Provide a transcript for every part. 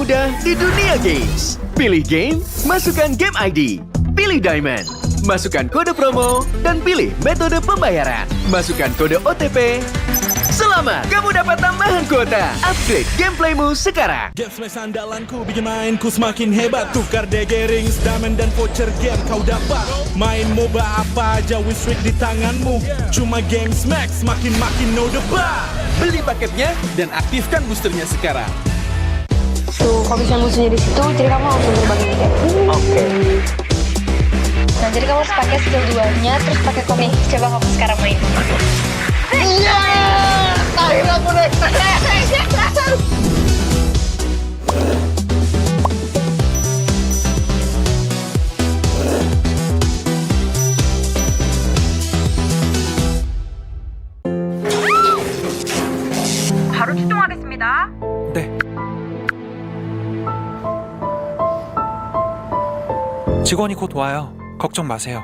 termudah di dunia games. Pilih game, masukkan game ID. Pilih Diamond, masukkan kode promo, dan pilih metode pembayaran. Masukkan kode OTP. Selamat, kamu dapat tambahan kuota. Upgrade gameplaymu sekarang. Game smash andalanku bikin mainku semakin hebat. Tukar DG rings, diamond dan voucher game kau dapat. Main MOBA apa aja win streak di tanganmu. Cuma game smash makin no debat. Beli paketnya dan aktifkan boosternya sekarang. Tuh, kalau misalnya musuhnya di situ, jadi kamu langsung berbagi kayak Oke. Nah, jadi kamu harus pakai skill 2-nya, terus pakai komik. Coba kamu sekarang main. Iya! Akhirnya aku naik. 바로 출동하겠습니다. 네. 직원이 곧 와요. 걱정 마세요.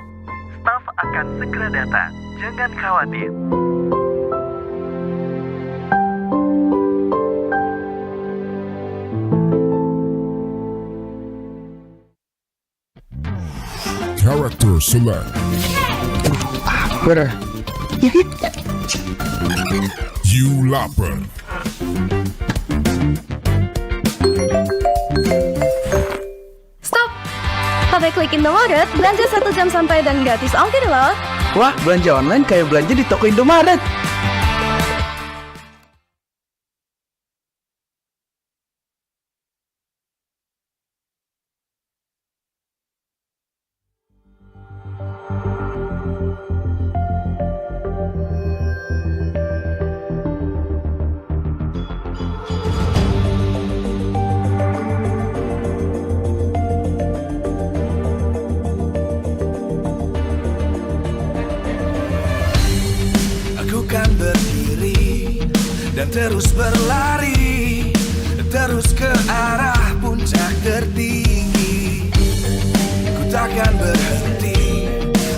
Staf akan segera datang. Jangan khawatir. Character select. Bener. You lapper. Stop! Pakai klik Indomaret, belanja 1 jam santai dan gratis ongkir loh. Wah, belanja online kayak belanja di toko Indomaret. Aku kan berdiri dan terus berlari, terus ke arah puncak tertinggi. Ku takkan berhenti,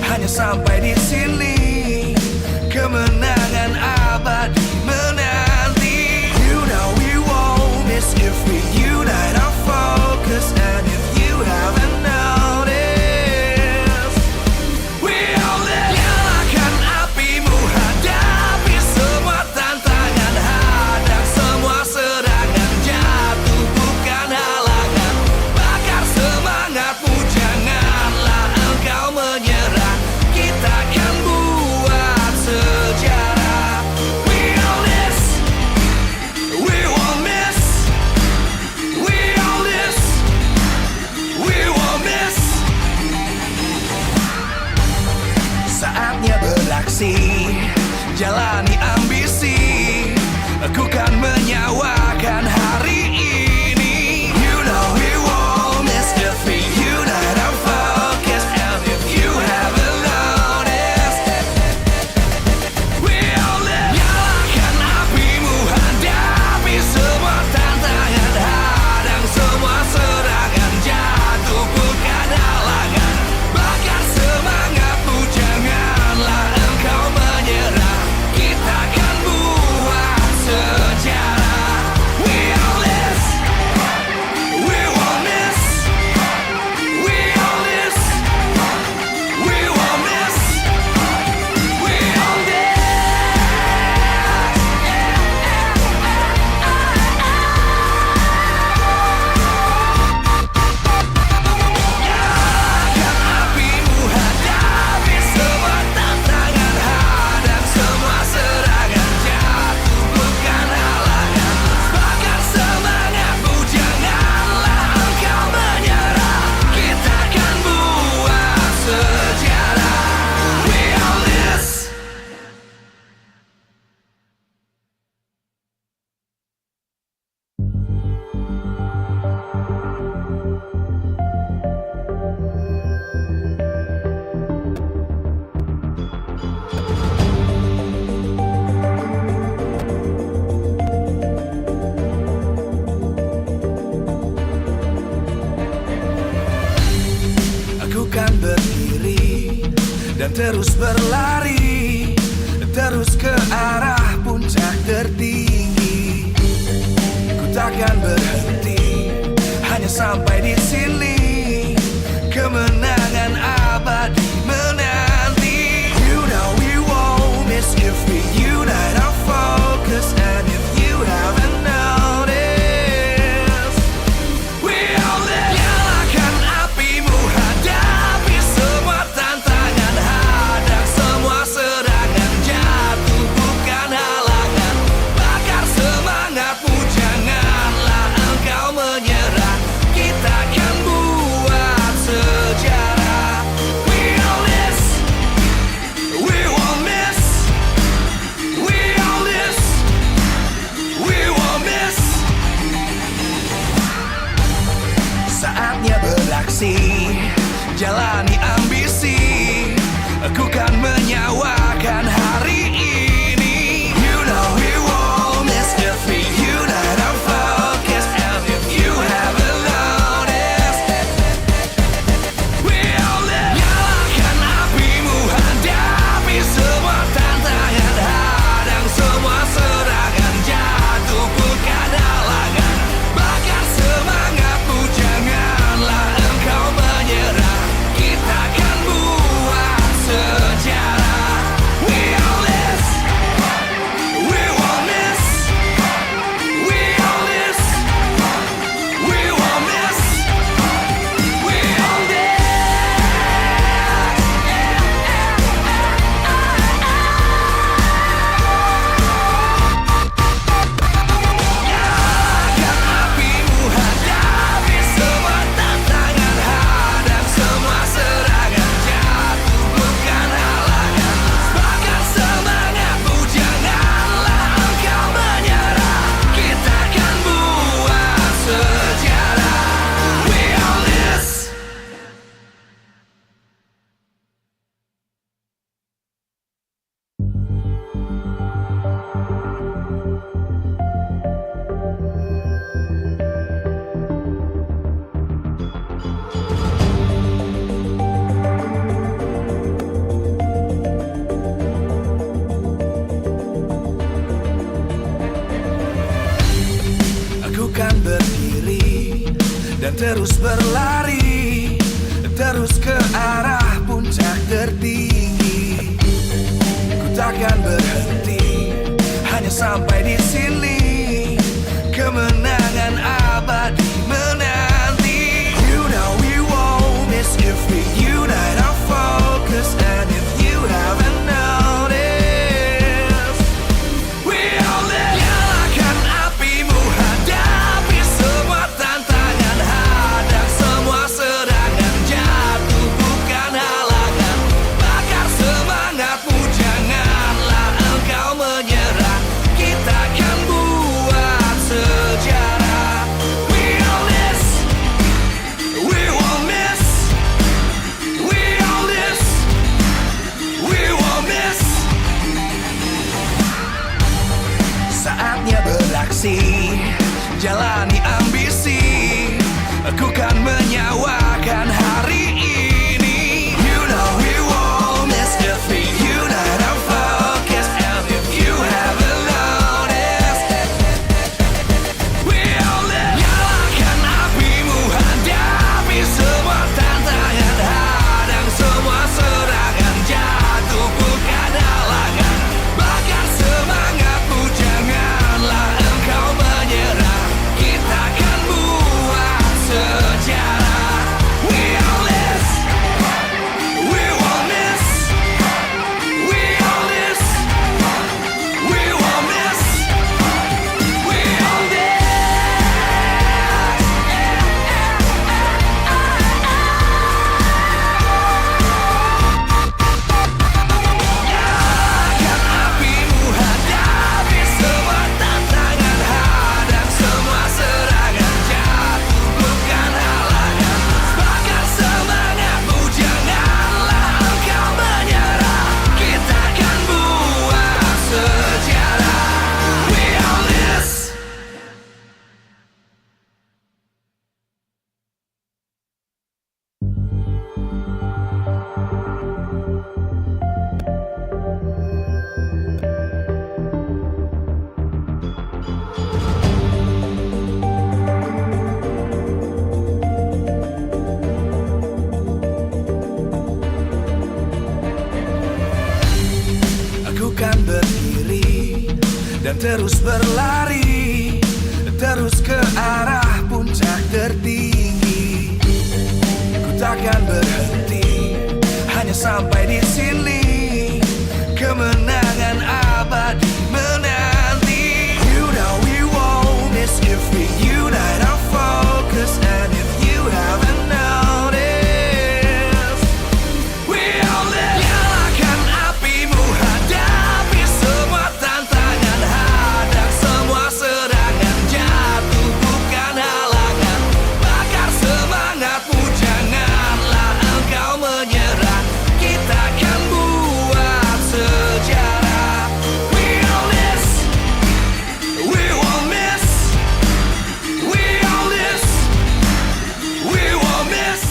hanya sampai di sini. Kemenangan abadi menanti. You know we won't miss if we unite our focus. And if you haven't noticed, we all live. Nyalakan apimu, hadapi semua tantangan, hadang semua serangan, jatuh bukan halangan. Bakar semangatmu, janganlah engkau menyerah. Kita akan buat sejarah. We all this, we won't miss. We all this, we won't miss. Saatnya beraksi, jalani ambisi. Aku kan menyawakan hari ini. You know we won't miss if we unite our focus. And if you haven't noticed, we all live. Nyalakan apimu, hadapi semua tantangan, hadang semua serangan, jatuh bukan halangan. Bakar semangatmu, janganlah engkau menyerah. Kita akan buat sejarah. We all this, we won't miss. We all this, we won't miss. We all this. Nyalakan apimu, hadapi semua tantangan, hadang semua serangan, jatuh bukan halangan. Bakar semangatmu, janganlah engkau menyerah. Kita akan buat sejarah. We all this. Aku kan berdiri dan terus berlari, terus ke arah puncak tertinggi. Ku takkan berhenti, hanya sampai di sini. Kemenangan abadi menanti. You know we won't miss if we unite our focus. And if you haven't noticed, we all live. Nyalakan apimu, hadapi semua tantangan, hadang semua serangan, jatuh bukan halangan. Bakar semangatmu, janganlah engkau menyerah. Kita akan buat sejarah. We all this, we won't miss. We all this, we won't miss. Saatnya beraksi, jalani ambisi. Aku kan menyawakan hari ini. You know we won't miss if we unite our focus. And if you haven't noticed, we all live. Nyalakan apimu, hadapi semua tantangan, hadang semua serangan, jatuh bukan halangan. Bakar semangatmu, janganlah engkau menyerah. Kita akan buat sejarah. We all this, we won't miss. We all this, we won't miss. We all this. Nyalakan apimu, hadapi semua tantangan, hadang semua serangan, jatuh bukan halangan. Bakar semangatmu, janganlah engkau menyerah. Kita akan buat sejarah. We all this. Aku kan berdiri dan terus berlari, terus ke arah puncak tertinggi. Ku takkan berhenti, hanya sampai di sini. Kemenangan abadi menanti. You know we won't miss if we unite our focus. And if you haven't noticed, we all live. Nyalakan apimu, hadapi semua tantangan, hadang semua serangan, jatuh bukan halangan. Bakar semangatmu, janganlah engkau menyerah. Kita akan buat sejarah. We all this, we won't miss. We all this, we won't miss. Saatnya beraksi, jalani ambisi. Aku kan menyawakan hari ini. You know we won't miss if we unite our focus. And if you haven't noticed, we all live. Nyalakan apimu, hadapi semua tantangan, hadang semua serangan, jatuh bukan halangan. Bakar semangatmu, janganlah engkau menyerah. dan terus berlari, terus ke arah puncak tertinggi. Ku takkan berhenti, hanya sampai di sini. Kemenangan abadi menanti. You know we won't miss if we unite our focus. And if you haven't noticed, we all live. Nyalakan apimu, hadapi semua tantangan, hadang semua serangan, jatuh bukan halangan. Bakar semangatmu, janganlah engkau menyerah. Kita akan buat sejarah. We all this, we won't miss. We all this, we won't miss.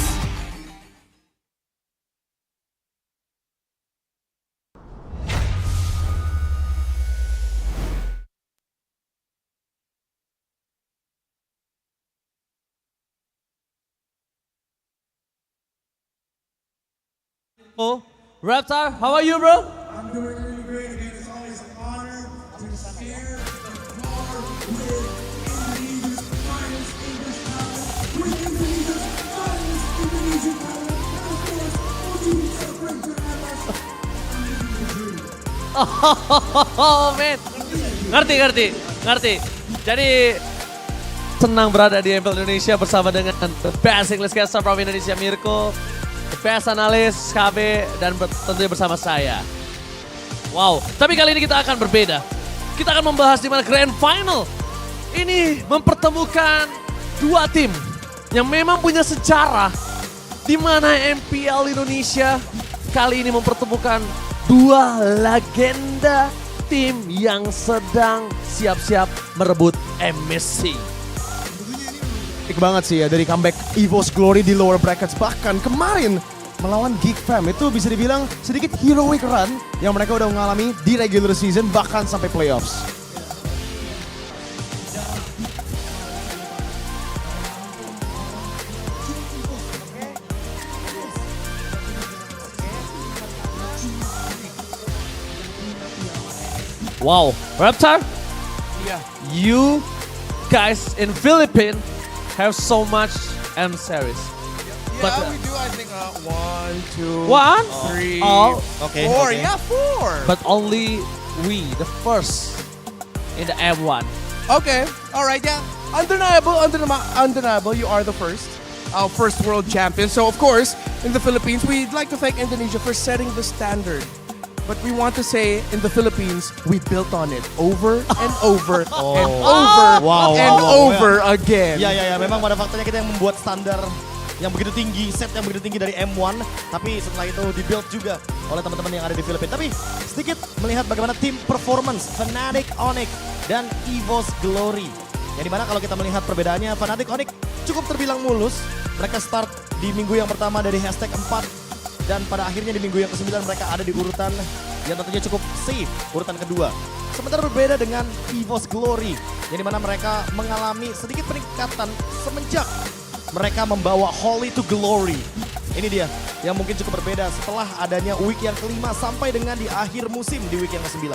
Oh, Reptar, how are you, bro? I'm doing really great. Again, it's always an honor to share the floor with Indonesia's finest English talent, with Indonesia's finest Indonesian talent, and of course, all you celebrate to have us. Oh, man. Ngerti. Jadi, senang berada di MPL Indonesia bersama dengan the best English caster from Indonesia, Mirko, the best analis, KB, dan tentunya bersama saya. Wow, tapi kali ini kita akan berbeda. Kita akan membahas di mana Grand Final ini mempertemukan dua tim yang memang punya sejarah, di mana MPL Indonesia kali ini mempertemukan dua legenda tim yang sedang siap-siap merebut MSC. Baik banget sih ya, dari comeback EVOS Glory di lower brackets, bahkan kemarin melawan Geek Fam itu bisa dibilang sedikit heroic run yang mereka udah mengalami di regular season bahkan sampai playoffs. Wow, Reptar, you guys in Philippines have so much M series. Yeah, we do. I think 1, 2, One? 3, Oh, 4. Yeah, 4. But only we, the first in the M1. Okay, all right. Yeah, undeniable. You are the first world champion. So of course, in the Philippines, we'd like to thank Indonesia for setting the standard. But we want to say, in the Philippines, we built on it over and over and over again. Ya, memang pada faktanya kita yang membuat standar yang begitu tinggi, set yang begitu tinggi dari M1, tapi setelah itu di-build juga oleh teman-teman yang ada di Filipina. Tapi sedikit melihat bagaimana tim performance Fnatic, Onyx, dan EVOS Glory. Yang dimana kalau kita melihat perbedaannya, Fnatic, Onyx cukup terbilang mulus. Mereka start di minggu yang pertama dari hashtag 4. Dan pada akhirnya di minggu yang ke-9 mereka ada di urutan yang tentunya cukup safe, urutan kedua. Sementara berbeda dengan EVOS Glory, yang dimana mereka mengalami sedikit peningkatan semenjak mereka membawa Holy to Glory. Ini dia yang mungkin cukup berbeda setelah adanya week yang kelima sampai dengan di akhir musim di week yang ke-9.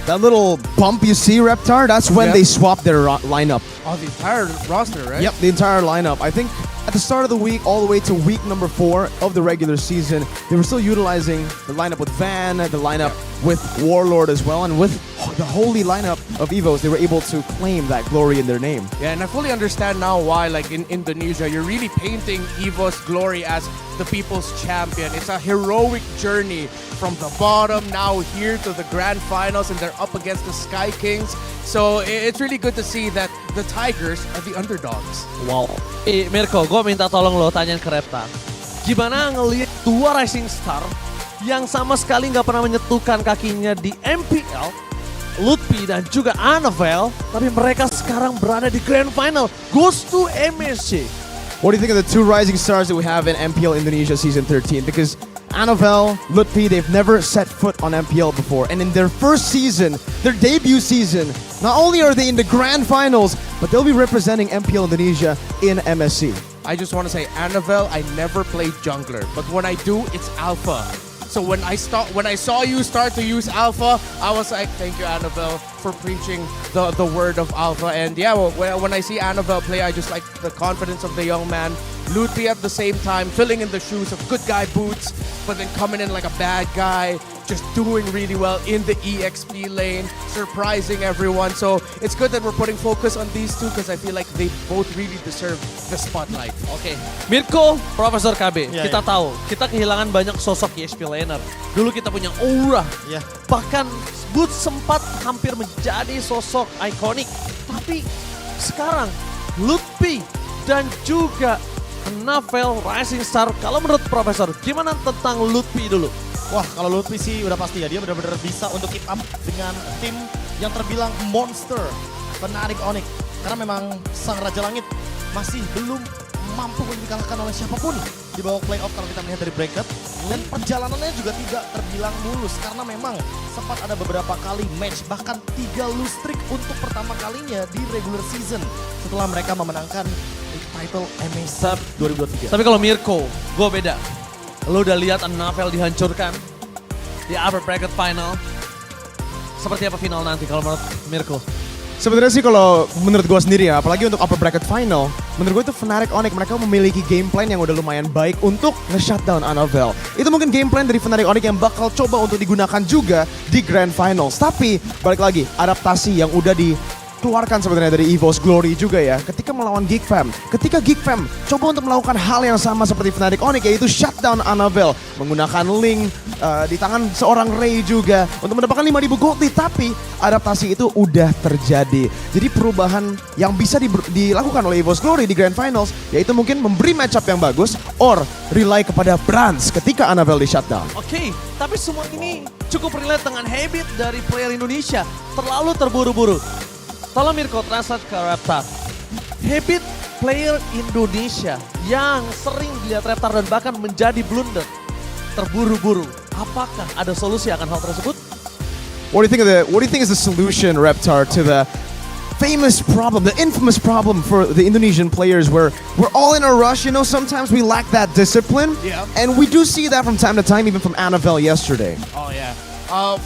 That little bump you see, Reptar, that's when they swapped their lineup. Oh, the entire roster, right? Yep, the entire lineup. I think at the start of the week, all the way to week number 4 of the regular season, they were still utilizing the lineup with Van, the lineup with Warlord as well, and with the holy lineup of EVOS, they were able to claim that glory in their name. Yeah, and I fully understand now why, like in Indonesia, you're really painting EVOS Glory as the people's champion. It's a heroic journey from the bottom now here to the grand finals, and they're up against the Sky Kings. So it's really good to see that the Tigers are the underdogs. Wow. Mirko, gue minta tolong lo tanyain ke Reptar. Gimana ngelihat dua rising star yang sama sekali nggak pernah menyetukan kakinya di MPL, Lutfi dan juga Annabelle, tapi mereka sekarang berada di grand final, goes to MSC. What do you think of the two rising stars that we have in MPL Indonesia Season 13? Because Annabelle, Lutfi, they've never set foot on MPL before. And in their first season, their debut season, not only are they in the grand finals, but they'll be representing MPL Indonesia in MSC. I just want to say, Annabelle, I never played jungler, but when I do, it's alpha. So when I saw you start to use Alpha, I was like, thank you, Annabelle, for preaching the word of Alpha. And yeah, when I see Annabelle play, I just like the confidence of the young man. Lutfi at the same time, filling in the shoes of good guy Boots, but then coming in like a bad guy, just doing really well in the EXP lane, surprising everyone. So it's good that we're putting focus on these two because I feel like they both really deserve the spotlight. Oke, Mirko, Profesor KB, kita tahu, kita kehilangan banyak sosok EXP laner. Dulu kita punya Aura, bahkan Boots sempat hampir menjadi sosok ikonik. Tapi sekarang Lutfi dan juga Navel Rising Star. Kalau menurut Profesor, gimana tentang Lutfi dulu? Wah, kalau Lutfi sih udah pasti ya, dia benar-benar bisa untuk keep up dengan tim yang terbilang monster, Fnatic Onyx. Karena memang sang Raja Langit masih belum mampu untuk dikalahkan oleh siapapun di bawah playoff kalau kita melihat dari bracket. Dan perjalanannya juga tidak terbilang mulus karena memang sempat ada beberapa kali match, bahkan 3 lose streak untuk pertama kalinya di regular season setelah mereka memenangkan title MSC 2023. Tapi kalau Mirko, gue beda. Lo udah lihat Navel dihancurkan di upper bracket final. Seperti apa final nanti kalau menurut Mirko? Sebenarnya sih kalau menurut gue sendiri ya, apalagi untuk upper bracket final, menurut gue itu Fnatic Onyx mereka memiliki game plan yang udah lumayan baik untuk nge-shutdown Annabelle. Itu mungkin game plan dari Fnatic Onyx yang bakal coba untuk digunakan juga di Grand Finals. Tapi balik lagi, adaptasi yang udah dikeluarkan sebenarnya dari EVOS Glory juga ya. Ketika melawan Geek Fam, ketika Geek Fam coba untuk melakukan hal yang sama seperti Fnatic Onyx, yaitu shutdown Annabelle menggunakan link di tangan seorang Ray juga untuk mendapatkan 5.000 gold. Tapi adaptasi itu udah terjadi. Jadi perubahan yang bisa dilakukan oleh EVOS Glory di Grand Finals yaitu mungkin memberi matchup yang bagus or rely kepada Brands ketika Annabelle di shutdown. Oke, tapi semua ini cukup relate dengan habit dari player Indonesia. Terlalu terburu-buru. Tolong Mirko translate ke Reptar. Habit player Indonesia yang sering dilihat Reptar dan bahkan menjadi blunder. Terburu-buru. Apakah ada solusi akan hal tersebut? What do you think is the solution, Reptar, to the famous problem, the infamous problem for the Indonesian players where we're all in a rush, you know, sometimes we lack that discipline. Yeah. And we do see that from time to time, even from Annabelle yesterday. Oh yeah.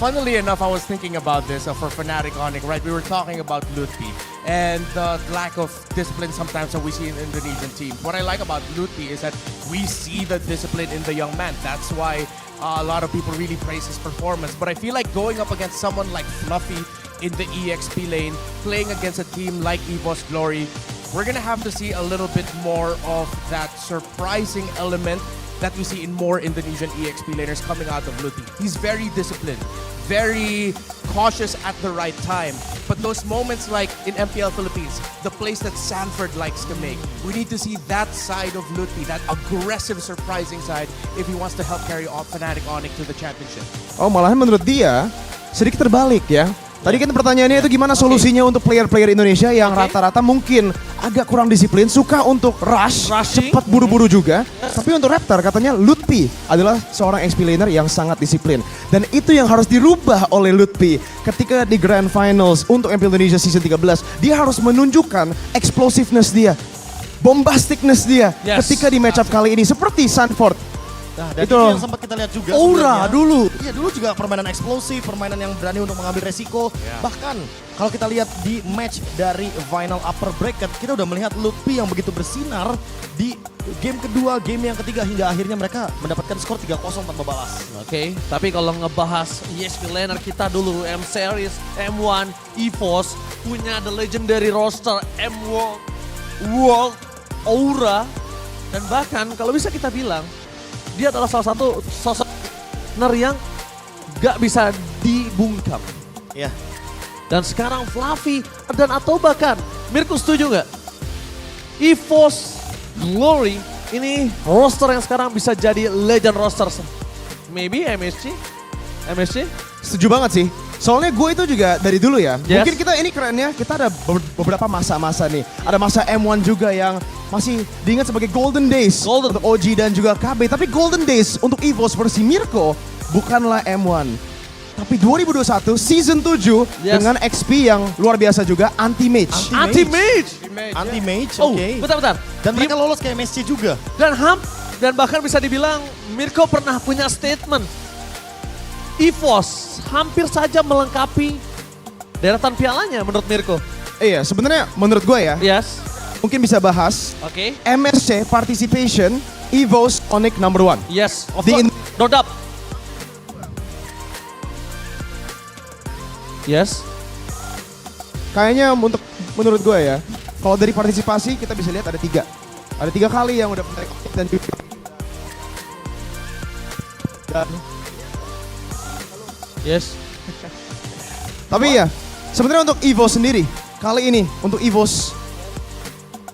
Funnily enough, I was thinking about this for Fnatic Onyx, right? We were talking about Lutfi and the lack of discipline sometimes that we see in Indonesian teams. What I like about Lutfi is that we see the discipline in the young man. That's why a lot of people really praise his performance. But I feel like going up against someone like Fluffy in the EXP lane, playing against a team like EVOS Glory, we're gonna have to see a little bit more of that surprising element that we see in more Indonesian EXP laners coming out of Lutfi. He's very disciplined, very cautious at the right time. But those moments like in MPL Philippines, the place that Sanford likes to make, we need to see that side of Lutfi, that aggressive, surprising side, if he wants to help carry off Fnatic Onyx to the championship. Oh, malahan menurut dia sedikit terbalik ya. Tadi kan pertanyaannya itu gimana solusinya untuk player-player Indonesia yang rata-rata mungkin agak kurang disiplin, suka untuk rush, cepat buru-buru juga. Tapi untuk Reptar katanya Lutfi adalah seorang XP laner yang sangat disiplin. Dan itu yang harus dirubah oleh Lutfi ketika di Grand Finals untuk MPL Indonesia Season 13. Dia harus menunjukkan explosiveness dia, bombasticness dia ketika di matchup kali ini. Seperti Sanford. Nah, dan itu yang sempat kita lihat juga Aura dulu. Iya, dulu juga permainan eksplosif, permainan yang berani untuk mengambil resiko. Bahkan kalau kita lihat di match dari final upper bracket, kita udah melihat Lutfi yang begitu bersinar di game kedua, game yang ketiga, hingga akhirnya mereka mendapatkan skor 3-0 tanpa balas. Oke, tapi kalau ngebahas EXP laner kita dulu, M Series, M1, EVOS, punya the legendary roster M World, Aura, dan bahkan kalau bisa kita bilang, dia adalah salah satu sosok partner yang gak bisa dibungkam. Iya. Dan sekarang Fluffy dan atau bahkan Mirko setuju nggak? EVOS Glory ini roster yang sekarang bisa jadi legend roster. Maybe MSC? Setuju banget sih. Soalnya gue itu juga dari dulu ya. Mungkin kita ini kerennya kita ada beberapa masa-masa nih. Ada masa M1 juga yang masih diingat sebagai Golden Days untuk OG dan juga KB. Tapi Golden Days untuk EVOS versi Mirko bukanlah M1. Tapi 2021 Season 7 dengan XP yang luar biasa juga, Anti-Mage. Anti-Mage, oke. Bentar. Dan mereka lolos ke MSC juga. Dan bahkan bisa dibilang Mirko pernah punya statement EVOS hampir saja melengkapi deretan pialanya menurut Mirko. Iya, sebenarnya menurut gue ya. Yes. Mungkin bisa bahas. Oke. MSC Participation EVOS Onyx number 1. Yes, of course. No doubt. Yes. Kayaknya menurut gue ya, kalau dari partisipasi kita bisa lihat ada 3. Ada 3 kali yang udah menarik dan juga. Yes. Tapi ya, sebenarnya untuk EVOS sendiri, kali ini untuk EVOS,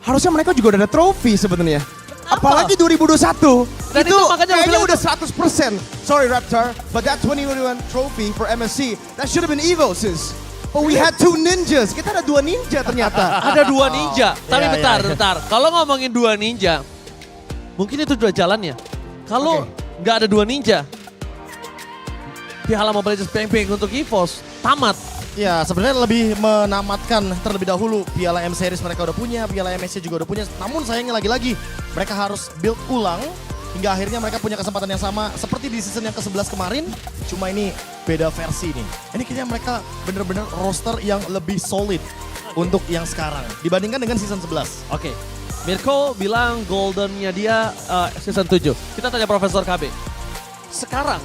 harusnya mereka juga udah ada trofi sebenarnya. Apalagi 2021, Dan itu makanya kayaknya bilang udah 100%. Sorry Raptor, but that 2021 trophy for MSC, that should have been EVOS's. But we had 2 ninjas, kita ada 2 ninja ternyata. Ada 2 ninja, tapi Ya, bentar. Kalau ngomongin 2 ninja, mungkin itu udah jalannya. Kalau nggak ada 2 ninja, Piala Mobile Legends Peng untuk EVOS tamat. Ya sebenarnya lebih menamatkan terlebih dahulu Piala M Series mereka udah punya, Piala MSC juga udah punya. Namun sayangnya lagi-lagi mereka harus build ulang hingga akhirnya mereka punya kesempatan yang sama seperti di season yang ke-11 kemarin. Cuma ini beda versi nih. Ini kayaknya mereka bener-bener roster yang lebih solid untuk yang sekarang dibandingkan dengan season 11. Oke. Mirko bilang goldennya dia season 7. Kita tanya Profesor KB. Sekarang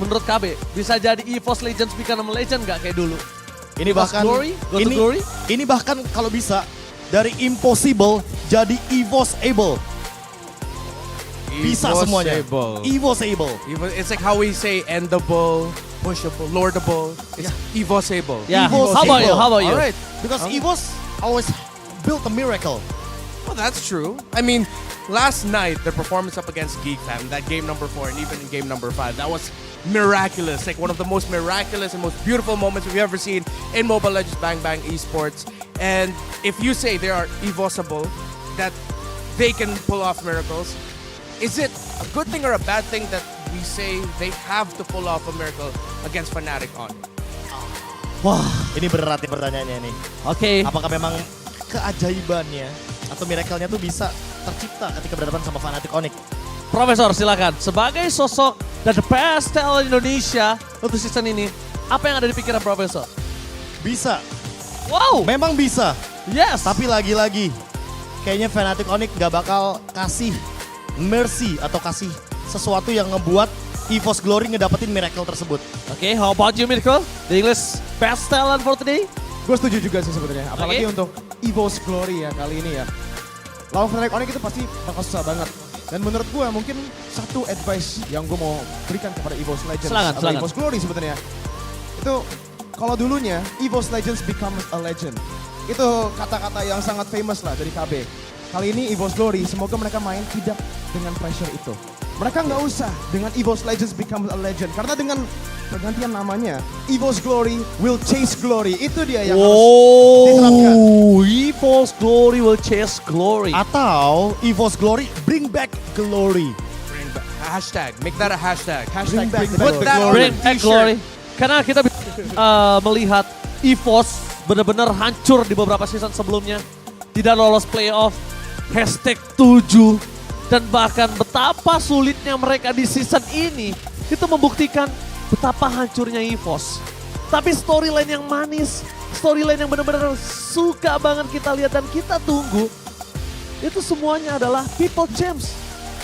menurut KB bisa jadi EVOS Legends become a legend nggak kayak dulu? Ini bahkan Glory? Go to Glory? Ini bahkan kalau bisa dari impossible jadi EVOS able. Bisa semuanya. EVOS able. It's like how we say endable, pushable, lordable. It's EVOS-able. Yeah. EVOS How about you? able. How about you? Alright, because EVOS always built a miracle. Well, that's true. I mean, last night, their performance up against Geek Fam, that game number 4 and even in game number 5, that was miraculous. Like one of the most miraculous and most beautiful moments we've ever seen in Mobile Legends Bang Bang Esports. And if you say they are EVOSable, that they can pull off miracles, is it a good thing or a bad thing that we say they have to pull off a miracle against Fnatic on? Wah, ini berat nih pertanyaannya nih. Oke. Apakah memang keajaibannya atau miracle-nya tuh bisa tercipta ketika berhadapan sama Fnatic Onyx? Profesor silakan. Sebagai sosok dan the best talent Indonesia untuk season ini, apa yang ada di pikiran Profesor? Bisa. Wow. Memang bisa. Yes. Tapi lagi-lagi, kayaknya Fnatic Onyx gak bakal kasih mercy atau kasih sesuatu yang ngebuat EVOS Glory ngedapetin miracle tersebut. Oke, how about you Mirko? The English best talent for today? Gue setuju juga sih sebenarnya, apalagi untuk EVOS Glory ya kali ini ya. Lawan Fnatic Onyx itu pasti bakal susah banget. Dan menurut gue mungkin satu advice yang gue mau berikan kepada EVOS Legends atau EVOS Glory sebenarnya. Itu kalau dulunya EVOS Legends becomes a legend. Itu kata-kata yang sangat famous lah dari KB. Kali ini EVOS Glory semoga mereka main tidak dengan pressure itu. Mereka nggak usah dengan EVOS Legends becomes a legend. Karena dengan pergantian namanya, EVOS Glory will chase glory. Itu dia yang harus diterapkan. EVOS Glory will chase glory. Atau EVOS Glory bring back glory. Bring back. Hashtag. Make that a hashtag. Hashtag bring Put back that on Bring a back t-shirt. glory. Karena kita melihat EVOS benar-benar hancur di beberapa season sebelumnya. Tidak lolos playoff. Hashtag 7. Dan bahkan betapa sulitnya mereka di season ini. Itu membuktikan betapa hancurnya EVOS. Tapi storyline yang manis. Storyline yang benar-benar suka banget kita lihat dan kita tunggu. Itu semuanya adalah people champs.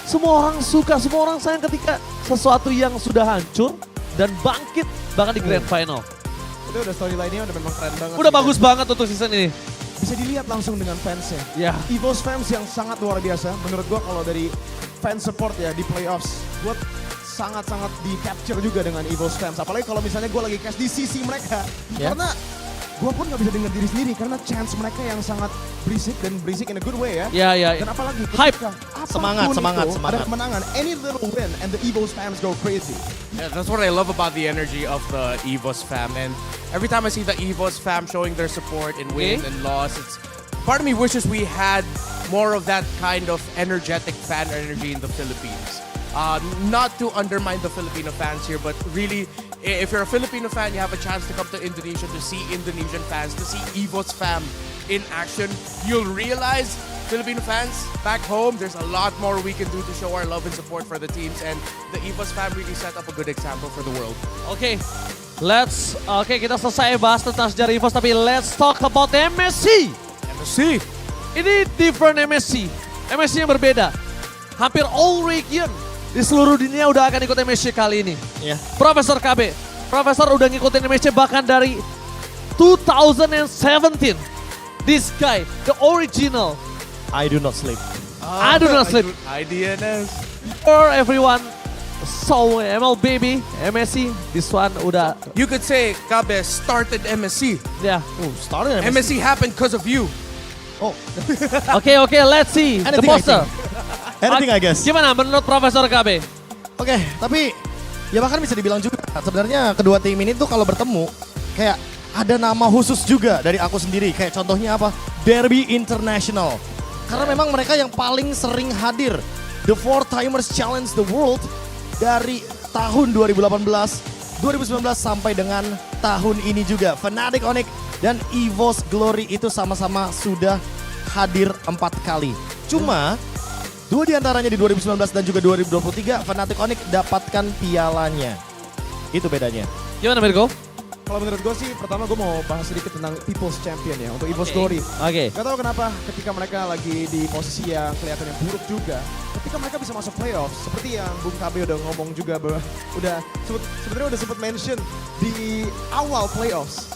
Semua orang suka, semua orang sayang ketika sesuatu yang sudah hancur dan bangkit bahkan di grand final. Itu udah storyline-nya udah memang keren banget. Udah bagus banget untuk season ini. Bisa dilihat langsung dengan fansnya. Ya. EVOS fans yang sangat luar biasa. Menurut gua kalau dari fan support ya di playoffs, gua sangat-sangat di capture juga dengan EVOS fans. Apalagi kalau misalnya gua lagi cast di sisi mereka. Ya. Karena gua pun gak bisa dengar diri sendiri karena chance mereka yang sangat berisik dan berisik in a good way ya. Ya, ya. Dan apalagi Hype. Semangat, semangat. Ada kemenangan, any little win and the EVOS fans go crazy. Yeah, that's what I love about the energy of the EVOS fam. And every time I see the EVOS fam showing their support in wins and loss, it's part of me wishes we had more of that kind of energetic fan energy in the Philippines. Not to undermine the Filipino fans here, but really, if you're a Filipino fan, you have a chance to come to Indonesia to see Indonesian fans, to see EVOS fam in action. You'll realize Filipino fans back home, there's a lot more we can do to show our love and support for the teams, and the EVOS fam really set up a good example for the world. Oke, kita selesai bahas tentang sejarah EVOS, tapi let's talk about MSC. MSC. Ini different MSC. MSC yang berbeda. Hampir all region di seluruh dunia udah akan ikut MSC kali ini. Yeah. Profesor KB, Profesor udah ngikutin MSC bahkan dari 2017. This guy, the original. I do not sleep. I do not sleep. IDNS. For everyone, so ML baby, MSC, this one udah. You could say Kabe started MSC. Yeah. Started MSC happened because of you. Oh. Okay, let's see the poster. Anything I guess. Gimana menurut Profesor KB? Oke, tapi ya bahkan bisa dibilang juga sebenarnya kedua tim ini tuh kalau bertemu kayak ada nama khusus juga dari aku sendiri. Kayak contohnya apa? Derby International. Karena memang mereka yang paling sering hadir. The Four Timers Challenge the World dari tahun 2018, 2019 sampai dengan tahun ini juga. Fnatic Onyx dan EVOS Glory itu sama-sama sudah hadir 4 kali. Cuma 2 diantaranya di 2019 dan juga 2023 Fnatic Onyx dapatkan pialanya. Itu bedanya. Gimana Mirko? Kalau menurut gue sih, pertama gue mau bahas sedikit tentang People's Champion ya, untuk EVOS Glory. Oke. Gak tau kenapa ketika mereka lagi di posisi yang kelihatan yang buruk juga, ketika mereka bisa masuk playoff, seperti yang Bung KB udah ngomong juga, udah sebenarnya udah sempat mention di awal playoffs,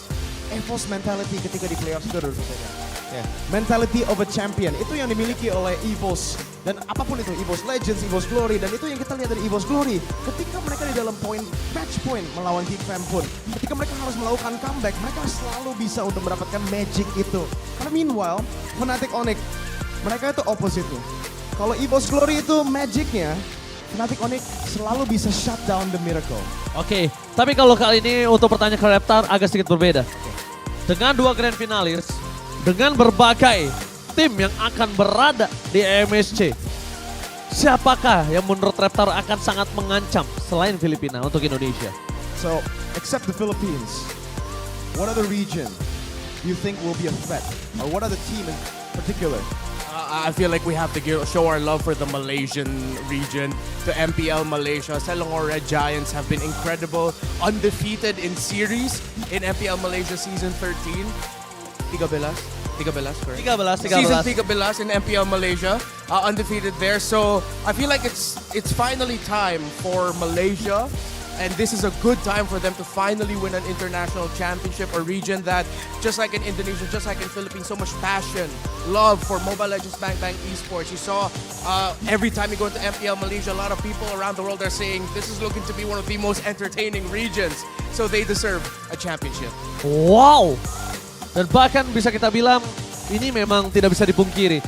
EVOS mentality ketika di playoffs itu udah berbeda. Yeah. Mentality of a champion, itu yang dimiliki oleh EVOS. Dan apapun itu, EVOS Legends, EVOS Glory, dan itu yang kita lihat dari EVOS Glory. Ketika mereka di dalam match point melawan Geek Fam pun, ketika mereka harus melakukan comeback, mereka selalu bisa untuk mendapatkan magic itu. Karena meanwhile, Fnatic Onyx, mereka itu opposite-nya. Kalau EVOS Glory itu magicnya, Fnatic Onyx selalu bisa shut down the miracle. Oke, tapi kalau kali ini untuk pertanyaan ke Reptar agak sedikit berbeda. Dengan 2 grand finalis, dengan berbagai tim yang akan berada di MSC, siapakah yang menurut Reptar akan sangat mengancam selain Filipina untuk Indonesia? So, except the Philippines, what other region do you think will be a threat? Or what other team in particular? I feel like we have to show our love for the Malaysian region. The MPL Malaysia, Selangor Red Giants have been incredible, undefeated in series in MPL Malaysia Season 13. 13, correct? 13. Season 13 in MPL Malaysia, undefeated there. So I feel like it's finally time for Malaysia, and this is a good time for them to finally win an international championship, a region that, just like in Indonesia, just like in Philippines, so much passion, love for Mobile Legends Bang Bang esports. You saw every time you go into MPL Malaysia, a lot of people around the world are saying this is looking to be one of the most entertaining regions. So they deserve a championship. Wow! Dan bahkan bisa kita bilang ini memang tidak bisa dipungkiri.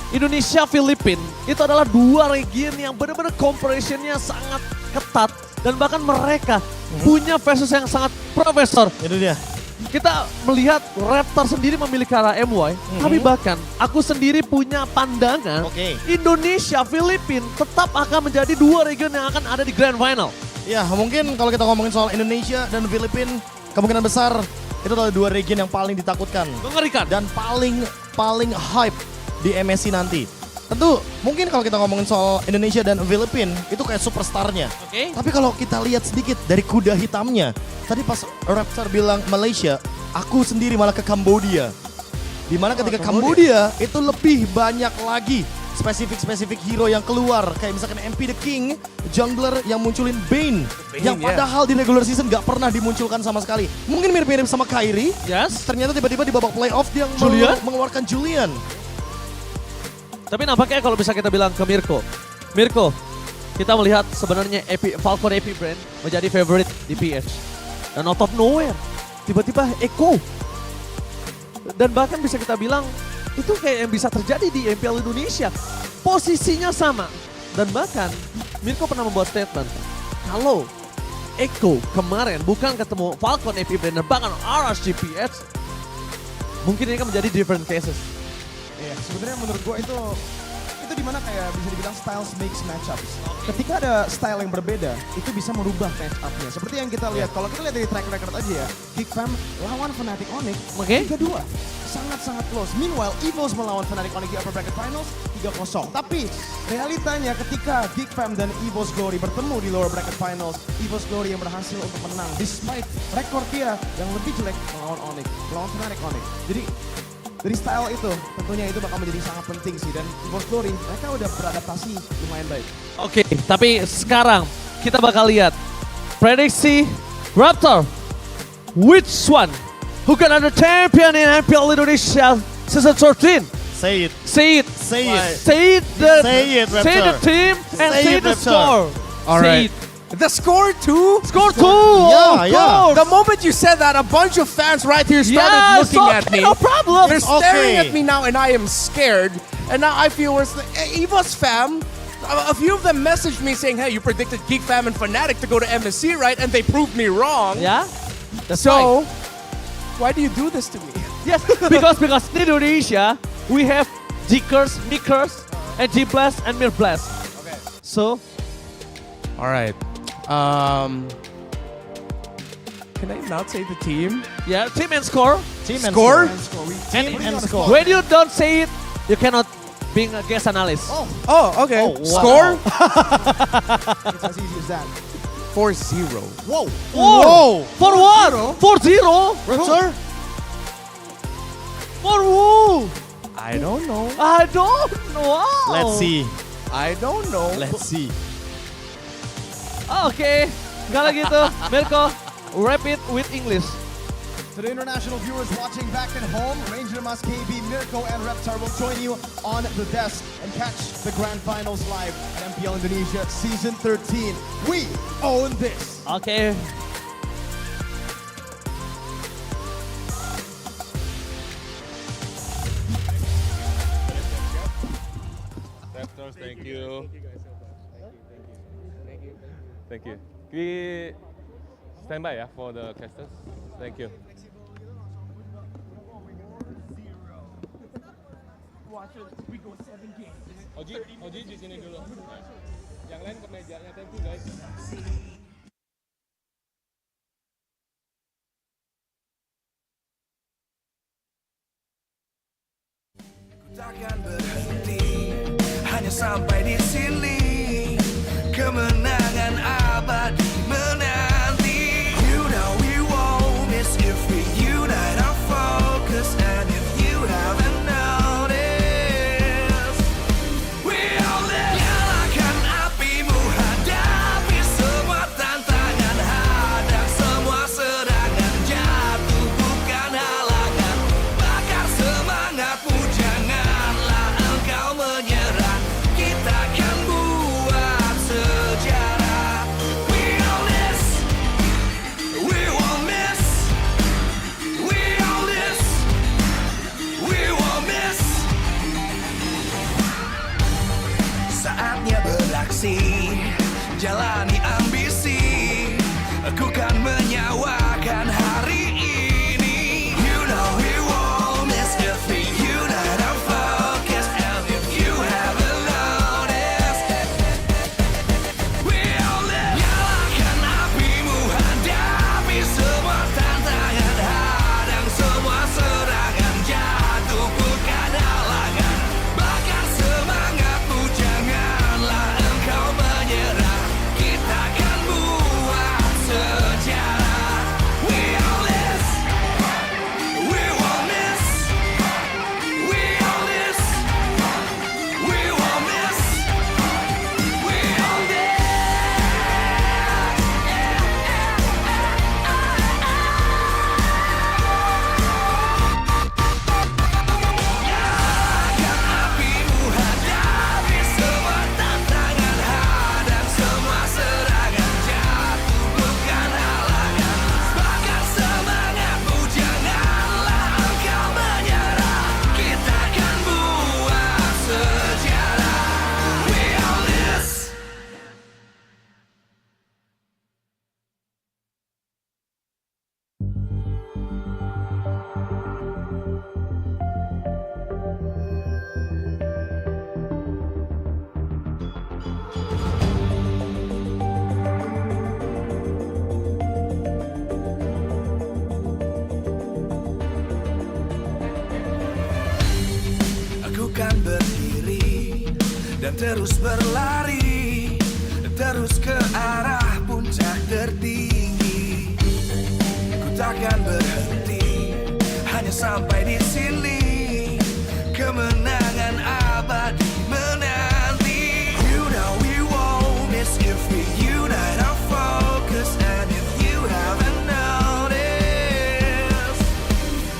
Indonesia, Filipina itu adalah 2 region yang benar-benar comparison-nya sangat ketat. Dan bahkan mereka punya versus yang sangat profesor. Itu dia. Kita melihat Raptor sendiri memiliki arah MY. Tapi bahkan aku sendiri punya pandangan Indonesia, Filipina tetap akan menjadi 2 region yang akan ada di Grand Final. Ya mungkin kalau kita ngomongin soal Indonesia dan Filipina, kemungkinan besar itu adalah 2 region yang paling ditakutkan. Mengerikan. Dan paling hype di MSC nanti. Tentu mungkin kalau kita ngomongin soal Indonesia dan Filipina itu kayak superstarnya. Tapi kalau kita lihat sedikit dari kuda hitamnya. Tadi pas Raptor bilang Malaysia, aku sendiri malah ke Cambodia. Dimana ketika Cambodia itu lebih banyak lagi spesifik hero yang keluar. Kayak misalkan MP The King, jungler yang munculin Bane. Yang padahal di regular season gak pernah dimunculkan sama sekali. Mungkin mirip-mirip sama Kyrie. Ternyata tiba-tiba di babak playoff dia mengeluarkan Julian. Tapi nampaknya kalau bisa kita bilang ke Mirko, kita melihat sebenarnya Falcon AP Brand menjadi favorite di PS. Dan out of nowhere, tiba-tiba Echo. Dan bahkan bisa kita bilang, itu kayak yang bisa terjadi di MPL Indonesia. Posisinya sama. Dan bahkan Mirko pernah membuat statement, kalau Echo kemarin bukan ketemu Falcon AP Brand dan bahkan RSGPS, mungkin ini akan menjadi different cases. Iya, sebenarnya menurut gue itu dimana kayak bisa dibilang styles makes matchups. Ketika ada style yang berbeda, itu bisa merubah match-up-nya. Seperti yang kita lihat, kalau kita lihat dari track record aja ya, Geek Fam lawan Fnatic Onyx 3-2. sangat-sangat close. Meanwhile, EVOS melawan Fnatic Onyx di upper bracket finals 3-0. Tapi realitanya ketika Geek Fam dan EVOS Glory bertemu di lower bracket finals, EVOS Glory yang berhasil untuk menang despite rekor dia yang lebih jelek melawan Onyx, melawan Fnatic Onyx. Jadi dari style itu tentunya itu bakal menjadi sangat penting sih, dan EVOS Glory mereka udah beradaptasi lumayan baik. Oke, tapi sekarang kita bakal lihat prediksi Raptor. Which one who gonna the champion in MPL Indonesia season 13? Say it. Say it. Say it. Say it. Say it, Raptor. Say the team and say the Raptor. score. All right. Say it. The score too? Score 2! Yeah, yeah. The moment you said that, a bunch of fans right here started Yeah, looking so, at me. no problem. They're staring Okay. at me now and I am scared. And now I feel worse. EVOS fam, a few of them messaged me saying, hey, you predicted Geek Fam and Fnatic to go to MSC, right? And they proved me wrong. Yeah? That's So, right. why do you do this to me? Yes, because in Indonesia, we have G-Curse, Mikers, and G-Blast, and Mir-Blast. Okay. So, All right. Can I not say the team? yeah, team and score. Team and Score? score. Team and score. When you don't say it, you cannot be a guest analyst. Oh, okay. Oh, wow. Score? It's as easy as that. 4-0. Whoa. Whoa! For what? 4-0? Raptor? For who? I don't know. I don't know. Wow. Let's see. I don't know. Let's see. Oke, kalau gitu, Mirko, wrap it with English. To the international viewers watching back at home, Ranger Mas KB, Mirko, and Reptar will join you on the desk and catch the grand finals live at MPL Indonesia Season 13. We own this! Oke. Raptors, thank you. Thank you. We stand by for the casters. Thank you. Oji di sini dulu. Yang lain ke mejanya. Thank you guys. Takkan berhenti hanya sampai di sini, kemenangan abadi menanti. You know we won't miss if we unite our focus, and if you haven't noticed, we all live. Nyalakan apimu, hadapi semua tantangan, hadang semua serangan, jatuh bukan halangan, bakar semangatmu, janganlah engkau menyerah, kita kan terus berlari, terus ke arah puncak tertinggi. Ku takkan berhenti, hanya sampai di sini. Kemenangan abadi menanti. You know we won't miss if we unite our focus. And if you haven't noticed,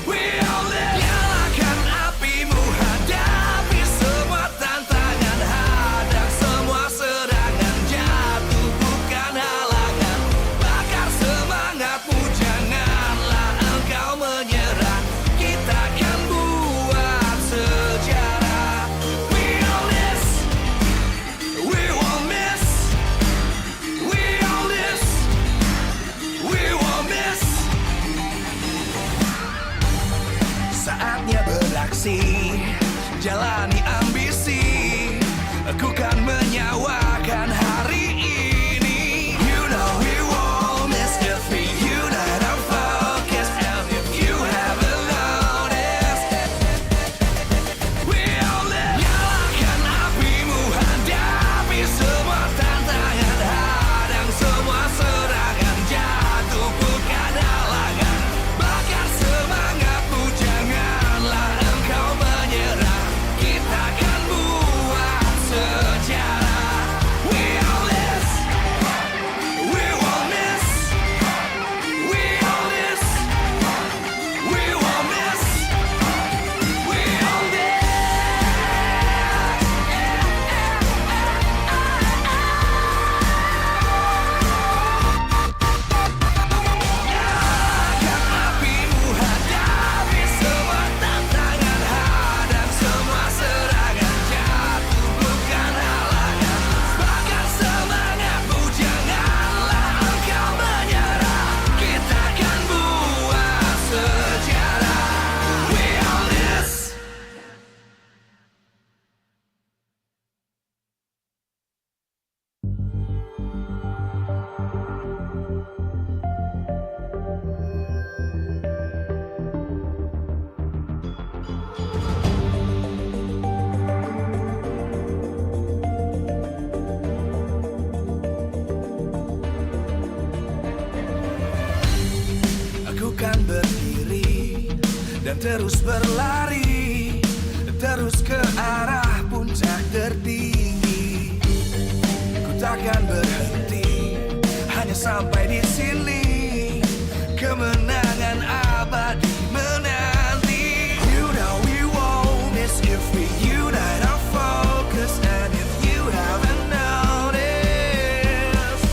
we all live. Nyalakan apimu, hadapi semua tantangan, hadang semua serangan, jatuh bukan halangan. Bakar semangatmu, janganlah engkau menyerah. Kita akan buat sejarah. We all this, we won't miss. We all this, we won't miss. Saatnya beraksi, jalani ambisi. Aku kan menyawakan hari ini. You know we won't miss if we unite our focus. And if you haven't noticed, we all live. Nyalakan apimu, hadapi semua tantangan, hadang semua serangan, jatuh bukan halangan. Bakar semangatmu, janganlah engkau menyerah. Kita akan buat sejarah. We all this, we won't miss. We all this, we won't miss. We all this. Nyalakan apimu, hadapi semua tantangan, hadang semua serangan, jatuh bukan halangan. Bakar semangatmu, janganlah engkau menyerah. Kita akan buat sejarah. We all this. Aku kan berdiri dan terus berlari, terus ke arah puncak tertinggi. Ku takkan berhenti, hanya sampai di sini. Kemenangan abadi menanti. You know we won't miss if we unite our focus. And if you haven't noticed,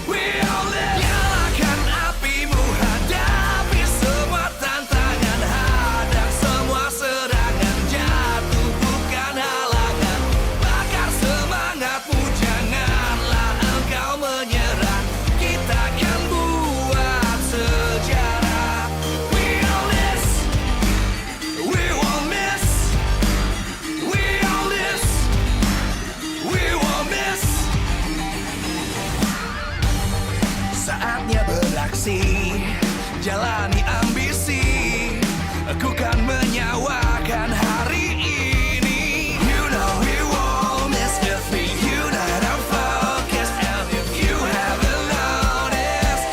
we all live. Nyalakan apimu, hadapi semua tantangan, hadang semua serangan, jatuh bukan halangan. Bakar semangatmu, janganlah engkau menyerah. Kita akan buat sejarah. We all this, we won't miss. We all this, we won't miss. Saatnya beraksi, jalani ambisi. Aku kan menyawakan hari ini. You know we won't miss if we unite our focus. And if you haven't noticed,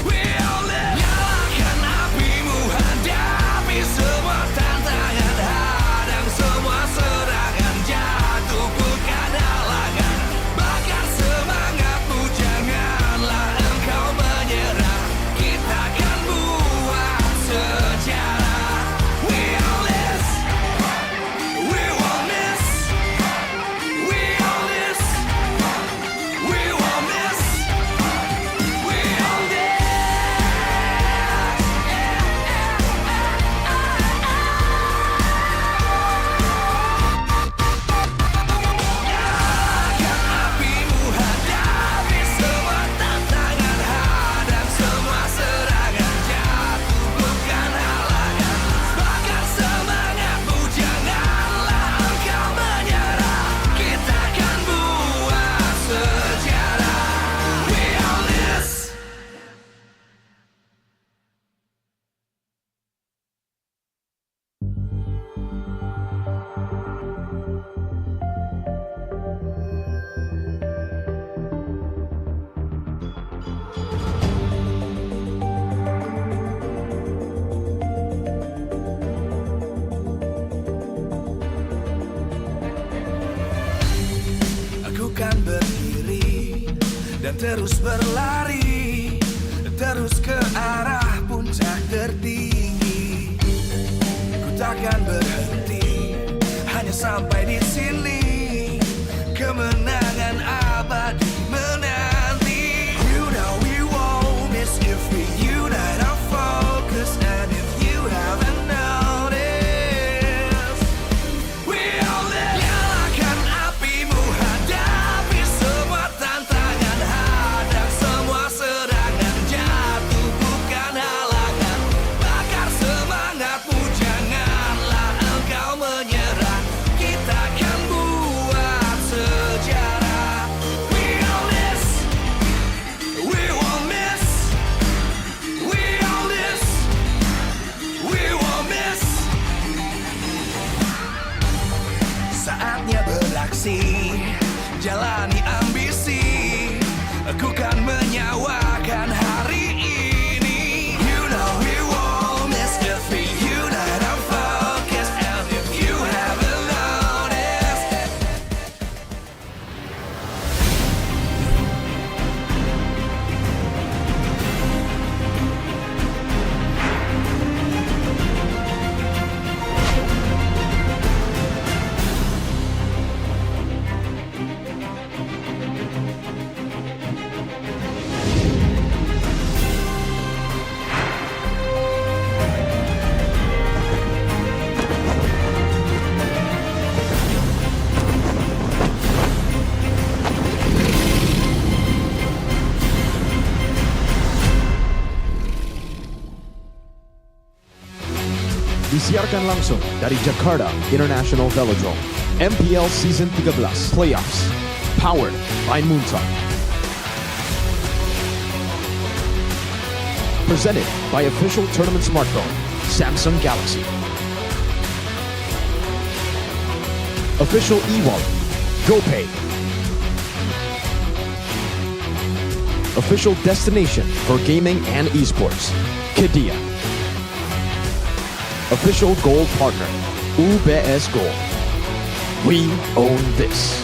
we all live. Nyalakan apimu, hadapi semua tantangan, hadang semua serangan, jatuh bukan halangan. Bakar semangatmu, janganlah engkau menyerah. Kita terus berlari, terus ke arah puncak tertinggi. Ku takkan berhenti, hanya sampai di sini. Kemenangan abadi menanti. You know we won't miss if we unite our focus. And if you haven't noticed, we all live. Nyalakan apimu, hadapi semua tantangan, hadang semua serangan, jatuh bukan halangan. Bakar semangatmu, janganlah engkau menyerah. Kita akan buat sejarah. We all miss, we won't miss. We all miss, we won't miss. Saatnya beraksi, jalani ambisi. Aku kan menyawakan hari ini. You know we won't miss if we unite our focus. And if you haven't noticed, disiarkan langsung dari Jakarta International Velodrome. MPL Season 13 Playoffs, powered by Moontalk. Presented by official tournament smartphone, Samsung Galaxy. Official e-wallet, GoPay. Official destination for gaming and esports, Kedia. Official gold partner, UBS Gold. We own this.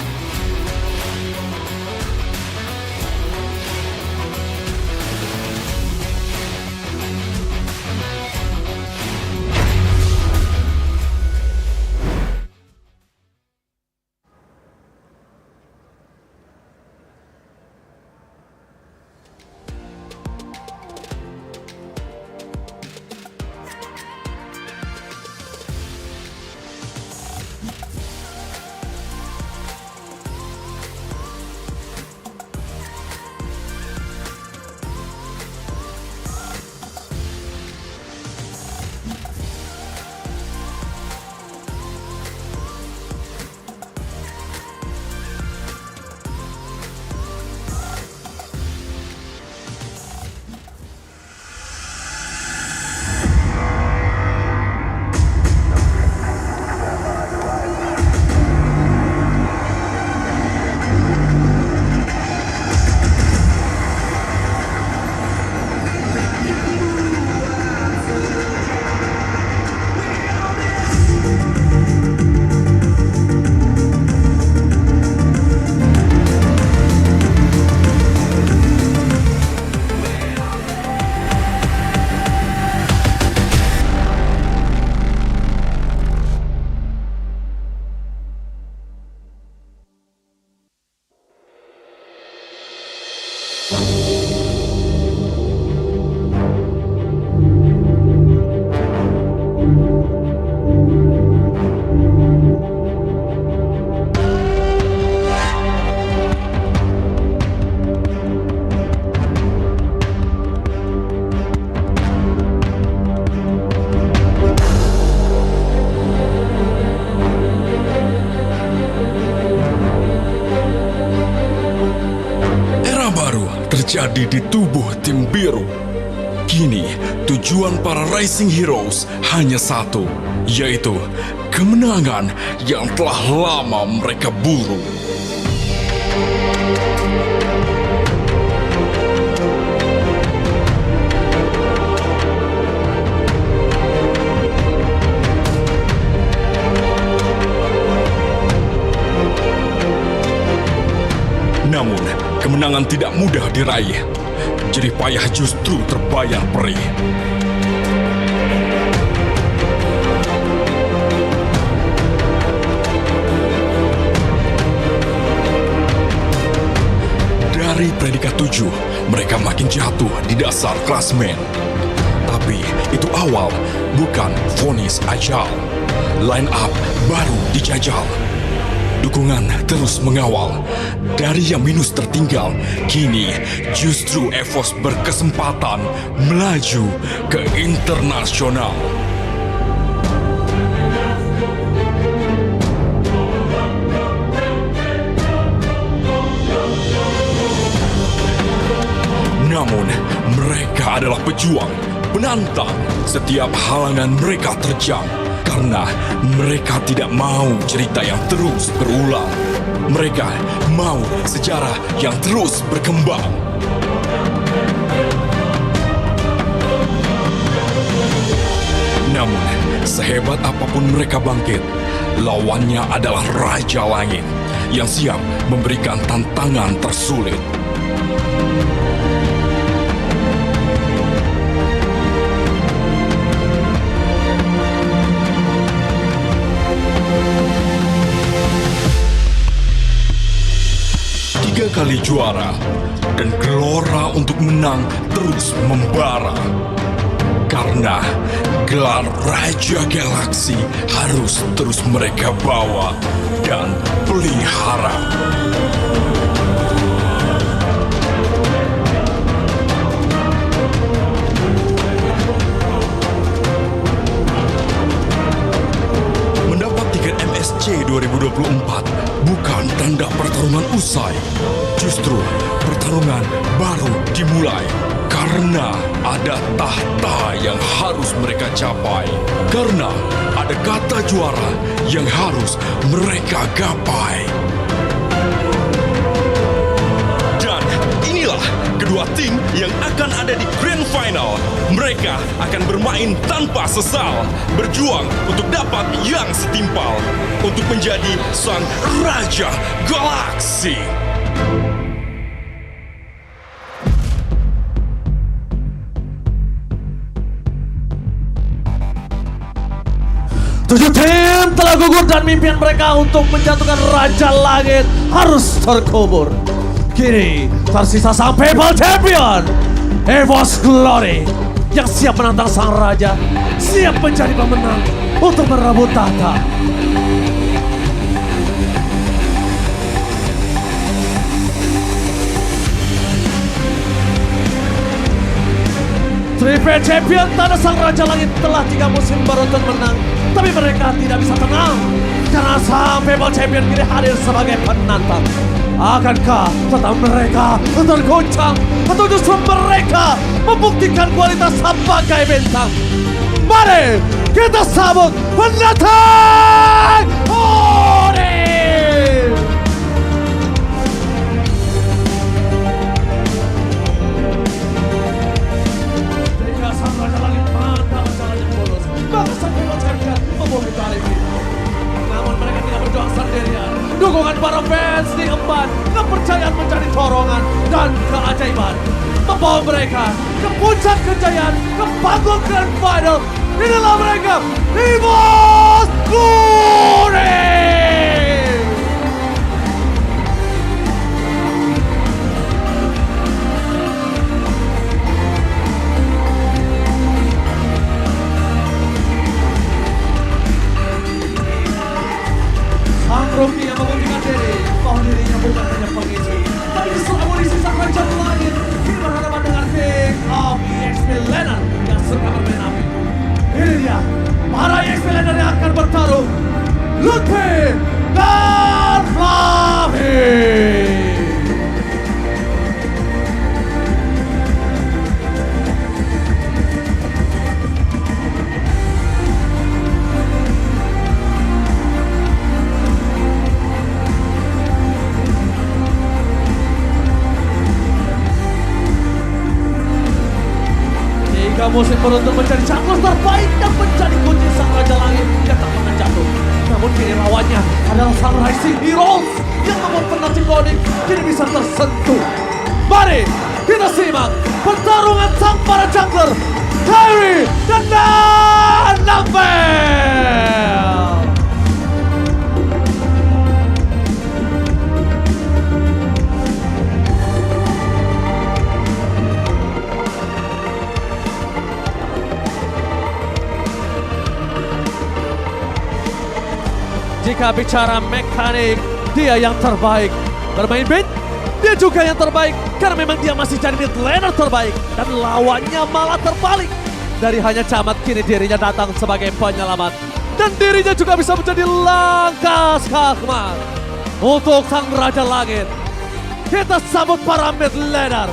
terjadi di tubuh tim biru. Kini, tujuan para Rising Heroes hanya satu, yaitu kemenangan yang telah lama mereka buru. Namun, kemenangan Kemenangan tidak mudah diraih. Jerih payah justru terbayar perih. Dari predikat 7, mereka makin jatuh di dasar klasmen. Tapi itu awal, bukan vonis ajal. Line up baru dijajal. Dukungan terus mengawal. Dari yang minus tertinggal, kini justru EVOS berkesempatan melaju ke internasional. Namun, mereka adalah pejuang, penantang. Setiap halangan mereka terjang. Karena mereka tidak mau cerita yang terus berulang. Mereka mau sejarah yang terus berkembang. Namun, sehebat apapun mereka bangkit, lawannya adalah Raja Langit yang siap memberikan tantangan tersulit. Tiga kali juara dan gelora untuk menang terus membara. Karena gelar Raja Galaksi harus terus mereka bawa dan pelihara. Mendapat tiket MSC 2024 bukan tanda pertarungan usai. Justru pertarungan baru dimulai. Karena ada tahta yang harus mereka capai. Karena ada kata juara yang harus mereka gapai. Dan inilah kedua tim yang akan ada di Grand Final. Mereka akan bermain tanpa sesal, berjuang untuk dapat yang setimpal, untuk menjadi sang Raja Galaksi. Tujuh tim telah gugur dan mimpian mereka untuk menjatuhkan Raja Langit harus terkubur. Kini tersisa sang PayPal Champion, EVOS Glory, yang siap menantang sang Raja, siap menjadi pemenang untuk merebut tahta. Triple Champion tanda sang Raja Langit telah 3 musim beruntun menang. Tapi mereka tidak bisa tenang karena sang PayPal Champion kini hadir sebagai penantang. Akankah tetap mereka tergoncang atau justru mereka membuktikan kualitas sebagai bintang? Mari kita sambut penantang Ori! Jika sang Raja Langit mantap jalan yang mulus, maka sang PayPal Champion memulai ini. Namun mereka tidak berjuang sendirian. Dukungan para fans diemban, kepercayaan menjadi dorongan dan keajaiban membawa mereka ke puncak kejayaan, ke panggung Grand Final. Inilah mereka, EVOS Glory! Sang rookie yang membuktikan diri bahwa dirinya bukan hanya pengisi, tapi amunisi sang Raja Langit di berhadapan dengan King of EXP Laner yang suka bermain api. Ini dia para EXP Laner yang akan bertarung, Lutfi dan Fluffy. Musim beruntun menjadi champion terbaik dan menjadi kunci sang Raja Langit yang tak pernah jatuh. Namun kini lawannya adalah sang Rising Heroes yang membuat penalti coding kini bisa tersentuh Mari kita simak pertarungan sang para jungler Harry dan Navel. Jika bicara mekanik, dia yang terbaik. Bermain mid, dia juga yang terbaik. Karena memang dia masih jadi mid laner terbaik. Dan lawannya malah terbalik. Dari hanya camat, kini dirinya datang sebagai penyelamat. Dan dirinya juga bisa menjadi langkah skakmat. Untuk sang Raja Langit, kita sambut para mid laner.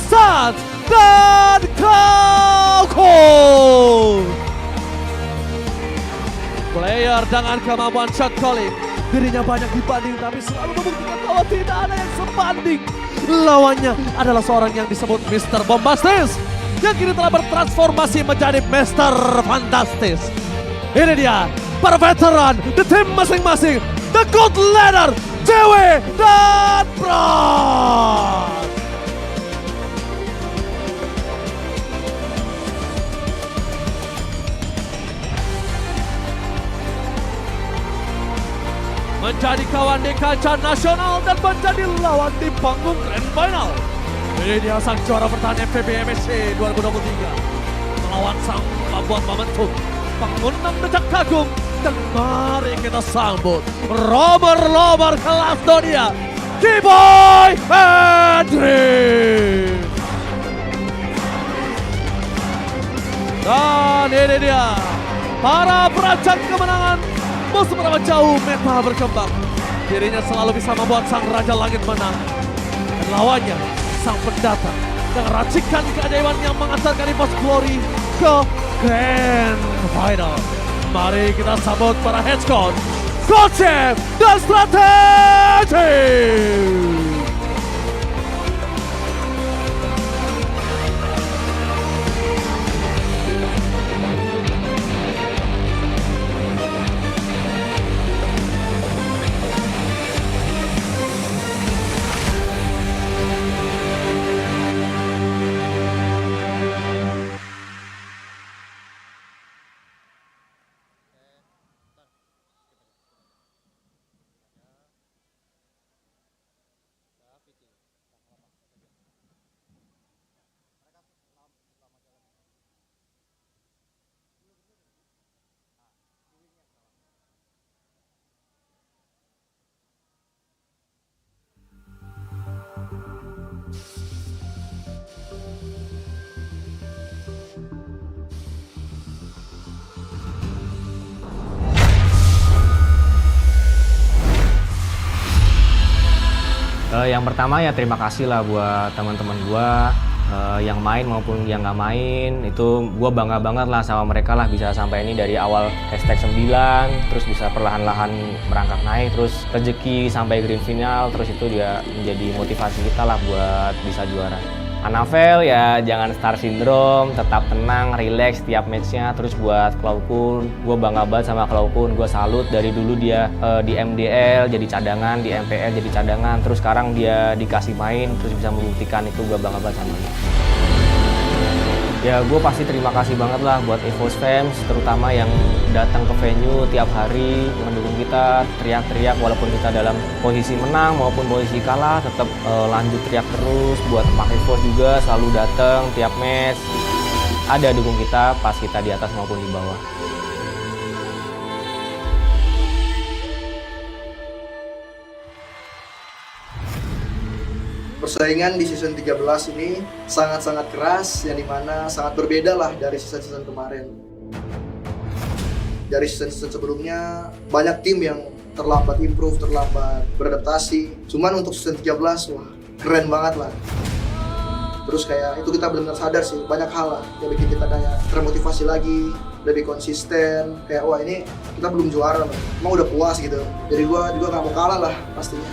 Sat dan Kauko. Player dengan kemampuan shot calling. Dirinya banyak dibanding tapi selalu membuktikan bahwa tidak ada yang sebanding. Lawannya adalah seorang yang disebut Mr. Bombastis, yang kini telah bertransformasi menjadi Mr. Fantastis. Ini dia para veteran di tim masing-masing, The Good Leader, Dewi dan Bron. Menjadi kawan di kancah nasional dan menjadi lawan di panggung Grand Final. Ini dia sang juara bertahan MVP MSC 2023. Melawan sang pembuat momentum, pengunang decak kagum. Dan mari kita sambut romer kelas dunia, Kiboy Hendrik. Dan ini dia para perancang kemenangan. Mau seberapa jauh meta berkembang, dirinya selalu bisa membuat sang Raja Langit menang. Dan lawannya, sang pendatang yang racikan keajaiban yang mengantarkan EVOS Glory ke Grand Final. Mari kita sambut para headscoach, konsep dan strategi. Yang pertama ya terima kasih lah buat teman-teman gua yang main maupun yang nggak main. Itu gua bangga banget lah sama mereka lah, bisa sampai ini dari awal hashtag 9 terus bisa perlahan-lahan merangkak naik, terus rezeki sampai grand final, terus itu dia menjadi motivasi kita lah buat bisa juara. Anavel ya jangan star syndrome, tetap tenang, relax setiap matchnya. Terus buat Klaukun, gue bangga banget sama Klaukun, gue salut dari dulu dia di MDL jadi cadangan, di MPL jadi cadangan, terus sekarang dia dikasih main, terus bisa membuktikan itu, gue bangga banget sama dia. Ya gue pasti terima kasih banget lah buat EVOS fans, terutama yang datang ke venue tiap hari mendukung kita, teriak-teriak walaupun kita dalam posisi menang maupun posisi kalah, tetap lanjut teriak terus. Buat Mak EVOS juga selalu datang tiap match, ada dukung kita pas kita di atas maupun di bawah. Persaingan di season 13 ini sangat-sangat keras, yang dimana sangat berbeda lah dari season-season kemarin. Dari season-season sebelumnya, banyak tim yang terlambat improve, terlambat beradaptasi. Cuman untuk season 13, wah keren banget lah. Terus kayak itu kita benar-benar sadar sih, banyak hal lah yang bikin kita kayak termotivasi lagi, lebih konsisten. Kayak wah ini kita belum juara loh, emang udah puas gitu. Jadi gua juga gak mau kalah lah pastinya.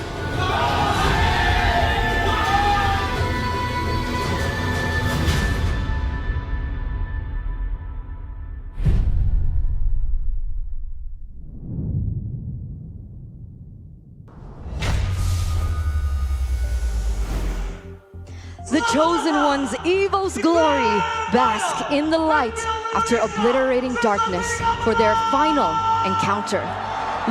the chosen ones, EVOS glory, bask in the light after obliterating darkness for their final encounter.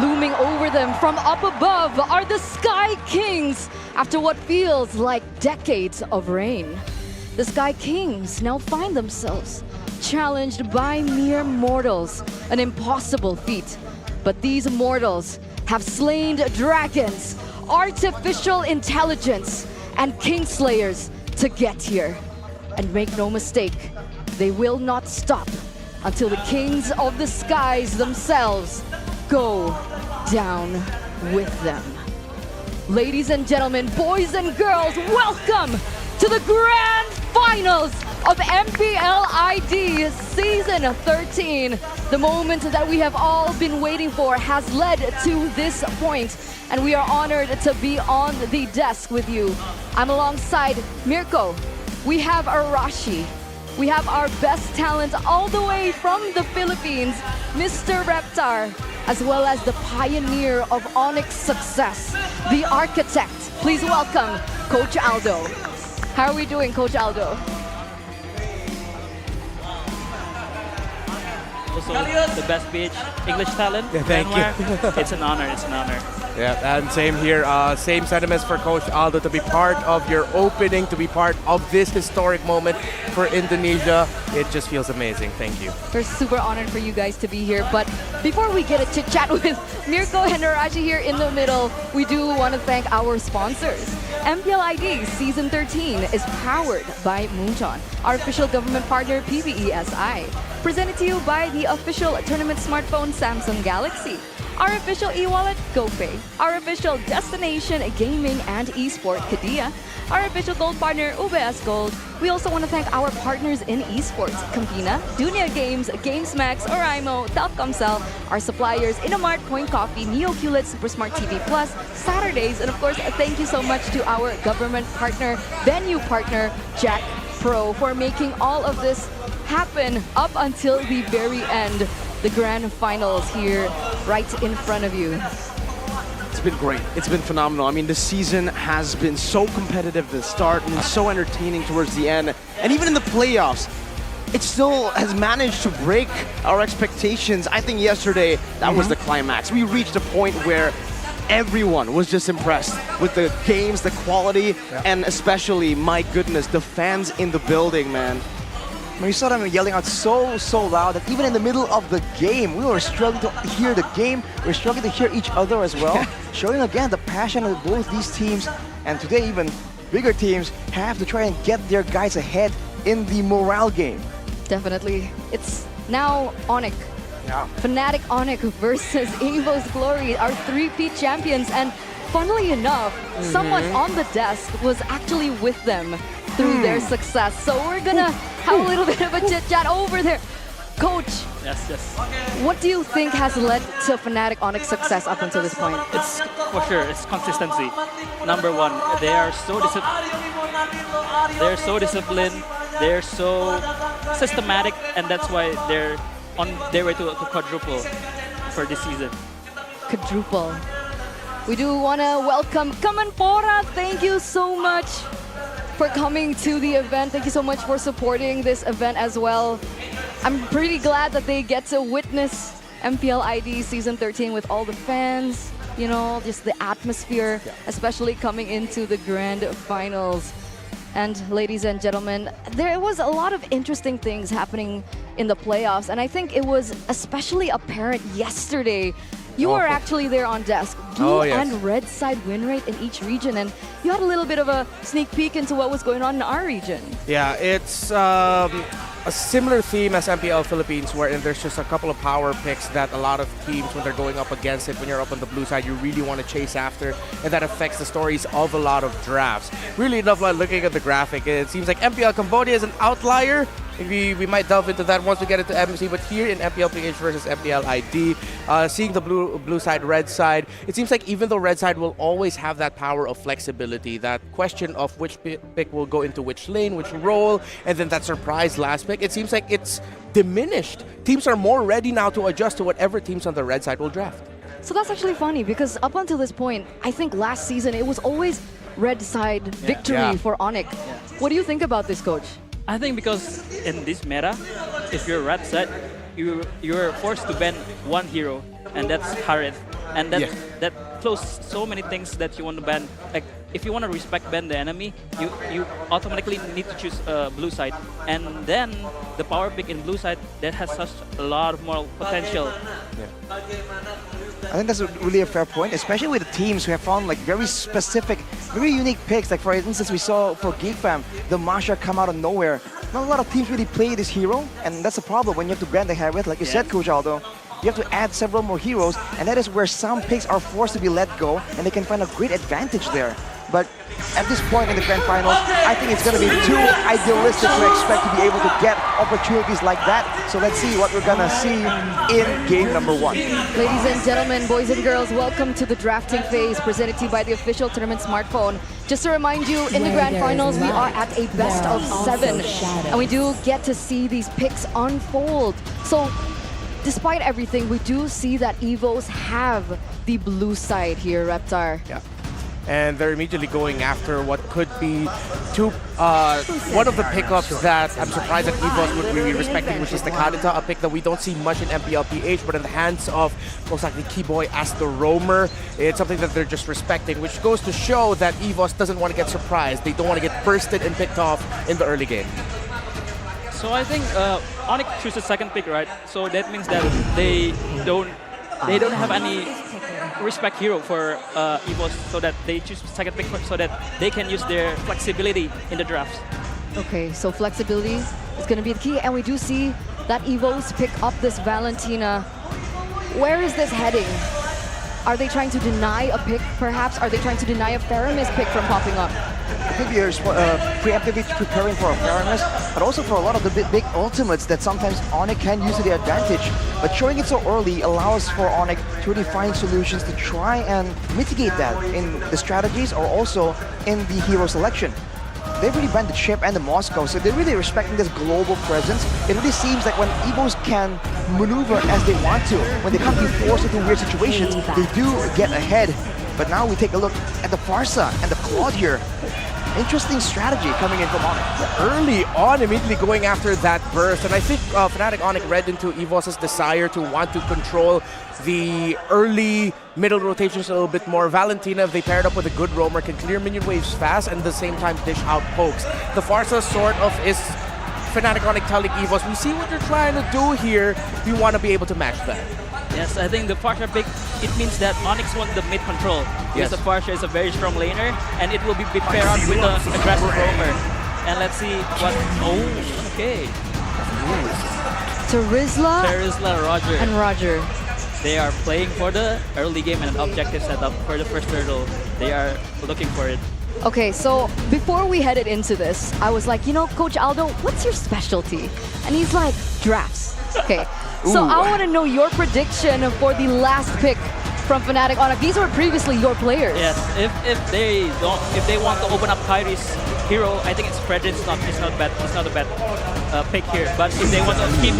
Looming over them from up above are the Sky Kings after what feels like decades of reign. The Sky Kings now find themselves challenged by mere mortals, an impossible feat. But these mortals have slain dragons, artificial intelligence, and kingslayers to get here. And make no mistake, they will not stop until the kings of the skies themselves go down with them. Ladies and gentlemen, boys and girls, welcome to the grand finals of MPL ID Season 13. The moment that we have all been waiting for has led to this point, and we are honored to be on the desk with you. I'm alongside Mirko. We have Arashi. We have our best talent all the way from the Philippines, Mr. Reptar, as well as the pioneer of Onyx success, the architect. Please welcome Coach Aldo. How are we doing, Coach Aldo? Also, the best pitch, English talent. Yeah, thank you. It's an honor, it's an honor. Yeah, and same here. Same sentiments for Coach Aldo to be part of your opening, to be part of this historic moment for Indonesia. It just feels amazing. Thank you. We're super honored for you guys to be here. But before we get a chit chat with Mirko and Arashi here in the middle, we do want to thank our sponsors. MPL ID Season 13 is powered by Moonton, our official government partner PBESI. Presented to you by the official tournament smartphone Samsung Galaxy, our official e-wallet GoPay, our official destination gaming and esport Kadia, our official gold partner UBS Gold. We also want to thank our partners in esports, Campina, Dunia Games, GamesMax, Oraimo, Telkomsel, our suppliers Innomart, Point Coffee, NeoQLED, Supersmart TV Plus, Saturdays, and of course, thank you so much to our government partner, venue partner, Jack Pro, for making all of this happen up until the very end. The grand finals here right in front of you. It's been great. It's been phenomenal. I mean, the season has been so competitive at the start and so entertaining towards the end. And even in the playoffs, it still has managed to break our expectations. I think yesterday, that was the climax. We reached a point where everyone was just impressed with the games, the quality, and especially, my goodness, the fans in the building, man. We saw them yelling out so loud that even in the middle of the game, we were struggling to hear the game. We were struggling to hear each other as well. Showing again the passion of both these teams. And today even bigger teams have to try and get their guys ahead in the morale game. Definitely. It's now Onyx. Yeah. Fnatic Onyx versus EVOS Glory, our three-peat champions. And funnily enough, someone on the desk was actually with them through their success. So we're gonna have a little bit of a chit-chat over there. Coach, Yes. what do you think has led to Fnatic Onyx success up until this point? It's for sure, it's consistency. Number one, they are so disciplined, they're so systematic, and that's why they're on their way to quadruple for this season. Quadruple. We do want to welcome Kamanpora. Thank you so much for coming to the event. Thank you so much for supporting this event as well. I'm pretty glad that they get to witness MPL ID Season 13 with all the fans, you know, just the atmosphere, especially coming into the grand finals. And ladies and gentlemen, there was a lot of interesting things happening in the playoffs, and I think it was especially apparent yesterday. You were actually there on desk. Blue and red side win rate in each region, and you had a little bit of a sneak peek into what was going on in our region. Yeah, it's a similar theme as MPL Philippines, wherein there's just a couple of power picks that a lot of teams, when they're going up against it, when you're up on the blue side, you really want to chase after, and that affects the stories of a lot of drafts. Really love looking at the graphic. It seems like MPL Cambodia is an outlier. We might delve into that once we get into MC, but here in MPL PH versus MPL ID, seeing the blue side, red side, it seems like even though red side will always have that power of flexibility, that question of which pick will go into which lane, which role, and then that surprise last pick, it seems like it's diminished. Teams are more ready now to adjust to whatever teams on the red side will draft. So that's actually funny, because up until this point, I think last season it was always red side victory Yeah. for Onyx. What do you think about this, coach? I think because in this meta, if you're red side, you're forced to ban one hero, and that's Harith. And that closes so many things that you want to ban. Like if you want to respect ban the enemy, you automatically need to choose blue side. And then the power pick in blue side that has such a lot of more potential. I think that's really a fair point, especially with the teams who have found like very specific, very unique picks. Like for instance, we saw for Geek Fam, the Masha come out of nowhere. Not a lot of teams really play this hero, and that's a problem when you have to ban the Harith. Like you said, Coach Aldo, you have to add several more heroes, and that is where some picks are forced to be let go, and they can find a great advantage there. But at this point in the grand finals, I think it's going to be too idealistic to expect to be able to get opportunities like that. So let's see what we're going to see in game number 1. Ladies and gentlemen, boys and girls, welcome to the drafting phase presented to you by the official tournament smartphone. Just to remind you, in the grand finals, we are at a best of 7. And we do get to see these picks unfold. So despite everything, we do see that EVOS have the blue side here, Reptar. Yeah. And they're immediately going after what could be one of the pickups that I'm surprised that EVOS would be respecting, which is the Kadita, a pick that we don't see much in MPL PH, but in the hands of most likely Keyboy as the roamer, it's something that they're just respecting, which goes to show that EVOS doesn't want to get surprised. They don't want to get bursted and picked off in the early game. So I think Onyx chooses second pick, right? So that means that they don't have any respect hero for EVOS, so that they choose second pick so that they can use their flexibility in the drafts. Okay, so flexibility is going to be the key, and we do see that EVOS pick up this Valentina. Where is this heading? Are they trying to deny a pick, perhaps? Are they trying to deny a Theramis pick from popping up? I think you're preemptively preparing for a Theramis, but also for a lot of the big ultimates that sometimes Onyx can use to their advantage. But showing it so early allows for Onyx to really find solutions to try and mitigate that in the strategies or also in the hero selection. They've really banned the Chip and the Moscow, so they're really respecting this global presence. It really seems like when EVOS can maneuver as they want to, when they can't be forced into weird situations, they do get ahead. But now we take a look at the Farsa and the Claude here. Interesting strategy coming in from Onyx. Early on, immediately going after that burst, and I think Fnatic Onyx read into EVOS' desire to want to control the early middle rotations a little bit more. Valentina, if they paired up with a good roamer, can clear minion waves fast and at the same time dish out pokes. The Farsa sort of is Fnatic Onyx telling EVOS, we see what you're trying to do here, we want to be able to match that. Yes, I think the Farsha pick, it means that Onyx wants the mid control. Because the Farsha is a very strong laner, and it will be paired up with an aggressive roamer. And let's see what... Oh, okay. Terizla, Roger. and Roger. They are playing for the early game and an objective setup for the first hurdle. They are looking for it. Okay, so before we headed into this, I was like, you know, Coach Aldo, what's your specialty? And he's like, drafts. Okay, so I want to know your prediction for the last pick from Fnatic Onyx. These were previously your players. Yes, if they want to open up Kyrie's hero, I think it's Frederick's it's not a bad pick here. But if they want to keep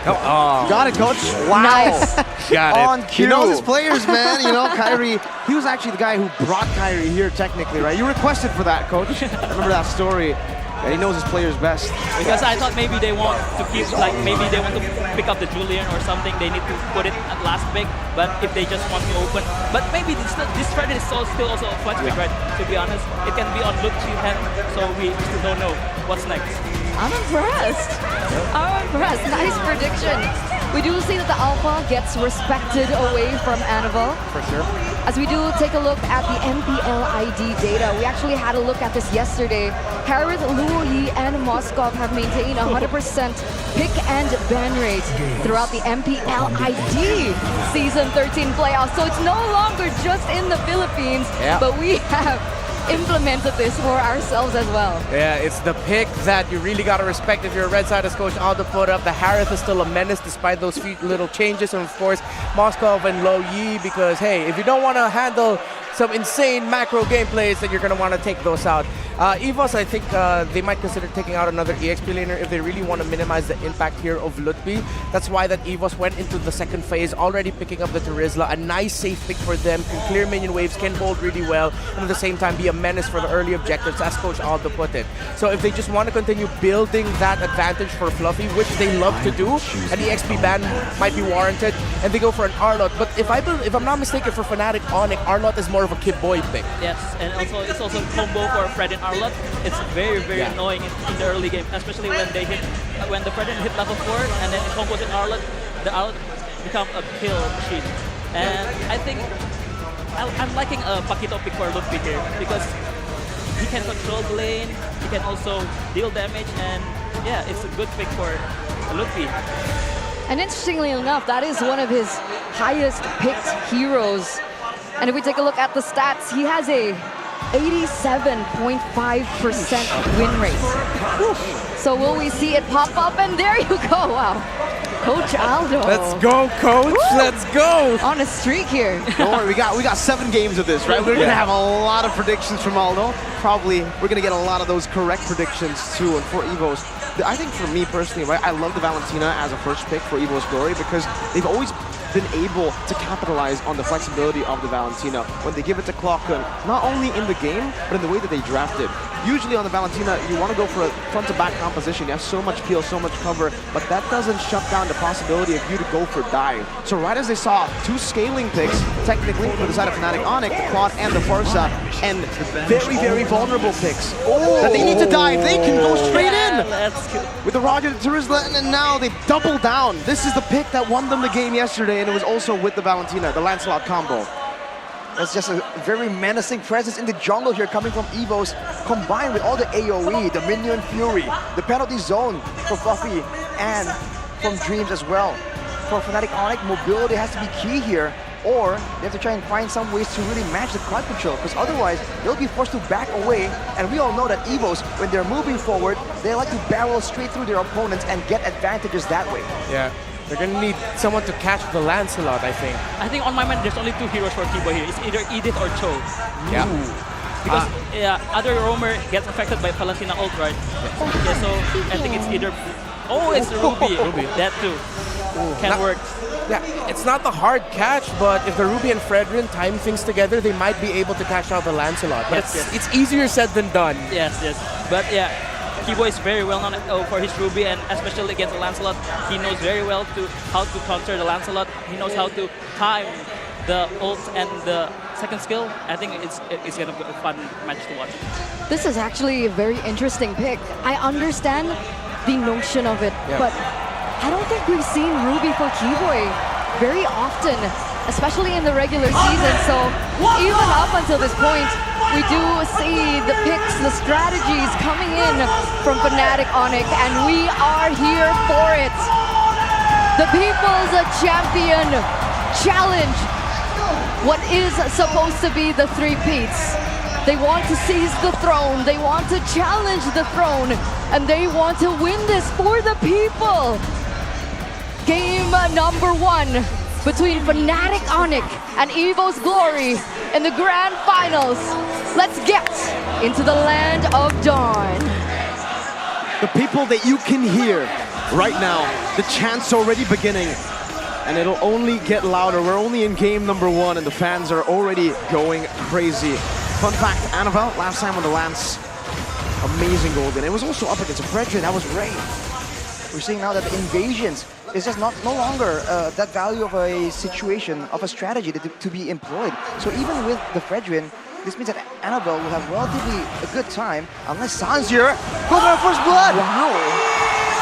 Got it, coach. Wow. Nice. Got it. On cue. He knows his players, man. You know, Kyrie, he was actually the guy who brought Kyrie here technically, right? You requested for that, coach. Remember that story? And he knows his players best. Because I thought maybe they want to keep, like maybe they want to pick up the Julian or something. They need to put it at last pick. But if they just want to open, but maybe this Fred is still also a flex pick, right? To be honest, it can be on look to hand, so we still don't know what's next. I'm impressed. Nice prediction. We do see that the Alpha gets respected away from Anavel. For sure. As we do take a look at the MPL ID data, we actually had a look at this yesterday. Harith, Luo Yi, and Moskov have maintained 100% pick and ban rate throughout the MPL ID Season 13 playoffs. So it's no longer just in the Philippines, but we have implemented this for ourselves as well. Yeah, it's the pick that you really got to respect if you're a Red Side, as Coach Aldo put up. The Harith is still a menace despite those few little changes. And of course, Moskov and Lo Yi, because hey, if you don't want to handle some insane macro gameplays, then you're going to want to take those out. EVOS, I think they might consider taking out another EXP laner if they really want to minimize the impact here of Lutfi. That's why that EVOS went into the second phase, already picking up the Terizla. A nice safe pick for them, can clear minion waves, can hold really well, and at the same time be a menace for the early objectives, as Coach Aldo put it. So if they just want to continue building that advantage for Fluffy, which they love to do, an EXP ban might be warranted, and they go for an Arlott. But if I'm not mistaken, for Fnatic Onyx, Arlott is more of a Kid Boy pick. Yes, and also it's also a combo for Fred and Arlott. It's very annoying in the early game, especially when they hit when the Fred hit level 4 and then it combos with Arlott, the Arlott become a kill machine. And I think I'm liking a Paquito pick for Lutfi here because he can control the lane, he can also deal damage, and yeah, it's a good pick for Lutfi. And interestingly enough, that is one of his highest picked heroes. And if we take a look at the stats, he has a 87.5% win rate. So will we see it pop up? And there you go, wow. Coach Aldo. Let's go, Coach. Woo! Let's go. On a streak here. Don't worry, we got 7 games of this, right? We're gonna have a lot of predictions from Aldo. Probably we're gonna get a lot of those correct predictions too. And for EVOS, I think for me personally, right, I love the Valentina as a first pick for EVOS Glory because they've always been able to capitalize on the flexibility of the Valentina when they give it to Clockun, not only in the game, but in the way that they drafted. Usually on the Valentina, you want to go for a front-to-back composition. You have so much peel, so much cover, but that doesn't shut down the possibility of you to go for dive. So right as they saw 2 scaling picks, technically, for the side of Fnatic Onyx, the Quad and the Farsa, and very vulnerable picks that they need to dive, they can go straight in! With the Roger, the Terizla, and now they double down. This is the pick that won them the game yesterday, and it was also with the Valentina, the Lancelot combo. That's just a very menacing presence in the jungle here coming from EVOS, combined with all the AoE, the Minion Fury, the penalty zone for Fluffy, and from Dreams as well. For Fnatic Onyx, mobility has to be key here, or they have to try and find some ways to really match the crowd control, because otherwise they'll be forced to back away, and we all know that EVOS, when they're moving forward, they like to barrel straight through their opponents and get advantages that way. Yeah. They're gonna need someone to catch the Lancelot, I think. I think on my mind, there's only 2 heroes for Kibo here. It's either Edith or Cho. Yeah. Because other roamer gets affected by Valentina ult, right? Yeah, so I think it's either... Oh, it's Ruby. That too. Can work. Yeah, it's not the hard catch, but if the Ruby and Fredrin time things together, they might be able to catch out the Lancelot. But it's easier said than done. Yes. But yeah, Kibo is very well known for his Ruby, and especially against the Lancelot, he knows very well how to counter the Lancelot. He knows how to time the ult and the second skill. I think it's gonna be a fun match to watch. This is actually a very interesting pick. I understand the notion of it, but I don't think we've seen Ruby for Keyboy very often, especially in the regular season. So even up until this point, we do see the picks, the strategies coming in from Fnatic Onyx, and we are here for it. The People's Champion Challenge, what is supposed to be the 3-peats. They want to seize the throne, they want to challenge the throne, and they want to win this for the people. Game number 1 between Fnatic Onyx and EVOS Glory in the grand finals. Let's get into the land of dawn. The people that you can hear right now, the chant's already beginning, and it'll only get louder. We're only in game number 1, and the fans are already going crazy. Fun fact, Annabelle, last time on the Lance, amazing golden. It was also up against a Fredrin, that was great. We're seeing now that the invasions is just no longer that value of a situation, of a strategy to be employed. So even with the Fredrin, this means that Annabelle will have relatively a good time, unless Sanzir goes on first blood. Wow,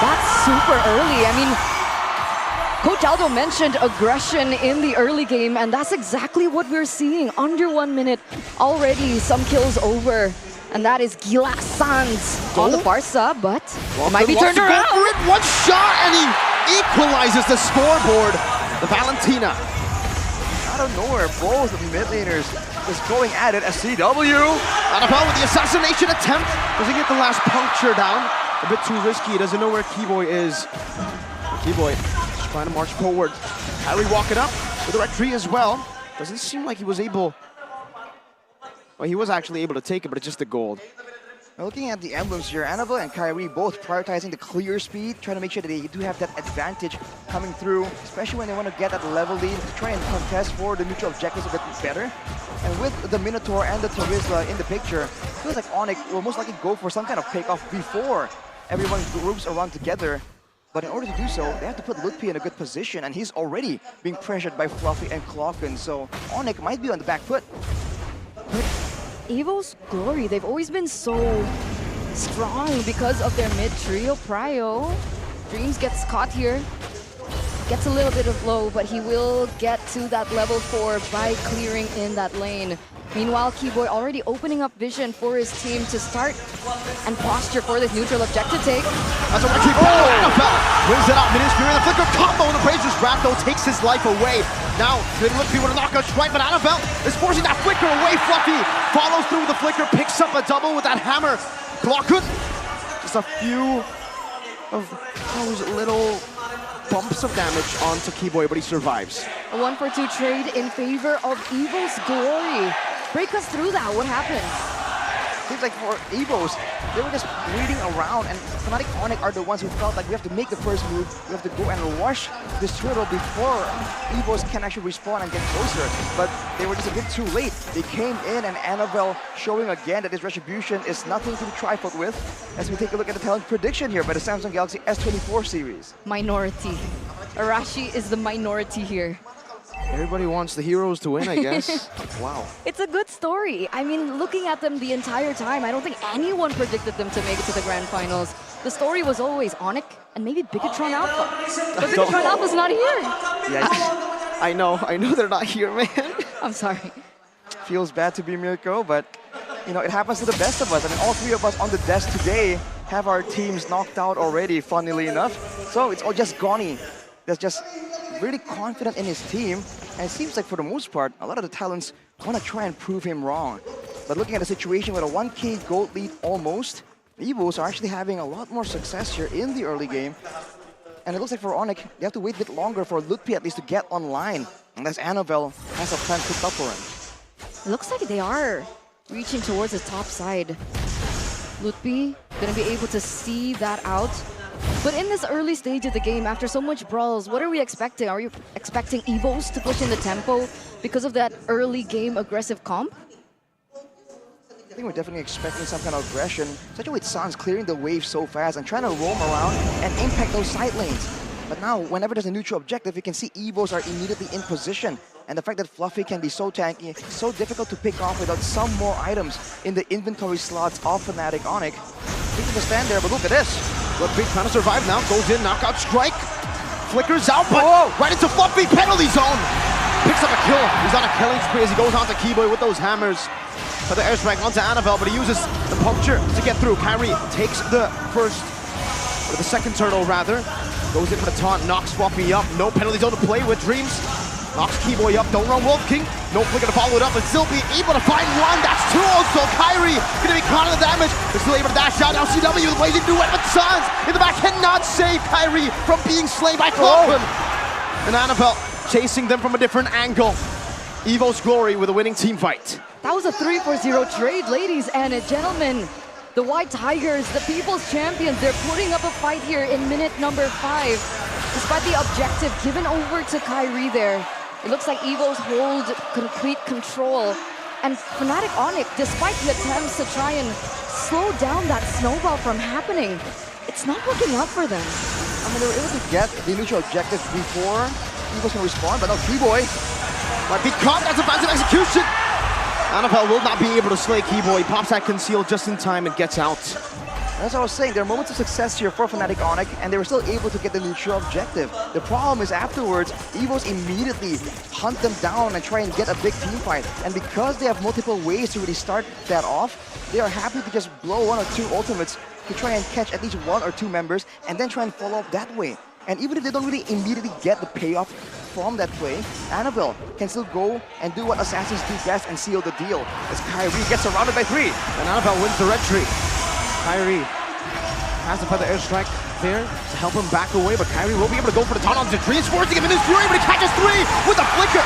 that's super early. I mean, Coach Aldo mentioned aggression in the early game, and that's exactly what we're seeing. Under 1 minute, already some kills over. And that is Gila Sans on the Farsa, but it might be turned around. One shot, and he equalizes the scoreboard. The Valentina. Out of nowhere, both of the mid laners is going at it. A CW. Annabelle with the assassination attempt. Does he get the last puncture down? A bit too risky. He doesn't know where Keyboy is. Keyboy just trying to march forward. Kyrie walking up with the red tree as well. Doesn't seem like he was able... Well, he was actually able to take it, but it's just the gold. Now looking at the emblems here, Annabelle and Kyrie both prioritizing the clear speed, trying to make sure that they do have that advantage coming through, especially when they want to get that level lead to try and contest for the neutral objectives a bit better. And with the Minotaur and the Terizla in the picture, it feels like Onyx will most likely go for some kind of takeoff before everyone groups around together. But in order to do so, they have to put Lutpi in a good position, and he's already being pressured by Fluffy and Clocken, so Onyx might be on the back foot. EVOS Glory, they've always been so strong because of their mid-trio. Prio, Dreams gets caught here. Gets a little bit of low, but he will get to that level 4 by clearing in that lane. Meanwhile, Keyboy already opening up vision for his team to start and posture for this neutral objective take. That's a Ricky Annabelle wins it out. Mid-Spirit, the flicker combo, and the Brazer's Raptor takes his life away. Now, they look for a knockout strike, but Annabelle is forcing that flicker away. Fluffy follows through with the flicker, picks up a double with that hammer. Glockhood, just a few of those little bumps of damage onto Keyboy, but he survives. A 1-for-2 trade in favor of EVOS Glory. Break us through that, what happened? Seems like for EVOS, they were just waiting around, and Fnatic Onyx are the ones who felt like we have to make the first move, we have to go and rush this turtle before EVOS can actually respawn and get closer. But they were just a bit too late. They came in, and Annabelle showing again that this Retribution is nothing to be trifled with, as we take a look at the talent prediction here by the Samsung Galaxy S24 series. Minority. Arashi is the minority here. Everybody wants the heroes to win, I guess. Wow. It's a good story. I mean, looking at them the entire time, I don't think anyone predicted them to make it to the grand finals. The story was always Onyx and maybe Bigatron Alpha. But Bigatron Alpha's not here. Yeah, I know they're not here, man. I'm sorry. Feels bad to be Mirko, but you know, it happens to the best of us. I mean, all three of us on the desk today have our teams knocked out already, funnily enough. So it's all just Goni that's just really confident in his team, and it seems like for the most part, a lot of the talents want to try and prove him wrong. But looking at the situation with a 1K gold lead almost, the EVOS are actually having a lot more success here in the early game. And it looks like for Onyx, they have to wait a bit longer for Lutpi at least to get online, unless Annabelle has a plan cooked up for him. It looks like they are reaching towards the top side. Lutpi gonna be able to see that out. But in this early stage of the game, after so much brawls, what are we expecting? Are you expecting EVOS to push in the tempo because of that early game aggressive comp? I think we're definitely expecting some kind of aggression, especially with Sans clearing the wave so fast and trying to roam around and impact those side lanes. But now, whenever there's a neutral objective, you can see EVOS are immediately in position. And the fact that Fluffy can be so tanky, so difficult to pick off without some more items in the inventory slots of Fnatic Onyx. He can just stand there, but look at this. Lutpi trying to survive now, goes in, knockout strike. Flickers out, but right into Fluffy, penalty zone. Picks up a kill. He's on a killing spree as he goes on to Keyboy with those hammers. But the airstrike onto Annabelle, but he uses the puncture to get through. Kyrie takes the second turtle rather. Goes in for the taunt, knocks Fluffy up. No penalty zone to play with Dreams. Knocks Keyboy up, don't run Wolf King. No flicker to follow it up, and still be able to find one. That's two also. Kyrie gonna be caught in the damage. They're still able to dash out. Now CW with blazing duet with Sans in the back cannot save Kyrie from being slain by Clockman. And Annabelle chasing them from a different angle. EVOS Glory with a winning team fight. That was a 3-for-0 trade, ladies and gentlemen. The White Tigers, the People's Champions, they're putting up a fight here in minute number 5. Despite the objective given over to Kyrie there, it looks like EVOS hold complete control. And Fnatic Onyx, despite the attempts to try and slow down that snowball from happening, it's not working out for them. I mean, they were able to get the neutral objective before EVOS can respond, but now Keyboy might be caught. That's a passive execution. Annabelle will not be able to slay Keyboy. Pops that conceal just in time and gets out. That's what I was saying. There are moments of success here for Fnatic Onyx, and they were still able to get the neutral objective. The problem is afterwards, EVOS immediately hunt them down and try and get a big team fight. And because they have multiple ways to really start that off, they are happy to just blow 1 or 2 ultimates to try and catch at least 1 or 2 members and then try and follow up that way. And even if they don't really immediately get the payoff from that play, Annabelle can still go and do what assassins do best and seal the deal. As Kyrie gets surrounded by 3. And Annabelle wins the red tree. Kyrie has to put the airstrike there to help him back away, but Kyrie will be able to go for the taunt onto Dreams, forcing him in his fury, but he catches 3 with a flicker.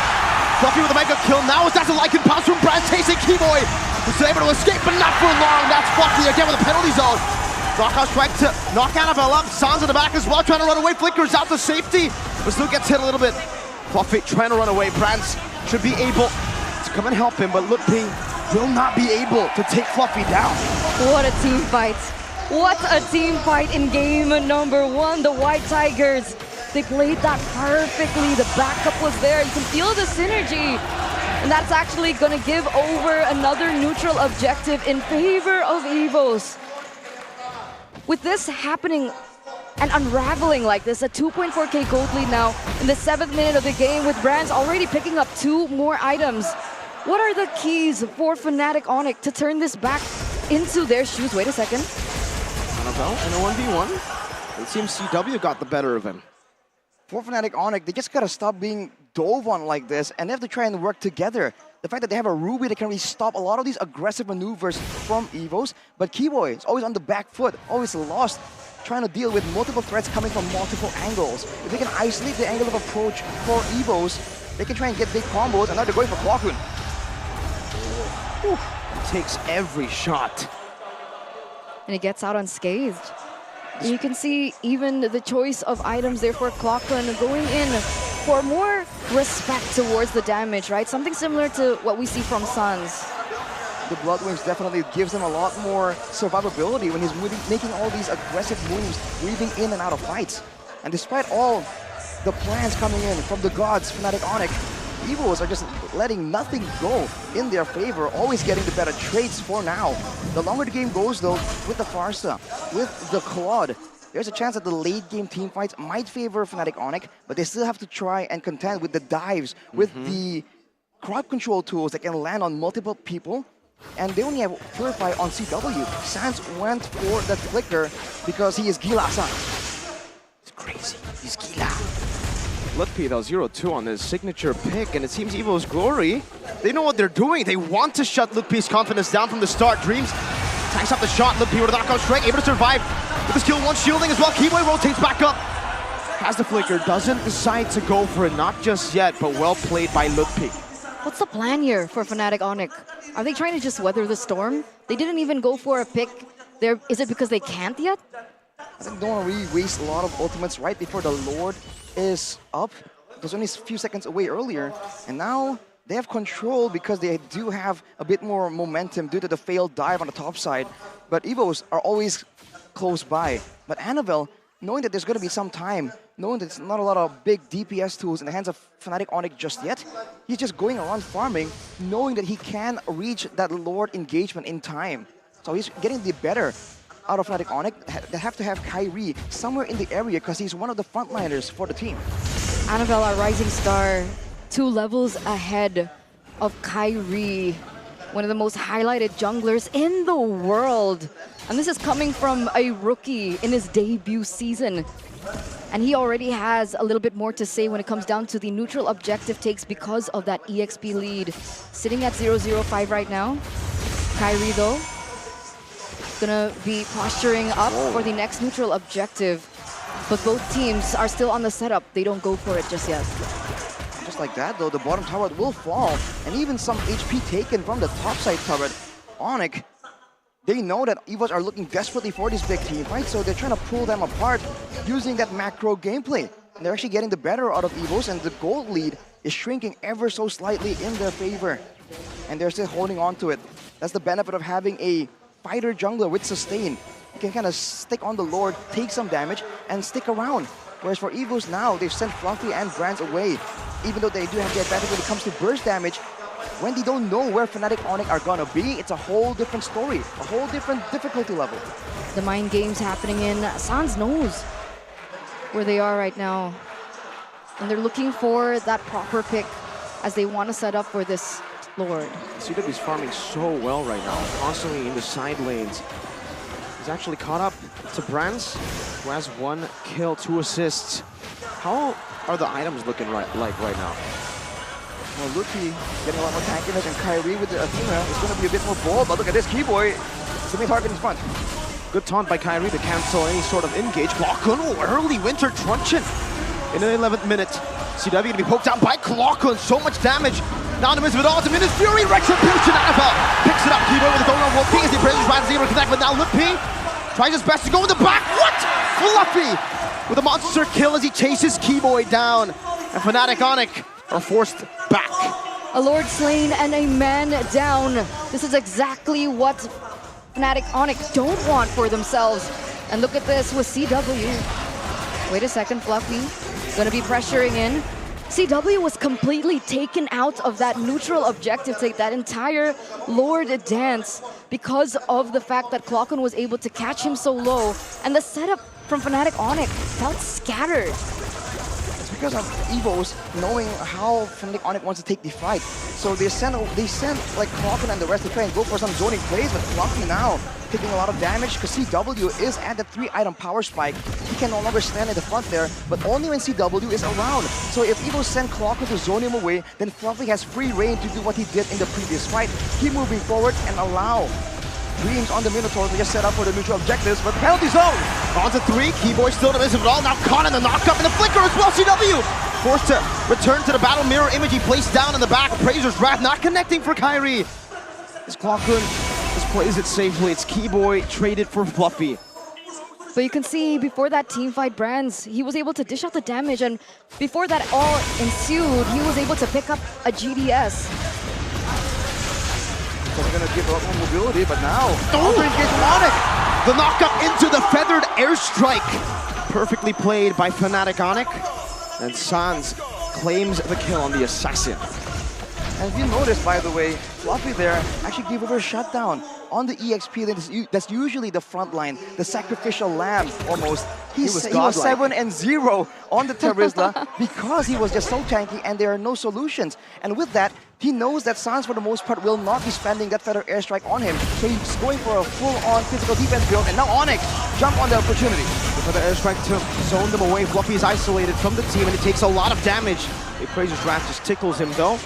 Fluffy with a mega kill. Now it's that's a Lycan pass from Brad chasing Keyboy. He's able to escape, but not for long. That's Fluffy again with a penalty zone. Knockout strike to knock Annabelle up. Sans in the back as well, trying to run away. Flickers out to safety, but still gets hit a little bit. Fluffy trying to run away. Brands should be able to come and help him, but Lutfi will not be able to take Fluffy down. What a team fight. What a team fight in game number 1. The White Tigers, they played that perfectly. The backup was there. You can feel the synergy. And that's actually going to give over another neutral objective in favor of EVOS. With this happening and unraveling like this, a 2.4k gold lead now in the 7th minute of the game, with Brands already picking up 2 more items. What are the keys for Fnatic Onyx to turn this back into their shoes? Wait a second. Annabelle in a 1v1. It seems CW got the better of him. For Fnatic Onyx, they just gotta stop being dove on like this, and they have to try and work together. The fact that they have a Ruby that can really stop a lot of these aggressive maneuvers from EVOS, but Keyboy is always on the back foot, always lost, trying to deal with multiple threats coming from multiple angles. If they can isolate the angle of approach for EVOS, they can try and get big combos, and now they're going for Clockun. Takes every shot. And it gets out unscathed. And you can see even the choice of items there for Clockun going in for more respect towards the damage, right? Something similar to what we see from Suns. The Blood Wings definitely gives them a lot more survivability when he's making all these aggressive moves, weaving in and out of fights. And despite all the plans coming in from the gods, Fnatic Onyx, EVOS are just letting nothing go in their favor, always getting the better trades for now. The longer the game goes though, with the Farsa, with the Claude, there's a chance that the late game team fights might favor Fnatic Onyx, but they still have to try and contend with the dives, with the crowd control tools that can land on multiple people. And they only have Purify on CW. Sans went for the Flicker because he is Gila-san. It's crazy. He's Gila. Lutfi though, 0-2 on his signature pick, and it seems EVO's Glory, they know what they're doing. They want to shut Lutfi's confidence down from the start. Dreams tanks up the shot. Lutfi with a knockout strike, able to survive with the skill 1 shielding as well. Keyboy rotates back up. Has the Flicker, doesn't decide to go for it, not just yet, but well played by Lutfi. What's the plan here for Fnatic Onyx? Are they trying to just weather the storm? They didn't even go for a pick there. Is it because they can't yet? I think they don't want to really waste a lot of ultimates right before the Lord is up. It was only a few seconds away earlier, and now they have control because they do have a bit more momentum due to the failed dive on the top side. But EVOS are always close by. But Annabelle, knowing that there's going to be some time, knowing that it's not a lot of big DPS tools in the hands of Fnatic Onyx just yet, he's just going around farming, knowing that he can reach that Lord engagement in time. So he's getting the better out of Fnatic Onyx. They have to have Kyrie somewhere in the area because he's one of the frontliners for the team. Annabelle, our rising star, 2 levels ahead of Kyrie, one of the most highlighted junglers in the world. And this is coming from a rookie in his debut season. And he already has a little bit more to say when it comes down to the neutral objective takes because of that EXP lead. Sitting at 0-0-5 right now. Kyrie, though, gonna be posturing up for the next neutral objective. But both teams are still on the setup. They don't go for it just yet. Just like that, though, the bottom tower will fall. And even some HP taken from the top side turret. Onyx, they know that EVOS are looking desperately for this big team fight, so they're trying to pull them apart using that macro gameplay. And they're actually getting the better out of EVOS, and the gold lead is shrinking ever so slightly in their favor. And they're still holding on to it. That's the benefit of having a fighter jungler with sustain. You can kind of stick on the Lord, take some damage, and stick around. Whereas for EVOS now, they've sent Fluffy and Brands away. Even though they do have the advantage when it comes to burst damage, when they don't know where Fnatic Onyx are gonna be, it's a whole different story, a whole different difficulty level. The mind games happening in Sans knows where they are right now. And they're looking for that proper pick as they want to set up for this Lord. CW is farming so well right now, constantly in the side lanes. He's actually caught up to Brands, who has 1 kill, 2 assists. How are the items looking right now? Well, Lutfi getting a lot more tankiness, and Kyrie with the Athena is going to be a bit more bold, but look at this, Keyboy. It's the main target in front. Good taunt by Kyrie to cancel any sort of engage. Clockun, early Winter Truncheon in the 11th minute. CW to be poked out by Clockun, so much damage. Now in the midst of it all, it's a Minus Fury Retribution. NFL picks it up. Keyboard with the going on Wolf King as the Appraisers Ryan is able to connect, but now Lutpi tries his best to go in the back. What? Fluffy with a monster kill as he chases Keyboy down. And Fnatic Onic are forced back. A Lord slain and a man down. This is exactly what Fnatic Onic don't want for themselves. And look at this with CW. Wait a second, Fluffy. Gonna be pressuring in. CW was completely taken out of that neutral objective take, that entire Lord dance, because of the fact that Clockun was able to catch him so low. And the setup from Fnatic Onic felt scattered. Because of EVOS knowing how Fnatic Onic wants to take the fight. So they send like Clockun and the rest to try and go for some zoning plays, but Fluffy now taking a lot of damage because CW is at the 3-item power spike. He can no longer stand in the front there, but only when CW is around. So if EVOS send Clockun to zone him away, then Fluffy has free reign to do what he did in the previous fight. Keep moving forward and allow Dreams on the Minotaur to just set up for the neutral objectives, but penalty zone! On to 3, Keyboy still in the midst of it all. Now caught in the knock-up and the flicker as well. CW forced to return to the battle mirror image. He placed down in the back. Appraiser's Wrath not connecting for Kyrie. As Clockun just plays it safely. It's Keyboy traded for Fluffy. But you can see before that teamfight, Brands, he was able to dish out the damage, and before that all ensued, he was able to pick up a GDS. So they're gonna give up on mobility, but now The knock-up into the feathered airstrike. Perfectly played by Fnatic Onic. And Sans claims the kill on the assassin. And if you notice, by the way, Fluffy there actually gave over a shutdown on the EXP. That's usually the front line, the sacrificial lamb almost. He was 7-0 on the Terizla because he was just so tanky and there are no solutions. And with that, he knows that Sans for the most part will not be spending that feather airstrike on him. So he's going for a full-on physical defense build, and now Onyx jump on the opportunity. The feather airstrike to zone them away. Fluffy is isolated from the team and it takes a lot of damage. The Appraiser's Wrath just tickles him though.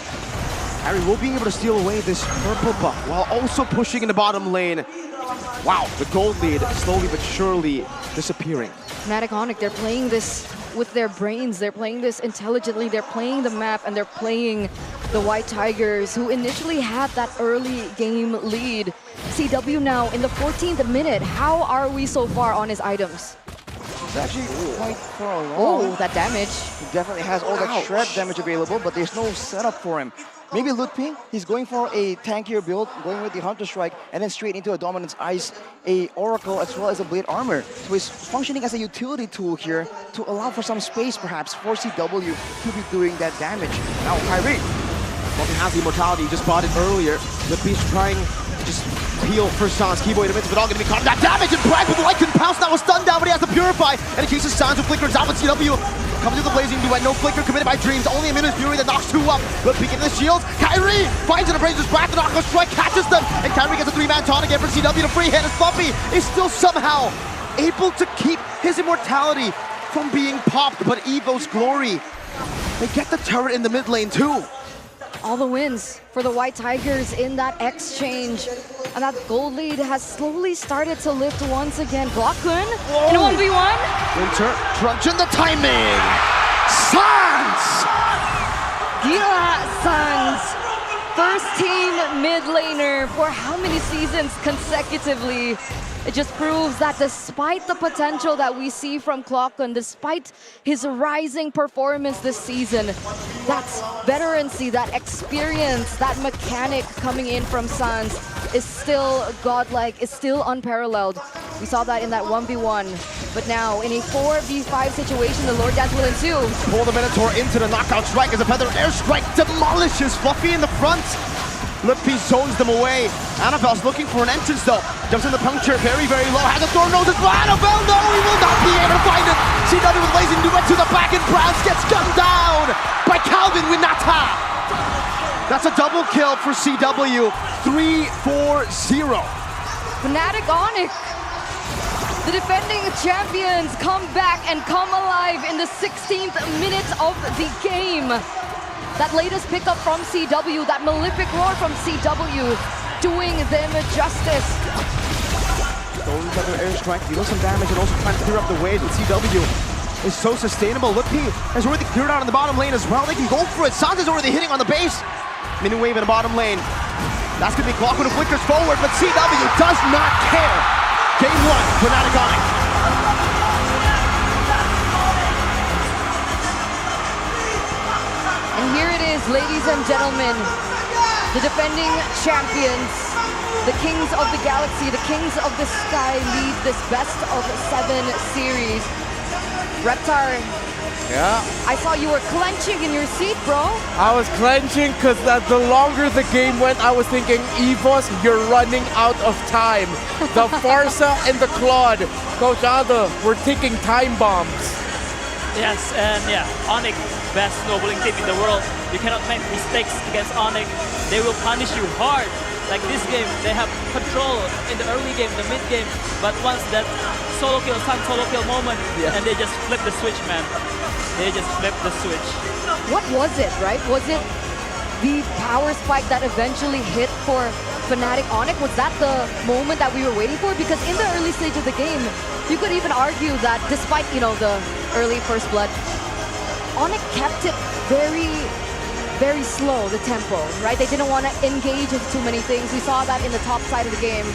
Harry will be able to steal away this purple buff while also pushing in the bottom lane. Wow, the gold lead slowly but surely disappearing. Fnatic Onic, they're playing this with their brains, they're playing this intelligently, they're playing the map, and they're playing the White Tigers, who initially had that early game lead. CW now in the 14th minute. How are we so far on his items? It's actually quite far along. Oh, that damage. He definitely has all that shred damage available, but there's no setup for him. Maybe Lutpi, he's going for a tankier build, going with the Hunter Strike, and then straight into a Dominance Ice, a Oracle, as well as a Blade Armor. So he's functioning as a utility tool here to allow for some space, perhaps, for CW to be doing that damage. Now, Kyrie. Well, he has the immortality, he just bought it earlier. Lutpi's trying to just peel for Sans. Keyboy in the midst of it all, going to be caught in that damage, and Brad with the light can pounce, now was stunned down, but he has to purify. And in case of Sans with Flicker, down with CW. Comes to the blazing duet, no flicker committed by Dreams, only a Minute Fury that knocks 2 up. Lutpi getting the shields, Kyrie finds an Appraiser's Wrath, the knockout strike catches them, and Kyrie gets a 3-man taunt again for CW to free hit, and Fluffy is still somehow able to keep his immortality from being popped, but EVOS Glory, they get the turret in the mid lane too. All the wins for the White Tigers in that exchange. And that gold lead has slowly started to lift once again. Clockun in a 1v1. Winter crunching the timing. Sans! Gila Sans. First team mid laner for how many seasons consecutively? It just proves that despite the potential that we see from Clockun, despite his rising performance this season, that veterancy, that experience, that mechanic coming in from Sans is still godlike, is still unparalleled. We saw that in that 1v1, but now in a 4v5 situation, the Lord Dance will ensue. Pull the Minotaur into the knockout strike as a feather airstrike demolishes Fluffy in the front. Lutpi zones them away. Annabelle's looking for an entrance though. Jumps in the puncture, very, very low. Has a thorn nose as well. Annabelle, no, he will not be able to find it. CW with blazing duet to the back, and Browns gets gunned down by Calvin Winata. That's a double kill for CW. 3-4-0. Fnatic Onic, the defending champions, come back and come alive in the 16th minute of the game. That latest pickup from CW, that Malefic Roar from CW, doing them justice. Stolen feather airstrike, deals some damage, and also trying to clear up the wave. And CW is so sustainable. Lutpi has already cleared out in the bottom lane as well. They can go for it. Sans is already hitting on the base. Mini wave in the bottom lane. That's gonna be Glock when it flickers forward, but CW does not care. Game 1, Fnatic Onyx. And here it is, ladies and gentlemen, the defending champions, the kings of the galaxy, the kings of the sky lead this best of 7 series. Reptar, Yeah. I saw you were clenching in your seat, bro. I was clenching because the longer the game went, I was thinking, EVOS, you're running out of time. The Farsa and the Claude, Coach Aldo, we're taking time bombs. Yes, and yeah, Onyx, best snowballing team in the world. You cannot make mistakes against Onyx. They will punish you hard. Like this game, they have control in the early game, the mid game, but once that solo kill, Sun solo kill moment, and they just flip the switch, man. They just flip the switch. What was it, right? Was it the power spike that eventually hit for Fnatic Onyx? Was that the moment that we were waiting for? Because in the early stage of the game, you could even argue that despite, you know, the early first blood, Onyx kept it very slow, the tempo, right? They didn't want to engage into too many things. We saw that in the top side of the game.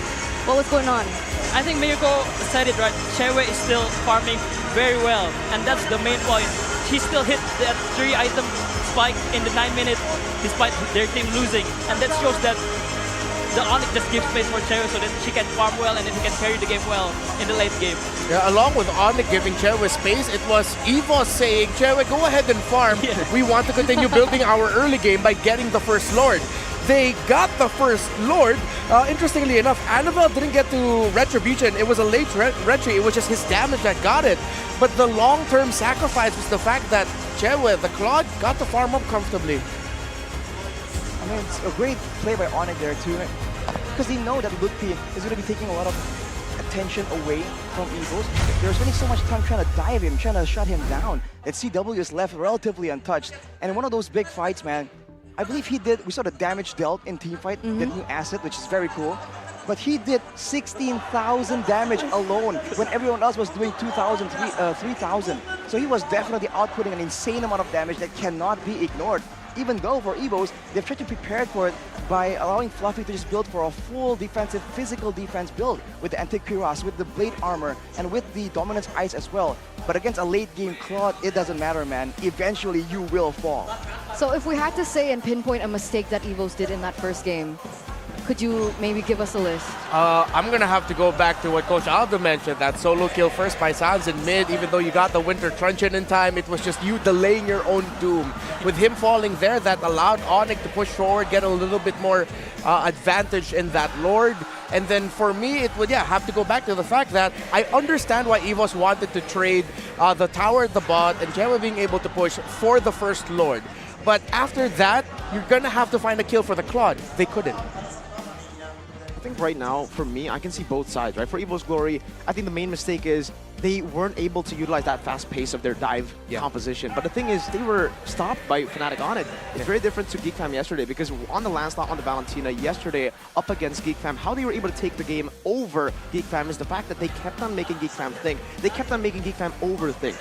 What was going on? I think Mirko said it right. Chewe is still farming very well, and that's the main point. He still hit that 3-item spike in the 9 minutes despite their team losing, and that shows that the Onyx just gives space for Chewe so that she can farm well and then he can carry the game well in the late game. Yeah, along with Onyx giving Chewe space, it was EVOS saying, Chewe, go ahead and farm. We want to continue building our early game by getting the first Lord. They got the first Lord. Interestingly enough, Annabelle didn't get to Retribution. It was a late retry. It was just his damage that got it. But the long-term sacrifice was the fact that Chewe, the Claude, got the farm up comfortably. I mean, it's a great play by Onyx there too, because they know that Ludwig is going to be taking a lot of attention away from EVOS. They're spending so much time trying to dive him, trying to shut him down, that CW is left relatively untouched. And in one of those big fights, man, I believe we saw the damage dealt in teamfight, the new asset, which is very cool. But he did 16,000 damage alone when everyone else was doing 2,000, 3,000. So he was definitely outputting an insane amount of damage that cannot be ignored. Even though for EVOS, they've tried to prepare for it by allowing Fluffy to just build for a full defensive, physical defense build with the anti-cuirass, with the blade armor, and with the dominance ice as well. But against a late game Claude, it doesn't matter, man. Eventually, you will fall. So if we had to say and pinpoint a mistake that EVOS did in that first game, could you maybe give us a list? I'm going to have to go back to what Coach Aldo mentioned, that solo kill first by Sans in mid. Even though you got the Winter Truncheon in time, it was just you delaying your own doom. With him falling there, that allowed Onyx to push forward, get a little bit more advantage in that Lord. And then for me, it would have to go back to the fact that I understand why EVOS wanted to trade the tower at the bot and Chewe being able to push for the first Lord. But after that, you're going to have to find a kill for the Claude. They couldn't. I think right now, for me, I can see both sides, right? For EVOS Glory, I think the main mistake is they weren't able to utilize that fast pace of their dive composition. But the thing is, they were stopped by Fnatic Onyx. It's very different to GeekFam yesterday, because on the Lancelot, on the Valentina yesterday, up against GeekFam, how they were able to take the game over GeekFam is the fact that they kept on making GeekFam think. They kept on making GeekFam overthink.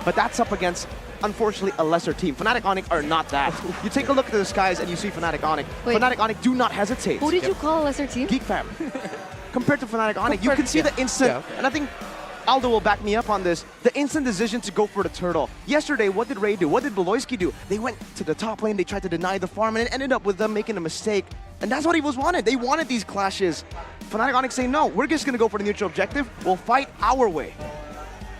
But that's up against, unfortunately, a lesser team. Fnatic Onyx are not that. You take a look at the skies and you see Fnatic Onyx. Wait. Fnatic Onyx do not hesitate. Who did you call a lesser team? GeekFam. Compared to Fnatic Onyx, you can see the instant, and I think Aldo will back me up on this, the instant decision to go for the turtle. Yesterday, what did Ray do? What did Beloyski do? They went to the top lane, they tried to deny the farm, and it ended up with them making a mistake. And that's what EVOS wanted. They wanted these clashes. Fnatic Onyx saying, no, we're just going to go for the neutral objective. We'll fight our way.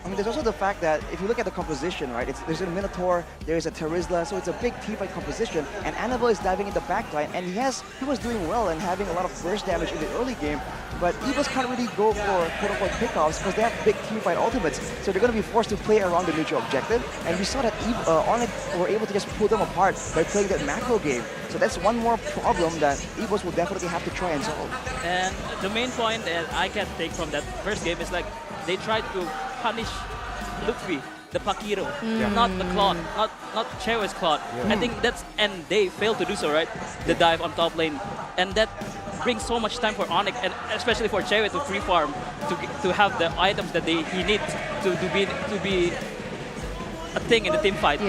I mean, there's also the fact that if you look at the composition, right, there's a Minotaur, there's a Terizla, so it's a big teamfight composition, and Annabelle is diving in the backline, and he was doing well and having a lot of burst damage in the early game, but EVOS can't really go for quote-unquote pickoffs because they have big teamfight ultimates, so they're going to be forced to play around the neutral objective, and we saw that Onyx were able to just pull them apart by playing that macro game. So that's one more problem that EVOS will definitely have to try and solve. And the main point that I can take from that first game is like they tried to punish Luffy, the Pakiro, not the Claude, not Chewe's Claude. I think and they failed to do so, right? The dive on top lane, and that brings so much time for Onyx, and especially for Chewe to free farm, to have the items that he needs to be a thing in the team fight.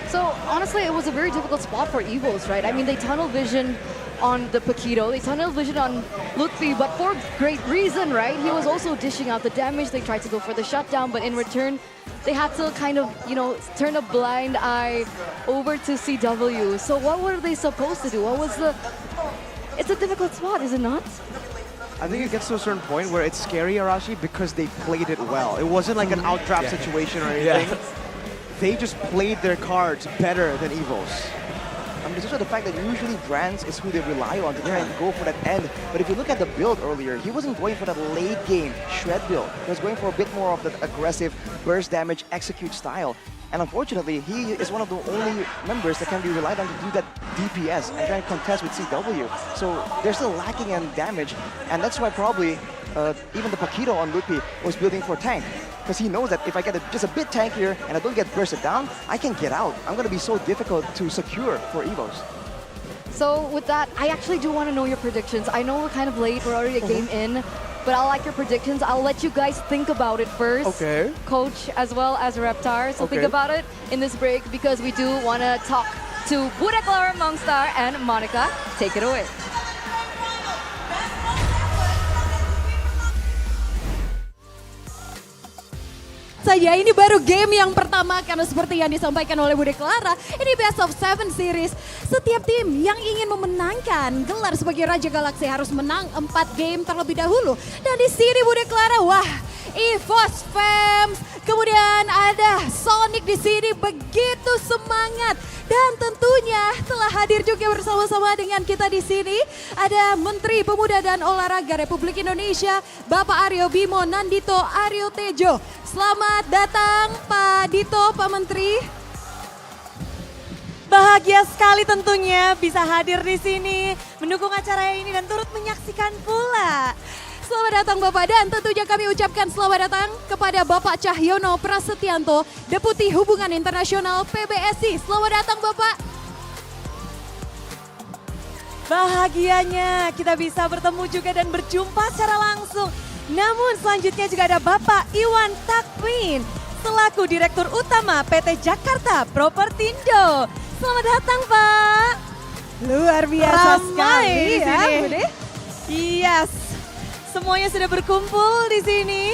So honestly, it was a very difficult spot for EVOS, right? I mean, they tunnel vision on the Paquito, they tunnel vision on Lutfi, but for great reason, right? He was also dishing out the damage. They tried to go for the shutdown, but in return, they had to kind of, you know, turn a blind eye over to CW. So what were they supposed to do? What was the... It's a difficult spot, is it not? I think it gets to a certain point where it's scary, Arashi, because they played it well. It wasn't like an outdraft situation or anything. They just played their cards better than EVOS. I mean, it's also the fact that usually Brands is who they rely on to try and go for that end. But if you look at the build earlier, he wasn't going for that late game shred build. He was going for a bit more of that aggressive burst damage execute style. And unfortunately, he is one of the only members that can be relied on to do that DPS and try and contest with CW. So they're still lacking in damage, and that's why probably even the Paquito on Lutfi was building for tank. Because he knows that if I get just a bit tankier and I don't get bursted down, I can get out. I'm going to be so difficult to secure for EVOS. So with that, I actually do want to know your predictions. I know we're kind of late, we're already a game in, but I like your predictions. I'll let you guys think about it first. Okay. Coach as well as Reptar. So think about it in this break because we do want to talk to Budak Lara, Mongstar, and Monica. Take it away. Saja ini baru game yang pertama karena seperti yang disampaikan oleh Bude Clara, ini best of 7 series. Setiap tim yang ingin memenangkan gelar sebagai Raja Galaksi harus menang 4 game terlebih dahulu. Dan di sini Bude Clara, wah, EVOS fans, kemudian ada Sonic di sini begitu semangat. Dan tentunya telah hadir juga bersama-sama dengan kita di sini ada Menteri Pemuda dan Olahraga Republik Indonesia, Bapak Aryo Bimo Nandito Aryo Tejo. Selamat datang Pak Dito, Pak Menteri. Bahagia sekali tentunya bisa hadir di sini, mendukung acara ini dan turut menyaksikan pula. Selamat datang Bapak, dan tentunya kami ucapkan selamat datang kepada Bapak Cahyono Prasetyanto, Deputi Hubungan Internasional PBSI. Selamat datang Bapak. Bahagianya kita bisa bertemu juga dan berjumpa secara langsung. Namun selanjutnya juga ada Bapak Iwan Takwin, selaku Direktur Utama PT Jakarta Propertindo. Selamat datang Pak. Luar biasa sekali di sini. Yes. Semuanya sudah berkumpul di sini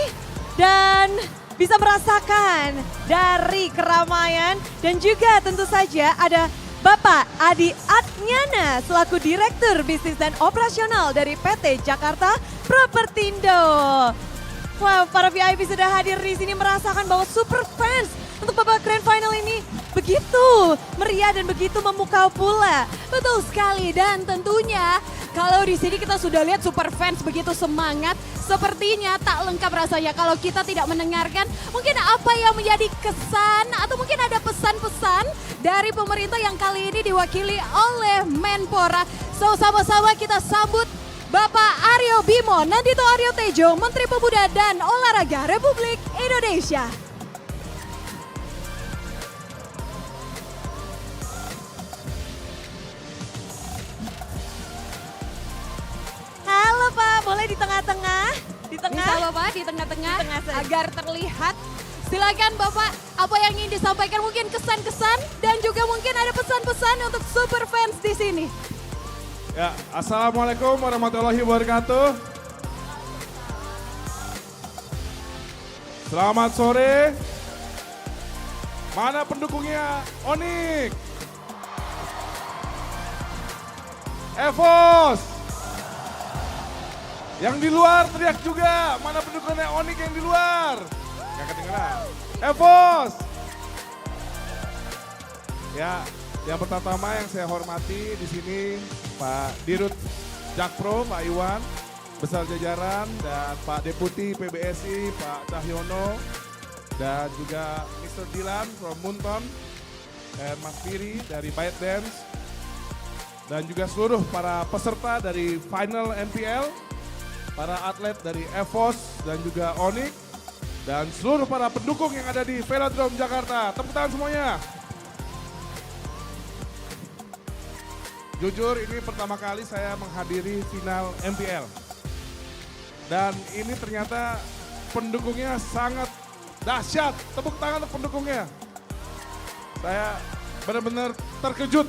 dan bisa merasakan dari keramaian, dan juga tentu saja ada Bapak Adi Adnyana selaku Direktur Bisnis dan Operasional dari PT Jakarta Propertindo. Wow, para VIP sudah hadir di sini merasakan bahwa super fans untuk babak grand final ini begitu meriah dan begitu memukau pula. Betul sekali, dan tentunya kalau di sini kita sudah lihat super fans begitu semangat, sepertinya tak lengkap rasanya kalau kita tidak mendengarkan mungkin apa yang menjadi kesan atau mungkin ada pesan-pesan dari pemerintah yang kali ini diwakili oleh Menpora. So sama-sama kita sambut Bapak Aryo Bimo Nandito Aryo Tejo, Menteri Pemuda dan Olahraga Republik Indonesia. Halo Pak, boleh di tengah-tengah? Di tengah? Bisa Bapak, di tengah-tengah agar terlihat. Silakan Bapak, apa yang ingin disampaikan, mungkin kesan-kesan dan juga mungkin ada pesan-pesan untuk super fans di sini. Ya, Assalamualaikum warahmatullahi wabarakatuh. Selamat sore. Mana pendukungnya Onyx? EVOS. Yang di luar teriak juga. Mana pendukungnya Onyx yang di luar? Gak kedengeran. EVOS. Ya, yang pertama yang saya hormati di sini Pak Dirut Jakpro, Pak Iwan, besar jajaran, dan Pak Deputi PBSI, Pak Cahyono, dan juga Mr. Dilan from Munton, dan Mas Piri dari ByteDance, dan juga seluruh para peserta dari final MPL, para atlet dari EVOS dan juga Onyx, dan seluruh para pendukung yang ada di Velodrome Jakarta. Tepuk tangan semuanya. Jujur ini pertama kali saya menghadiri final MPL. Dan ini ternyata pendukungnya sangat dahsyat. Tepuk tangan untuk pendukungnya. Saya benar-benar terkejut.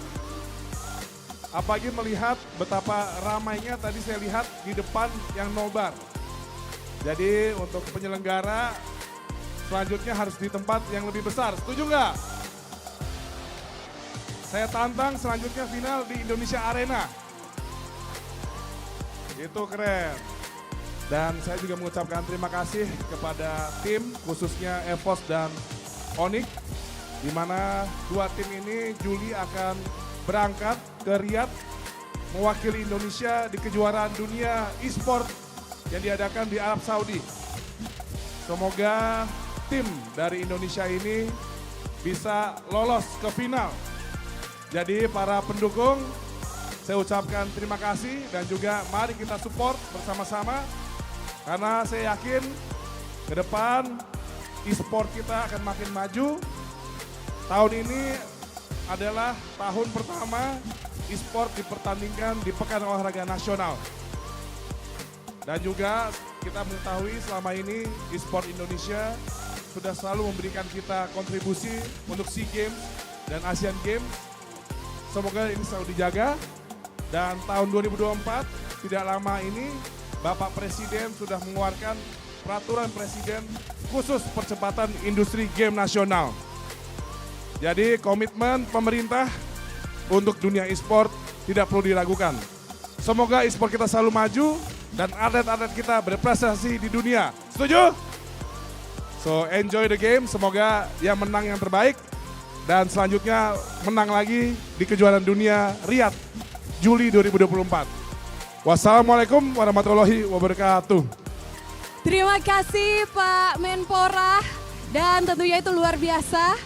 Apalagi melihat betapa ramainya tadi saya lihat di depan yang nobar. Jadi untuk penyelenggara selanjutnya harus di tempat yang lebih besar. Setuju nggak? Saya tantang selanjutnya final di Indonesia Arena. Itu keren. Dan saya juga mengucapkan terima kasih kepada tim khususnya EVOS dan Onyx, di mana dua tim ini Juli akan berangkat ke Riyadh mewakili Indonesia di kejuaraan dunia e-sport yang diadakan di Arab Saudi. Semoga tim dari Indonesia ini bisa lolos ke final. Jadi para pendukung, saya ucapkan terima kasih dan juga mari kita support bersama-sama. Karena saya yakin ke depan e-sport kita akan makin maju. Tahun ini adalah tahun pertama e-sport dipertandingkan di Pekan Olahraga Nasional. Dan juga kita mengetahui selama ini e-sport Indonesia sudah selalu memberikan kita kontribusi untuk SEA Games dan Asian Games. Semoga ini selalu dijaga. Dan tahun 2024 tidak lama ini Bapak Presiden sudah mengeluarkan peraturan Presiden khusus percepatan industri game nasional. Jadi komitmen pemerintah untuk dunia e-sport tidak perlu diragukan. Semoga e-sport kita selalu maju dan atlet-atlet kita berprestasi di dunia. Setuju? So enjoy the game, semoga yang menang yang terbaik. Dan selanjutnya menang lagi di kejuaraan dunia Riyadh Juli 2024. Wassalamualaikum warahmatullahi wabarakatuh. Terima kasih Pak Menpora, dan tentunya itu luar biasa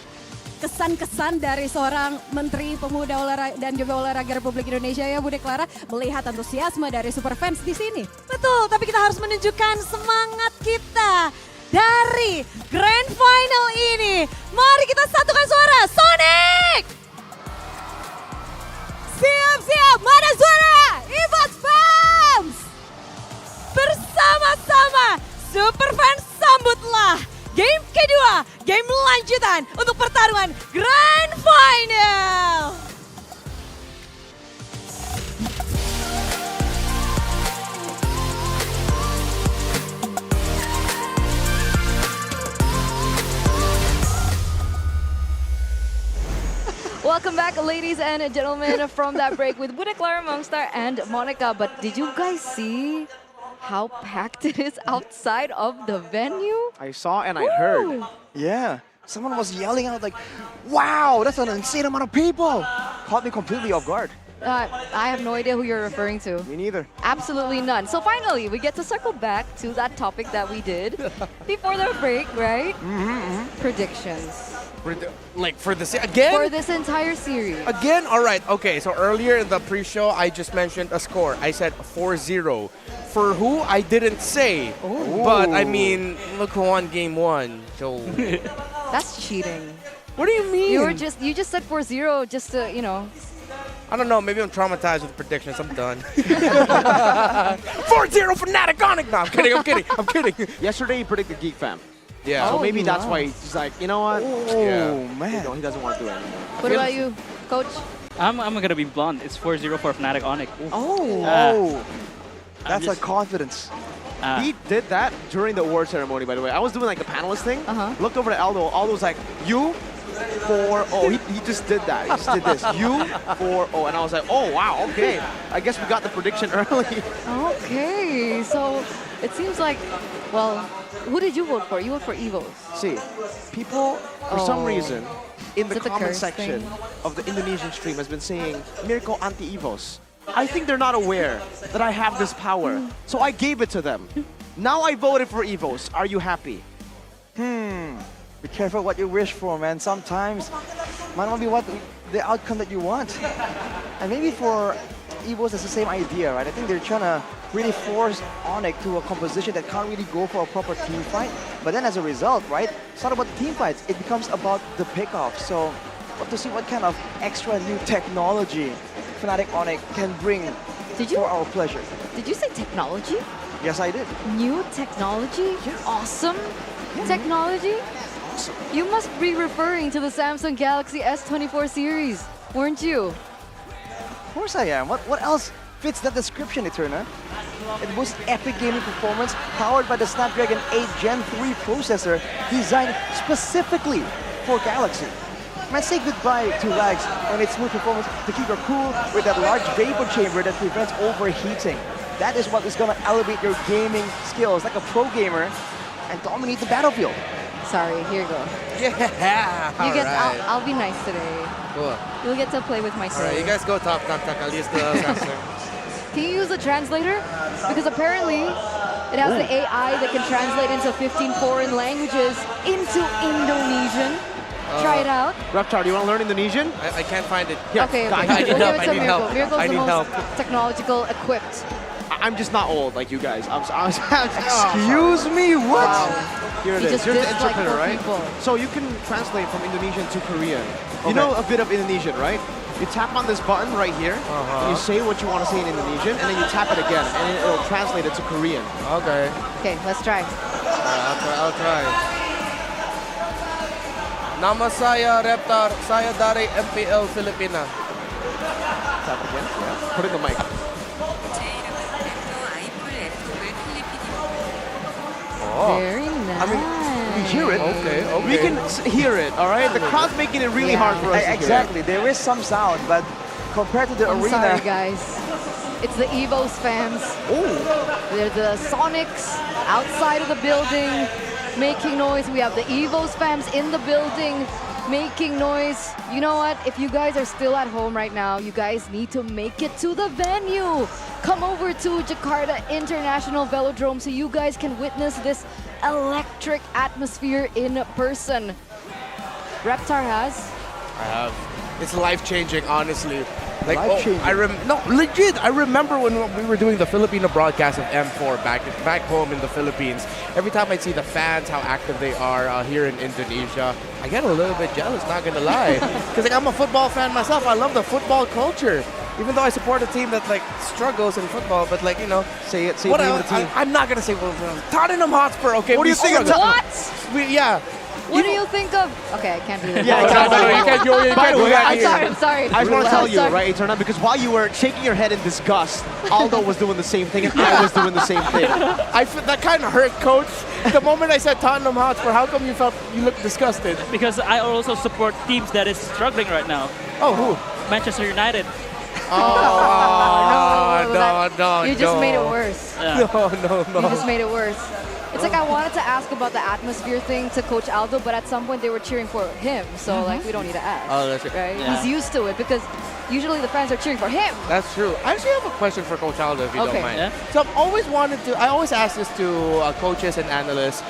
kesan-kesan dari seorang Menteri Pemuda Olahraga dan juga Olahraga Republik Indonesia ya Bu Deklara, melihat antusiasme dari super fans di sini. Betul, tapi kita harus menunjukkan semangat kita dari Grand Final ini. Mari kita satukan suara, Sonic! Siap-siap, mana suara? EVOS fans! Bersama-sama, super fans sambutlah game kedua, game lanjutan untuk pertarungan Grand Final. Welcome back, ladies and gentlemen, from that break with Bude Clara Mongstar and Monica. But did you guys see how packed it is outside of the venue? I saw and I heard. Yeah. Someone was yelling out like, wow, that's an insane amount of people. Caught me completely off guard. I have no idea who you're referring to. Me neither. Absolutely none. So finally, we get to circle back to that topic that we did before the break, right? Predictions. Like for this again? For this entire series. Again? All right. Okay. So earlier in the pre-show, I just mentioned a score. I said 4-0. For who? I didn't say. Ooh. But I mean, look who won game one. So that's cheating. What do you mean? You just said 4-0 just to, you know. I don't know. Maybe I'm traumatized with predictions. I'm done. 4-0 Fnatic Onyx. No, I'm kidding. I'm kidding. Yesterday he predicted Geek Fam. Yeah. So maybe that's why he's like, you know what? Oh, man. He doesn't want to do it anymore. What about you, Coach? I'm gonna be blunt. It's 4-0 for Fnatic Onyx. That's like confidence. He did that during the award ceremony, by the way. I was doing like the panelist thing. Looked over to Aldo. Aldo's like, you 4-0. He just did that. He just did this. You 4-0. And I was like, oh, wow, okay. I guess we got the prediction early. Okay, so it seems like, well, who did you vote for? You vote for EVOS. See, people, for some reason, in the Is it the comment curse section thing? of the Indonesian stream has been saying, Mirko anti-EVOS. I think they're not aware that I have this power. So I gave it to them. Now I voted for EVOS. Are you happy? Be careful what you wish for, man. Sometimes might not be what the outcome that you want. And maybe for EVOS, it's the same idea, right? I think they're trying to really force Onyx to a composition that can't really go for a proper team fight. But then as a result, right, it's not about the team fights. It becomes about the pickoff. So to see what kind of extra new technology Fnatic Onyx can bring for our pleasure. Did you say technology? Yes, I did. New technology? Awesome technology? awesome. You must be referring to the Samsung Galaxy S24 series, weren't you? Of course I am. What else fits that description, Eterna? It was epic gaming performance powered by the Snapdragon 8 Gen 3 processor designed specifically for Galaxy. Man, say goodbye to lags on its smooth performance to keep her cool with that large vapor chamber that prevents overheating. That is what is going to elevate your gaming skills like a pro gamer and dominate the battlefield. Sorry, here you go. Yeah, You get. alright. I'll be nice today. Cool. You'll get to play with my toy. Alright, you guys go top. I'll use the sensor. Can you use a translator? Because apparently it has the AI that can translate into 15 foreign languages into Indonesian. Try it out. Reptar, do you want to learn Indonesian? I can't find it. Okay, I we'll need give help. it I to need Miracle. help. Miracle's I the need most help. technological equipped. I'm just not old like you guys. Excuse me, what? Here it You is. just Here's the dislike interpreter, poor right? people. So you can translate from Indonesian to Korean. You Okay. know a bit of Indonesian, right? You tap on this button right here, and you say what you want to say in Indonesian, and then you tap it again, and it'll translate it to Korean. Okay. Okay, let's try. I'll try. Nama saya Reptar. Saya dari MPL Filipina. Tap again. Yeah. Put in the mic. Very nice. I mean, we hear it. Okay. We can hear it, all right? The crowd's making it really hard for us to hear it. Exactly. There is some sound, but compared to the I'm arena, sorry, guys. It's the EVOS fans. They're the Sonics outside of the building making noise. We have the EVOS fans in the building making noise. You know what? If you guys are still at home right now, you guys need to make it to the venue. Come over to Jakarta International Velodrome so you guys can witness this electric atmosphere in person. Reptar has. I have. It's life-changing, honestly. Like, Life-changing? no, legit. I remember when we were doing the Filipino broadcast of M4 back home in the Philippines. Every time I see the fans, how active they are here in Indonesia, I get a little bit jealous, not gonna lie. Because like, I'm a football fan myself. I love the football culture. Even though I support a team that like struggles in football, but like, you know, say it. Say what the name of the team. I'm not gonna say Tottenham Hotspur. Okay, What do you think of What? Yeah. What do you think of? Okay, I can't do that. Yeah, exactly. You can't By the way, I'm sorry. I just want to tell you, Sorry. right, Eterna, because while you were shaking your head in disgust, Aldo was doing the same thing, and I was doing the same thing. That kind of hurt, coach. The moment I said Tottenham Hotspur, how come you looked disgusted? Because I also support teams that is struggling right now. Oh, who? Manchester United. No, You just made it worse. Yeah. No. You just made it worse. It's like I wanted to ask about the atmosphere thing to Coach Aldo, but at some point they were cheering for him, so like we don't need to ask. Oh, that's it. Right? Yeah. He's used to it because usually the fans are cheering for him. That's true. I actually have a question for Coach Aldo, if you Okay. don't mind. Yeah? So I always ask this to coaches and analysts.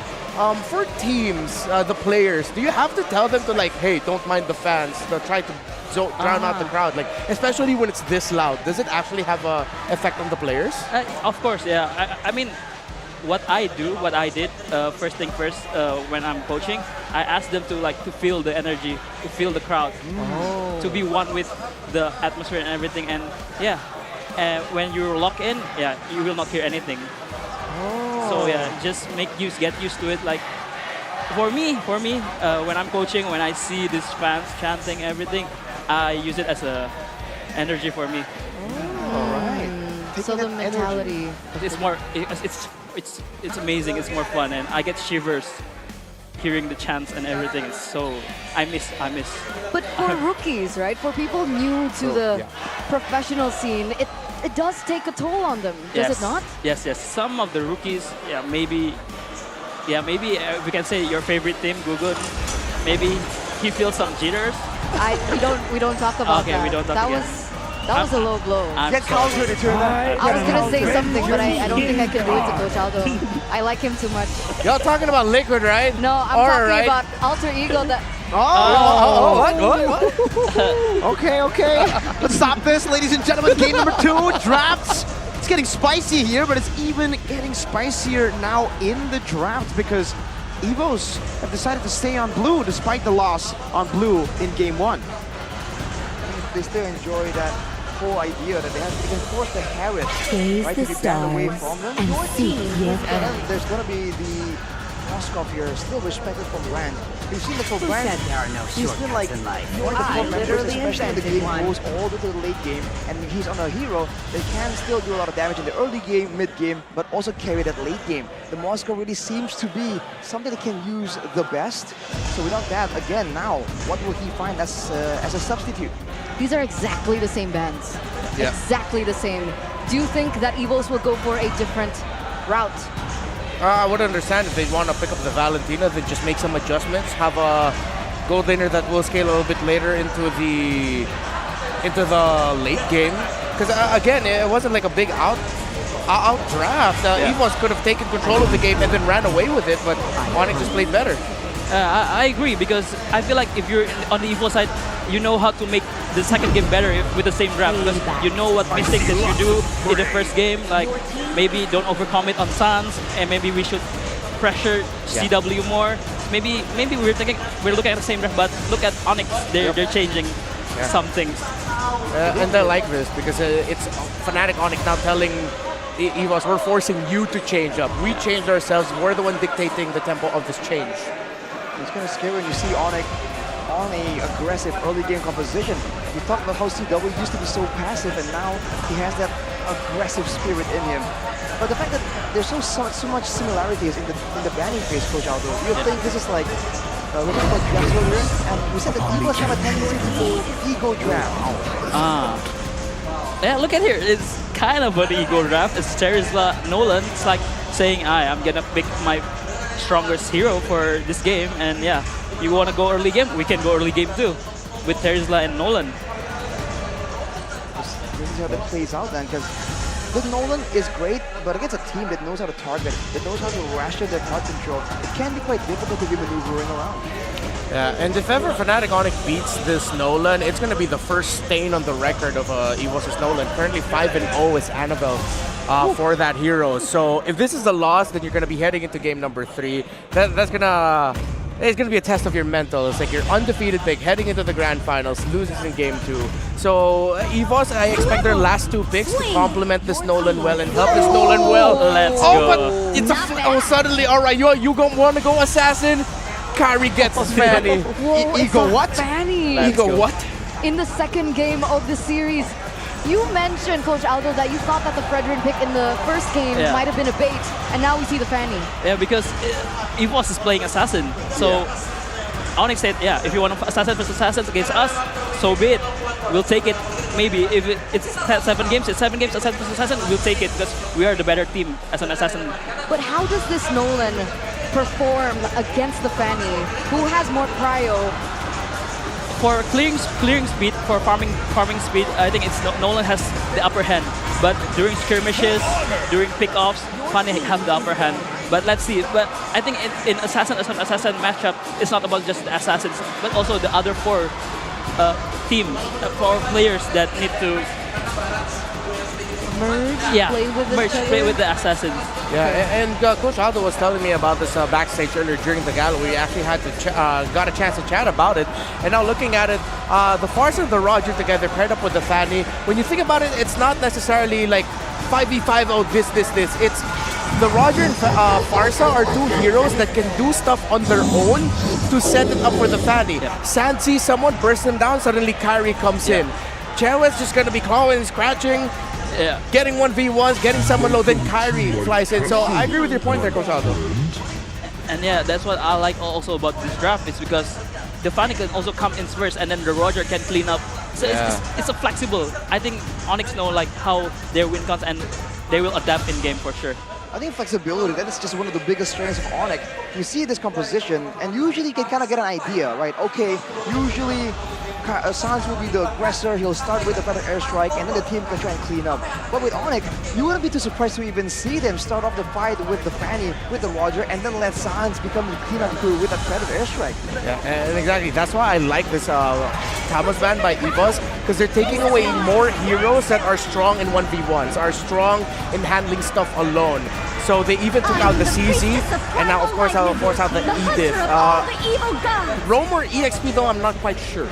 For teams, the players, do you have to tell them to like, hey, don't mind the fans, to try to drown out the crowd, like especially when it's this loud? Does it actually have a effect on the players? Of course, yeah. I mean, what I did, first thing first, when I'm coaching, I ask them to feel the energy, to feel the crowd, to be one with the atmosphere and everything. And yeah, when you're locked in, yeah, you will not hear anything. So yeah, just get used to it. Like for me, when I'm coaching, when I see these fans chanting everything, I use it as a energy for me. All right. So the mentality. It's more, it's amazing. It's more fun, and I get shivers hearing the chants and everything. It's so I miss. But for rookies, right? For people new to the professional scene, it does take a toll on them, does it not? Yes. Some of the rookies, maybe we can say your favorite team, Google. Maybe he feels some jitters. We don't talk about Okay, that. we don't talk again. That was a low blow. get countered, Eterna. I was gonna say something, but I don't think I can do it to Coach Aldo. I like him too much. Y'all talking about Liquid, right? No, I'm talking about alter ego that. What? Okay. Let's stop this, ladies and gentlemen. Game number 2, drafts. It's getting spicy here, but it's even getting spicier now in the draft because EVOS have decided to stay on blue despite the loss on blue in game 1. They still enjoy that whole idea that they can force the Harris Gaze right the to be banned away stars from them. and see your And then there's going to be the Moskov here still respected from Brand. We've seen that for Who Brand, said there are no he's been like shortcuts in life? one of the core I members, literally especially when the invented game one. goes all the way to the late game, and he's on a hero that can still do a lot of damage in the early game, mid game, but also carry that late game. The Moskov really seems to be something that can use the best. So without that, again, now, what will he find as a substitute? These are exactly the same bands. Yeah. Exactly the same. Do you think that EVOS will go for a different route? I would understand if they want to pick up the Valentina, then just make some adjustments, have a gold laner that will scale a little bit later into the late game. Because again, it wasn't like a big out draft. EVOS could have taken control of the game and then ran away with it, but Onyx just played better. I agree, because I feel like if you're on the EVOS side, you know how to make the second game better with the same draft, because you know what mistakes that you do in the first game, like maybe don't overcommit on Sans, and maybe we should pressure CW more. Maybe we're looking at the same draft, but look at Onyx, they're changing some things. And I like this because it's Fnatic Onyx now telling EVOS, we're forcing you to change up. We changed ourselves. We're the one dictating the tempo of this change. It's kind of scary when you see Onyx on a aggressive early game composition. We talked about how CW used to be so passive, and now he has that aggressive spirit in him. But the fact that there's so much similarities in the banning phase, Coach Aldo, you think this is like we're talking about drafts earlier, and we said that EVOS have a tendency to go ego draft. Yeah, look at here. It's kind of an ego draft. It's Terizla Nolan. It's like saying, I'm gonna pick my strongest hero for this game, and yeah, you want to go early game, we can go early game too with Terizla and Nolan. This is how that plays out then, because the Nolan is great, but against a team that knows how to target, that knows how to ration their card control, it can be quite difficult to be maneuvering around. Yeah, and if ever Fnatic Onyx beats this Nolan, it's going to be the first stain on the record of EVOS' Nolan. Currently 5-0 is Annabelle for that hero. So if this is a loss, then you're going to be heading into game number 3. It's going to be a test of your mental. It's like you're undefeated big, heading into the grand finals, loses in game 2. So EVOS, I expect their last 2 picks to complement this Nolan well and help this Nolan well. Let's go. But it's suddenly, all right, you want to go assassin? Kari gets his Fanny. Ego what? Ego what? In the second game of the series, you mentioned, Coach Aldo, that you thought that the Fredrin pick in the first game might have been a bait, and now we see the Fanny. Yeah, because EVOS is playing assassin, so Onyx said, if you want to assassin versus assassins against us, so be it. We'll take it. Maybe if it's 7 games, it's 7 games, assassin versus assassin, we'll take it because we are the better team as an assassin. But how does this Nolan perform against the Fanny, who has more prio? For clearing speed, for farming speed, I think Nolan has the upper hand. But during skirmishes, during pickoffs, Fanny have the upper hand. But let's see. But I think in assassin matchup, it's not about just the assassins, but also the other 4 teams, 4 players that need to play with the assassins. Yeah, and Coach Aldo was telling me about this backstage earlier during the gala. We actually had to got a chance to chat about it. And now looking at it, the Farsa and the Roger together paired up with the Fanny. When you think about it, it's not necessarily like 5v5, oh, this. It's the Roger and Farsa are 2 heroes that can do stuff on their own to set it up for the Fanny. Sand sees someone, bursts them down, suddenly Kyrie comes in. Cherwet's just going to be clawing, scratching, getting 1v1s, getting someone low, then Kyrie flies in. So I agree with your point there, Coach Aldo. And yeah, that's what I like also about this draft, is because the Fanny can also come in first, and then the Roger can clean up. So it's a flexible. I think Onyx know like how their win counts, and they will adapt in game for sure. I think flexibility, that is just one of the biggest strengths of Onyx. You see this composition, and usually you can kind of get an idea, right? Okay, usually Sans will be the aggressor, he'll start with a better airstrike, and then the team can try and clean up. But with Onyx, you wouldn't be too surprised to even see them start off the fight with the Fanny, with the Roger, and then let Sans become the cleanup crew with a better airstrike. Yeah, and exactly, that's why I like this Thomas ban by EVOS, because they're taking away more heroes that are strong in 1v1s, are strong in handling stuff alone. So they even took out the CZ, and now of course I'll force out the Edith. Roam or EXP though, I'm not quite sure.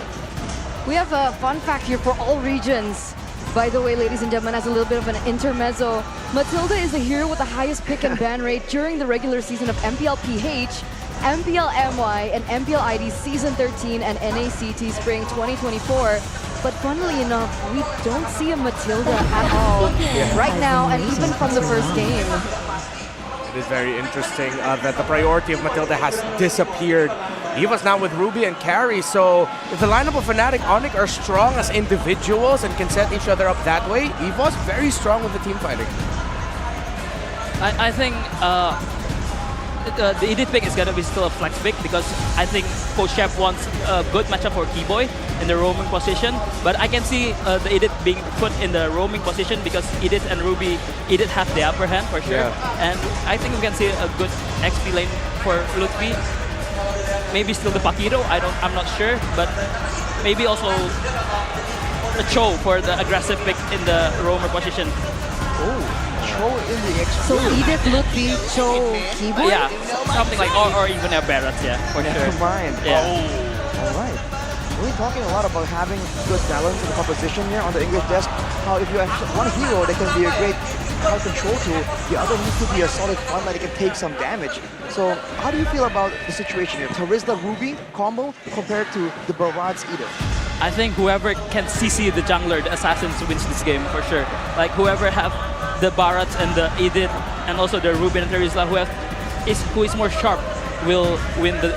We have a fun fact here for all regions. By the way, ladies and gentlemen, as a little bit of an intermezzo, Matilda is the hero with the highest pick and ban rate during the regular season of MPL PH, MPL MY, and MPL ID Season 13 and NACT Spring 2024. But funnily enough, we don't see a Matilda at all right now, and even from the first game. It is very interesting that the priority of Matilda has disappeared. EVOS now with Ruby and Carry, so if the lineup of Fnatic Onyx are strong as individuals and can set each other up that way, EVOS very strong with the team fighting. I think the edit pick is going to be still a flex pick because I think Coach Chef wants a good matchup for Keyboy in the roaming position, but I can see the edit being put in the roaming position because Edith and Ruby, Edith have the upper hand for sure, and I think we can see a good XP lane for Lutfi. Maybe still the Paquito, I'm not sure, but maybe also a Cho for the aggressive pick in the roamer position. Oh, Cho in the XP. So Edith, Lutfi, Cho, Keyboy? Yeah, something like, or even a Barrett, yeah, for sure. Combined. Yeah. All right. We're talking a lot about having good balance in the composition here on the English desk. How if you have one hero that can be a great crowd control tool, the other needs to be a solid one that can take some damage. So how do you feel about the situation here? Terizla Ruby combo compared to the Barad's Edith? I think whoever can CC the jungler, the assassins, wins this game for sure. Like whoever have the Barats and the Edith and also the Ruby and Terizla who is more sharp will win the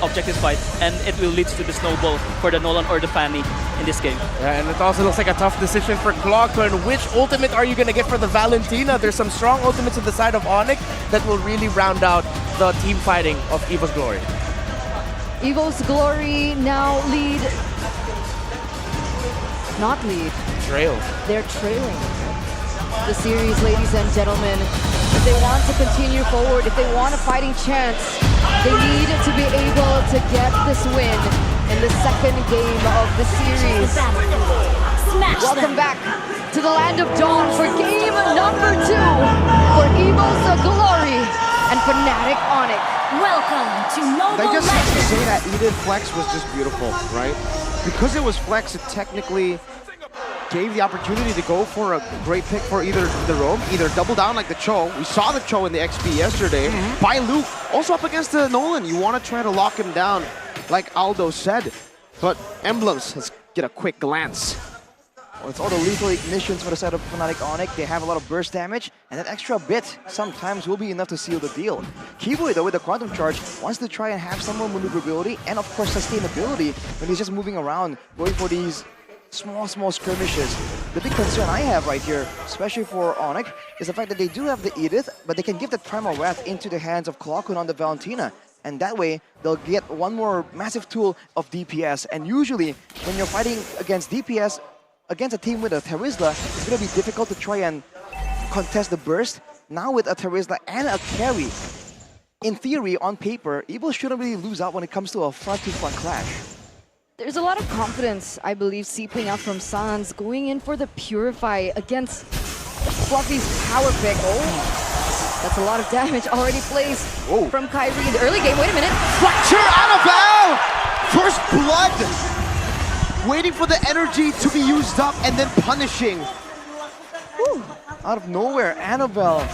objective fight, and it will lead to the snowball for the Nolan or the Fanny in this game. Yeah, and it also looks like a tough decision for Clockman. Which ultimate are you going to get for the Valentina? There's some strong ultimates on the side of Onyx that will really round out the team fighting of EVOS Glory. EVOS Glory now lead. Not lead. Trail. They're trailing the series, ladies and gentlemen. If they want to continue forward, if they want a fighting chance, they need to be able to get this win in the second game of the series. Welcome back to the land of Dawn for game number 2 for EVOS Glory and Fnatic Onyx. Welcome to Mobile I just have to Legends. say that Edith Flex was just beautiful, right? Because it was Flex, it technically gave the opportunity to go for a great pick for either the roam, either double down like the Cho. We saw the Cho in the XP yesterday. By Luke, also up against the Nolan. You want to try to lock him down, like Aldo said. But Emblems, let's get a quick glance. Well, it's all the lethal ignitions for the side of Fnatic Onyx. They have a lot of burst damage, and that extra bit sometimes will be enough to seal the deal. Keyboy, though, with the Quantum Charge, wants to try and have some more maneuverability and, of course, sustainability when he's just moving around, going for these small skirmishes. The big concern I have right here, especially for Onyx, is the fact that they do have the Edith, but they can give the Primal Wrath into the hands of Clockun on the Valentina. And that way, they'll get one more massive tool of DPS. And usually, when you're fighting against DPS, against a team with a Terizla, it's going to be difficult to try and contest the burst. Now with a Terizla and a carry, in theory, on paper, EVOS shouldn't really lose out when it comes to a front-to-front clash. There's a lot of confidence, I believe, seeping out from Sans, going in for the Purify against Fluffy's power pick. Oh, that's a lot of damage already placed from Kyrie in the early game. Wait a minute. Fracture Annabelle! First blood! Waiting for the energy to be used up and then punishing. Whew. Out of nowhere, Annabelle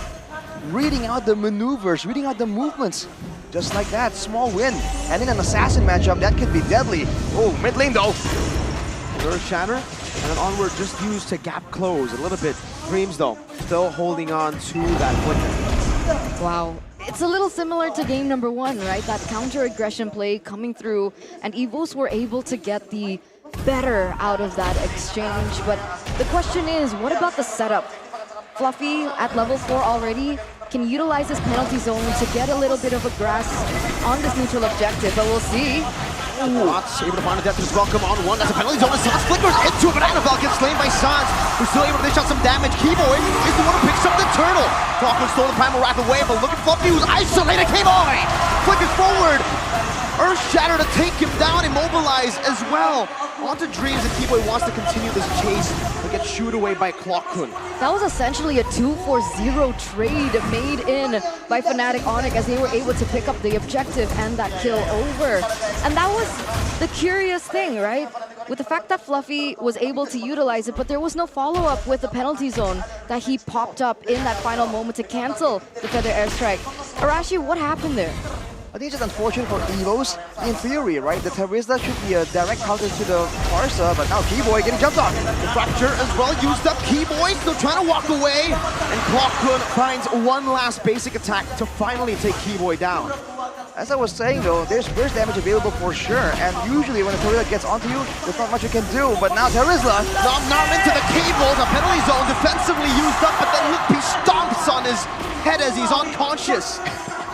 reading out the maneuvers, reading out the movements. Just like that, small win. And in an assassin matchup, that could be deadly. Oh, mid lane though. Earth Shatter, and then onward just used to gap close a little bit. Dreams though, still holding on to that flicker. Wow. It's a little similar to game number 1, right? That counter-aggression play coming through, and EVOS were able to get the better out of that exchange. But the question is, what about the setup? Fluffy at level 4 already can utilize this penalty zone to get a little bit of a grasp on this neutral objective, but we'll see. Watts able to find a death as welcome on one. That's a penalty zone. Sans flickers into it, but Annabelle gets slain by Sans, who's still able to dish out some damage. Keyboy is the one who picks up the turtle. Clockman stole the Primal Wrath away, but look at Fluffy who's isolated. Keyboy flickers forward. Earth Shatter to take him down, immobilize as well. Onto Dreams, and Keyboy wants to continue this chase, but gets shooed away by Clockun. That was essentially a 2-for-0 trade made in by Fnatic Onyx as they were able to pick up the objective and that kill over. And that was the curious thing, right? with the fact that Fluffy was able to utilize it, but there was no follow-up with the penalty zone that he popped up in that final moment to cancel the Feather Airstrike. Arashi, what happened there? I think it's just unfortunate for EVOS. In theory, right, the Terizla should be a direct counter to the Parsa, but now Keyboy getting jumped on. The Fracture as well used up. Keyboy still trying to walk away. And Clockun finds one last basic attack to finally take Keyboy down. As I was saying though, there's burst damage available for sure, and usually when the Terizla gets onto you, there's not much you can do, but now Terizla... Nom into the cable, the penalty zone defensively used up, but then Lutpi stomps on his head as he's unconscious.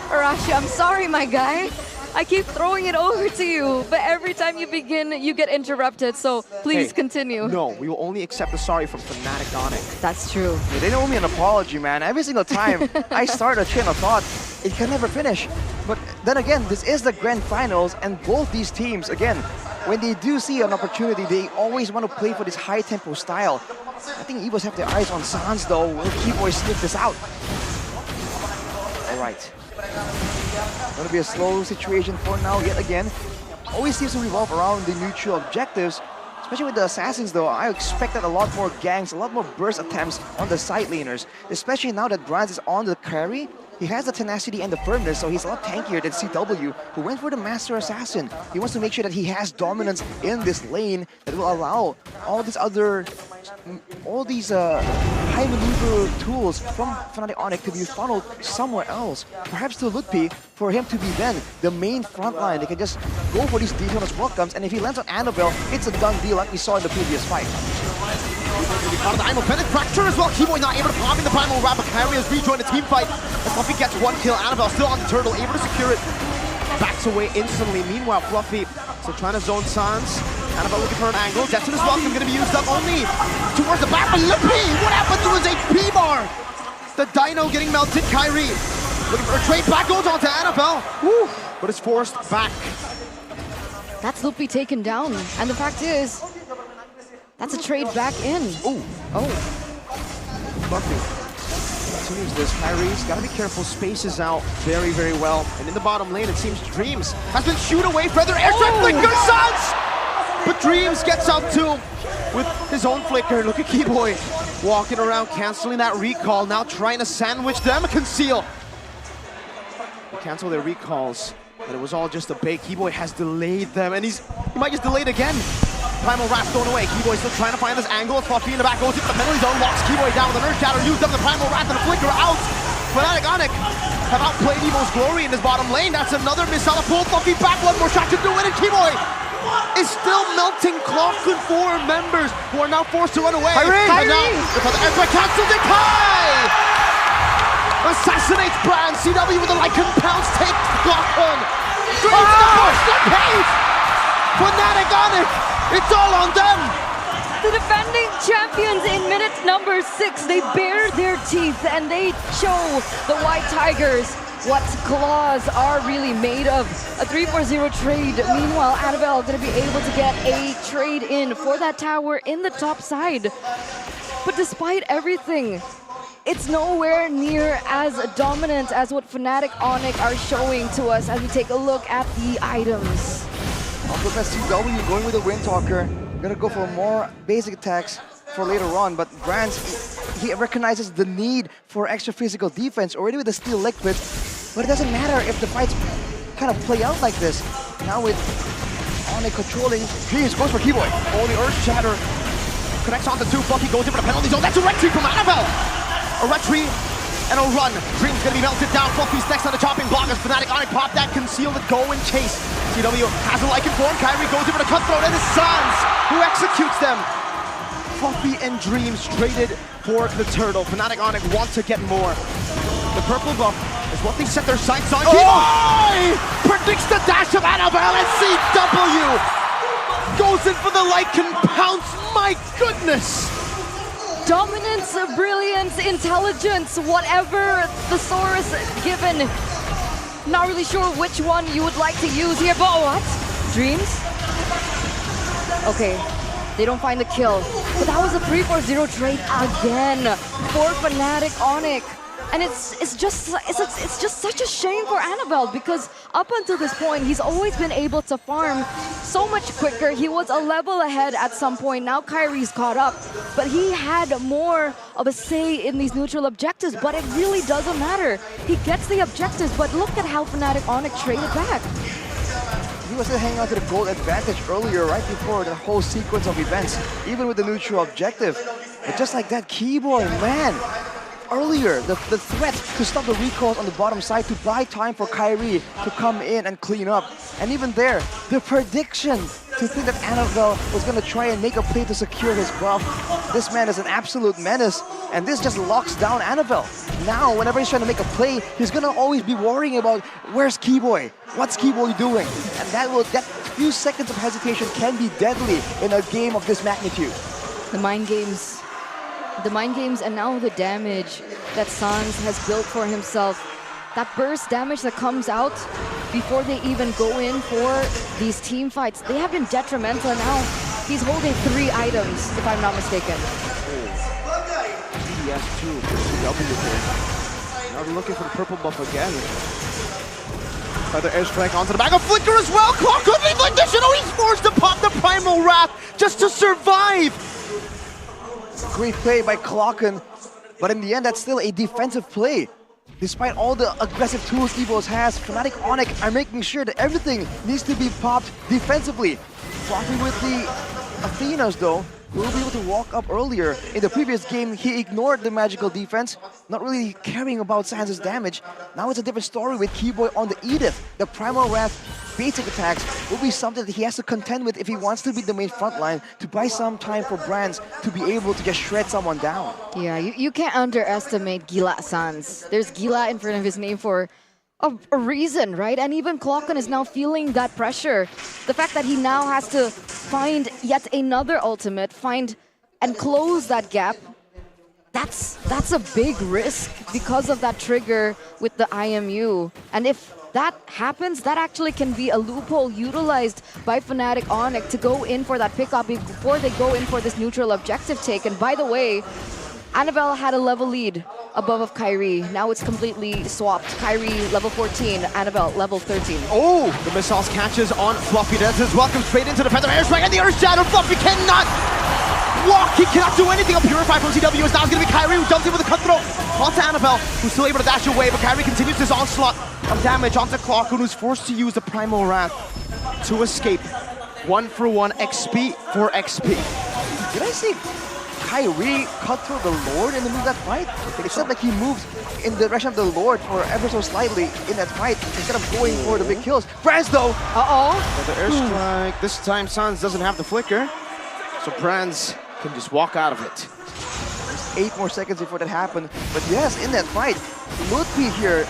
Arashi, I'm sorry, my guy. I keep throwing it over to you, but every time you begin, you get interrupted, so please continue. No, we will only accept the sorry from Fnatic Onic. That's true. Yeah, they don't owe me an apology, man. Every single time I start a train of thought, it can never finish. But then again, this is the grand finals, and both these teams, again, when they do see an opportunity, they always want to play for this high-tempo style. I think EVOS have their eyes on Sans, though. Will Keyboy sniff this out? All right. Gonna be a slow situation for now yet again. Always seems to revolve around the mutual objectives. Especially with the Assassins though, I expected a lot more ganks, a lot more burst attempts on the side laners. Especially now that Brands is on the carry. He has the tenacity and the firmness, so he's a lot tankier than CW, who went for the Master Assassin. He wants to make sure that he has dominance in this lane that will allow all these high maneuver tools from Fnatic Onic to be funneled somewhere else. Perhaps to Lutpi, for him to be then the main front line. They can just go for these details as welcomes, and if he lands on Annabelle, it's a done deal like we saw in the previous fight. Part of the Primal Bennett Fracture as well. Keyboy not able to pop in the Primal Wrap, but Kyrie has rejoined the team fight. As Fluffy gets one kill, Annabelle still on the turtle, able to secure it. Backs away instantly. Meanwhile, Fluffy still trying to zone Sans. Annabelle looking for an angle. Jetson is welcome, going to be used up only towards the back. But Lutpi, what happened to his HP bar? The Dino getting melted. Kyrie looking for a trade back, goes on to Annabelle. Woo, but it's forced back. That's Lutpi taken down, and the fact is, that's a trade back in. Ooh. Oh. Fluffy continues this. Kyrie's got to be careful, spaces out very, very well. And in the bottom lane, it seems Dreams has been shoot away. Feather Airstrike flicker, Sans! But Dreams gets out too with his own flicker. Look at Keyboy walking around, canceling that recall. Now trying to sandwich them, conceal. They cancel their recalls, but it was all just a bait. Keyboy has delayed them, and he might just delay it again. Primal Wrath thrown away. Keyboy still trying to find this angle. Fluffy in the back goes into the penalty zone, locks Keyboy down with an Earth Shatter, used up the Primal Wrath and the Flicker out. Fnatic Onic have outplayed EVO's Glory in this bottom lane. That's another missile pull. Fluffy back, one more shot to do it, and Keyboy is still melting Clockun 4 members who are now forced to run away. And now, the Airstrike cancels it. Kai assassinates Brand. CW with a Lycan pounce takes Clockun. Dreams the push, the pace. Fnatic Onic, it's all on them. The defending champions in minute number 6, they bare their teeth and they show the White Tigers what claws are really made of. A 3-4-0 trade. Meanwhile, Annabelle gonna be able to get a trade in for that tower in the top side. But despite everything, it's nowhere near as dominant as what Fnatic Onic are showing to us as we take a look at the items. Also, CW going with the Windtalker, gonna go for more basic attacks for later on, but Brands, he recognizes the need for extra physical defense already with the Steel Liquid, but it doesn't matter if the fights kind of play out like this. Now with Onic controlling, Dreams goes for Keyboy. Only Earth Shatter connects on the 2, Fluffy goes in for the penalty zone. That's a retreat from Annabelle! A retreat and a run. Dream's gonna be melted down. Fluffy's next on the chopping block as Fnatic Onic pop that, conceal it, go and chase. CW has a Lycan form. Kyrie goes in for the cutthroat, and it's Sans who executes them. Fluffy and Dreams traded for the turtle. Fnatic Onic want to get more. The purple buff is what they set their sights on. Oh! Predicts the dash of Annabelle, and CW goes in for the Lycan pounce. My goodness! Dominance, brilliance, intelligence, whatever the source given. Not really sure which one you would like to use here, but what? Dreams? Okay, they don't find the kill. But that was a 3-4-0 trade again for Fnatic Onic. And it's just such a shame for Annabelle, because up until this point, he's always been able to farm so much quicker. He was a level ahead at some point. Now Kyrie's caught up, but he had more of a say in these neutral objectives, but it really doesn't matter. He gets the objectives, but look at how Fnatic Onyx traded back. He was still hanging on to the gold advantage earlier, right before the whole sequence of events, even with the neutral objective. But just like that, Keyboy, man, earlier, the threat to stop the recalls on the bottom side, to buy time for Kyrie to come in and clean up. And even there, the prediction to think that Annabelle was going to try and make a play to secure his buff. This man is an absolute menace, and this just locks down Annabelle. Now, whenever he's trying to make a play, he's going to always be worrying about, where's Keyboy? What's Keyboy doing? And that few seconds of hesitation can be deadly in a game of this magnitude. The mind games, and now the damage that Sans has built for himself. That burst damage that comes out before they even go in for these team fights, they have been detrimental. Now he's holding 3 items, if I'm not mistaken. ES2 for CW here. Now they're looking for the purple buff again. Feather airstrike onto the back of Flicker as well. Clock could leave like this. You know, he's forced to pop the Primal Wrath just to survive. Great play by Clocken, but in the end, that's still a defensive play. Despite all the aggressive tools EVOS has, Fnatic Onyx are making sure that everything needs to be popped defensively. Floppy with the Athenas, though, will be able to walk up earlier. In the previous game, he ignored the magical defense, not really caring about Sans' damage. Now it's a different story with Keyboy on the Edith. The Primal Wrath basic attacks will be something that he has to contend with if he wants to be the main front line, to buy some time for Brands to be able to just shred someone down. Yeah, you can't underestimate Gila Sans. There's Gila in front of his name for a reason, right? And even Clocken is now feeling that pressure. The fact that he now has to find yet another ultimate, find and close that gap, that's a big risk because of that trigger with the IMU. And if that happens, that actually can be a loophole utilized by Fnatic Onyx to go in for that pickup before they go in for this neutral objective take. And by the way, Annabelle had a level lead above of Kyrie. Now it's completely swapped. Kyrie level 14, Annabelle level 13. Oh, the missiles catches on Fluffy. That's his welcome straight into the Feather airstrike and the Earth Shadow. Fluffy cannot walk. He cannot do anything. A Purify from CW is now going to be Kyrie, who jumps in with a cutthroat onto Annabelle, who's still able to dash away, but Kyrie continues his onslaught of damage onto Clocken, who's forced to use the Primal Wrath to escape. 1-for-1 XP for XP. Did I see Kyrie cut through the Lord in the middle of that fight? Except like he moves in the direction of the Lord for ever so slightly in that fight instead of going for the big kills. Brands though! The airstrike. This time Sans doesn't have the flicker, so Brands can just walk out of it. Just 8 more seconds before that happened. But yes, in that fight, Ludwig here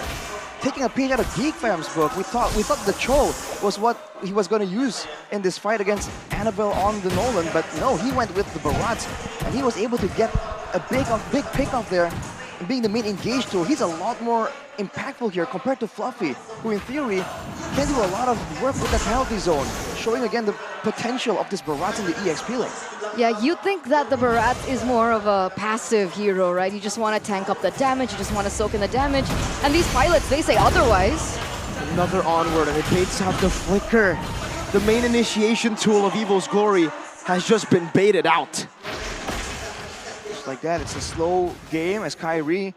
taking a page out of GeekFam's book. We thought the Cho was what he was going to use in this fight against Annabelle on the Nolan, but no, he went with the Barats, and he was able to get a big pick off there, and being the main engage tool. He's a lot more impactful here compared to Fluffy, who in theory can do a lot of work with the penalty zone, showing again the potential of this Barat in the EXP lane. Yeah, you think that the Barat is more of a passive hero, right? You just want to tank up the damage, you just want to soak in the damage. And these pilots, they say otherwise. Another onward, and it baits out the flicker. The main initiation tool of EVO's Glory has just been baited out. Just like that, it's a slow game as Kyrie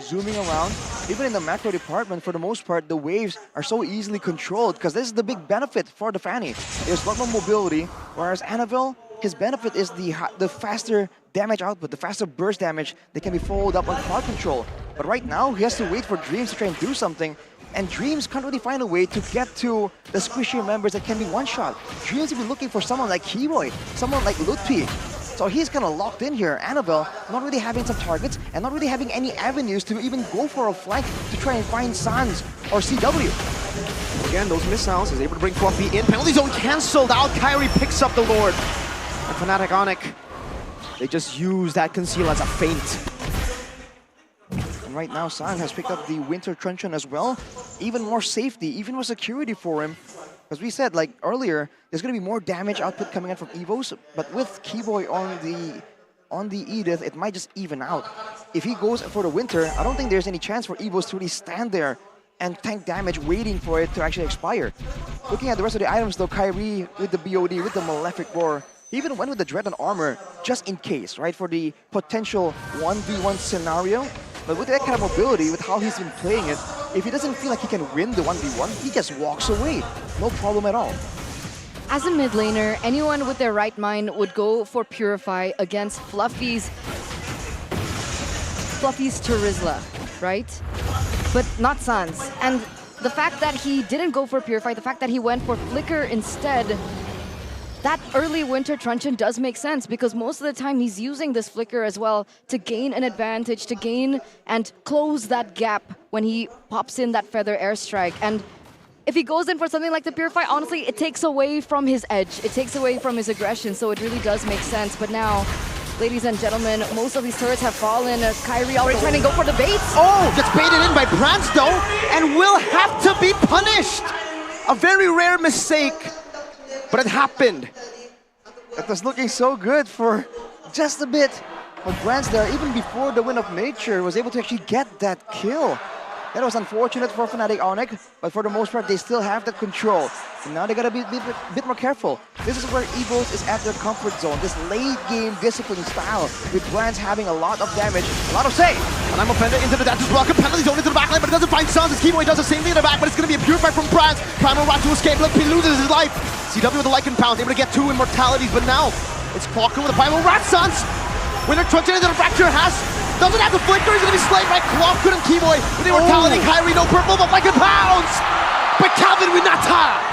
zooming around. Even in the macro department, for the most part, the waves are so easily controlled because this is the big benefit for the Fanny. There's a lot more mobility, whereas Annabelle, his benefit is the faster damage output, the faster burst damage that can be followed up on crowd control. But right now, he has to wait for Dreams to try and do something, and Dreams can't really find a way to get to the squishier members that can be one-shot. Dreams will be looking for someone like Keyboy, someone like Lutpi. So he's kind of locked in here. Annabelle not really having some targets and not really having any avenues to even go for a flank to try and find Sans or CW. Again, those missiles is able to bring Fluffy in. Penalty zone cancelled out. Kyrie picks up the Lord. And Fnatic Onyx, they just use that conceal as a feint. And right now, Sans has picked up the Winter Truncheon as well. Even more safety, even more security for him. As we said, like earlier, there's going to be more damage output coming in from EVOS, but with Keyboy on the Edith, it might just even out. if he goes for the winter, I don't think there's any chance for EVOS to really stand there and tank damage waiting for it to actually expire. Looking at the rest of the items though, Kyrie with the BOD, with the Malefic Roar, he even went with the Dread and Armor just in case, right? For the potential 1v1 scenario. But with that kind of mobility, with how he's been playing it, if he doesn't feel like he can win the 1v1, he just walks away. No problem at all. As a mid laner, anyone with their right mind would go for Purify against Fluffy's Terizla, right? But not Sans. And the fact that he didn't go for Purify, the fact that he went for Flicker instead, that early winter truncheon does make sense because most of the time he's using this Flicker as well to gain an advantage, to gain and close that gap when he pops in that Feather Airstrike. And if he goes in for something like the Purify, honestly, it takes away from his edge. It takes away from his aggression, so it really does make sense. But now, ladies and gentlemen, most of these turrets have fallen. Kyrie already trying to go for the bait. Oh, gets baited in by Brands though, and will have to be punished. A very rare mistake, but it happened. That was looking so good for just a bit. But Brands there, even before the Wind of Nature, was able to actually get that kill. That was unfortunate for Fnatic Onyx, but for the most part, they still have that control. And now they gotta be a bit more careful. This is where EVOS is at their comfort zone, this late game discipline style, with Brands having a lot of damage, a lot of save. And I'm offended into the Dancer's block, a penalty zone into the backline, but it doesn't find Sans. His Keyboy does the same thing in the back, but it's gonna be a Purify from Brands. Primal Rat to escape, look, he loses his life. CW with the Lycan Pounce, able to get 2 immortalities, but now it's Clocker with a Primal Rat, Sans. Winner truncheon into the Fracture doesn't have the Flicker, he's gonna be slayed by Clocker and Keyboy with immortality. Kyrie, no purple, but Lycan Pounce! But Calvin with Nata!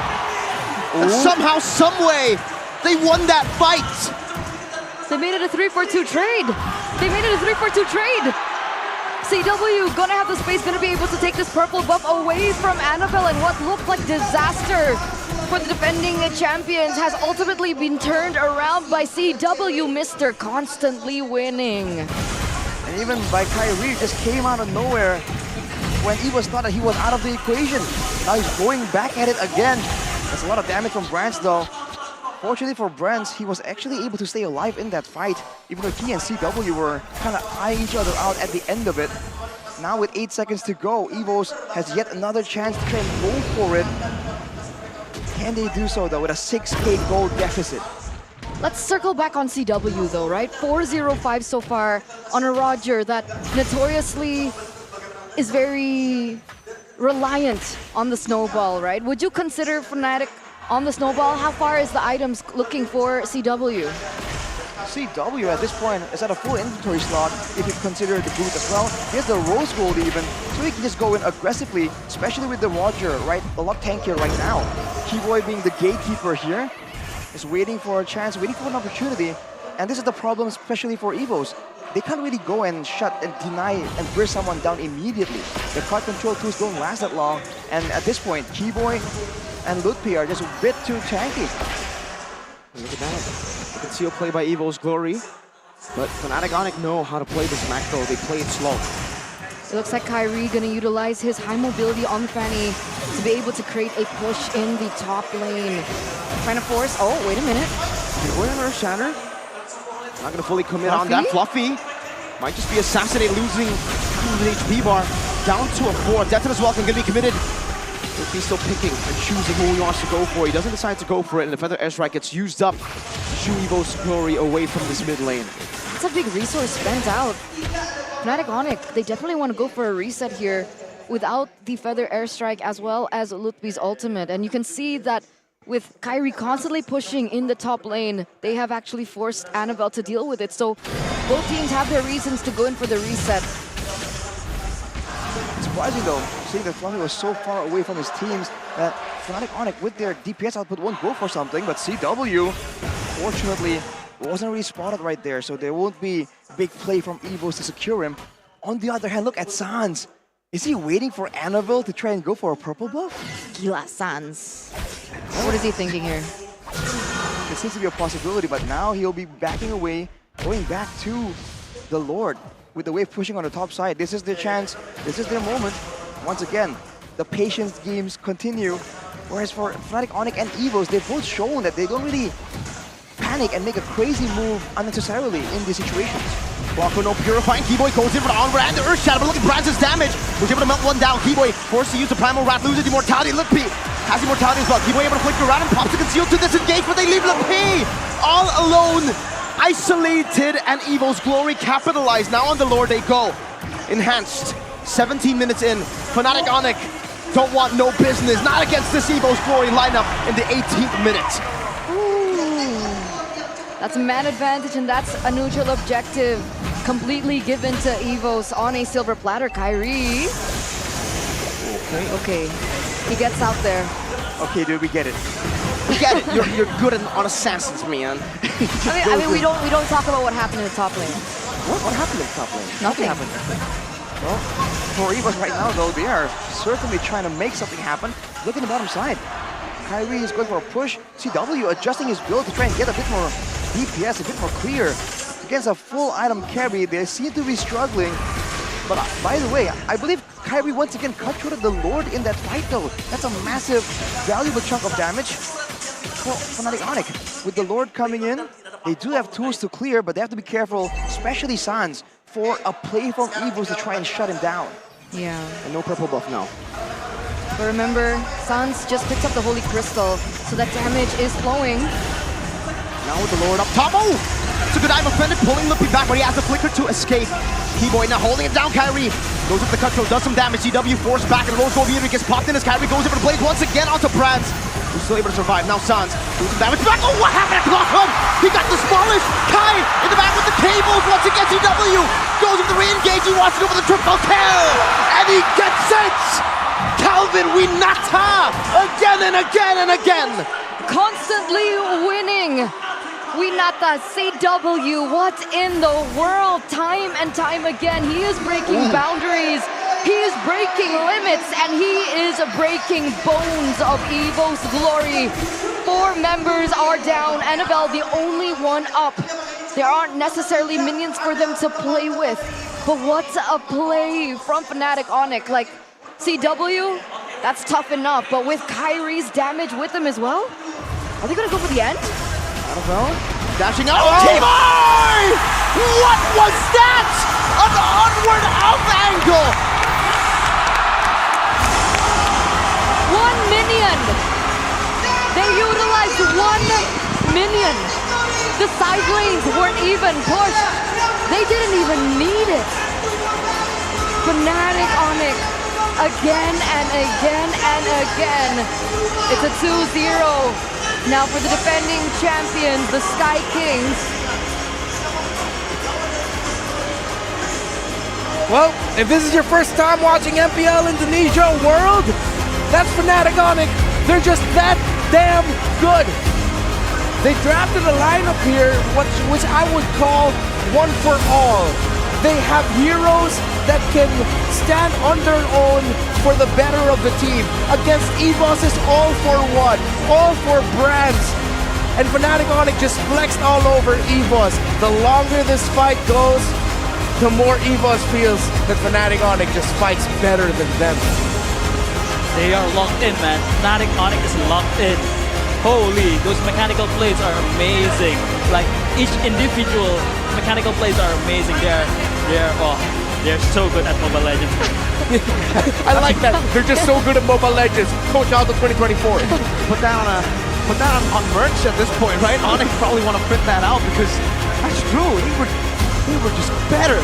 And somehow, someway, they won that fight! They made it a 3-4-2 trade! They made it a 3-4-2 trade! CW gonna have the space, gonna be able to take this purple buff away from Annabelle, and what looked like disaster for the defending champions has ultimately been turned around by CW, Mr. Constantly Winning. And even by Kyrie, just came out of nowhere when EVOS thought that he was out of the equation. Now he's going back at it again. That's a lot of damage from Brands though. Fortunately for Brands, he was actually able to stay alive in that fight, even though he and CW were kind of eyeing each other out at the end of it. Now with 8 seconds to go, EVOS has yet another chance to try and go for it. Can they do so though with a 6k gold deficit? Let's circle back on CW though, right? 4-0-5 so far on a Roger that notoriously is very reliant on the snowball, right? Would you consider Fnatic on the snowball? How far is the items looking for CW? CW at this point is at a full inventory slot if you consider the boot as well. He has the Rose Gold even, so he can just go in aggressively, especially with the Roger, right? A lot tankier right now. Keyboy being the gatekeeper here, is waiting for a chance, waiting for an opportunity. And this is the problem, especially for EVOS. They can't really go and shut and deny and burst someone down immediately. The card control tools don't last that long. And at this point, Keyboy and Lutpi are just a bit too tanky. Look at that. Conceal play by EVOS Glory. But Fnatic Onyx know how to play this macro. They play it slow. It looks like Kyrie gonna utilize his high mobility on Fanny to be able to create a push in the top lane. Trying to force, oh, wait a minute. Keyboy on Earth Shatter. Not gonna fully commit on that. Fluffy might just be assassinated, losing the HP bar down to a 4. Death as well can be committed. He's still picking and choosing who he wants to go for. He doesn't decide to go for it, and the Feather Airstrike gets used up to shoo EVOS Glory away from this mid lane. That's a big resource spent out. Fnatic Onyx, they definitely want to go for a reset here without the Feather Airstrike as well as Lutpi's ultimate. And you can see that with Kyrie constantly pushing in the top lane, they have actually forced Annabelle to deal with it. So both teams have their reasons to go in for the reset. Surprising though, seeing that Fluffy was so far away from his teams that Fnatic Onyx with their DPS output won't go for something, but CW, fortunately, wasn't really spotted right there, so there won't be big play from EVOS to secure him. On the other hand, look at Sans. Is he waiting for Annabelle to try and go for a purple buff? Gila Sans. What is he thinking here? It seems to be a possibility, but now he'll be backing away, going back to the Lord. With the wave pushing on the top side, this is their chance, this is their moment. Once again, the patience games continue. Whereas for Fnatic Onyx and EVOS, they've both shown that they don't really panic and make a crazy move unnecessarily in these situations. Walker, no purifying. Keyboy goes in for the onward and the Earth Shadow, but look at Brands' damage. Was able to melt one down. Keyboy forced to use the Primal Rat, loses immortality. Lippy has immortality as well. Keyboy able to flicker around and pops the conceal to disengage, but they leave Lippy all alone, isolated, and EVOS Glory capitalized. Now on the lore they go. Enhanced. 17 minutes in. Fnatic Onyx don't want no business. Not against this EVOS Glory lineup in the 18th minute. That's a man advantage, and that's a neutral objective completely given to EVOS on a silver platter. Kyrie. Okay. He gets out there. Okay, dude, we get it. We get it. You're good on assassins, man. I mean, we don't talk about what happened in the top lane. What happened in the top lane? Nothing. Happened. Well, for EVOS right now, though, they are certainly trying to make something happen. Look at the bottom side. Kyrie is going for a push. CW adjusting his build to try and get a bit more DPS, a bit more clear. Against a full item carry, they seem to be struggling. But by the way, I believe Kyrie once again cut short of the Lord in that fight, though. That's a massive, valuable chunk of damage for Fnatic Onyx. With the Lord coming in, they do have tools to clear, but they have to be careful, especially Sans, for a play from EVOS to try and shut him down. Yeah. And no purple buff now. But remember, Sans just picked up the Holy Crystal, so that damage is flowing. Now with the Lord up top. Oh! It's a good eye offended, pulling Lippy back, but he has the flicker to escape. Keyboy now holding it down. Kyrie goes up the cutthroat, does some damage. CW forced back, and Rose Gold Meter gets popped in as Kyrie goes over the blade once again onto Brands. He's still able to survive. Now Sans doing some damage back. Oh, what happened to Clockhood? He got demolished. Kai in the back with the cables once again. CW goes with the re-engage. He wants to go for the triple kill, and he gets it. Calvin Winata again and again and again. Constantly winning. Winata, CW, what in the world? Time and time again, he is breaking boundaries. He is breaking limits, and he is breaking bones of EVOS Glory. 4 members are down. Annabelle, the only one up. There aren't necessarily minions for them to play with. But what's a play from Fnatic Onyx? Like, CW, that's tough enough. But with Kyrie's damage with them as well? Are they going to go for the end? Annabelle dashing out. Oh! Keyboy! What was that? An onward up angle. 1 minion. They utilized 1 minion. The side lanes weren't even pushed. They didn't even need it. Fnatic Onyx again and again and again. It's a 2-0. Now for the defending champions, the Sky Kings. Well, if this is your first time watching MPL Indonesia World, that's Fnatic Onyx. They're just that damn good. They drafted a lineup here, which I would call one for all. They have heroes that can stand on their own for the better of the team. Against EVOS is all for one, all for Brands. And Fnatic Onyx just flexed all over EVOS. The longer this fight goes, the more EVOS feels that Fnatic Onyx just fights better than them. They are locked in, man. Fnatic Onyx is locked in. Holy, those mechanical plays are amazing. Like, each individual mechanical plays are amazing. They're so good at Mobile Legends. I like that. They're just so good at Mobile Legends. Coach Aldo 2024. Put that on merch at this point, right? Onyx probably want to print that out because that's true. They were just better.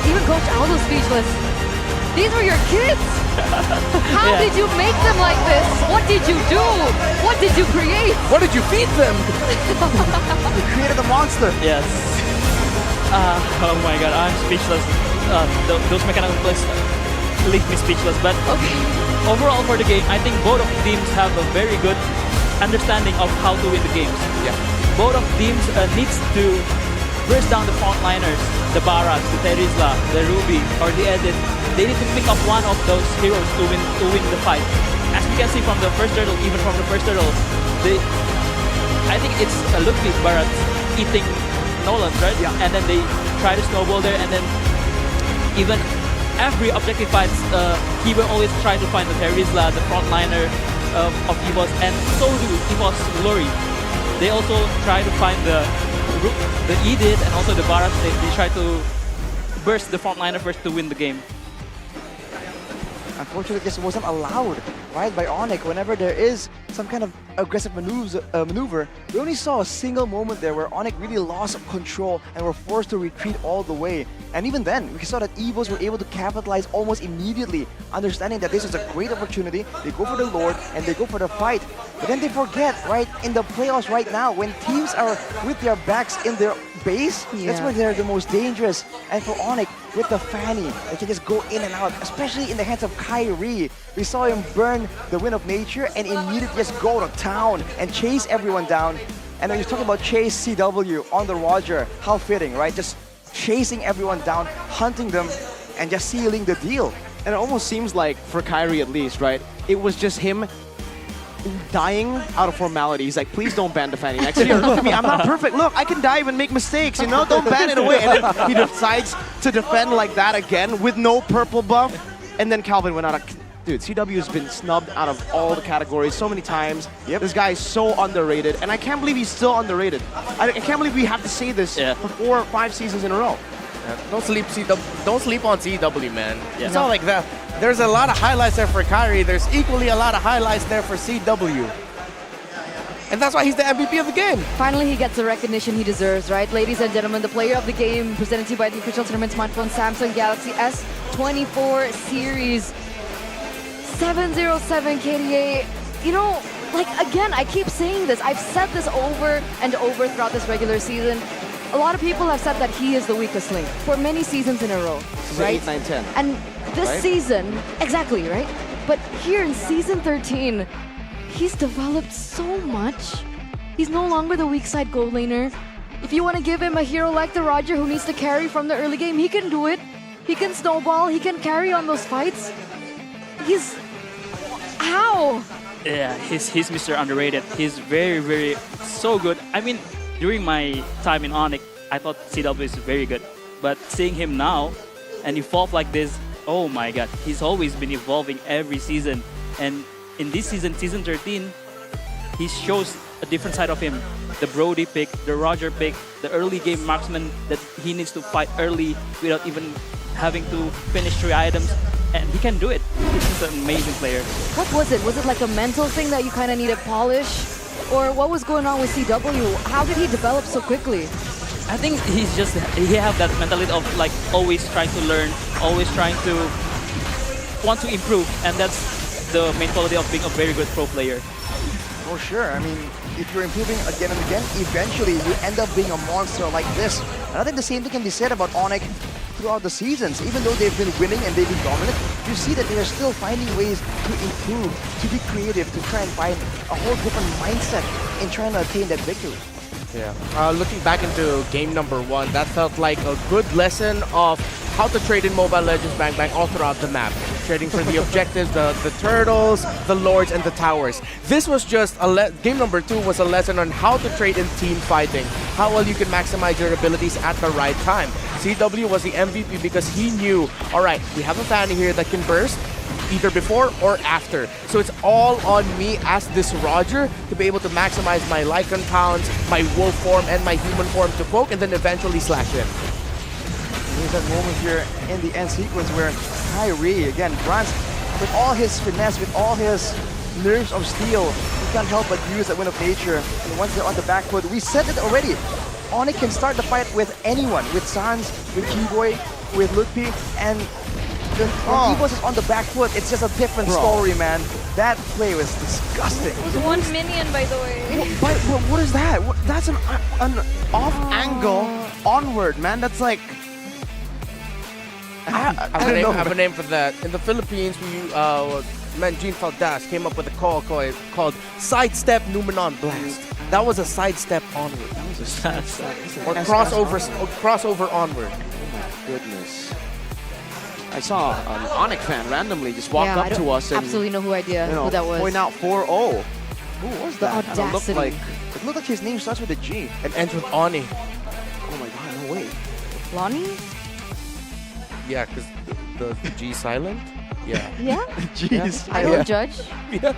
Even Coach Aldo's speechless. These were your kids. How did you make them like this? What did you do? What did you create? What did you feed them? You created a monster. Yes. Oh my god, I'm speechless. Those mechanical plays leave me speechless. But overall for the game, I think both of teams have a very good understanding of how to win the games. Yeah. Both of teams needs to burst down the frontliners, the Baras, the Terizla, the Ruby, or the Edit. They need to pick up one of those heroes to win the fight. As we can see from the first turtle, even from the first turtle, I think it's Ludwig Barat eating Nolan, right? Yeah. And then they try to snowball there, and then even every objective fights, he will always try to find the Terizla, the frontliner of EVOS, and so do EVOS Glory. they also try to find the Edith and also the Barat. They try to burst the frontliner first to win the game. Unfortunately, it just wasn't allowed, right, by Onyx. Whenever there is some kind of aggressive maneuver, we only saw a single moment there where Onyx really lost control and were forced to retreat all the way. And even then, we saw that EVOS were able to capitalize almost immediately, understanding that this is a great opportunity. They go for the Lord and they go for the fight. But then they forget, right, in the playoffs right now, when teams are with their backs in their base, that's when they're the most dangerous. And for Onyx, with the Fanny, they can just go in and out, especially in the hands of Kyrie. We saw him burn the Wind of Nature and immediately just go to town and chase everyone down. And when you're talking about chase CW on the Roger, how fitting, right? Just chasing everyone down, hunting them, and just sealing the deal. And it almost seems like, for Kyrie at least, right, it was just him dying out of formality. He's like, please don't ban the Fanny next year. Look at me, I'm not perfect. Look, I can dive and make mistakes, you know? Don't ban it away. And then he decides to defend like that again with no purple buff. And then Calvin went out of... Dude, CW has been snubbed out of all the categories so many times. This guy is so underrated. And I can't believe he's still underrated. I can't believe we have to say this for 4 or 5 seasons in a row. Don't sleep on CW, man. It's not like that. There's a lot of highlights there for Kyrie. There's equally a lot of highlights there for CW. And that's why he's the MVP of the game. Finally, he gets the recognition he deserves, right? Ladies and gentlemen, the player of the game presented to you by the official tournament smartphone Samsung Galaxy S24 Series 707 KDA. You know, like, again, I keep saying this. I've said this over and over throughout this regular season. A lot of people have said that he is the weakest link for many seasons in a row, right? 8, 9, 10. And this season, exactly, right? But here in season 13, he's developed so much. He's no longer the weak side goal laner. If you want to give him a hero like the Roger who needs to carry from the early game, he can do it. He can snowball, he can carry on those fights. He's... How? Yeah, he's Mr. Underrated. He's very, very, so good. I mean, during my time in Onyx, I thought CW is very good. But seeing him now and evolve like this, oh my god, he's always been evolving every season. And in this season, season 13, he shows a different side of him. The Brody pick, the Roger pick, the early game marksman that he needs to fight early without even having to finish 3 items. And he can do it. He's an amazing player. What was it? Was it like a mental thing that you kind of needed polish? Or what was going on with CW? How did he develop so quickly? I think he have that mentality of like always trying to learn, always trying to want to improve, and that's the main quality of being a very good pro player. For sure. I mean, if you're improving again and again, eventually you end up being a monster like this. And I think the same thing can be said about Onyx throughout the seasons. Even though they've been winning and they've been dominant, you see that they are still finding ways to improve, to be creative, to try and find a whole different mindset in trying to attain that victory. Yeah. Looking back into game number 1, that felt like a good lesson of how to trade in Mobile Legends Bang Bang all throughout the map. Trading for the objectives, the turtles, the lords, and the towers. This was just game number 2 was a lesson on how to trade in team fighting. How well you can maximize your abilities at the right time. CW was the MVP because he knew, all right, we have a Fanny here that can burst either before or after. So it's all on me as this Roger to be able to maximize my Lycan pounds, my wolf form, and my human form to poke, and then eventually slash in. There's that moment here in the end sequence where Kyrie, again, runs with all his finesse, with all his nerves of steel. He can't help but use that Wind of Nature. And once they're on the back foot, we said it already. Onyx can start the fight with anyone, with Sans, with Keyboy, with Lutpi, and when EVOS is on the back foot, it's just a different story, man. That play was disgusting. It was 1 minion, by the way. What is that? That's an off angle onward, man. That's like... I have a name for that. In the Philippines, Jean Faldas came up with a call called Sidestep Numenon Blast. That was a sidestep onward. That was a sidestep. Or crossover onward. Oh my goodness. I saw an Onyx fan randomly just walk up to us and absolutely no idea who that was. Point out 4-0. Who was that? The audacity. It looked like his name starts with a G. And ends with Oni. Oh my god, no way. Lonnie? Yeah, because the G silent. Yeah. Yeah? Jeez. I don't judge. Yeah.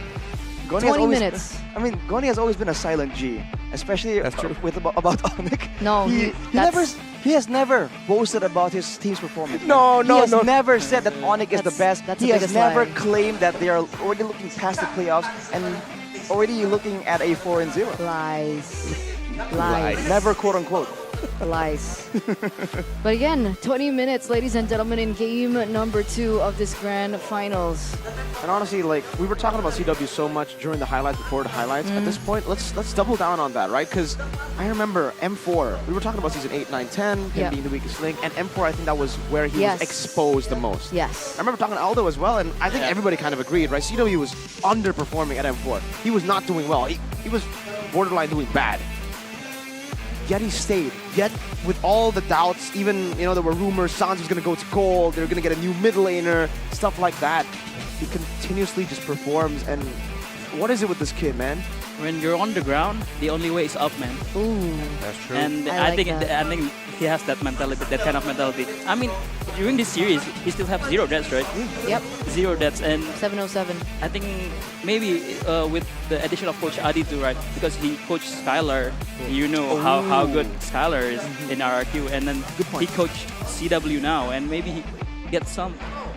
Goni 20 minutes. I mean, Goni has always been a silent G, especially with about ONIC. No, he has never boasted about his team's performance. No, he has never said that ONIC is the best. That's he the has biggest never lie. claimed that they are already looking past the playoffs and already looking at a 4-0. Lies. Lies. Never quote unquote. Lies. But again, 20 minutes, ladies and gentlemen, in game number 2 of this grand finals. And honestly, like, we were talking about CW so much during the highlights, before the highlights. At this point, let's double down on that, right? Because I remember M4, we were talking about season 8, 9, 10, him being the weakest link, and M4, I think that was where he was exposed the most. Yes. I remember talking to Aldo as well, and I think everybody kind of agreed, right? CW was underperforming at M4. He was not doing well. He was borderline doing bad. Yet he stayed. Yet with all the doubts, even, you know, there were rumors Sans was going to go to gold, they were going to get a new mid laner, stuff like that. He continuously just performs, and what is it with this kid, man? When you're on the ground, the only way is up, man. Ooh. That's true. And I think he has that mentality, that kind of mentality. I mean, during this series, he still have 0 deaths, right? Yep. 0 deaths, and 707. I think maybe with the addition of Coach Adi too, right? Because he coached Skylar, you know how good Skylar is in RRQ, and then he coached CW now, and maybe he gets some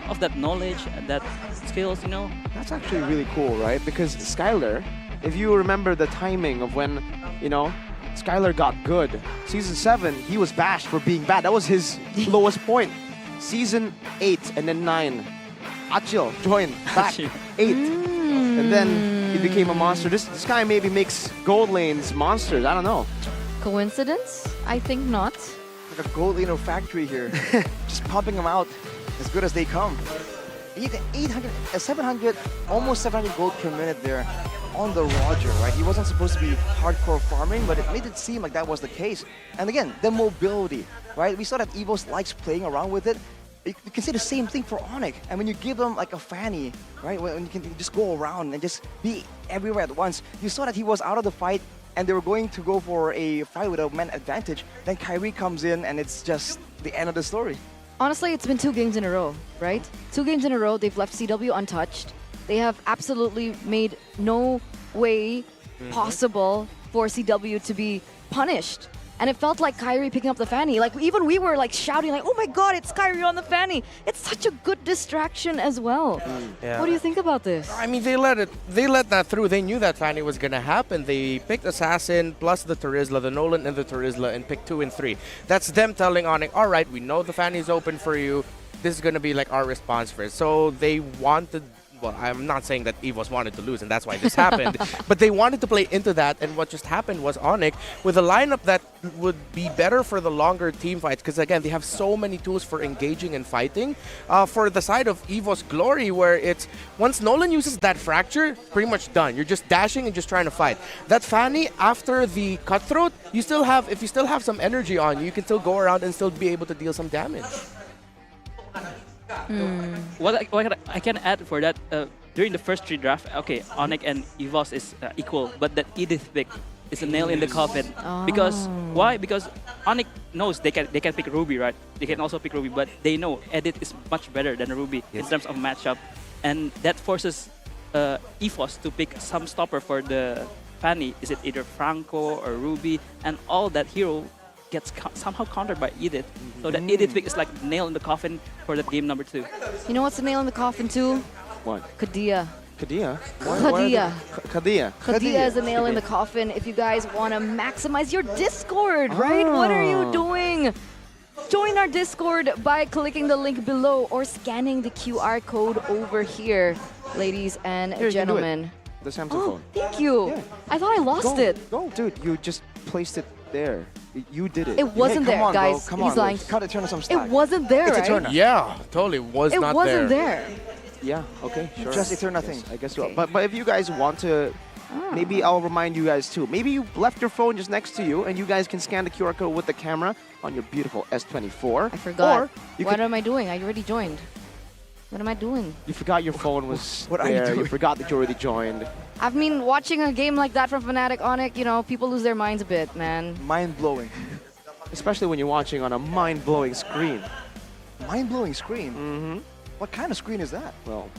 of that knowledge and that skills, you know. That's actually really cool, right? Because Skylar, if you remember the timing of when, you know, Skylar got good, Season 7, he was bashed for being bad. That was his lowest point. Season 8 and then 9, Achil joined back 8. And then he became a monster. This guy maybe makes gold lanes monsters. I don't know. Coincidence? I think not. Like a gold laner factory here. Just pumping them out as good as they come. 800, 700, almost 700 gold per minute there on the Roger, right? He wasn't supposed to be hardcore farming, but it made it seem like that was the case. And again, the mobility, right? We saw that EVOS likes playing around with it. You can say the same thing for ONIC. And when you give them like a fanny, right? When you can just go around and just be everywhere at once. You saw that he was out of the fight and they were going to go for a fight with a man advantage. Then Kyrie comes in and it's just the end of the story. Honestly, it's been 2 games in a row, right? 2 games in a row, they've left CW untouched. They have absolutely made no way possible for CW to be punished. And it felt like Kyrie picking up the fanny. Like, even we were like shouting like, oh my god, it's Kyrie on the fanny. It's such a good distraction as well. Yeah. What do you think about this? I mean, they let that through. They knew that Fanny was gonna happen. They picked Assassin plus the Terizla, the Nolan and the Terizla, and picked 2 and 3. That's them telling ONIC, all right, we know the Fanny's open for you. This is gonna be like our response for it. So they wanted. Well, I'm not saying that EVOS wanted to lose and that's why this happened, but they wanted to play into that, and what just happened was ONIC with a lineup that would be better for the longer team fights, because again, they have so many tools for engaging and fighting. For the side of EVOS Glory, where it's, once Nolan uses that fracture, pretty much done. You're just dashing and just trying to fight. That Fanny, after the cutthroat, you still have, if you still have some energy on you, you can still go around and still be able to deal some damage. What I can add for that, during the first 3 draft, okay, ONIC and EVOS is equal, but that Edith pick is a nail in the coffin. Because why? Because ONIC knows they can pick Ruby, right? They can also pick Ruby, but they know Edith is much better than Ruby in terms of matchup, and that forces EVOS to pick some stopper for the Fanny. Is it either Franco or Ruby? And all that hero gets somehow countered by Edith. So that Edith pick is like nail in the coffin for that game number 2. You know what's the nail in the coffin too? What? Kadia. Kadia? Kadia. Kadia. Kadia is a nail in the coffin if you guys want to maximize your Discord, right? What are you doing? Join our Discord by clicking the link below or scanning the QR code over here, ladies and gentlemen. The Samsung phone. Thank you. Yeah. I thought I lost it. Go, dude. You just placed it there. You did it. It wasn't there, guys. Come He's on, lying. Cut it, turn on some stack. It wasn't there, It's right? Eterna. Yeah, totally was It not wasn't there. there. Yeah, okay, sure. Just Eterna thing. I guess so. But if you guys want to, maybe I'll remind you guys too. Maybe you left your phone just next to you and you guys can scan the QR code with the camera on your beautiful S24. I forgot. Or you What am I doing? I already joined. What am I doing? You forgot your phone was What are you there. doing? You forgot that you already joined. I mean, watching a game like that from Fnatic ONIC, you know, people lose their minds a bit, man. Mind-blowing. Especially when you're watching on a mind-blowing screen. Mind-blowing screen? Mm-hmm. What kind of screen is that? Well,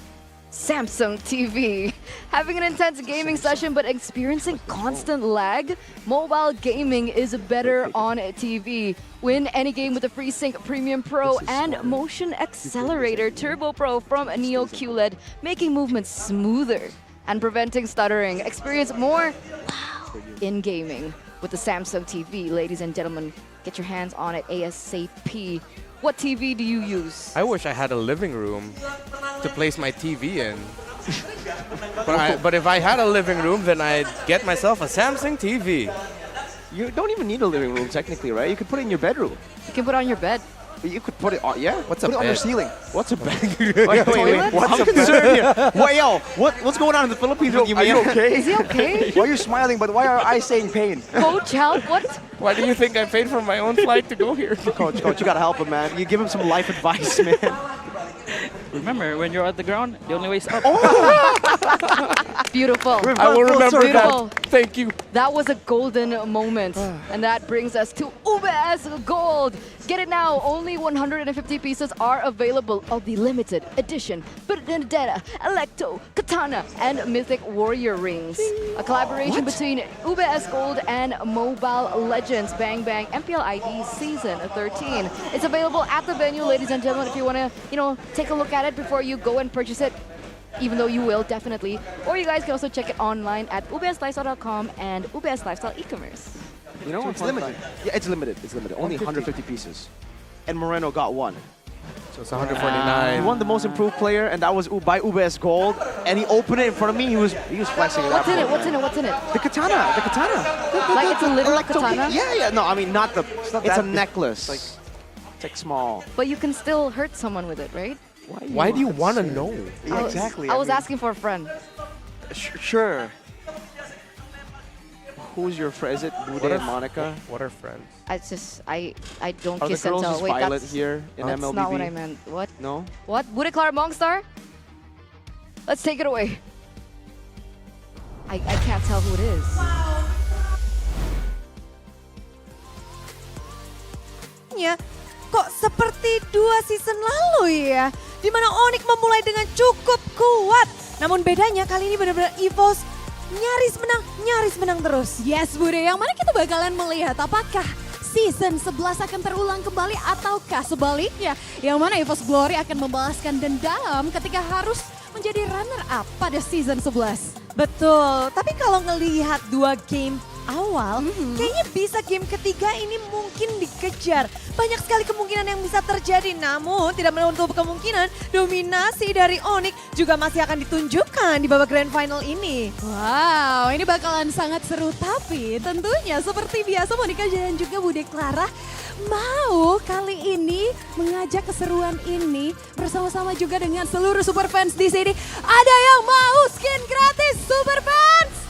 Samsung TV. Having an intense gaming session but experiencing constant lag? Mobile gaming is better on TV. Win any game with the FreeSync Premium Pro and Motion Accelerator Turbo Pro from Neo QLED, making movements smoother and preventing stuttering. Experience more in gaming with the Samsung TV. Ladies and gentlemen, get your hands on it ASAP. What TV do you use? I wish I had a living room to place my TV in. But if I had a living room, then I'd get myself a Samsung TV. You don't even need a living room technically, right? You could put it in your bedroom. You can put it on your bed. You could put it on, yeah? What's a put it on your bed? ceiling. What's a bed? Wait. What's a bed? Wait, yo, what's going on in the Philippines with you, Are man? you okay? Is he okay? Why are you smiling, but why are I saying pain? Coach, help, what? Why do you think I paid for my own flight to go here? Coach, you gotta help him, man. You give him some life advice, man. Remember, when you're at the ground, the only way is up. Beautiful. I will remember Beautiful. that. Thank you. That was a golden moment. And that brings us to UBS Gold. Get it now. Only 150 pieces are available of the limited edition Vendetta, Electo, Katana, and Mythic Warrior rings. A collaboration between UBS Gold and Mobile Legends Bang Bang MPL ID Season 13. It's available at the venue, ladies and gentlemen, if you want to, take a look at it before you go and purchase it. Even though you will, definitely. Or you guys can also check it online at ubslifestyle.com and UBS Lifestyle e-commerce. You know, it's limited. Yeah, it's limited. It's limited. Only 150 pieces. And Moreno got one. So it's 149. He won the most improved player, and that was by UBS Gold. And he opened it in front of me. He was flexing it out. What's in it? What's in it? What's in it? The katana. The katana. Like it's a literal katana? Yeah. No, I mean not the. It's a big. necklace. It's like small. But you can still hurt someone with it, right? Why do you want to know? Yeah, exactly. I was asking for a friend. Sure. Who's your friend? Is it Bude and Monica? What are friends? I don't Are the kiss and girls tell. just Wait, violent that's here in MLBB? not what I meant. What? No? What? Bude Clara Mongstar? Let's take it away. I can't tell who it is. Kok seperti 2 season lalu ya, di mana Onyx memulai dengan cukup kuat. Namun bedanya kali ini benar-benar EVOS nyaris menang terus. Yes Bude, yang mana kita bakalan melihat apakah season 11 akan terulang kembali ataukah sebaliknya. Yang mana EVOS Glory akan membalaskan dendam ketika harus menjadi runner up pada season 11. Betul, tapi kalau ngelihat 2 game awal, kayaknya bisa game ketiga ini mungkin dikejar. Banyak sekali kemungkinan yang bisa terjadi, namun tidak menutup kemungkinan dominasi dari Onyx juga masih akan ditunjukkan di babak grand final ini. Wow, ini bakalan sangat seru, tapi tentunya seperti biasa Monica dan juga Bude Clara mau kali ini mengajak keseruan ini bersama-sama juga dengan seluruh super fans di sini. Ada yang mau skin gratis super fans?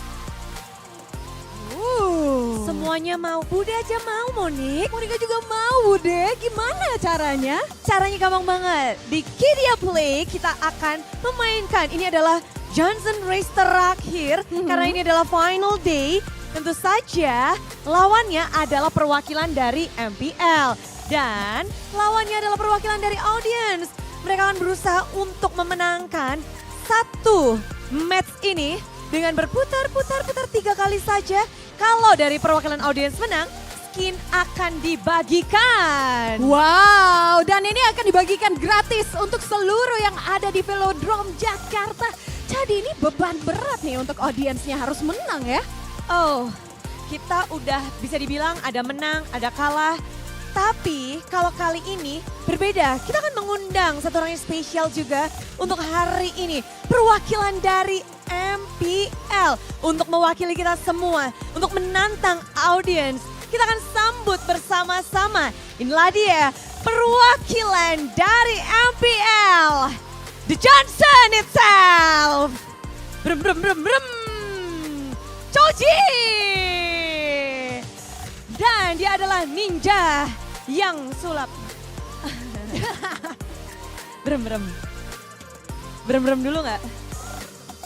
Semuanya mau, Bude aja mau Monik. Monica juga mau Bude, gimana caranya? Caranya gampang banget. Di Kidia Play kita akan memainkan, ini adalah Johnson Race terakhir karena ini adalah final day. Tentu saja lawannya adalah perwakilan dari MPL dan lawannya adalah perwakilan dari audience. Mereka akan berusaha untuk memenangkan satu match ini dengan berputar-putar 3 kali saja. Kalau dari perwakilan audiens menang, skin akan dibagikan. Wow, dan ini akan dibagikan gratis untuk seluruh yang ada di Velodrome Jakarta. Jadi ini beban berat nih untuk audiensnya, harus menang ya. Oh, kita udah bisa dibilang ada menang, ada kalah. Tapi kalau kali ini berbeda, kita akan mengundang satu orang yang spesial juga untuk hari ini. Perwakilan dari MPL untuk mewakili kita semua, untuk menantang audiens. Kita akan sambut bersama-sama. Inilah dia perwakilan dari MPL. The Johnson itself. Brum brum brum brum. Choji. Dan dia adalah ninja yang sulap. Brem dulu nggak?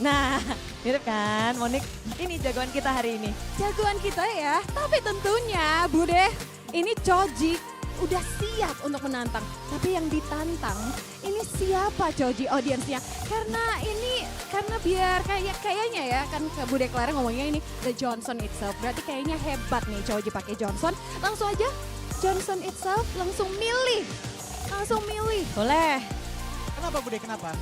Nah, mirip kan Monik? Ini jagoan kita hari ini. Jagoan kita ya, tapi tentunya Bude, ini Choji udah siap untuk menantang. Tapi yang ditantang ini siapa Choji audiensnya? Karena biar kayaknya ya kan Bu Deklara ngomongnya ini the Johnson itself. Berarti kayaknya hebat nih Choji pakai Johnson. Langsung aja Johnson itself langsung milih. Boleh. Kenapa Bu Dek, kenapa?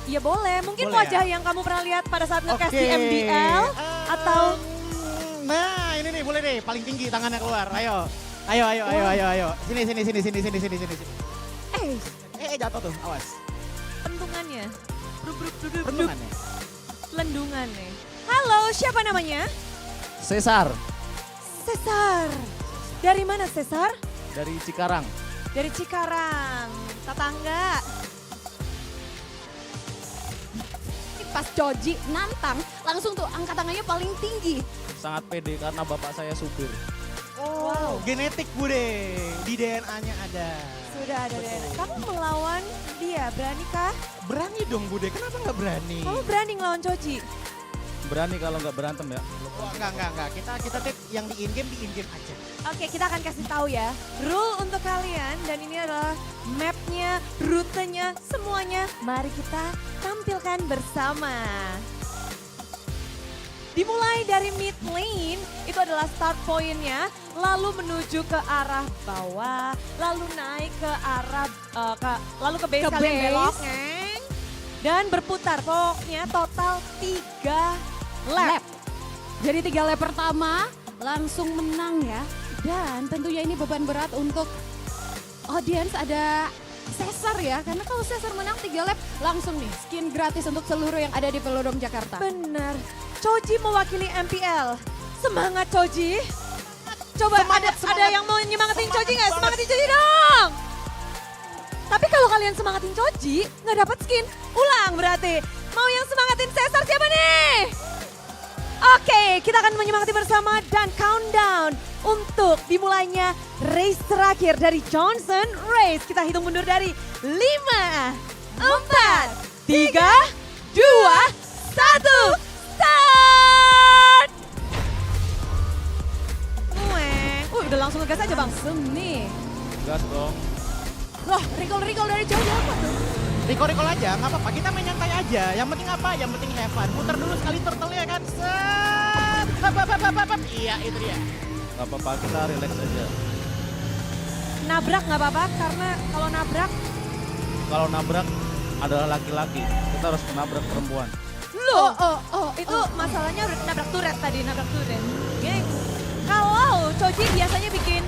Ya boleh, mungkin Boleh wajah ya? yang kamu pernah lihat pada saat nge-cast di MPL atau Nah, ini nih boleh deh, paling tinggi tangannya keluar. Ayo. Sini. Jatuh tuh, awas. pentungannya. Peruntungannya. Lendungannya. Halo, siapa namanya? Cesar Cesar. Dari mana Cesar? dari Cikarang. Dari Cikarang, tetangga. Ini pas Choji nantang langsung tuh angkat tangannya paling tinggi. Sangat pede karena bapak saya supir. Wow. Genetik Bude, di DNA-nya ada. Sudah ada deh. Kamu melawan dia, beranikah? Berani dong Bude, kenapa nggak berani? Kamu berani ngelawan Choji? Berani kalau nggak berantem ya. Enggak. Kita tip yang di in-game aja. Oke, kita akan kasih tahu ya. Rule untuk kalian dan ini adalah mapnya, rutenya, semuanya. Mari kita tampilkan bersama. Dimulai dari mid lane, itu adalah start pointnya, lalu menuju ke arah bawah, lalu naik ke arah, lalu ke base kalian belok, dan berputar. Pokoknya total 3 lap. Jadi 3 lap pertama langsung menang ya. Dan tentunya ini beban berat untuk audiens ada Cesar ya. Karena kalau Cesar menang 3 lap langsung nih skin gratis untuk seluruh yang ada di Velodrome Jakarta. Benar. Choji mewakili MPL. Semangat Choji. Coba ada yang mau nyemangatin Choji nggak? Semangatin Choji dong. Tapi kalau kalian semangatin Choji nggak dapat skin, ulang berarti. Mau yang semangatin Cesar siapa nih? Oke, kita akan menyemangati bersama dan countdown untuk dimulainya race terakhir dari Johnson Race. Kita hitung mundur dari 5, 4, 3, 2, 1, start! Udah langsung ngegas aja bang. Langsung nih. Gas dong. Loh, recall dari jauh apa tuh? Recall aja, nggak apa-apa. Kita main nyantai aja. Yang penting apa? Yang penting have fun. Putar dulu sekali turtle-nya kan. Set. Iya, itu dia. Nggak apa-apa, kita relax aja. Nabrak nggak apa-apa karena Kalau nabrak adalah laki-laki, kita harus menabrak perempuan. Loh, itu masalahnya udah nabrak turret tadi, nabrak turret. Geng, kalau Choji biasanya bikin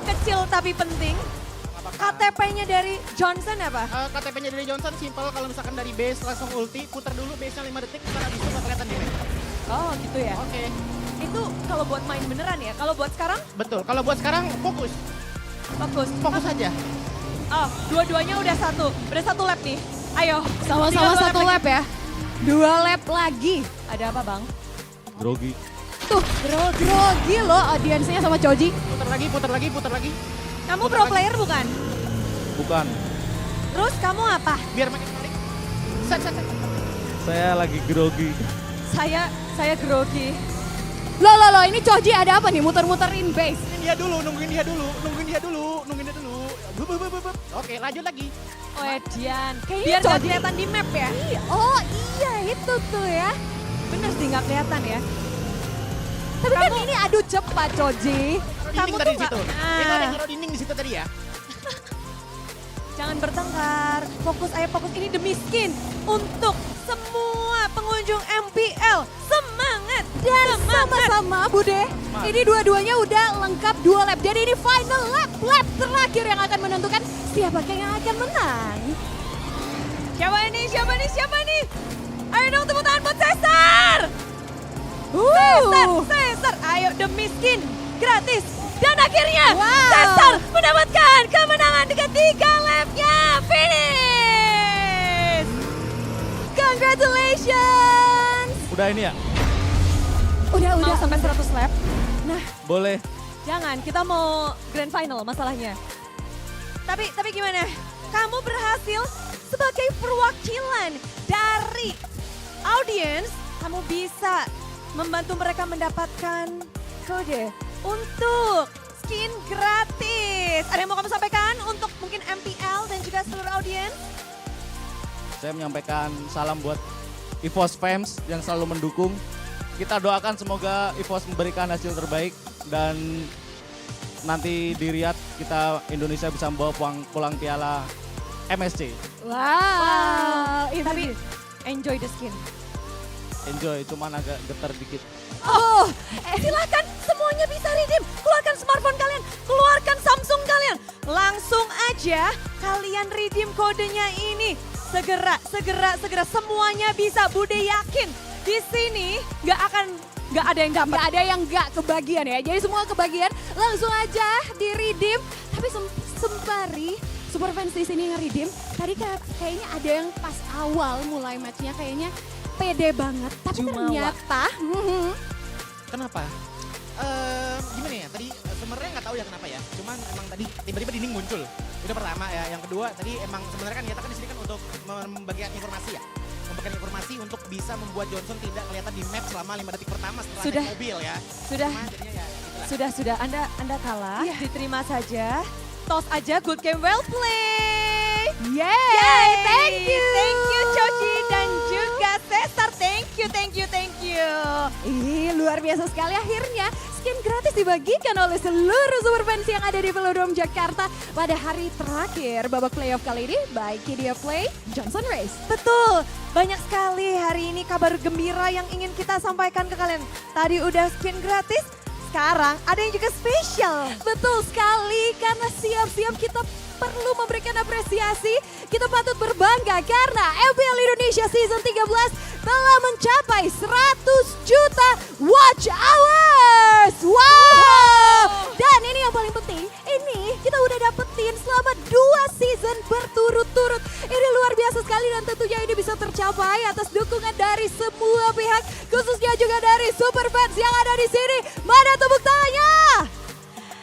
kecil tapi penting. KTP-nya dari Johnson apa? KTP-nya dari Johnson simple, kalau misalkan dari base langsung ulti, putar dulu base-nya 5 detik, putar habis itu nggak kelihatan di map. Oh gitu ya? Oke. Itu kalau buat main beneran ya? Kalau buat sekarang? Betul, kalau buat sekarang fokus. Fokus aja. Oh, dua-duanya udah satu lap nih. Ayo. Sama-sama 1 lap ya. 2 lap lagi. Ada apa bang? Grogi. Tuh, grogi loh audiensnya sama Choji. Putar lagi. Kamu pro player bukan? Bukan. Terus kamu apa? Biar makin menarik. Set. Saya lagi grogi. Saya grogi. Loh, ini Choji ada apa nih? Muter-muterin base. Nungguin dia dulu. Oke, lanjut lagi. Oh Edian, Kayaknya biar gak Choji- kelihatan di map ya? Oh iya itu tuh ya. Bener sih gak kelihatan ya. Tapi kan ini adu cepat Choji. Kamu tuh tadi di nggak- situ. Kita ada naruh dinding di situ tadi ya. Jangan bertengkar, fokus ini demi skin untuk semua pengunjung MPL. Semangat! Dan sama-sama Bude, ini dua-duanya udah lengkap 2 lap. Jadi ini final lap terakhir yang akan menentukan siapa yang akan menang. Siapa nih? Ayo dong tepuk tangan buat Cesar! Cesar, ayo demi skin gratis. Dan akhirnya Cesar mendapatkan kemenangan ketiga lapnya. Finish! Congratulations! Udah ini ya? Udah sampai 100 lap. Nah, Boleh. jangan, kita mau grand final masalahnya. Tapi gimana? Kamu berhasil sebagai perwakilan dari audiens, kamu bisa membantu mereka mendapatkan kode untuk skin gratis. Guys, ada yang mau kamu sampaikan untuk mungkin MPL dan juga seluruh audiens? Saya menyampaikan salam buat EVOS fans yang selalu mendukung. Kita doakan semoga EVOS memberikan hasil terbaik dan nanti di Riyadh kita Indonesia bisa membawa pulang piala MSC. Wow, tapi enjoy the skin. Enjoy, cuman agak getar dikit. Oh, silakan semuanya bisa redeem. Keluarkan smartphone kalian, keluarkan Samsung kalian. Langsung aja kalian redeem kodenya ini. Segera semuanya bisa. Bude yakin di sini nggak ada yang dapat. Nggak ada yang nggak kebagian ya. Jadi semua kebagian langsung aja di redeem. Tapi sembari super fans di sini nge-redeem, tadi kayaknya ada yang pas awal mulai matchnya kayaknya pede banget. Tapi ternyata Kenapa? Gimana ya, tadi sebenarnya nggak tahu ya kenapa ya. Cuman emang tadi tiba-tiba dinding muncul. Itu pertama ya. Yang kedua tadi emang sebenarnya kan kita kan di sini kan untuk membagikan informasi ya. Membagikan informasi untuk bisa membuat Johnson tidak kelihatan di map selama 5 detik pertama setelah naik mobil ya. Sudah. Cuma jadinya ya itulah. Sudah. Anda kalah. Diterima saja. Toss aja, good game, well play. Yay, thank you. Thank you Chochi dan juga Cesar. Thank you. Ih, luar biasa sekali akhirnya skin gratis dibagikan oleh seluruh super fans yang ada di Velodrome Jakarta pada hari terakhir babak playoff kali ini by Kidia Play Johnson Race. Betul, banyak sekali hari ini kabar gembira yang ingin kita sampaikan ke kalian. Tadi udah skin gratis, sekarang ada yang juga spesial. Betul sekali, karena siap-siap kita perlu memberikan apresiasi. Kita patut berbangga karena MPL Indonesia Season 13 telah mencapai 100 juta watch hours. Wow! Dan ini yang paling penting, ini kita udah dapetin selama 2 season berturut-turut. Ini luar biasa sekali dan tentunya ini bisa tercapai atas dukungan dari semua pihak, khususnya juga dari super fans yang ada di sini. Mana tepuk tangannya?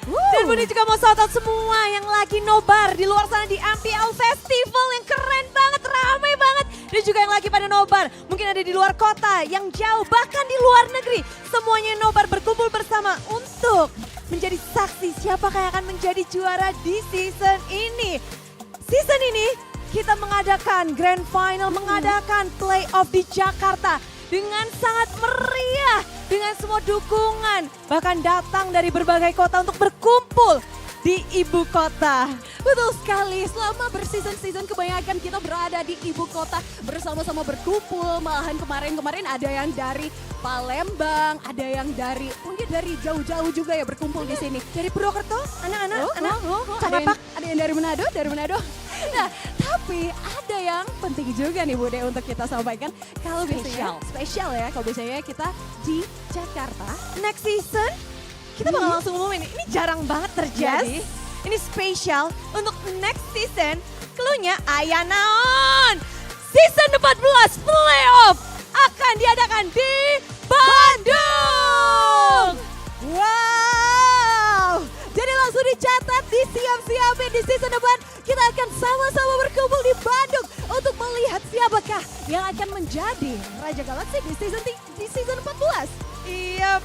Dan Budi juga mau shout out semua yang lagi nobar di luar sana di MPL Festival yang keren banget, ramai banget. Dan juga yang lagi pada nobar, mungkin ada di luar kota, yang jauh, bahkan di luar negeri. Semuanya nobar berkumpul bersama untuk menjadi saksi siapakah yang akan menjadi juara di season ini. Season ini kita mengadakan grand final, mengadakan playoff di Jakarta dengan sangat meriah, dengan semua dukungan, bahkan datang dari berbagai kota untuk berkumpul di ibu kota. Betul sekali, selama berseason-season kebanyakan kita berada di ibu kota bersama-sama berkumpul. Malahan kemarin ada yang dari Palembang, ada yang dari mungkin dari jauh-jauh juga ya berkumpul di sini. Dari Purwokerto, anak-anak, ada yang dari Manado. Nah, tapi ada yang penting juga nih Bude untuk kita sampaikan. Kalau biasanya spesial ya, kalau biasanya kita di Jakarta. Next season kita bakal langsung umumin, ini jarang banget terjadi. Ini spesial untuk next season. Cluenya aya naon. Season 14 playoff akan diadakan di Bandung. Wow. Jadi langsung dicatat, disiap-siapin di season depan. Kita akan sama-sama berkumpul di Bandung untuk melihat siapakah yang akan menjadi Raja Galaksi di season 14. Iya,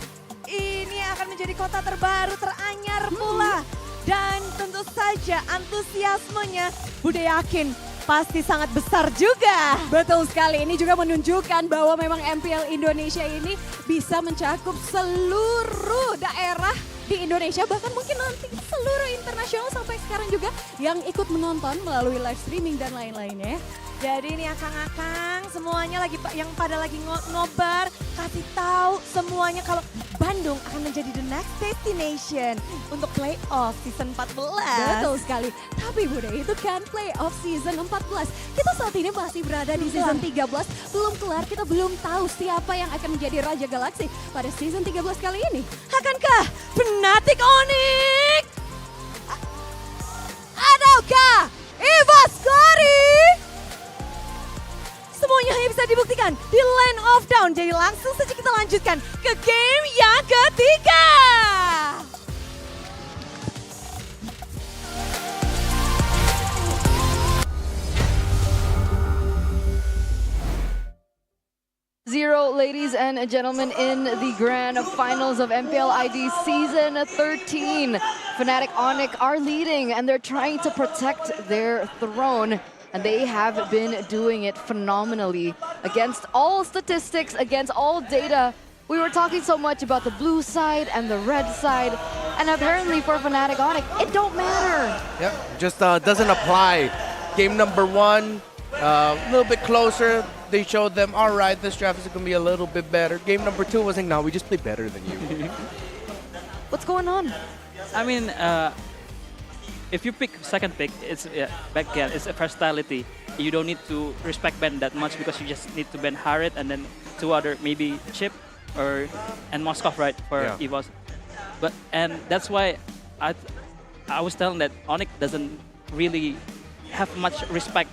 ini akan menjadi kota terbaru, teranyar pula. Dan tentu saja antusiasmenya Bude yakin pasti sangat besar juga. Betul sekali, ini juga menunjukkan bahwa memang MPL Indonesia ini bisa mencakup seluruh daerah di Indonesia, bahkan mungkin nanti seluruh internasional sampai sekarang juga yang ikut menonton melalui live streaming dan lain-lainnya. Jadi ini akang-akang semuanya lagi yang pada lagi nobar, kasih tahu semuanya kalau Bandung akan menjadi the next destination untuk playoff season 14. Betul sekali. Tapi Bude, itu kan playoff season 14. Kita saat ini masih berada di season 13, belum kelar, kita belum tahu siapa yang akan menjadi Raja Galaksi pada season 13 kali ini. Akankah Fnatic Onyx? Ataukah EVOS Glory? Semuanya hanya bisa dibuktikan di Land of Down. Jadi langsung saja kita lanjutkan ke game yang ketiga. Zero, ladies and gentlemen, in the grand finals of MPL ID Season 13. Fnatic Onyx are leading and they're trying to protect their throne. And they have been doing it phenomenally against all statistics, against all data. We were talking so much about the blue side and the red side. And apparently for Fnatic Onyx, it don't matter. Yep, just doesn't apply. Game number 1, a little bit closer. They showed them, all right, this draft is going to be a little bit better. Game number 2 was like, no, we just play better than you. What's going on? I mean, if you pick second pick, it's backend, it's a versatility. You don't need to respect Ben that much because you just need to ban Harriet and then 2 other, maybe Chip and Moskov, right, for EVOS. And that's why I was telling that Onyx doesn't really have much respect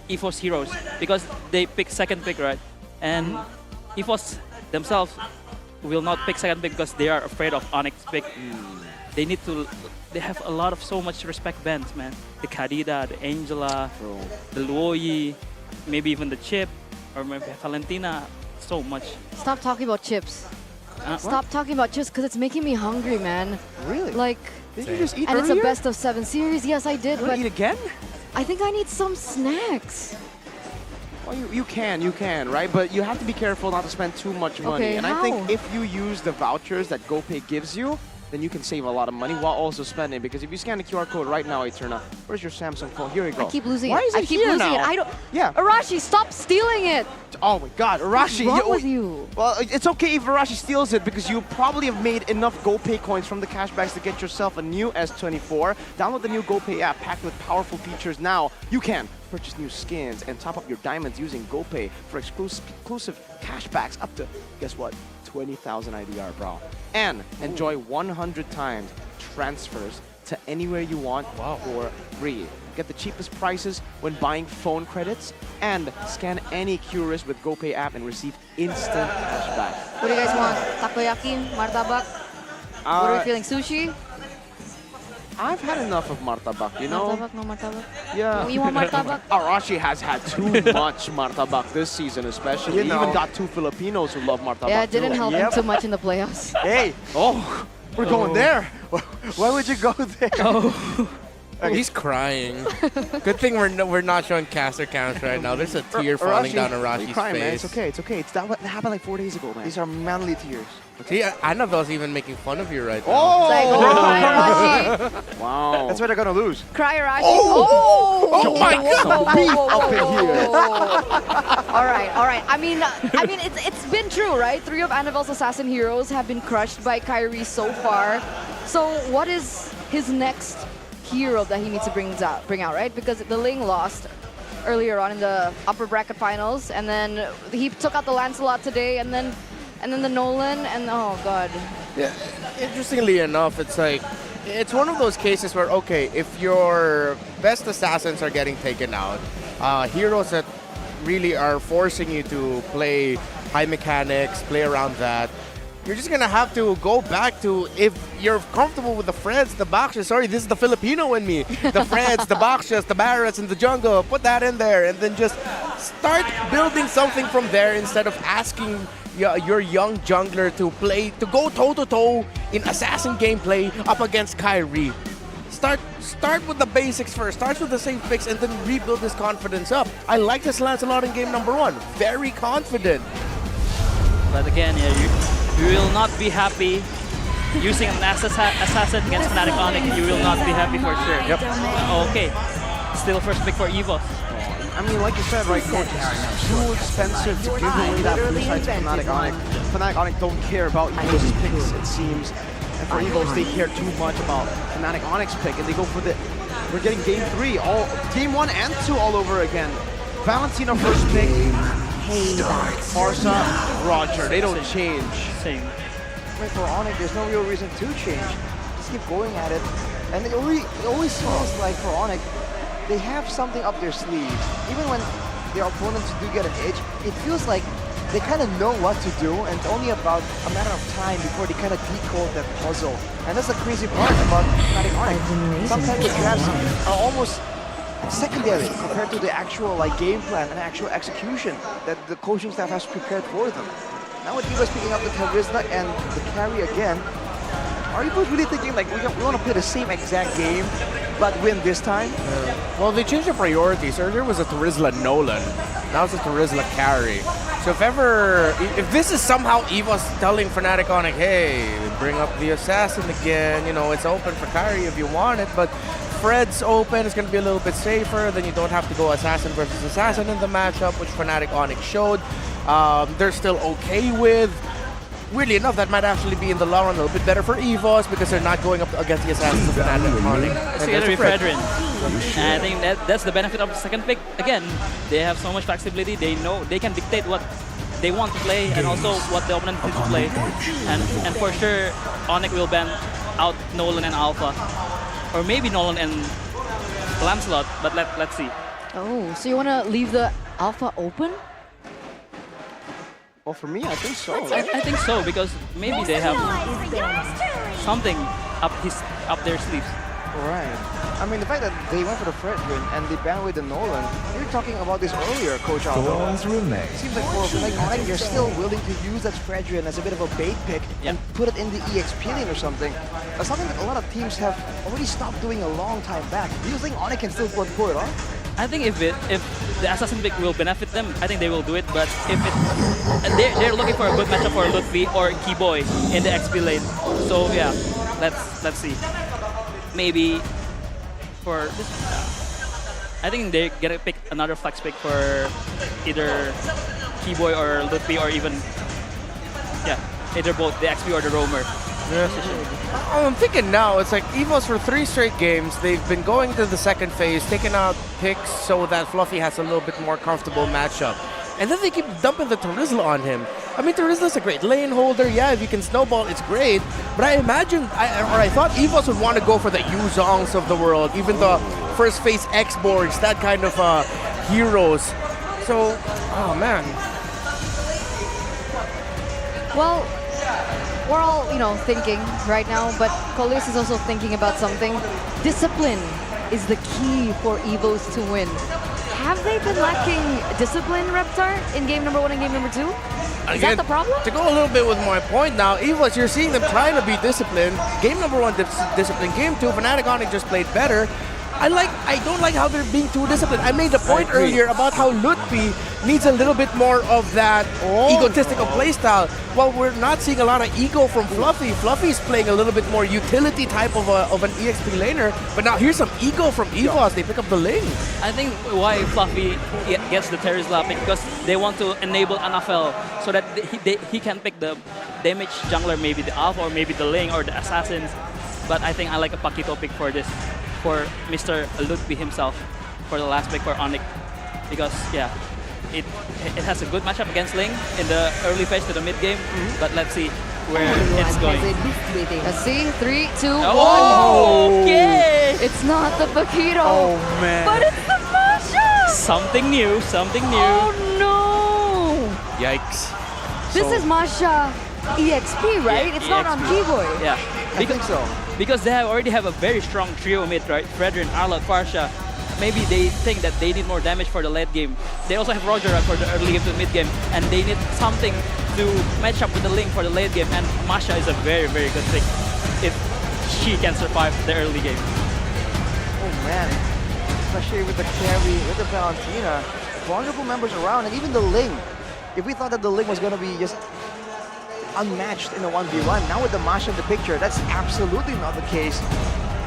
EVOS heroes because they pick second pick, right? And EVOS themselves will not pick second pick because they are afraid of Onyx pick. They have a lot of so much respect bands, man. The Kadida, the Angela, the Luoyi, maybe even the Chip, or maybe Valentina, so much. Stop talking about chips. Stop talking about chips because it's making me hungry, man. Really? Like, did you just eat and earlier? it's a best of 7 series. Yes, I did. You But eat again? I think I need some snacks. Well, you can, right? But you have to be careful not to spend too much money. Okay, and how? I think if you use the vouchers that GoPay gives you, then you can save a lot of money while also spending. Because if you scan the QR code right now, Eterna, where's your Samsung phone? Here you go. I keep losing Why it. Is it I keep here losing now? it. I don't. Yeah. Arashi, stop stealing it. Oh my God, Arashi! What's wrong with you? Well, it's okay if Arashi steals it because you probably have made enough GoPay coins from the cashbacks to get yourself a new S24. Download the new GoPay app packed with powerful features now. You can purchase new skins and top up your diamonds using GoPay for exclusive cashbacks up to, guess what, 20,000 IDR, bro. And enjoy 100 times transfers to anywhere you want for free. Get the cheapest prices when buying phone credits and scan any Curious with GoPay app and receive instant cashback. What do you guys want? Takoyaki, martabak? What are we feeling? Sushi? I've had enough of martabak, you know? Martabak, no martabak? Yeah. You want martabak? Arashi has had too much martabak this season, especially. You He know. even got 2 Filipinos who love martabak. Yeah, it didn't too. help him too much in the playoffs. Hey, we're going there. Why would you go there? He's crying. Good thing we're not showing caster counts right now. There's a tear falling down Arashi's crying, man. face. It's okay, it's okay. It's that what happened like 4 days ago, man. These are manly tears. See, Annabelle's even making fun of you right now. Oh! It's like, oh, cry, Arashi. Wow. That's why they're gonna lose. Cry, Arashi. Oh my God. beef up in here. All right. I mean, it's been true, right? 3 of Annabelle's assassin heroes have been crushed by Kyrie so far. So what is his next hero that he needs to bring out, right? Because the Ling lost earlier on in the upper bracket finals, and then he took out the Lancelot today, and then the Nolan, and oh god. Yeah. Interestingly enough, it's one of those cases where, okay, if your best assassins are getting taken out, heroes that really are forcing you to play high mechanics, play around that, you're just gonna have to go back to, if you're comfortable with the Freds, the Bakshas, sorry, this is the Filipino in me, the Freds, the Bakshas, the Barretts in the jungle, put that in there, and then just start building something from there instead of asking your young jungler to go toe-to-toe in assassin gameplay up against Kyrie. Start with the basics first, start with the safe picks, and then rebuild his confidence up. I like this Lancelot in game number 1, very confident. But again, you will not be happy using an assassin against Fnatic Onyx. You will not be happy for sure. Yep. Okay, still first pick for EVOS. I mean, like you said, right, Coach, it's too expensive to give away that blue side to Fnatic Onyx. Fnatic Onyx don't care about EVOS picks, it seems. And for EVOS, they care too much about Fnatic Onyx pick, and they go for the... We're getting game 3, game 1 and 2 all over again. Valentina first pick. Farsa, Roger, they don't change. Same. Wait, for Onyx, there's no real reason to change. Just keep going at it. And it always feels like for Onyx, they have something up their sleeves. Even when their opponents do get an edge, it feels like they kind of know what to do, and it's only about a matter of time before they kind of decode that puzzle. And that's the crazy part about Fnatic Onyx. Sometimes the drafts are almost secondary compared to the actual game plan and actual execution that the coaching staff has prepared for them. Now with EVOS picking up the Charisma and the carry again, Are you both really thinking like we want to play the same exact game, but win this time? Well, they changed the priorities. Earlier was a Terizla Nolan. Now it's a Terizla carry. So if this is somehow EVOS telling Fnatic Onyx, hey, bring up the Assassin again, you know, it's open for carry if you want it, but Fred's open, it's going to be a little bit safer, then you don't have to go Assassin versus Assassin in the matchup, which Fnatic Onyx showed. They're still okay with. Weirdly enough, that might actually be in the long run a little bit better for EVOS because they're not going up against the Assassins of Fnatic Onyx. It's going to be Fredrin. And I think that's the benefit of the second pick. Again, they have so much flexibility. They know they can dictate what they want to play and also what the opponent needs to play. And for sure, Onyx will ban out Nolan and Alpha. Or maybe Nolan and Lancelot, but let's see. Oh, so you want to leave the Alpha open? Well, for me, I think so. I think so, because maybe they have something up their sleeves. Right. I mean, the fact that they went for the Fredrin and they banned away the Nolan, we were talking about this earlier, Coach Aldo. It seems like for Onyx, you're still willing to use that Fredrin as a bit of a bait pick and put it in the EXP lane or something. That's something that a lot of teams have already stopped doing a long time back. Do you think Onyx can still pull it off? I think if the Assassin pick will benefit them, I think they will do it. But if they're looking for a good matchup for Lutfi or Keyboy in the XP lane. So yeah, let's see. Maybe for this, I think they're gonna pick another flex pick for either Keyboy or Lutfi or even either both the XP or the Roamer. I'm thinking now, it's like EVOS for 3 straight games, they've been going to the second phase, taking out picks so that Fluffy has a little bit more comfortable matchup. And then they keep dumping the Terizla on him. I mean, Terizla's a great lane holder, yeah, if you can snowball, it's great. But I imagined, I thought EVOS would want to go for the Yuzongs of the world, even the first phase X-boards, that kind of heroes. So, oh man. Well, we're all, thinking right now, but Coleus is also thinking about something. Discipline is the key for EVOS to win. Have they been lacking discipline, Reptar, in game number 1 and game number 2? Is that the problem? To go a little bit with my point now, EVOS, you're seeing them trying to be disciplined. Game number 1, discipline. Game 2, Fnatic Onyx just played better. I don't like how they're being too disciplined. I made the point earlier about how Lutfi needs a little bit more of that egotistical playstyle. Well, we're not seeing a lot of ego from Fluffy. Fluffy's playing a little bit more utility type of an EXP laner, but now here's some ego from EVOS. They pick up the lane. I think why Fluffy gets the Terizla pick because they want to enable NFL so that he can pick the damage jungler, maybe the Alpha or maybe the Ling or the Assassins. But I think I like a Paquito pick for this. For Mr. Lutfi himself for the last pick for Onyx, because it has a good matchup against Ling in the early phase to the mid game, but let's see where it's going. Let's see, 3, 2, 1. Oh, okay. It's not the Paquito. Oh man. But it's the Masha. Something new, something new. Oh no. Yikes. This is Masha EXP, right? Yeah, it's not on Keyboy. Yeah. I think so. Because they already have a very strong trio mid, right? Fredrin, Arlott, Farsha. Maybe they think that they need more damage for the late game. They also have Roger for the early game to mid game, and they need something to match up with the Ling for the late game. And Masha is a very, very good pick if she can survive the early game. Oh man, especially with the carry, with the Valentina, vulnerable members around, and even the Ling. If we thought that the Ling was going to be just unmatched in a 1v1. Now with the Masha in the picture, that's absolutely not the case.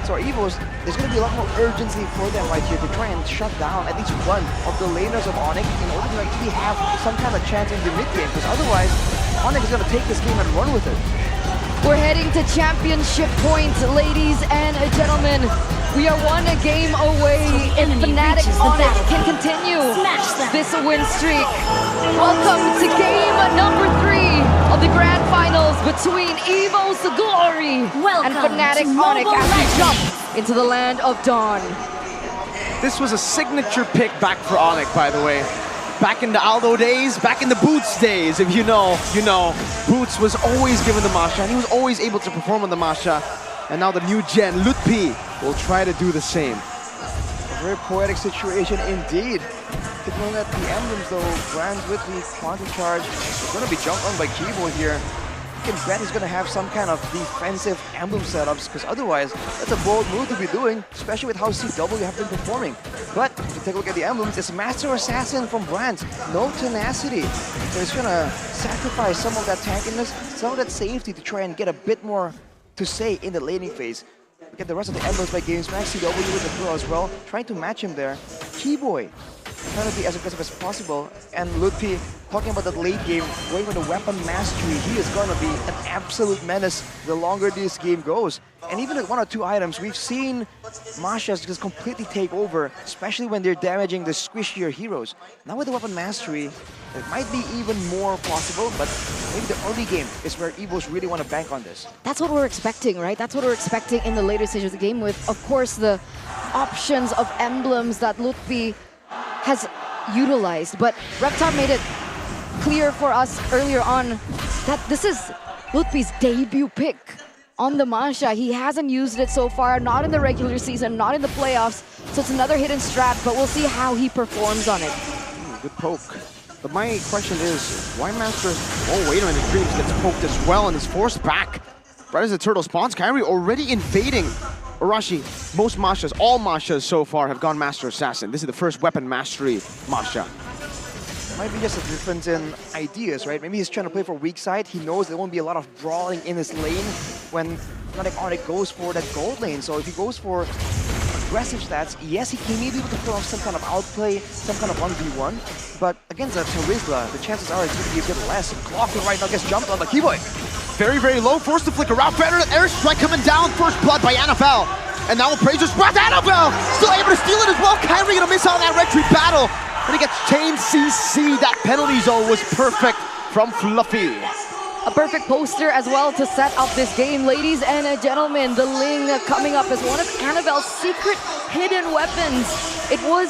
So EVOS, there's going to be a lot more urgency for them right here to try and shut down at least one of the laners of Onyx in order to actually have some kind of chance in the mid game, because otherwise Onyx is going to take this game and run with it. We're heading to championship point, ladies and gentlemen. We are 1 game away if Fnatic Onyx can continue this win streak. Welcome to game number 3 of the grand finals between EVOS Glory and Fnatic Onyx as we jump into the land of Dawn. This was a signature pick back for Onyx, by the way. Back in the Aldo days, back in the Boots days, if you know, you know. Boots was always given the Masha, and he was always able to perform on the Masha. And now the new gen, Lutfi, will try to do the same. A very poetic situation indeed. Taking at the emblems though, Brands with the Quantum Charge. It's going to be jumped on by Keyboy here. can bet he's going to have some kind of defensive emblem setups, because otherwise, that's a bold move to be doing, especially with how CW have been performing. But if you take a look at the emblems, it's Master Assassin from Brands. No tenacity. So he's going to sacrifice some of that tankiness, some of that safety to try and get a bit more to say in the laning phase. Get the rest of the emblems by GamesMax, CW with the throw as well, trying to match him there. Keyboy trying to be as aggressive as possible, and Ludpi talking about that late game, going for the weapon mastery. He is going to be an absolute menace the longer this game goes. And even with 1 or 2 items, we've seen Mashas just completely take over, especially when they're damaging the squishier heroes. Now with the weapon mastery, it might be even more possible, but maybe the early game is where EVOS really want to bank on this. That's what we're expecting, right? That's what we're expecting in the later stages of the game with, of course, the options of emblems that Ludpi has utilized. But Reptar made it clear for us earlier on that this is Ludpi's debut pick on the Masha. He hasn't used it so far, not in the regular season, not in the playoffs. So it's another hidden strat, but we'll see how he performs on it. Good poke. But my question is, why Master... Oh, wait a minute, Dreams gets poked as well and is forced back. Right as the turtle spawns, Kairi already invading. Arashi, most Mashas, all Mashas so far have gone Master Assassin. This is the first weapon mastery Masha. Might be just a difference in ideas, right? Maybe he's trying to play for weak side. He knows there won't be a lot of brawling in his lane when FNOC goes for that gold lane. So if he goes for aggressive stats, yes, he may be able to pull off some kind of outplay, some kind of 1v1. But against a Charizla, the chances are it's going to be a bit less. Clocking right now gets jumped on the Keyboy. Very, very low, forced to flicker out. Better airstrike coming down. First blood by NFL. And now Appraiser's breath. NFL still able to steal it as well. Kairi gonna miss out on that red tree battle. And he gets chained CC. That penalty zone was perfect from Fluffy. A perfect poster as well to set up this game. Ladies and gentlemen, the Ling coming up as one of Annabelle's secret hidden weapons. It was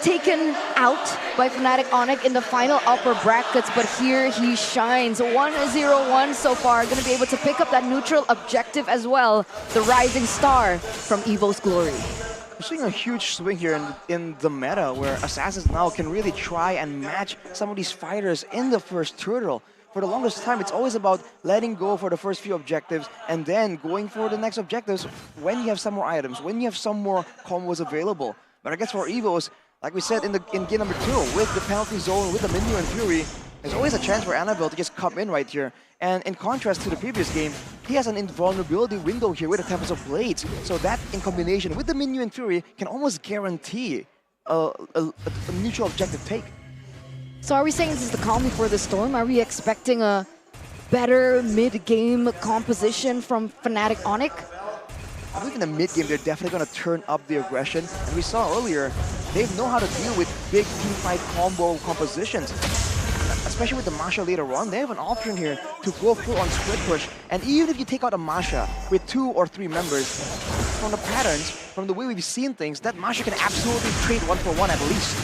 taken out by Fnatic Onyx in the final upper brackets, but here he shines. 1-0-1 so far, going to be able to pick up that neutral objective as well. The rising star from EVOS Glory. We're seeing a huge swing here in the meta, where Assassins now can really try and match some of these fighters in the first turtle. For the longest time, it's always about letting go for the first few objectives and then going for the next objectives when you have some more items, when you have some more combos available. But I guess for EVOS, like we said in game number 2, with the penalty zone, with the Minyu and Fury, there's always a chance for Annabelle to just come in right here. And in contrast to the previous game, he has an invulnerability window here with the Tempest of Blades. So that, in combination with the Minyu and Fury, can almost guarantee a neutral objective take. So are we saying this is the calm before the storm? Are we expecting a better mid-game composition from Fnatic Onyx? I believe in the mid-game, they're definitely going to turn up the aggression. And we saw earlier, they know how to deal with big teamfight combo compositions. Especially with the Masha later on, they have an option here to go full on split push. And even if you take out a Masha with 2 or 3 members, from the patterns, from the way we've seen things, that Masha can absolutely trade 1-for-1 at least.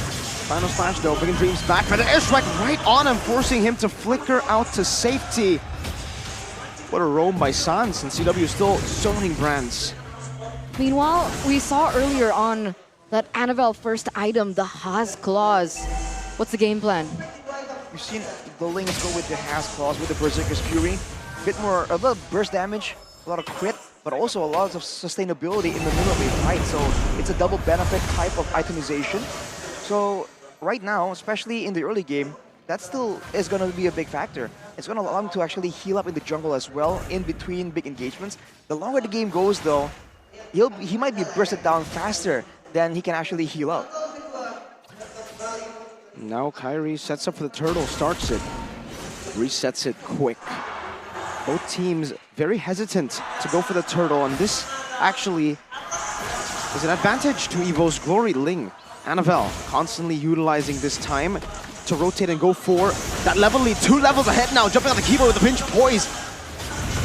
Final slash though, Big Dreams back for the airstrike right on him, forcing him to flicker out to safety. What a roam by Sans, and CW still zoning Brands. Meanwhile, we saw earlier on that Annabelle first item, the Haas Claws. What's the game plan? You've seen the Lings go with the Haas Claws, with the Berserker's Fury. A lot of burst damage, a lot of crit, but also a lot of sustainability in the middle of a fight. So it's a double benefit type of itemization. So right now, especially in the early game, that still is going to be a big factor. It's going to allow him to actually heal up in the jungle as well, in between big engagements. The longer the game goes though, he might be bursted down faster than he can actually heal up. Now Kairi sets up for the turtle, starts it, resets it quick. Both teams very hesitant to go for the turtle, and this actually is an advantage to EVOS Glory. Ling, Annabelle constantly utilizing this time to rotate and go for that level lead. 2 levels ahead now, jumping on the Keyboy with a pinch poise.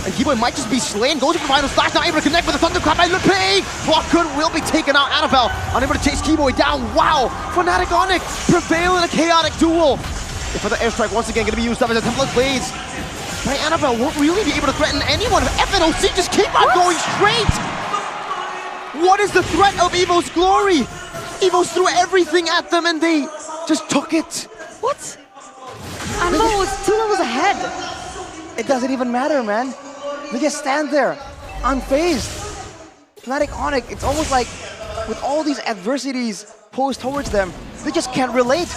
And Keyboy might just be slain, goes for the final slash, not able to connect with the Thunderclap by Ludpi! Blocker will be taken out, Annabelle unable to chase Keyboy down. Wow! Fnatic Onyx prevail in a chaotic duel. If the airstrike once again going to be used up as a Temple of Blades by Annabelle, won't really be able to threaten anyone. FNOC just keep on going straight! What is the threat of EVOS Glory? EVOS threw everything at them and they just took it. What? Annabelle was 2 levels ahead. it doesn't even matter, man. They just stand there, unfazed. Fnatic Onyx, it's almost like with all these adversities posed towards them, they just can't relate.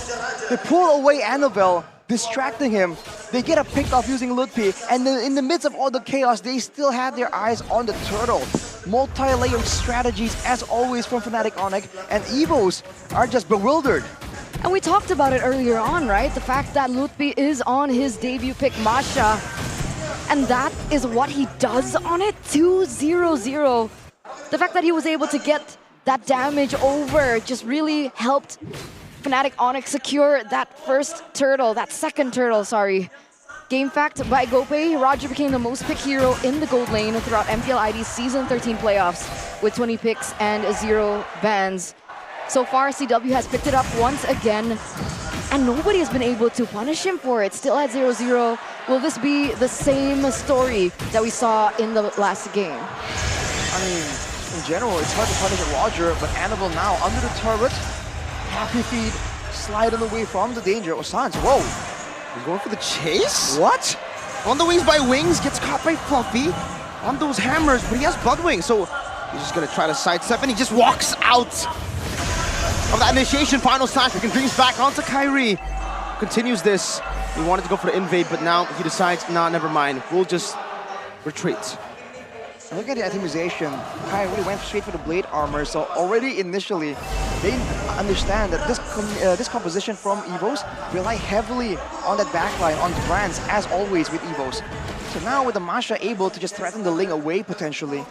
They pull away Annabelle, distracting him. They get a pick off using Ludpi, and then in the midst of all the chaos, they still have their eyes on the turtle. Multi-layered strategies, as always, from Fnatic Onyx, and EVOS are just bewildered. And we talked about it earlier on, right? The fact that Ludpi is on his debut pick, Masha. And that is what he does on it, 2-0-0. The fact that he was able to get that damage over just really helped Fnatic Onyx secure that second turtle, sorry. Game fact by Gopay, Roger became the most picked hero in the gold lane throughout MPL ID's Season 13 playoffs with 20 picks and 0 bans. So far, CW has picked it up once again, and nobody has been able to punish him for it. Still at 0-0. Will this be the same story that we saw in the last game? I mean, in general, it's hard to punish a Roger, but Annabelle now under the turret. Happy feed, sliding away from the danger. Osans, whoa. He's going for the chase? What? On the wings by Wings, gets caught by Fluffy on those hammers, but he has Bloodwing, so he's just gonna try to sidestep, and he just walks out of that initiation. Final slash, we can dreams back onto Kyrie. Continues this. He wanted to go for the invade, but now he decides, nah, never mind. We'll just retreat. Look at the atomization. Kai really went straight for the blade armor, so already initially, they understand that this composition from EVOS rely heavily on that backline, on brands, as always with EVOS. So now with the Masha able to just threaten the Ling away potentially,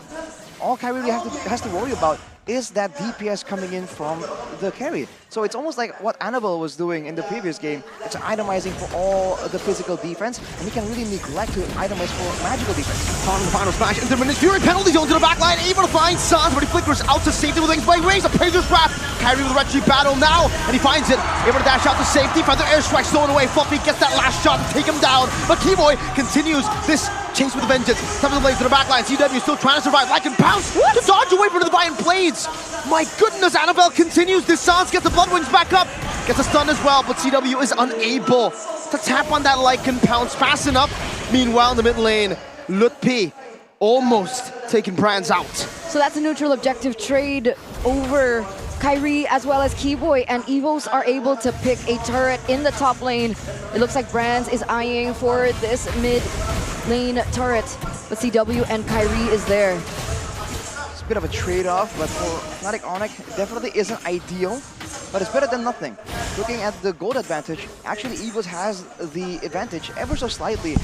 all Kai really has to worry about is that DPS coming in from the carry. So it's almost like what Annabelle was doing in the previous game. It's itemizing for all the physical defense, and he can really neglect to itemize for magical defense. On the final smash, intermittent Fury penalty zone to the back line, able to find Sans, but he flickers out to safety with Wings by Wings, a Prazer's Wrap. Kyrie with a Red Sheep battle now, and he finds it, able to dash out to safety, finds the airstrike stolen away. Fluffy gets that last shot to take him down, but Keyboy continues this chase with a vengeance. Top of the blades to the back line, CW still trying to survive, like and pounce to dodge away from the Divine Blades. My goodness, Annabelle continues, this Sans gets the Bloodwings back up, gets a stun as well, but CW is unable to tap on that Lycan Pounce fast enough. Meanwhile, in the mid lane, Ludpi almost taking Brands out. So that's a neutral objective trade over Kyrie as well as Keyboy, and EVOS are able to pick a turret in the top lane. It looks like Brands is eyeing for this mid lane turret, but CW and Kyrie is there. It's a bit of a trade-off, but for Fnatic Onyx, it definitely isn't ideal, but it's better than nothing. Looking at the gold advantage, actually EVOS has the advantage ever so slightly,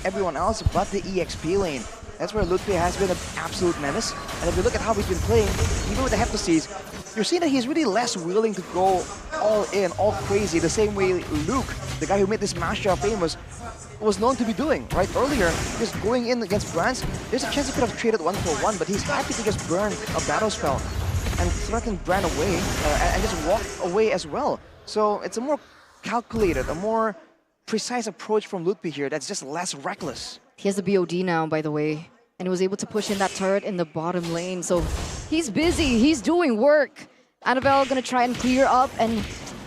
everyone else but the EXP lane. That's where Ludpi has been an absolute menace. And if you look at how he's been playing, even with the Heptaseas, you're seeing that he's really less willing to go all in, all crazy, the same way Luke, the guy who made this Masha famous, was known to be doing, right? Earlier, just going in against Brands, there's a chance he could have traded 1-for-1, but he's happy to just burn a battle spell and threaten Brand away and just walk away as well. So it's a more calculated, a more precise approach from Ludpi here that's just less reckless. He has the BOD now, by the way, and he was able to push in that turret in the bottom lane. So he's busy, he's doing work. Annabelle gonna try and clear up and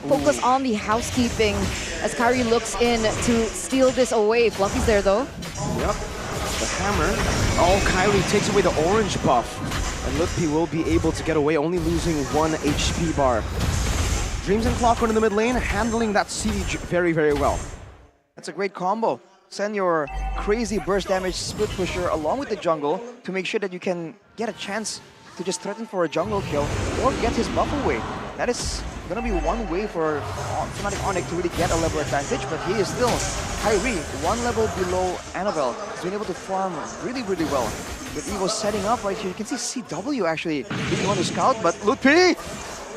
focus on the housekeeping as Kyrie looks in to steal this away. Fluffy's there though. Yep, the hammer. Oh, Kyrie takes away the orange buff. And Ludpi will be able to get away, only losing 1 HP bar. Dreams and Clockwork in the mid lane, handling that siege very, very well. That's a great combo. Send your crazy burst damage split pusher along with the jungle to make sure that you can get a chance to just threaten for a jungle kill or get his buff away. That is gonna be one way for Fnatic Onyx to really get a level advantage, but he is still Kyrie, 1 level below Annabelle. He's been able to farm really, really well. With EVOS setting up right here, you can see CW actually being on the scout, but Ludpi!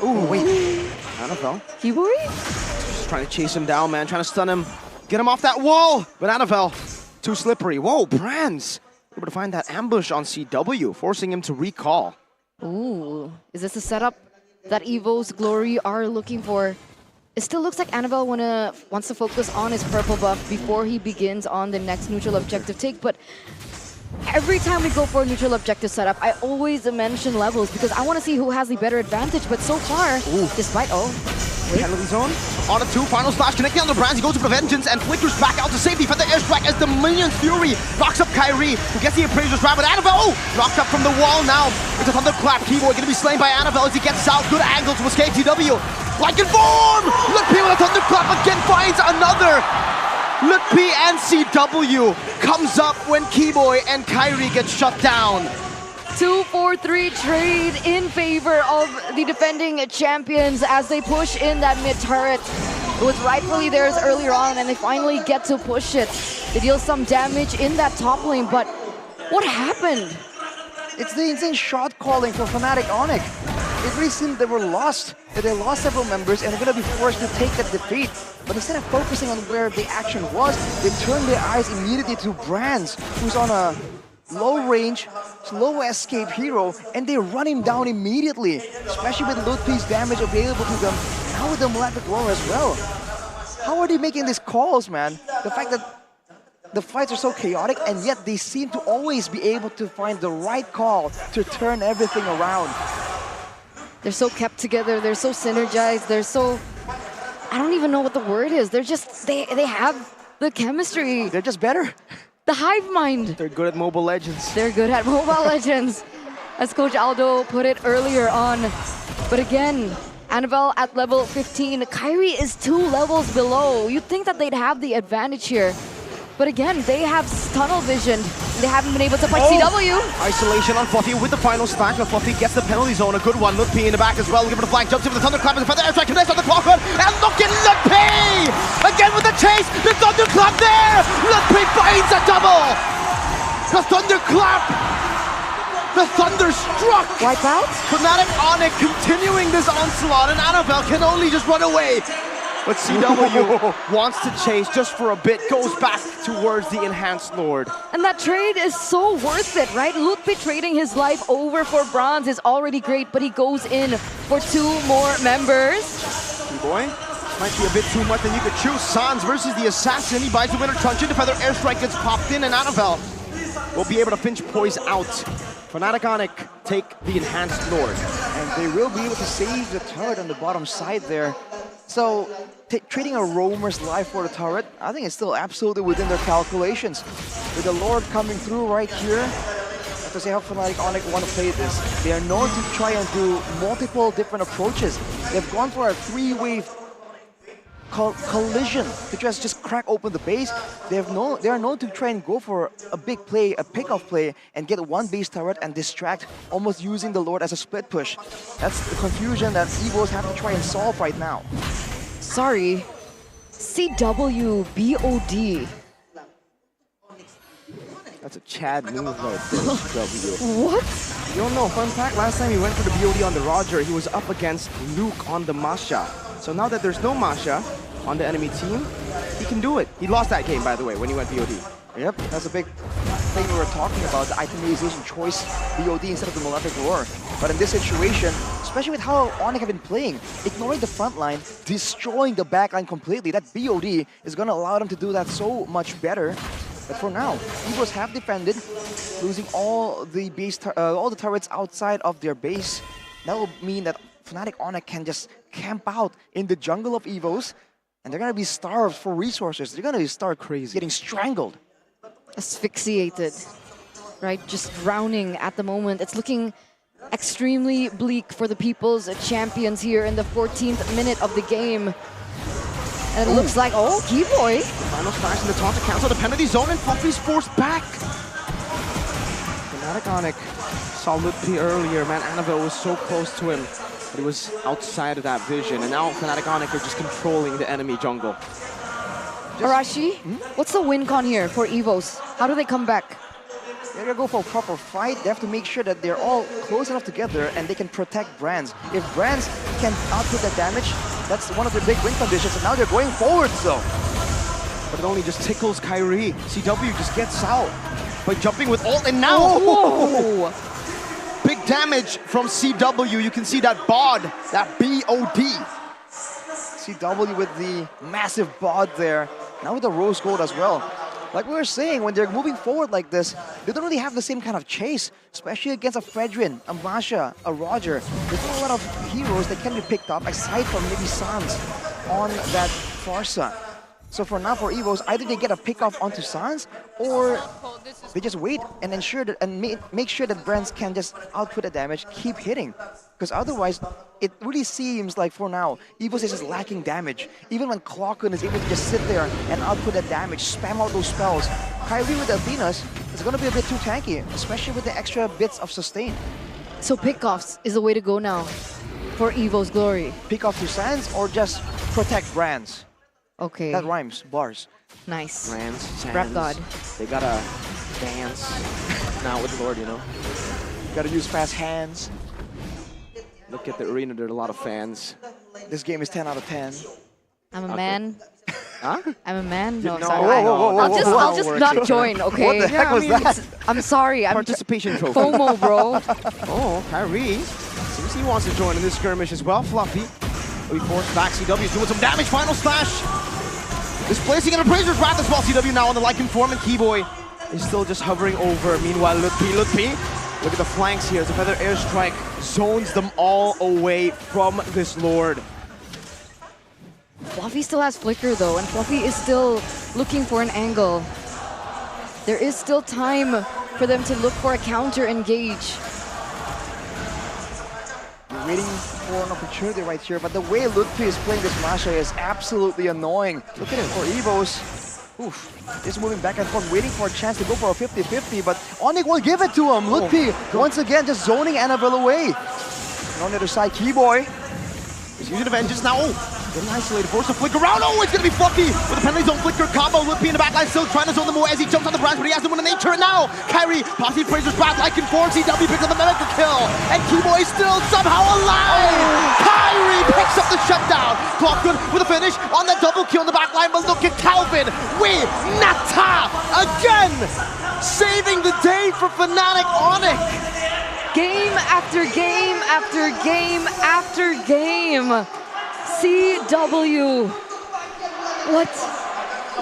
Ooh, wait. Annabelle. Keyboy? Just trying to chase him down, man, trying to stun him. Get him off that wall! But Annabelle, too slippery. Whoa, Brands! Able to find that ambush on CW, forcing him to recall. Ooh, is this a setup that EVOS Glory are looking for? It still looks like Annabelle wants to focus on his purple buff before he begins on the next neutral objective take, but every time we go for a neutral objective setup, I always mention levels because I want to see who has the better advantage, but so far, despite, Penalty zone. On a 2, final slash connecting on the brands. He goes for the vengeance and flickers back out to safety for the airstrike as the Minion Fury knocks up Kyrie, who gets the appraiser's grab with Annabelle. Oh, knocked up from the wall now. It's a thunderclap. Keyboy gonna be slain by Annabelle as he gets out. Good angle to escape TW. Like in form! Lutpi with a thunderclap again finds another. Lutpi and CW comes up when Keyboy and Kyrie get shut down. 2-4-3 trade in favor of the defending champions as they push in that mid turret. It was rightfully theirs earlier on and they finally get to push it. They deal some damage in that top lane, but what happened? It's the insane shot calling from Fnatic Onyx. It really seemed they were lost. They lost several members and they're going to be forced to take that defeat. But instead of focusing on where the action was, they turned their eyes immediately to Brands, who's on a low range, slow escape hero, and they run him down immediately, especially with Lutpi's damage available to them, now with the Malefic Roar as well. How are they making these calls, man? The fact that the fights are so chaotic, and yet they seem to always be able to find the right call to turn everything around. They're so kept together, they're so synergized, they're so... I don't even know what the word is. They're just, they have the chemistry. They're just better. The hive mind. They're good at Mobile Legends. They're good at Mobile Legends, as Coach Aldo put it earlier on. But again, Annabelle at level 15. Kyrie is 2 levels below. You'd think that they'd have the advantage here. But again, they have tunnel vision. They haven't been able to fight CW. Isolation on Fluffy with the final stack, but Fluffy gets the penalty zone. A good one. Lutpi in the back as well. Give it a flag, jumps into the thunderclap, and the feather airstrike connects on the clock run. And look at Lutpi! Again with the chase. The thunderclap there. Lutpi finds a double. The thunderclap. The thunderstruck. Wipe out. Fnatic Onyx continuing this onslaught, and Annabelle can only just run away. But CW wants to chase just for a bit, goes back towards the Enhanced Lord. And that trade is so worth it, right? Lutpi trading his life over for bronze is already great, but he goes in for 2 more members. Keyboy might be a bit too much, then you could choose Sans versus the Assassin. He buys the winner truncheon, the feather airstrike gets popped in, and Annabelle will be able to pinch Poise out. Fnatic Onyx take the Enhanced Lord. And they will be able to save the turret on the bottom side there. So, trading a roamer's life for the turret, I think it's still absolutely within their calculations. With the Lord coming through right here, I have to say how Fnatic Onyx want to play this. They are known to try and do multiple different approaches. They've gone for a 3-wave collision to just crack open the base. They are known to try and go for a big play, a pick-off play, and get one base turret and distract, almost using the Lord as a split push. That's the confusion that EVOS have to try and solve right now. Sorry, CW BOD. That's a Chad move right there, CW. What? You don't know, fun fact, last time he went for the BOD on the Roger, he was up against Luke on the Masha. So now that there's no Masha on the enemy team, he can do it. He lost that game, by the way, when he went BOD. Yep, that's a big thing we were talking about, the itemization choice BOD instead of the Malefic Roar. But in this situation, especially with how Onyx have been playing, ignoring the front line, destroying the back line completely, that BOD is going to allow them to do that so much better. But for now, EVOS have defended, losing all the turrets outside of their base. That will mean that Fnatic Onyx can just camp out in the jungle of EVOS, and they're going to be starved for resources. They're going to start getting strangled. Asphyxiated, right? Just drowning at the moment. It's looking extremely bleak for the People's Champions here in the 14th minute of the game. And it looks like, Keyboy. Final smash in the taunt to cancel the penalty zone, and Fluffy's forced back. Fnatic Onyx saw Lutpi earlier, man. Annabelle was so close to him, but he was outside of that vision. And now Fnatic Onyx are just controlling the enemy jungle. Arashi, what's the win con here for EVOS? How do they come back? They're gonna go for a proper fight. They have to make sure that they're all close enough together and they can protect Brands. If Brands can output that damage, that's one of the big win conditions. And now they're going forward, so. But it only just tickles Kyrie. CW just gets out by jumping with ult, and now, whoa! Big damage from CW. You can see that bod, that BOD. CW with the massive bod there. Now with the rose gold as well. Like we were saying, when they're moving forward like this, they don't really have the same kind of chase, especially against a Fredrin, a Masha, a Roger. There's not a lot of heroes that can be picked up aside from maybe Sans on that Farsa. So for now, for EVOS, either they get a pick off onto Sans, or they just wait and ensure that make sure that brands can just output the damage, keep hitting. Because otherwise, it really seems like for now, EVOS is just lacking damage. Even when Clockun is able to just sit there and output that damage, spam out those spells, Kyrie with the Athenas is going to be a bit too tanky, especially with the extra bits of sustain. So pickoffs is the way to go now for EVO's Glory. Pick off to Sans or just protect brands. Okay. That rhymes, bars. Nice. Brands, Sans, Rap God. They gotta dance now with Lord, you know. Gotta use fast hands. Look at the arena, there are a lot of fans. This game is 10 out of 10. I'm a man. Huh? I'm a man. No, No, sorry. whoa, I'll just not join, okay? What the heck was that? I'm sorry. I'm Participation trophy. FOMO, bro. Oh, Kyrie seems he wants to join in this skirmish as well. Fluffy. We force back. CW is doing some damage. Final slash. Displacing an Appraiser's Wrath as well. CW now on the Lycan form, and Keyboy is still just hovering over. Meanwhile, Lutpi, look at the flanks here. The Feather Airstrike zones them all away from this Lord. Fluffy still has Flicker though, and Fluffy is still looking for an angle. There is still time for them to look for a counter engage. You're waiting for an opportunity right here, but the way Lutfi is playing this Masha is absolutely annoying. Look at it for EVOS. Oof. Just moving back and forth, waiting for a chance to go for a 50-50, but Onyx will give it to him. Lutfi, once again, just zoning Annabelle away. And on the other side, Keyboy is using the Vengeance now. Oh, getting isolated, force to flicker around. Oh, it's gonna be Fluffy with the penalty zone flicker combo. Lutfi in the backline still trying to zone them away as he jumps on the branch, but he has them in the nature. And now, Kyrie, Posse Fraser's back like in form. CW picks up the medical kill, and Keyboy is still somehow alive. Kyrie picks up the shutdown. Clockun with a finish on the double kill in the backline, but look at Calvin with Nata again, saving the day for Fnatic Onyx. Game after game after game after game. CW.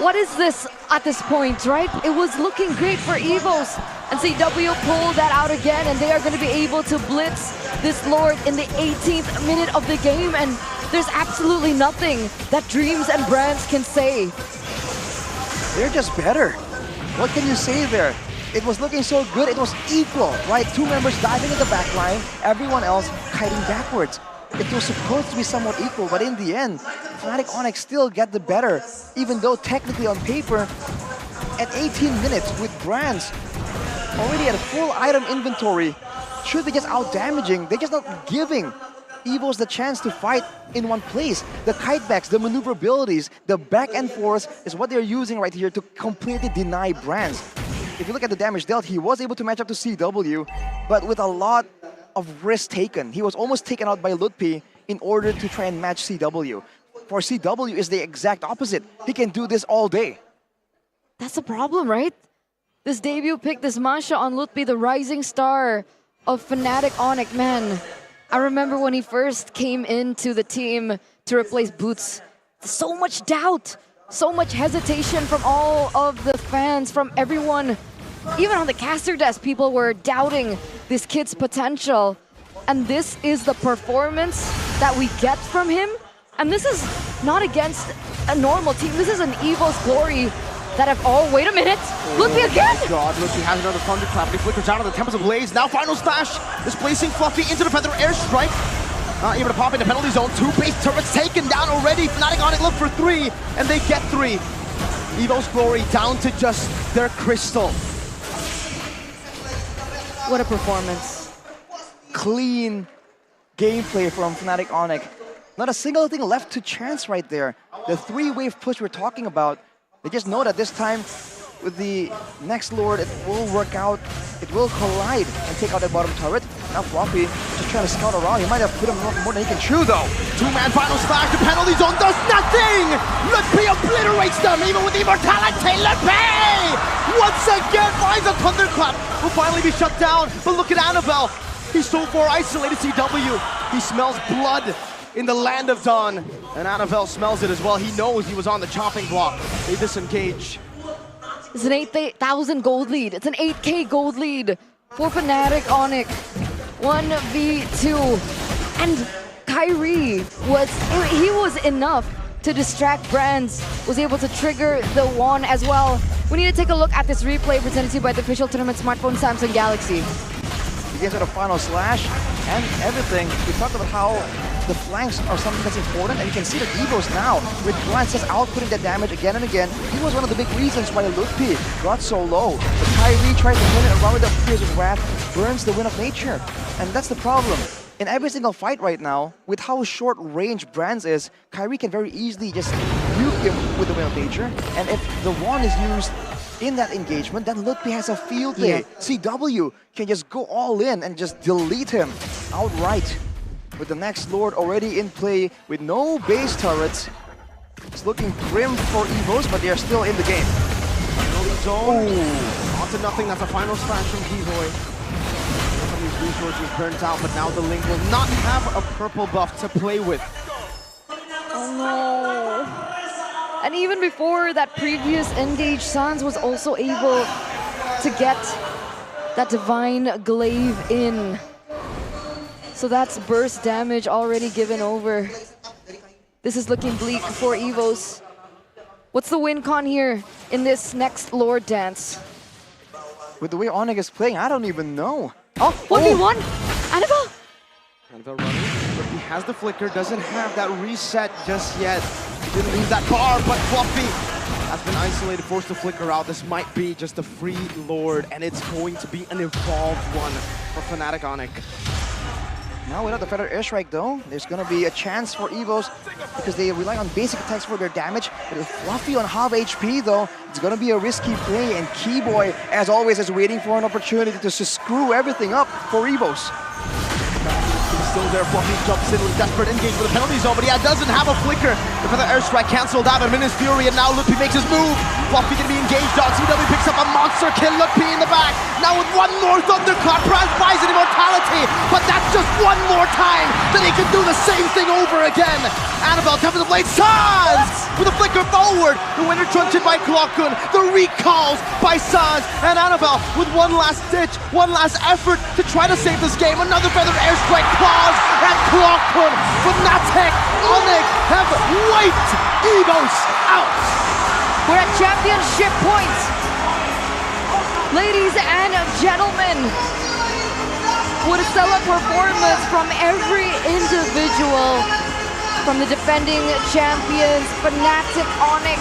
What is this at this point, right? It was looking great for EVOS, and CW pulled that out again, and they are going to be able to blitz this Lord in the 18th minute of the game, and there's absolutely nothing that Dreams and Brands can say. They're just better. What can you say there? It was looking so good, it was equal, right? Two members diving in the back line, everyone else kiting backwards. It was supposed to be somewhat equal, but in the end, Fnatic Onyx still get the better, even though technically on paper, at 18 minutes with Brands already at a full item inventory, should be just out-damaging. They're just not giving EVOS the chance to fight in one place. The kitebacks, the maneuverabilities, the back and forth is what they're using right here to completely deny Brands. If you look at the damage dealt, he was able to match up to CW, but with a lot of risk taken. He was almost taken out by Lutpi in order to try and match CW. For CW is the exact opposite. He can do this all day. That's the problem, right? This debut pick, this Masha on Lutpi, the rising star of Fnatic Onyx, man. I remember when he first came into the team to replace Boots. So much doubt, so much hesitation from all of the fans, from everyone. Even on the caster desk, people were doubting this kid's potential. And this is the performance that we get from him. And this is not against a normal team. This is an EVOS Glory that have... Oh, wait a minute. Lutfi again! Oh God, Lutfi has another thunderclap. He flickers out of the Tempest of Blaze. Now final slash, displacing Fluffy into the Feather Airstrike. Not able to pop into penalty zone. Two base turrets taken down already. Fnatic Onyx look for 3, and they get 3. EVOS Glory down to just their crystal. What a performance. Clean gameplay from Fnatic Onyx. Not a single thing left to chance right there. The 3-wave push we're talking about, they just know that this time with the next Lord, it will work out. It will collide and take out that bottom turret. Now Fluffy just trying to scout around. He might have put him more than he can chew though. Two-man final slash, the penalty zone does nothing! Lutpi obliterates them, even with immortality. Lutpi once again finds a thunderclap. Will finally be shut down, but look at Annabelle. He's so far isolated, CW. He smells blood in the land of Dawn, and Annabelle smells it as well. He knows he was on the chopping block. They disengage. It's an 8,000 gold lead. It's an 8K gold lead for Fnatic Onyx. 1v2. And Kyrie was enough to distract Brands, was able to trigger the one as well. We need to take a look at this replay presented to you by the official tournament smartphone Samsung Galaxy. You guys got a final slash and everything. We talked about how the flanks are something that's important, and you can see that EVOS now, with Brands just outputting that damage again and again. He was one of the big reasons why Lutpi got so low. But Kyrie tries to win it around with the Tears of Wrath, burns the Wind of Nature. And that's the problem. In every single fight right now, with how short range Brands is, Kyrie can very easily just nuke him with the Wind of Nature. And if the wand is used in that engagement, then Lutpi has a field day. CW can just go all in and just delete him outright. With the next Lord already in play, with no base turrets. It's looking grim for EVOS, but they are still in the game. Early zone. On to nothing. That's a final slash from D-Boy. Some of these resources burnt out, but now the Link will not have a purple buff to play with. Oh no. And even before that previous engage, Sans was also able to get that Divine Glaive in. So that's burst damage already given over. This is looking bleak for EVOS. What's the win con here in this next Lord dance? With the way Onyx is playing, I don't even know. Oh, 1v1! Annabelle! Annabelle running, but he has the flicker, doesn't have that reset just yet. He didn't leave that bar, but Fluffy has been isolated, forced to flicker out. This might be just a free Lord, and it's going to be an evolved one for Fnatic Onyx. Now without the Feather Airstrike though, there's gonna be a chance for EVOS because they rely on basic attacks for their damage. But with Fluffy on half HP though, it's gonna be a risky play, and Keyboy, as always, is waiting for an opportunity to just screw everything up for EVOS. He's still there. Fluffy jumps in with a desperate engage with a penalty zone, but he doesn't have a flicker. The Feather Airstrike cancelled out, but Minus Fury, and now Lutpi makes his move. Fluffy gonna be engaged on. CW picks up a monster kill. Lutpi in the back. Now with one more Thunderclap, Brands buys an immortality, but that's just one more time that he can do the same thing over again. Annabelle comes to the blade. Sans with a flicker forward. The winner truncheon by Clockun. The recalls by Sans, and Annabelle with one last ditch, one last effort to try to save this game. Another Feather Airstrike, claws, and Clockun. Fnatic Onyx have wiped EVOS out. We're at championship point. Ladies and gentlemen, what a stellar performance from every individual. From the defending champions, Fnatic Onyx.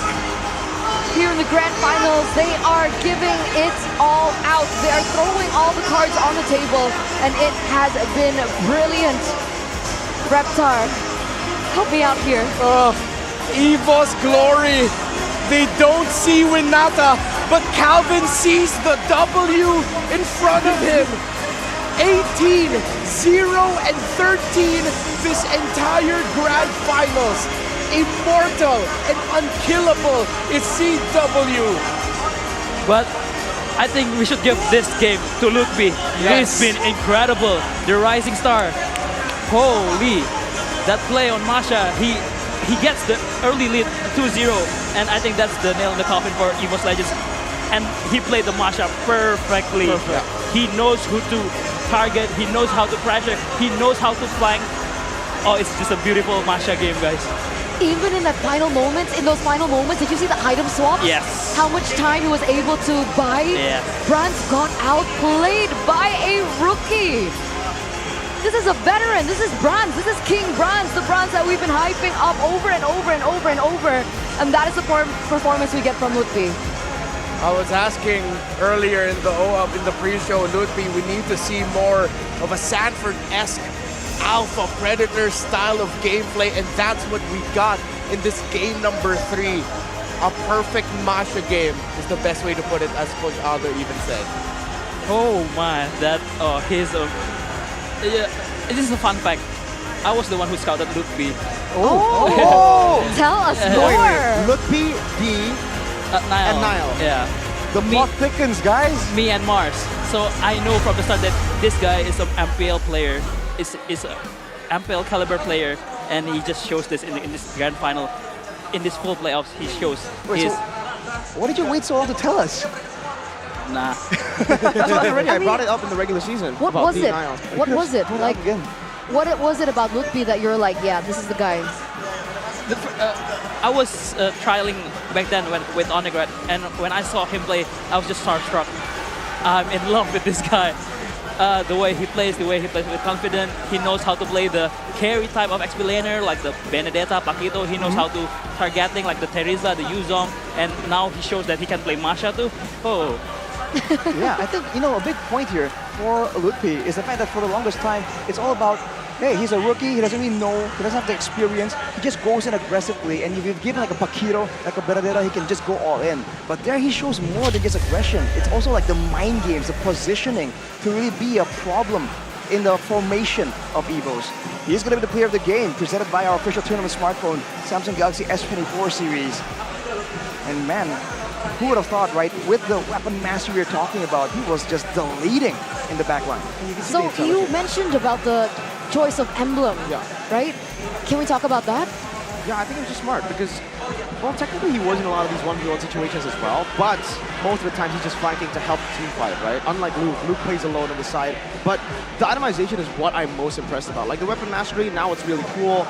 Here in the grand finals, they are giving it all out. They are throwing all the cards on the table, and it has been brilliant. Reptar, help me out here. EVOS glory. They don't see Winata, but Calvin sees the W in front of him. 18, 0, and 13 this entire grand finals. Immortal and unkillable is CW. But I think we should give this game to Lutpi. Yes. He's been incredible. The rising star. Holy, that play on Masha, he gets the early lead 2-0, and I think that's the nail in the coffin for EVOS Legends. And he played the Masha perfectly. Perfect. He knows who to target, he knows how to pressure, he knows how to flank. Oh, it's just a beautiful Masha game, guys. Even in that final moments, did you see the item swap? Yes. How much time he was able to buy? Yes. Brands got outplayed by a rookie. This is a veteran. This is Brands. This is King Brands. The Brands that we've been hyping up over and over and over and over. And that is the performance we get from Lutpi. I was asking earlier in the pre-show, Lutpi, we need to see more of a Sanford-esque Alpha Predator style of gameplay, and that's what we got in this game number 3. A perfect Masha game is the best way to put it, as Coach Aldo even said. Oh man, yeah, this is a fun fact. I was the one who scouted Lutpi. Tell us more. Lutpi, D, Niall. and Niall. Yeah. The plot thickens, guys. Me and Mars. So I know from the start that this guy is an MPL player. Is an MPL caliber player, and he just shows this in this grand final. In this full playoffs, he shows What did you wait so long to tell us? Nah. Already, I I mean, brought it up in the regular season. What about was it? Niall. What was it? Like, what was it about Lutfi that you're like, yeah, this is the guy? I was trialing back then with Onigrad, and when I saw him play, I was just starstruck. I'm in love with this guy. The way he plays with confidence. He knows how to play the carry type of XP laner, like the Benedetta, Paquito. He knows how to targeting like the Teresa, the Yuzong, and now he shows that he can play Masha too. Oh. Yeah, I think, a big point here for Lutfi is the fact that for the longest time, it's all about, hey, he's a rookie, he doesn't really know, he doesn't have the experience, he just goes in aggressively, and if you've given like a Paquito, like a Benedetta, he can just go all in. But there he shows more than just aggression. It's also like the mind games, the positioning to really be a problem in the formation of EVOS. He's going to be the player of the game, presented by our official tournament smartphone, Samsung Galaxy S24 series. And man, who would have thought, right, with the weapon mastery you're talking about, he was just deleting in the backline. So you mentioned about the choice of emblem, right? Can we talk about that? Yeah, I think it was just smart because, well, technically he was in a lot of these 1v1 situations as well, but most of the time he's just flanking to help the team fight, right? Unlike Luke. Luke plays alone on the side, but the itemization is what I'm most impressed about. Like the weapon mastery, now it's really cool.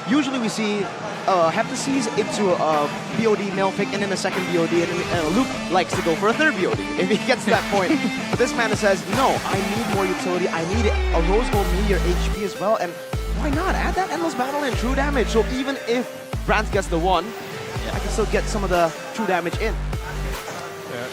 Usually we see Heptases into a BOD nail pick and then a second BOD, and then Luke likes to go for a third BOD if he gets to that point. But this man says, no, I need more utility, I need a Rose Gold Meteor HP as well, and why not? Add that Endless Battle and true damage, so even if Brandt gets the one, I can still get some of the true damage in.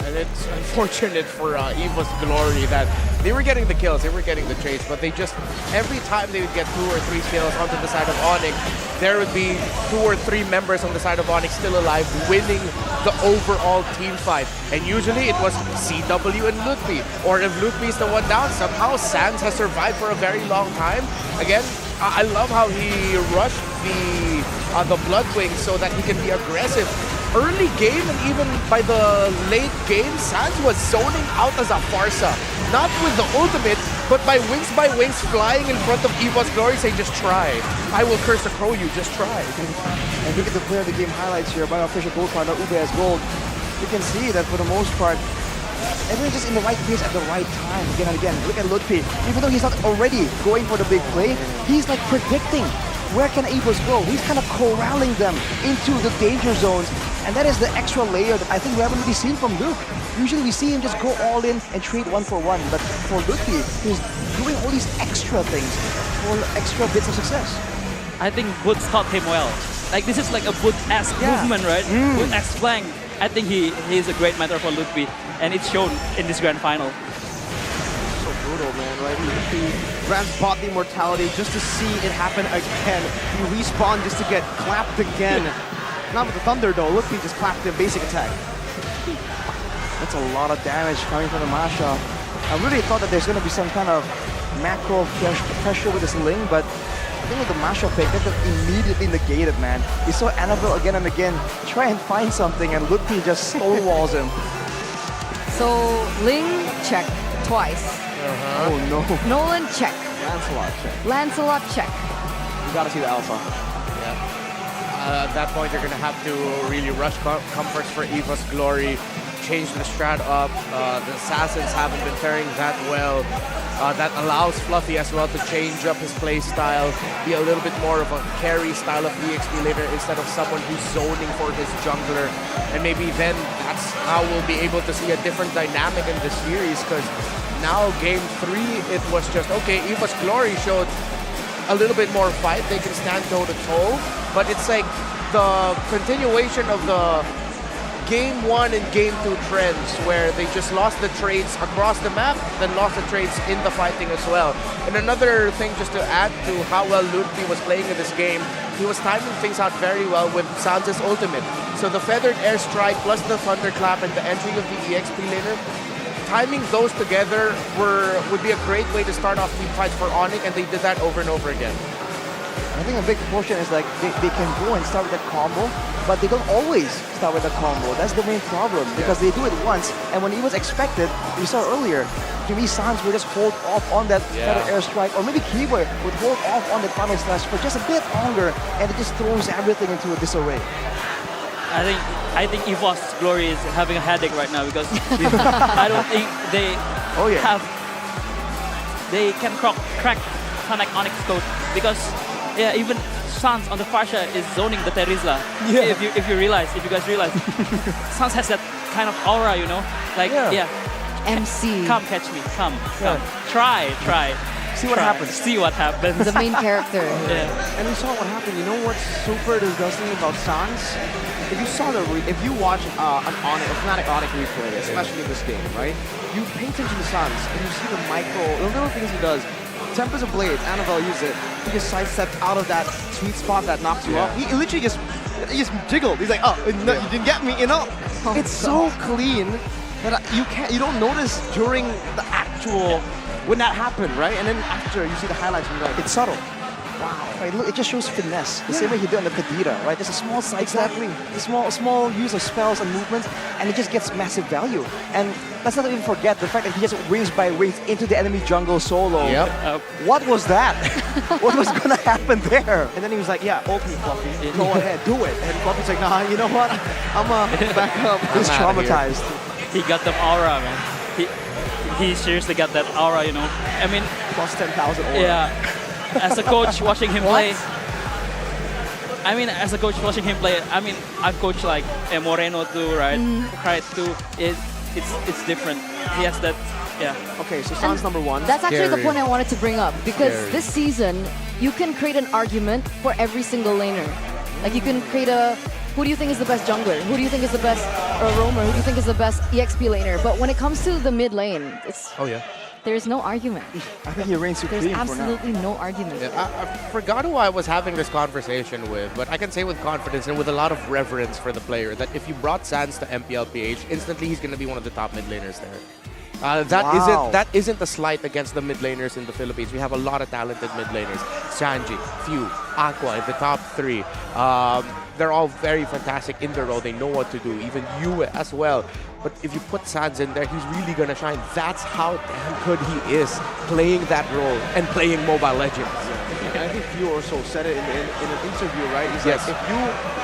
And it's unfortunate for EVOS Glory that they were getting the kills, they were getting the trades, but they just, every time they would get 2 or 3 kills onto the side of Onyx, there would be 2 or 3 members on the side of Onyx still alive, winning the overall team fight. And usually it was CW and Lutfi, or if Lutfi is the one down, somehow Sans has survived for a very long time. Again, I love how he rushed the Bloodwing so that he can be aggressive. Early game and even by the late game, Sans was zoning out as a Farsa. Not with the ultimate, but by wings flying in front of EVOS Glory saying, just try. I will curse the crow you, just try. And look at the player of the game highlights here by our official gold partner, Ube as gold. You can see that for the most part, everyone's just in the right place at the right time again and again. Look at Lutfi. Even though he's not already going for the big play, he's like predicting where can EVOS go. He's kind of corralling them into the danger zones. And that is the extra layer that I think we haven't really seen from Luke. Usually we see him just go all in and trade 1-for-1. But for Lutfi, he's doing all these extra things for extra bits of success. I think Boots taught him well. Like this is like a Boots-esque movement, right? Boots-esque flank. I think he is a great mentor for Lutfi, and it's shown in this grand final. So brutal, man, right? Brandt bought the immortality just to see it happen again. He respawned just to get clapped again. Not with the Thunder though, Lutfi just clapped him basic attack. That's a lot of damage coming from the Masha. I really thought that there's going to be some kind of macro pressure with this Ling, but I think with the Masha pick, that got immediately negated, man. We saw Annabelle again and again try and find something, and Lutfi just stonewalls him. So Ling check twice. Oh no. Nolan check. Lancelot check. Lancelot check. You gotta see the alpha. At that point, you're going to have to really rush comforts for EVOS Glory, change the strat up. The Assassins haven't been faring that well. That allows Fluffy as well to change up his play style, be a little bit more of a carry style of EXP later instead of someone who's zoning for his jungler. And maybe then that's how we'll be able to see a different dynamic in the series, because now game 3, it was just, okay, EVOS Glory showed a little bit more fight. They can stand toe-to-toe, but it's like the continuation of the Game 1 and Game 2 trends where they just lost the trades across the map, then lost the trades in the fighting as well. And another thing just to add to how well Lutfi was playing in this game, he was timing things out very well with Sans' ultimate. So the Feathered Airstrike plus the Thunderclap and the entry of the EXP laner, timing those together would be a great way to start off team fights for Onyx, and they did that over and over again. I think a big portion is like they can go and start with that combo, but they don't always start with that combo. That's the main problem, because they do it once, and when it was expected, we saw earlier, maybe Sans would just hold off on that Feathered Airstrike, or maybe Keyword would hold off on the Final Slash for just a bit longer, and it just throws everything into a disarray. I think EVOS Glory is having a headache right now because I don't think they they can crack Fnatic Onyx code because even Sans on the Farsha is zoning the Terizla. Yeah. If you guys realize, Sans has that kind of aura, you know, like MC. Come catch me, come. Try. See what happens. See what happens. The main character. And we saw what happened. You know what's super disgusting about Sans? If you watch a Fnatic Onyx replay, especially in this game, right? You pay attention to Sans and you see the little things he does. Tempest of Blades, Annabelle uses it. He just sidesteps out of that sweet spot that knocks you off. He literally just jiggled. He's like, oh, no, you didn't get me, you know? It's so clean that you don't notice during the actual when that happened, right? And then after you see the highlights, and you're like, it's subtle. Wow. Right, look, it just shows finesse. The same way he did on the Kadira, right? Just a small sidestep, a small use of spells and movements, and it just gets massive value. And let's not even forget the fact that he just wings by wings into the enemy jungle solo. Yep. What was that? What was gonna happen there? And then he was like, yeah, ult me, Fluffy. Go ahead, do it. And Fluffy's like, nah, you know what? I'm back up. He's traumatized. He got the aura, man. He seriously got that aura, you know. I mean, plus 10,000 aura. Yeah. As a coach watching him play, I've coached like Moreno too, right? Right too. It's different. He has that, Okay, so Sans number one. That's actually the point I wanted to bring up because this season you can create an argument for every single laner. Like you can create who do you think is the best jungler? Who do you think is the best roamer? Who do you think is the best EXP laner? But when it comes to the mid lane, there's no argument. I think he reigns supreme. There's absolutely no argument. I forgot who I was having this conversation with, but I can say with confidence and with a lot of reverence for the player that if you brought Sans to MPLPH, instantly he's going to be one of the top mid laners there. That isn't a slight against the mid laners in the Philippines. We have a lot of talented mid laners. Sanji, Few, Aqua in the top three. They're all very fantastic in their role. They know what to do. Even you as well. But if you put Sans in there, he's really going to shine. That's how damn good he is playing that role and playing Mobile Legends. I think Few also said it in an interview, right? He's like, if you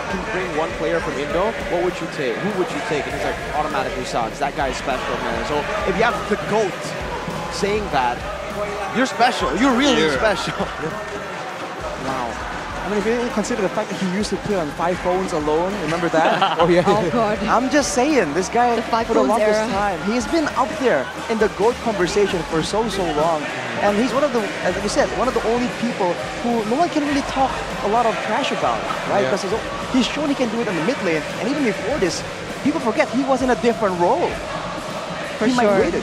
can bring one player from Indo, what would you take? Who would you take? And he's like, automatically Sans. That guy's special, man. So if you have the GOAT saying that, you're special. You're really special. Wow. I mean, if you consider the fact that he used to play on 5 phones alone, remember that? Oh, God. I'm just saying, this guy, for the longest era. time, he's been up there in the GOAT conversation for so long. And he's one of the, as we said, one of the only people who no one can really talk a lot of trash about, right? Because he's shown he can do it in the mid lane. And even before this, people forget he was in a different role. He migrated.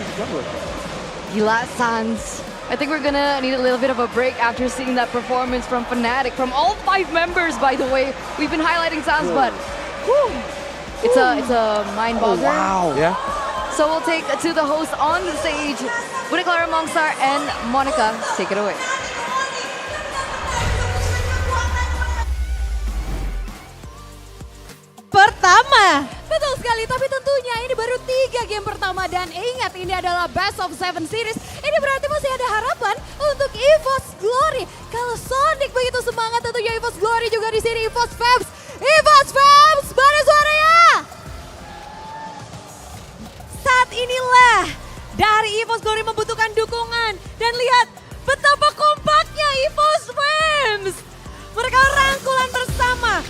Gila Sans. I think we're gonna need a little bit of a break after seeing that performance from Fnatic, from all 5 members, by the way. We've been highlighting Sans, but it's a mind bogger. Wow. Yeah. So we'll take to the host on the stage, Bude Clara, Mongstar, and Monica. Take it away. Pertama. Betul sekali, tapi tentunya ini baru 3 game pertama dan ingat ini adalah best of 7 series. Ini berarti masih ada harapan untuk EVOS Glory. Kalau Sonic begitu semangat, tentunya EVOS Glory juga di sini. EVOS Fams, mana suaranya? Saat inilah dari EVOS Glory membutuhkan dukungan dan lihat betapa kompaknya EVOS Fams. Mereka rangkulan bersama,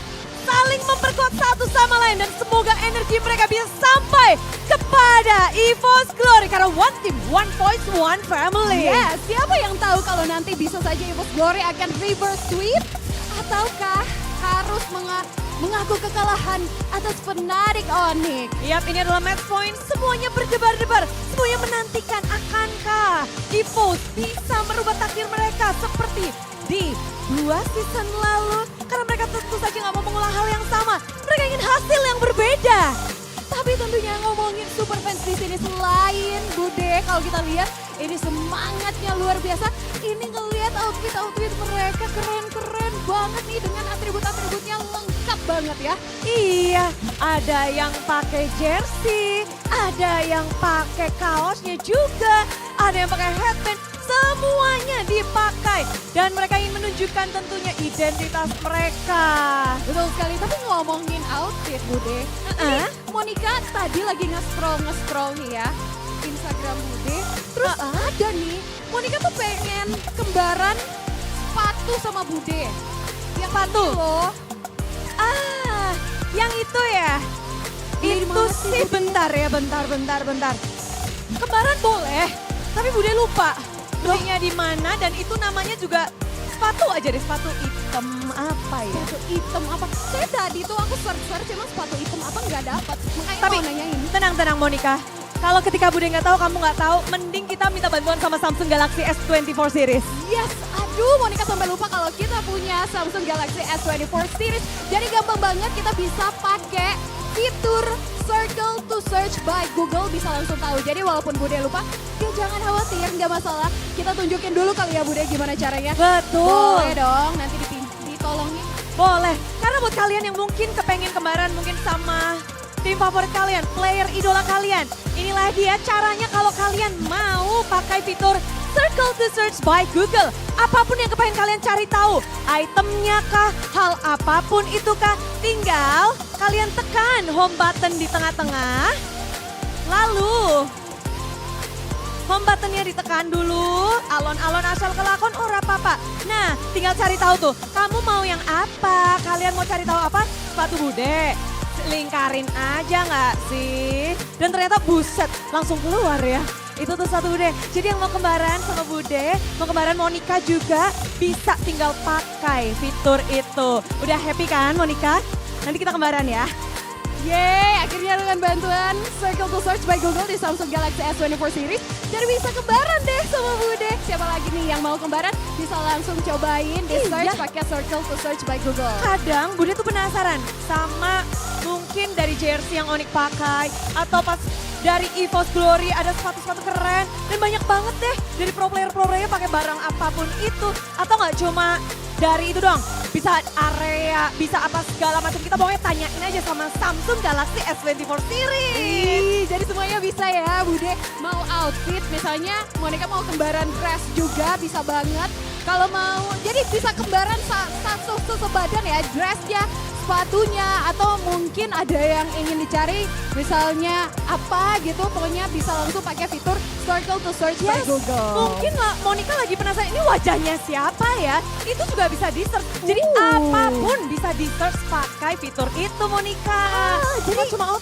saling memperkuat satu sama lain dan semoga energi mereka bisa sampai kepada EVOS Glory karena one team, one voice, one family. Yes, siapa yang tahu kalau nanti bisa saja EVOS Glory akan reverse sweep ataukah harus mengaku kekalahan atas Fnatic Onyx. Yap, ini adalah match point. Semuanya berdebar-debar. Semuanya menantikan akankah EVOS bisa merubah takdir mereka seperti di 2 season lalu. Karena mereka tentu saja nggak mau mengulang hal yang sama. Mereka ingin hasil yang berbeda. Tapi tentunya ngomongin super fans di sini selain Bude, kalau kita lihat ini semangatnya luar biasa. Ini ngelihat outfit mereka keren-keren banget nih dengan atribut-atributnya lengkap banget ya. Iya, ada yang pakai jersey, ada yang pakai kaosnya juga, ada yang pakai headband. semuanya dipakai. Dan mereka ingin menunjukkan tentunya identitas mereka. Betul sekali, tapi ngomongin outfit Bude. Ini Monica tadi lagi nge-scroll nih ya. Instagram Bude. Terus ada nih, Monica tuh pengen kembaran sepatu sama Bude. Yang sepatu loh. Yang itu ya? Itu sih bentar ya, bentar. Kembaran boleh, tapi Bude lupa belinya di mana dan itu namanya juga sepatu aja deh, sepatu hitam apa ya? Sepatu hitam apa? Saya tadi tuh aku search emang sepatu hitam apa nggak dapat. Makanya Tapi mau nanyain. tenang Monica. Kalau ketika Bude nggak tahu, kamu nggak tahu, mending kita minta bantuan sama Samsung Galaxy S24 series. Yes, aduh Monica sampai lupa kalau kita punya Samsung Galaxy S24 series. Jadi gampang banget kita bisa pakai fitur Circle to Search by Google, bisa langsung tahu. Jadi walaupun Bude lupa, ya jangan khawatir, nggak masalah. Kita tunjukin dulu kali ya Bude gimana caranya. Betul. Boleh dong, nanti ditolongin. Boleh, karena buat kalian yang mungkin kepengen kembaran mungkin sama tim favorit kalian, player idola kalian. Inilah dia caranya kalau kalian mau pakai fitur Circle to Search by Google. Apapun yang kepengen kalian cari tahu, itemnya kah, hal apapun itu kah, tinggal kalian tekan home button di tengah-tengah. Lalu home buttonnya ditekan dulu, alon-alon asal kelakon ora apa-apa. Nah, tinggal cari tahu tuh, kamu mau yang apa? Kalian mau cari tahu apa? Sepatu Bude. Lingkarin aja nggak sih? Dan ternyata buset, langsung keluar ya. Itu tuh satu Bude. Jadi yang mau kembaran sama Bude, mau kembaran Monica juga bisa tinggal pakai fitur itu. Udah happy kan Monica? Nanti kita kembaran ya. Yeay, akhirnya dengan bantuan Circle to Search by Google di Samsung Galaxy S24 series, jadi bisa kembaran deh sama Bude. Siapa lagi nih yang mau kembaran bisa langsung cobain di search pakai Circle to Search by Google. Kadang Bude tuh penasaran sama mungkin dari jersey yang Onyx pakai atau pas dari EVOS Glory ada sepatu-sepatu keren dan banyak banget deh dari pro player pakai barang apapun itu, atau nggak cuma dari itu doang, bisa area, bisa apa segala macam. Kita pokoknya tanyain aja sama Samsung Galaxy S24 series. Jadi semuanya bisa ya Bude. Mau outfit misalnya Monica mau kembaran dress juga bisa banget. Kalau mau jadi bisa kembaran satu sebadan ya, dressnya, sepatunya, atau mungkin ada yang ingin dicari misalnya apa gitu, pokoknya bisa langsung pakai fitur Circle to Search by Google. Mungkin Monica lagi penasaran ini wajahnya siapa ya, itu juga bisa di search. Jadi apapun bisa di search pakai fitur itu Monica. Jadi cuma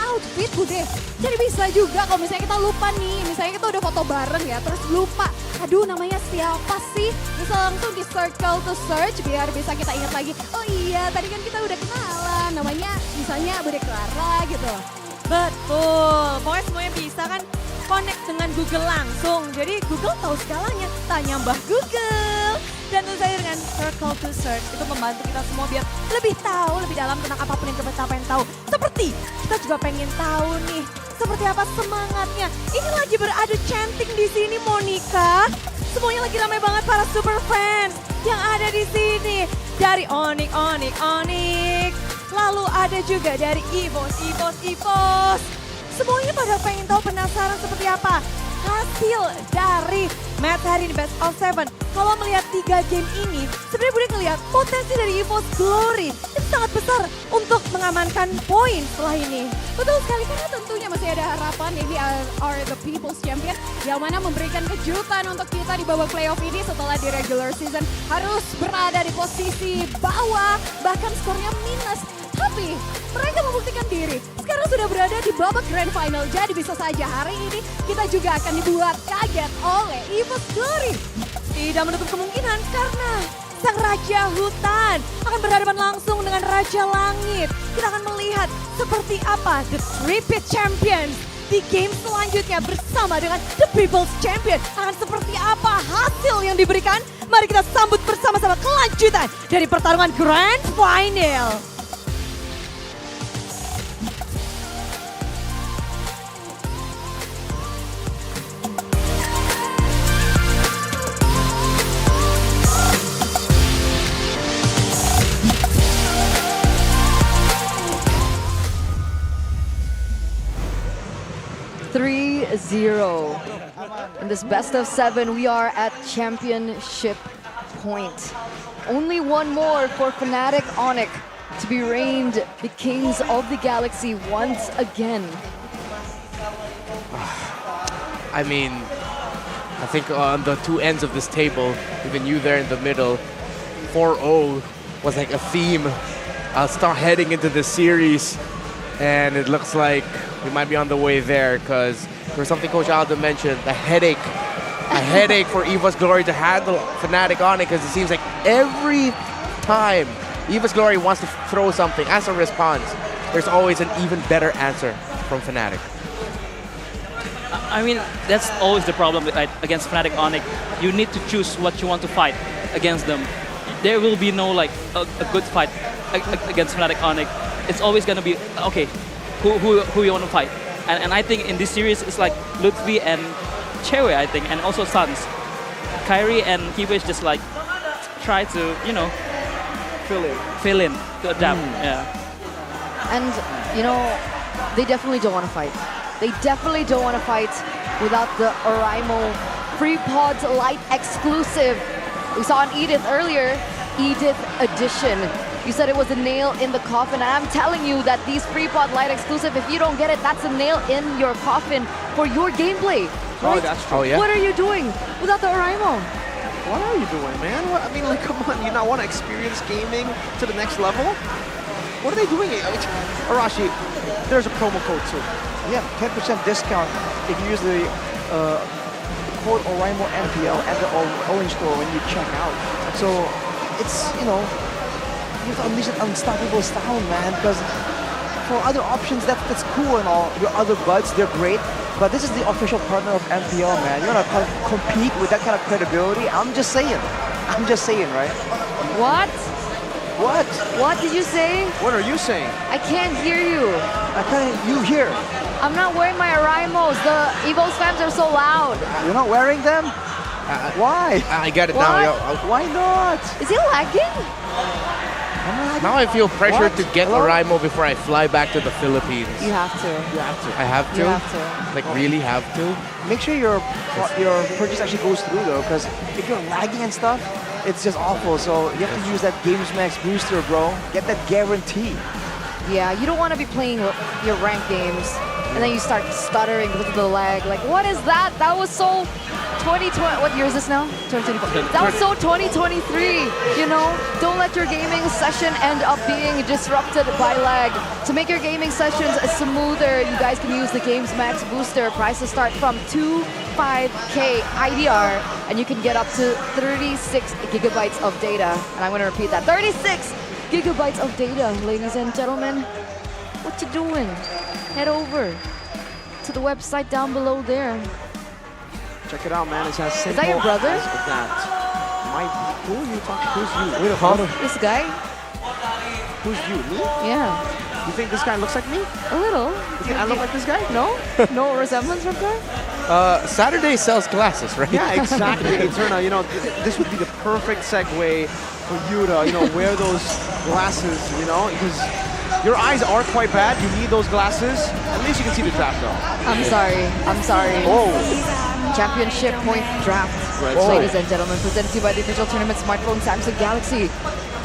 outfit Bude. Jadi bisa juga kalau misalnya kita lupa nih, misalnya kita udah foto bareng ya, terus lupa, aduh namanya siapa sih, bisa langsung di Circle to Search biar bisa kita ingat lagi, oh iya tadi kan kita udah kenalan, namanya misalnya Bude Clara gitu. Betul, pokoknya semuanya bisa kan connect dengan Google langsung. Jadi Google tahu segalanya, tanya Mbah Google. Dan tentu saja dengan Circle to Search itu membantu kita semua biar lebih tahu, lebih dalam tentang apapun yang kita pengen tahu. Seperti kita juga pengen tahu nih, seperti apa semangatnya. Ini lagi beradu chanting di sini Monica. Semuanya lagi ramai banget para super fans yang ada di sini. Dari Onyx. Lalu ada juga dari EVOS. Semuanya pada pengen tahu, penasaran seperti apa hasil dari match hari ini Best of 7. Kalau melihat 3 game ini, sebenarnya Bude ngelihat potensi dari EVOS Glory itu sangat besar untuk mengamankan poin setelah ini. Betul sekali, karena tentunya masih ada harapan ini are the people's champion yang mana memberikan kejutan untuk kita di babak playoff ini setelah di regular season harus berada di posisi bawah, bahkan skornya minus. Tapi mereka membuktikan diri. Sekarang sudah berada di babak grand final. Jadi bisa saja hari ini kita juga akan dibuat kaget oleh EVOS Glory. Tidak menutup kemungkinan karena sang Raja Hutan akan berhadapan langsung dengan Raja Langit. Kita akan melihat seperti apa The Three-Pit Champions di game selanjutnya bersama dengan The People's Champion. Akan seperti apa hasil yang diberikan? Mari kita sambut bersama-sama kelanjutan dari pertarungan Grand Final. 0. In this best of 7, we are at championship point. Only one more for Fnatic Onyx to be reigned the kings of the galaxy once again. I mean, I think on the two ends of this table, even you there in the middle, 4-0 was like a theme. I'll start heading into the series, and it looks like we might be on the way there, because for something Coach Aldo mentioned, a headache for EVOS Glory to handle Fnatic Onyx, because it seems like every time EVOS Glory wants to throw something as a response, there's always an even better answer from Fnatic. I mean, that's always the problem against Fnatic Onyx. You need to choose what you want to fight against them. There will be no like a good fight against Fnatic Onyx. It's always gonna be okay. Who you want to fight? And I think in this series it's like Lutfi and Chewe, I think, and also Suns. Kyrie and Kiwish just like try to fill in to adapt. Yeah. And they definitely don't want to fight. They definitely don't want to fight without the Oraimo Free Pods Light exclusive. We saw an Edith earlier, Edith Edition. You said it was a nail in the coffin, and I'm telling you that these Free Pod Light exclusive, if you don't get it, that's a nail in your coffin for your gameplay. Right? Oh, that's true. Oh, yeah? What are you doing without the Oraimo? What are you doing, man? I mean, like, come on, you not want to experience gaming to the next level? What are they doing? Arashi, there's a promo code too. Yeah, 10% discount if you use the code Oraimo MPL at the Orange Store when you check out. So it's, you have to unleash an unstoppable style, man, because for other options, that's cool and all. Your other buds, they're great, but this is the official partner of MPL, man. You want to compete with that kind of credibility? I'm just saying, right? What? What? What did you say? What are you saying? I can't hear you. You hear? I'm not wearing my Oraimos. The EVOS fans are so loud. You're not wearing them? Why? I get it What? now. Why not? Is it lagging? Now I feel pressured What? to get Hello? Oraimo before I fly back to the Philippines. You have to. I have to? You have to. Like, really have to? Make sure your purchase actually goes through though, because if you're lagging and stuff, it's just awful. So you have to use that Games Max booster, bro. Get that guarantee. Yeah, you don't want to be playing your ranked games and then you start stuttering because of the lag. Like, what is that? That was so 2020. What year is this now? 2024. That was so 2023. Don't let your gaming session end up being disrupted by lag. To make your gaming sessions smoother, you guys can use the Games Max booster. Prices start from 25K IDR, and you can get up to 36 gigabytes of data. And I'm going to repeat that: 36 gigabytes of data, ladies and gentlemen. What you doing? Head over to the website down below there. Check it out, man. It's as simple Is that your brother? as that. Who are you talking? Who's you? Wait a minute. This guy? Who's you? Me? Yeah. You think this guy looks like me? A little. You think I look like this guy? No? No resemblance from there? Saturday sells glasses, right? Yeah, exactly. Eterna, this would be the perfect segue for you to, wear those glasses, because your eyes are quite bad. You need those glasses. At least you can see the draft, though. I'm sorry. Oh. Championship point draft, ladies and gentlemen, presented to you by the official tournament smartphone Samsung Galaxy.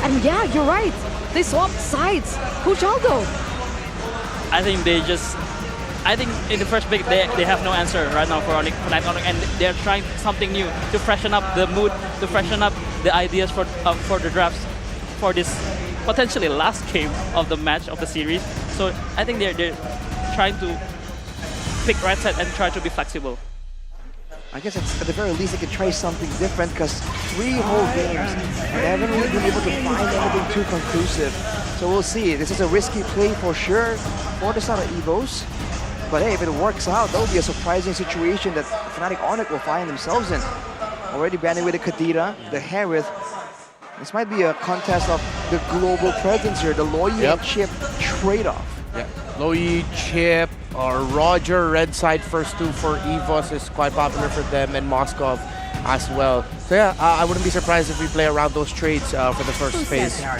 And yeah, you're right. They swapped sides. Coach Aldo. I think in the first pick they have no answer right now for Fnatic Onyx, and they're trying something new to freshen up the mood, to freshen up the ideas for the drafts for this potentially last game of the match of the series. So I think they're trying to pick right side and try to be flexible. I guess at the very least they could try something different, because 3 whole games and they haven't really been able to find anything too conclusive. So we'll see. This is a risky play for sure for the side of EVOS. But hey, if it works out, that would be a surprising situation that Fnatic Onyx will find themselves in. Already banding with the Kadira, the Harith. This might be a contest of the global presence here, the Loyi and Chip trade-off. Yeah, Loyi, Chip, or Roger, red side first 2 for EVOS is quite popular for them, and Moskov as well. So yeah, I wouldn't be surprised if we play around those trades for the first phase. I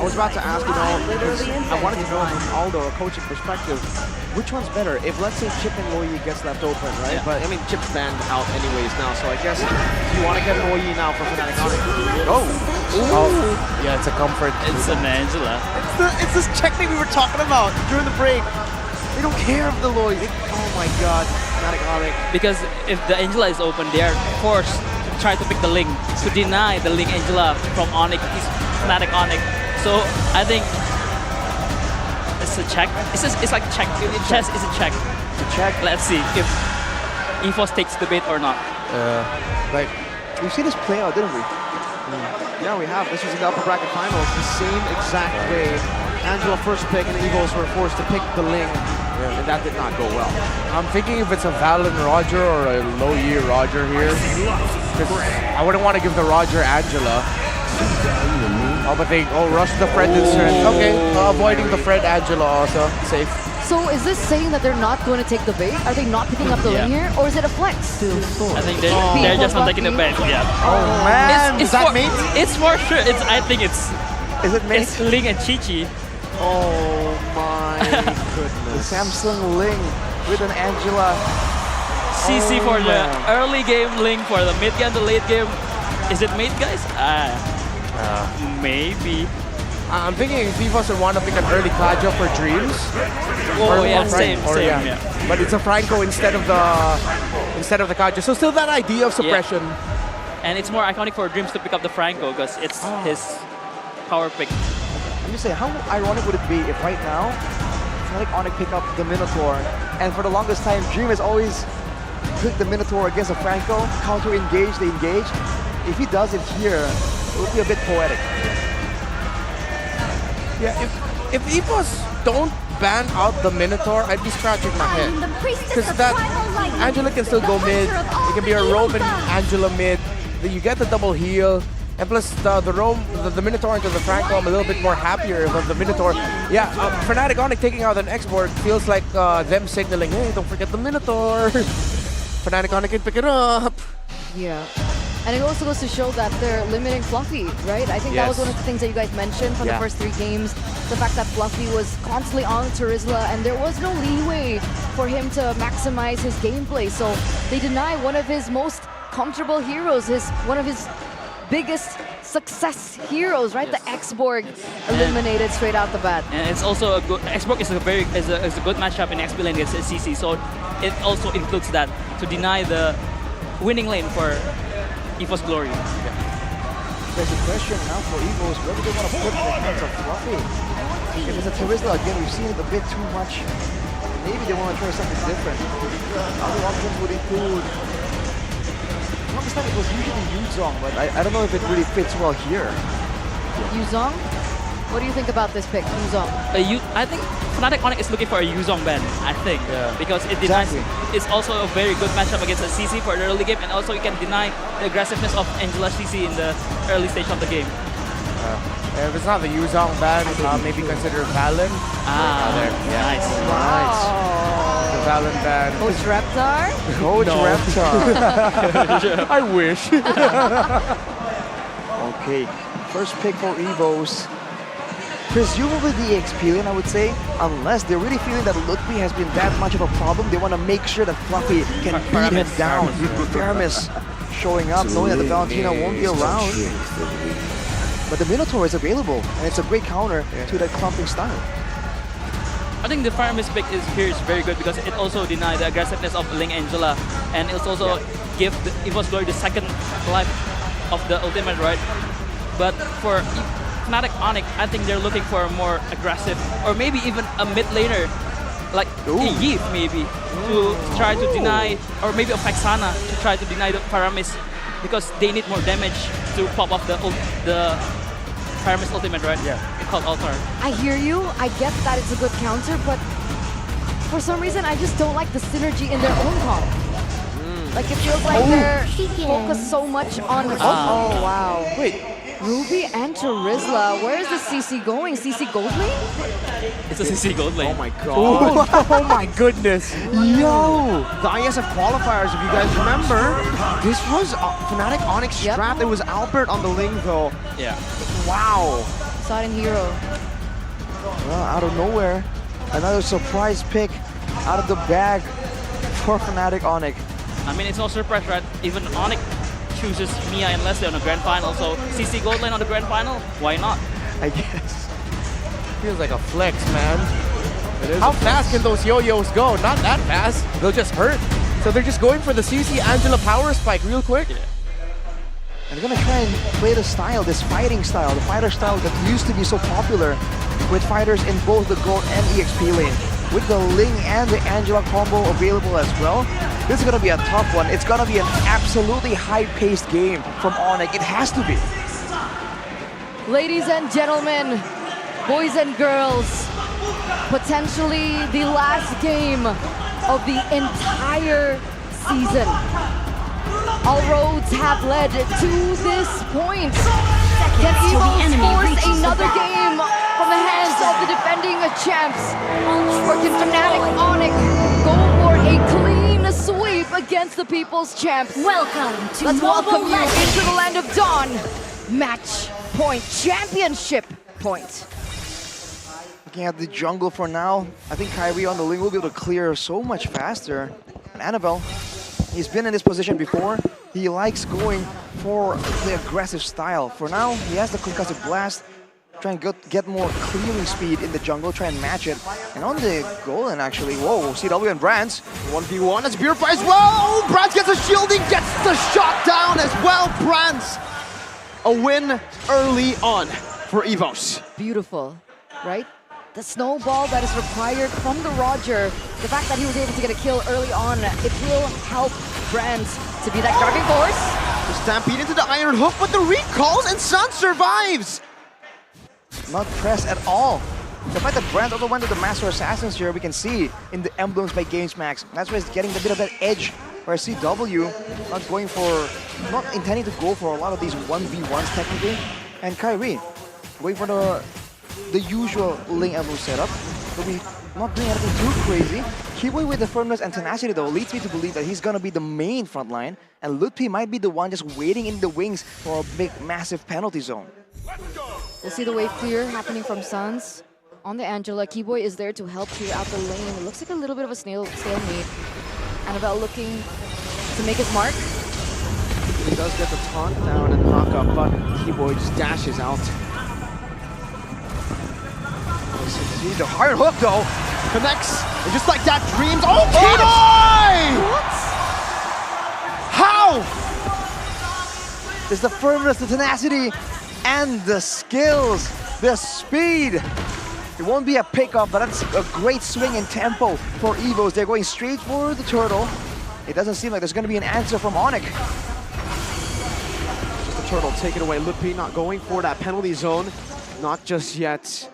was about to ask, because I wanted to know from Aldo, a coaching perspective, which one's better? If, let's say, Chip and Loyi gets left open, right? Yeah. But, I mean, Chip's banned out anyways now, so I guess you want to get Loyi now for Fnatic Onyx. Oh, yeah, it's a comfort. It's an Angela. It's this technique we were talking about during the break. They don't care if the Loyi. Oh my god, Fnatic Onyx. Because if the Angela is open, they are forced to try to pick the Ling, to deny the Ling Angela from Onyx, Fnatic Onyx. So I think it's a check. It's like check. Chess is a check. It's a check. Let's see if EVOS takes the bait or not. Like, we've seen this play out, didn't we? Yeah, we have. This was in the upper bracket finals, the same exact way. Angela first pick and the EVOS were forced to pick the Ling, and that did not go well. I'm thinking if it's a Valen Roger or a Loyi Roger here. I wouldn't want to give the Roger Angela. Oh, but they rush the Fred instead. Okay, avoiding the Fred Angela also. Safe. So is this saying that they're not going to take the bait? Are they not picking up the lane here? Or is it a flex? I think they're just not taking the bait. Yeah. Oh man, it's is that for, mate? It's for sure. I think it's. Is it mate? It's Ling and Chi-Chi. Oh my goodness. The Samsung Ling with an Angela. CC for the early game, Ling for the mid game, the late game. Is it mate, guys? Maybe. I'm thinking if EVOS would want to pick an early Kaja for Dreams. Oh yeah, same. Yeah. But it's a Franco instead of the Kaja. So still that idea of suppression. Yeah. And it's more iconic for Dreams to pick up the Franco because it's his power pick. I'm just saying, how ironic would it be if right now Fnatic Onyx pick up the Minotaur, and for the longest time Dream has always picked the Minotaur against a Franco, counter engage, they engage. If he does it here, it would be a bit poetic. Yeah, if EVOS don't ban out the Minotaur, I'd be scratching my head. Because that Angela can still go mid. It can be a roam and Angela mid. You get the double heal. And plus the Minotaur into the Franco, I'm a little bit more happier about the Minotaur. Yeah, Fnatic Onyx taking out an export feels like them signaling, hey, don't forget the Minotaur. Fnatic Onyx can pick it up. Yeah. And it also goes to show that they're limiting Fluffy, right? I think that was one of the things that you guys mentioned from the first 3 games. The fact that Fluffy was constantly on Terizla and there was no leeway for him to maximize his gameplay. So they deny one of his most comfortable heroes, one of his biggest success heroes, right? The X-Borg eliminated straight out the bat. And it's also a good, X-Borg is a good matchup in XP lane against CC, so it also includes that, to deny the winning lane for EVOS Glory. There's a question now for EVOS, where do they want to put the hands of Fluffy? If it's a Terizla again, we've seen it a bit too much. Maybe they want to try something different. Other options would include, last time it was usually Yuzong, but I don't know if it really fits well here. Yuzong? What do you think about this pick, Yuzong? I think Fnatic Onyx is looking for a Yuzong ban, I think. Because it denies, it's also a very good matchup against a CC for the early game, and also you can deny the aggressiveness of Angela CC in the early stage of the game. If it's not the Yuzong ban, maybe consider Valen. There. Yeah. Nice. Wow. The Valen ban. Coach Reptar? Coach Reptar. I wish. Okay, first pick for EVOS. Presumably the XP lane, I would say, unless they're really feeling that Lutfi has been that much of a problem, they want to make sure that Fluffy can beat him down. Faramis showing up, knowing that the Valentina won't be around. But the Minotaur is available, and it's a great counter to that clumping style. I think the Faramis pick here is very good because it also denies the aggressiveness of Ling Angela, and it's also give the EVOS Glory the second life of the ultimate, right? But for Fnatic Onyx, I think they're looking for a more aggressive, or maybe even a mid laner, like Yves maybe, to try to deny, or maybe a Faxana to try to deny the Faramis, because they need more damage to pop off the Faramis ultimate, right? Yeah. Called Altar. I hear you. I get that it's a good counter, but for some reason, I just don't like the synergy in their own comp. Like, it feels like they're focused so much on... Oh, wow. Wait, Ruby and Terizla. Where is the CC going? CC gold lane? It's a CC gold lane. Oh my god. Oh my goodness. Yo! The ISF qualifiers, if you guys remember, this was Fnatic Onyx strat. There was Albert on the link though. Yeah. Wow. Saw it in Hero. Well, out of nowhere, another surprise pick out of the bag for Fnatic Onyx. I mean, it's no surprise, right? Even Onyx chooses Mia and Leslie on the grand final, so CC gold lane on the grand final, why not? I guess. Feels like a flex, man. How fast can those yo-yos go? Not that fast. They'll just hurt. So they're just going for the CC Angela power spike real quick. Yeah. And they're gonna try and play the style, this fighting style, the fighter style that used to be so popular with fighters in both the gold and EXP lane. With the Ling and the Angela combo available as well, this is gonna be a tough one. It's gonna be an absolutely high-paced game from Onyx. It has to be. Ladies and gentlemen, boys and girls, potentially the last game of the entire season. All roads have led to this point. Can EVOS force another game from the hands of the defending champs? Or can Fnatic Onyx go for a clean sweep against the People's Champs? Welcome to Let's welcome you Legends. into the land of Dawn. Match point, championship point. Looking at the jungle for now, I think Kyrie on the Ling will be able to clear so much faster. And Annabelle, he's been in this position before. He likes going for the aggressive style. For now, he has the concussive blast. Try and get more clearing speed in the jungle, try and match it. And on the Golden, actually, whoa, CW and Brands. 1v1 as Purify as well. Oh, Brands gets a shielding, gets the shot down as well. Brands, a win early on for EVOS. Beautiful, right? The snowball that is required from the Roger, the fact that he was able to get a kill early on, it will help Brands to be that driving force. The stampede into the Iron Hook, but the recalls and Sun survives. Not pressed at all. The fact that Brands also went to the Master Assassins here, we can see in the emblems by GamesMax. That's why he's getting a bit of that edge, where CW not intending to go for a lot of these 1v1s technically. And Kyrie going for the usual Ling emblem setup, but we not doing anything too crazy. Kiboy with the firmness and tenacity though leads me to believe that he's gonna be the main front line, and Lutpi might be the one just waiting in the wings for a big, massive penalty zone. We'll see the wave clear happening from Suns. On the Angela, Keyboy is there to help clear out the lane. It looks like a little bit of a stalemate. Annabelle looking to make his mark. He does get the taunt down and knock up, but Keyboy just dashes out. See the hard hook though. Connects, and just like that, Dreams. Oh, Keyboy! What? How? There's the firmness, the tenacity, and the skills, the speed. It won't be a pickup, but that's a great swing in tempo for EVOS. They're going straight for the turtle. It doesn't seem like there's going to be an answer from Onyx. Just a turtle, take it away. Lutpi not going for that penalty zone. Not just yet.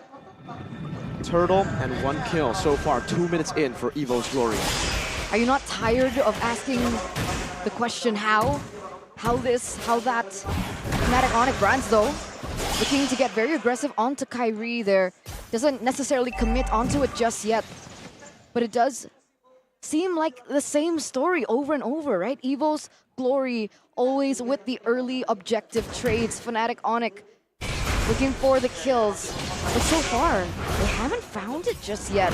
Turtle and 1 kill so far, 2 minutes in for EVOS Glory. Are you not tired of asking the question how? How this, how that? Fnatic Onyx Brands though, looking to get very aggressive onto Kyrie there. Doesn't necessarily commit onto it just yet, but it does seem like the same story over and over, right? EVOS Glory always with the early objective trades. Fnatic Onyx looking for the kills, but so far they haven't found it just yet.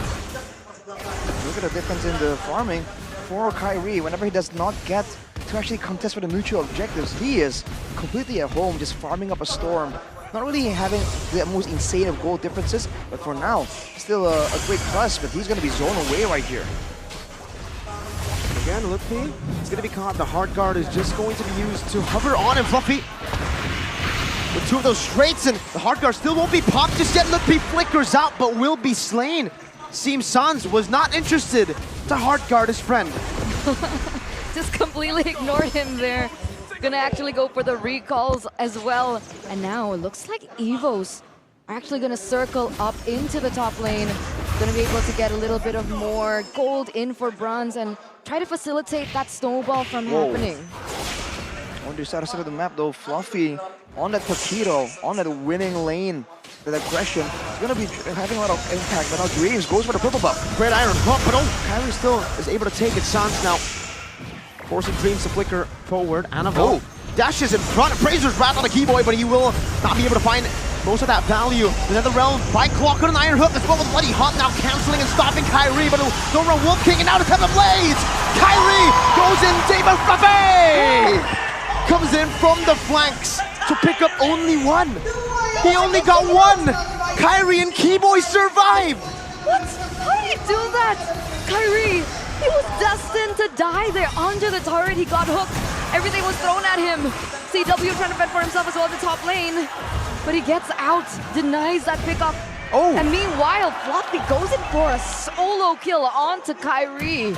Look at the difference in the farming for Kyrie. Whenever he does not get to actually contest for the mutual objectives, he is completely at home, just farming up a storm. Not really having the most insane of goal differences, but for now, still a great plus, but he's going to be zoned away right here. Again, Lutpi is going to be caught. The hard guard is just going to be used to hover on him. Fluffy with 2 of those straights, and the hard guard still won't be popped just yet. Lutpi flickers out, but will be slain. Seems Sans was not interested to hard guard his friend. Just completely ignored him there. Gonna actually go for the recalls as well. And now it looks like EVOS are actually gonna circle up into the top lane. Gonna be able to get a little bit of more gold in for bronze and try to facilitate that snowball from happening. On the other side of the map though, Fluffy on that Paquito, on that winning lane. That aggression is going to be having a lot of impact, but now Dreams goes for the purple buff. Great iron hook, but oh, Kyrie still is able to take it. Sans now forcing Dreams to flicker forward. Annabelle dashes in front. Appraiser's wrapped on the Keyboy, but he will not be able to find most of that value. The Netherrealm by Clock on an iron hook as well as Bloody Hot now canceling and stopping Kyrie, but Nora Wolf King and now the Seven Blades! Kyrie goes in, David Fluffy! Comes in from the flanks to pick up only one. He only got one! Kyrie and Keyboy survived! What? How did he do that? Kyrie, he was destined to die there under the turret. He got hooked. Everything was thrown at him. CW trying to fend for himself as well in the top lane. But he gets out, denies that pickup. Oh! And meanwhile, Fluffy goes in for a solo kill onto Kyrie.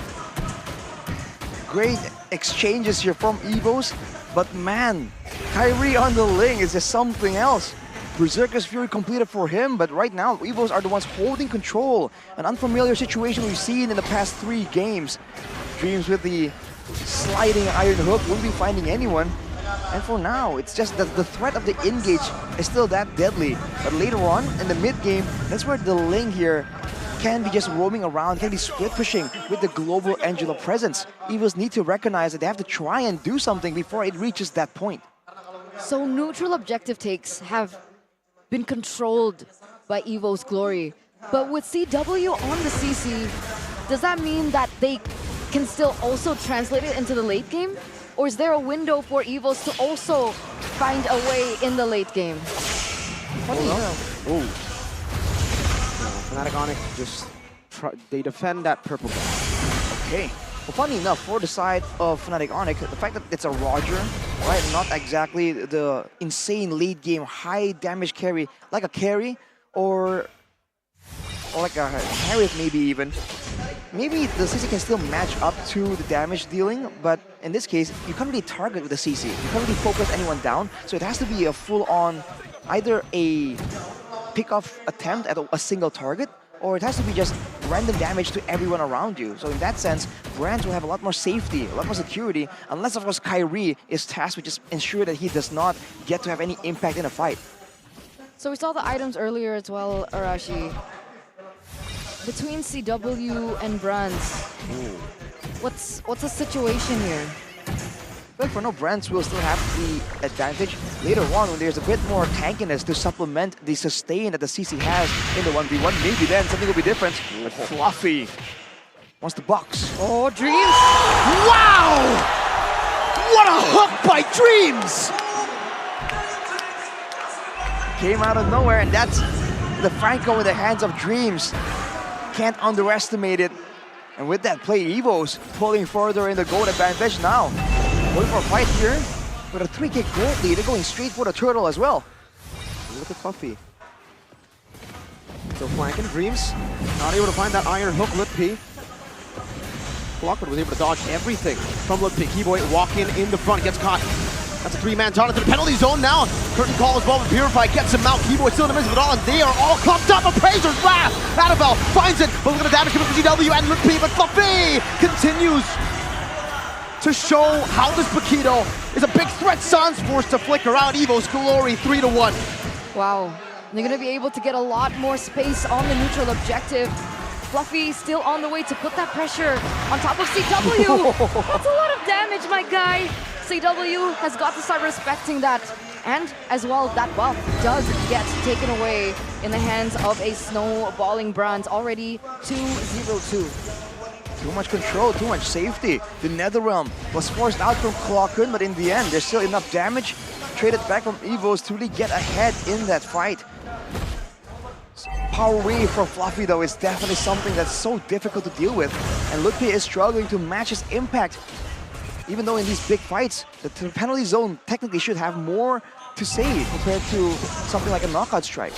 Great exchanges here from EVOS, but man, Kyrie on the lane is just something else. Berserker's Fury completed for him, but right now, EVOS are the ones holding control. An unfamiliar situation we've seen in the past 3 games. Dreams with the sliding iron hook, won't be finding anyone. And for now, it's just that the threat of the engage is still that deadly. But later on, in the mid-game, that's where the lane here can be just roaming around, can be split pushing with the global Angela presence. EVOS need to recognize that they have to try and do something before it reaches that point. So neutral objective takes have been controlled by EVO's Glory. But with CW on the CC, does that mean that they can still also translate it into the late game? Or is there a window for EVOS to also find a way in the late game? Funny enough. Oh. Fnatic Onyx just they defend that purple buff. Okay. Well, funny enough, for the side of Fnatic Onyx, the fact that it's a Roger, right, not exactly the insane late game high damage carry, like a carry or like a Harriet maybe even. Maybe the CC can still match up to the damage dealing, but in this case, you can't really target with the CC. You can't really focus anyone down, so it has to be a full-on, either a pick-off attempt at a single target, or it has to be just random damage to everyone around you. So in that sense, Brands will have a lot more safety, a lot more security, unless of course Kyrie is tasked with just ensure that he does not get to have any impact in a fight. So we saw the items earlier as well, Arashi. Between CW and Brands, what's the situation here? But for now, Brands will still have the advantage later on when there's a bit more tankiness to supplement the sustain that the CC has in the 1v1. Maybe then something will be different. But Fluffy wants the box. Oh, Dreams! Wow! What a hook by Dreams! Came out of nowhere, and that's the Franco in the hands of Dreams. Can't underestimate it. And with that play, EVOS pulling further in the gold advantage now. Going for a fight here with a 3k gold lead. They're going straight for the turtle as well. Look at Fluffy. So flanking Dreams, not able to find that iron hook. Lutpi. Clockwood was able to dodge everything from Lutpi. Keyboy walking in the front, gets caught. That's a 3-man Jonathan to the penalty zone now. Curtain call as well with Purify, gets him out. Keyboy still in the midst of it all, and they are all clumped up. Appraiser's wrath. Annabelle finds it, but look at the damage coming from GW and Lutpi, but Fluffy continues to show how this Paquito is a big threat. Sans forced to flicker out. EVO's Glory 3-1. Wow, they're gonna be able to get a lot more space on the neutral objective. Fluffy still on the way to put that pressure on top of CW. That's a lot of damage, my guy. CW has got to start respecting that. And as well, that buff does get taken away in the hands of a snowballing Brands, already 2-0-2. Too much control, too much safety. The Netherrealm was forced out from Clockun, but in the end, there's still enough damage traded back from EVOS to really get ahead in that fight. Power wave from Fluffy, though, is definitely something that's so difficult to deal with. And Lutpi is struggling to match his impact. Even though in these big fights, the penalty zone technically should have more to say compared to something like a knockout strike.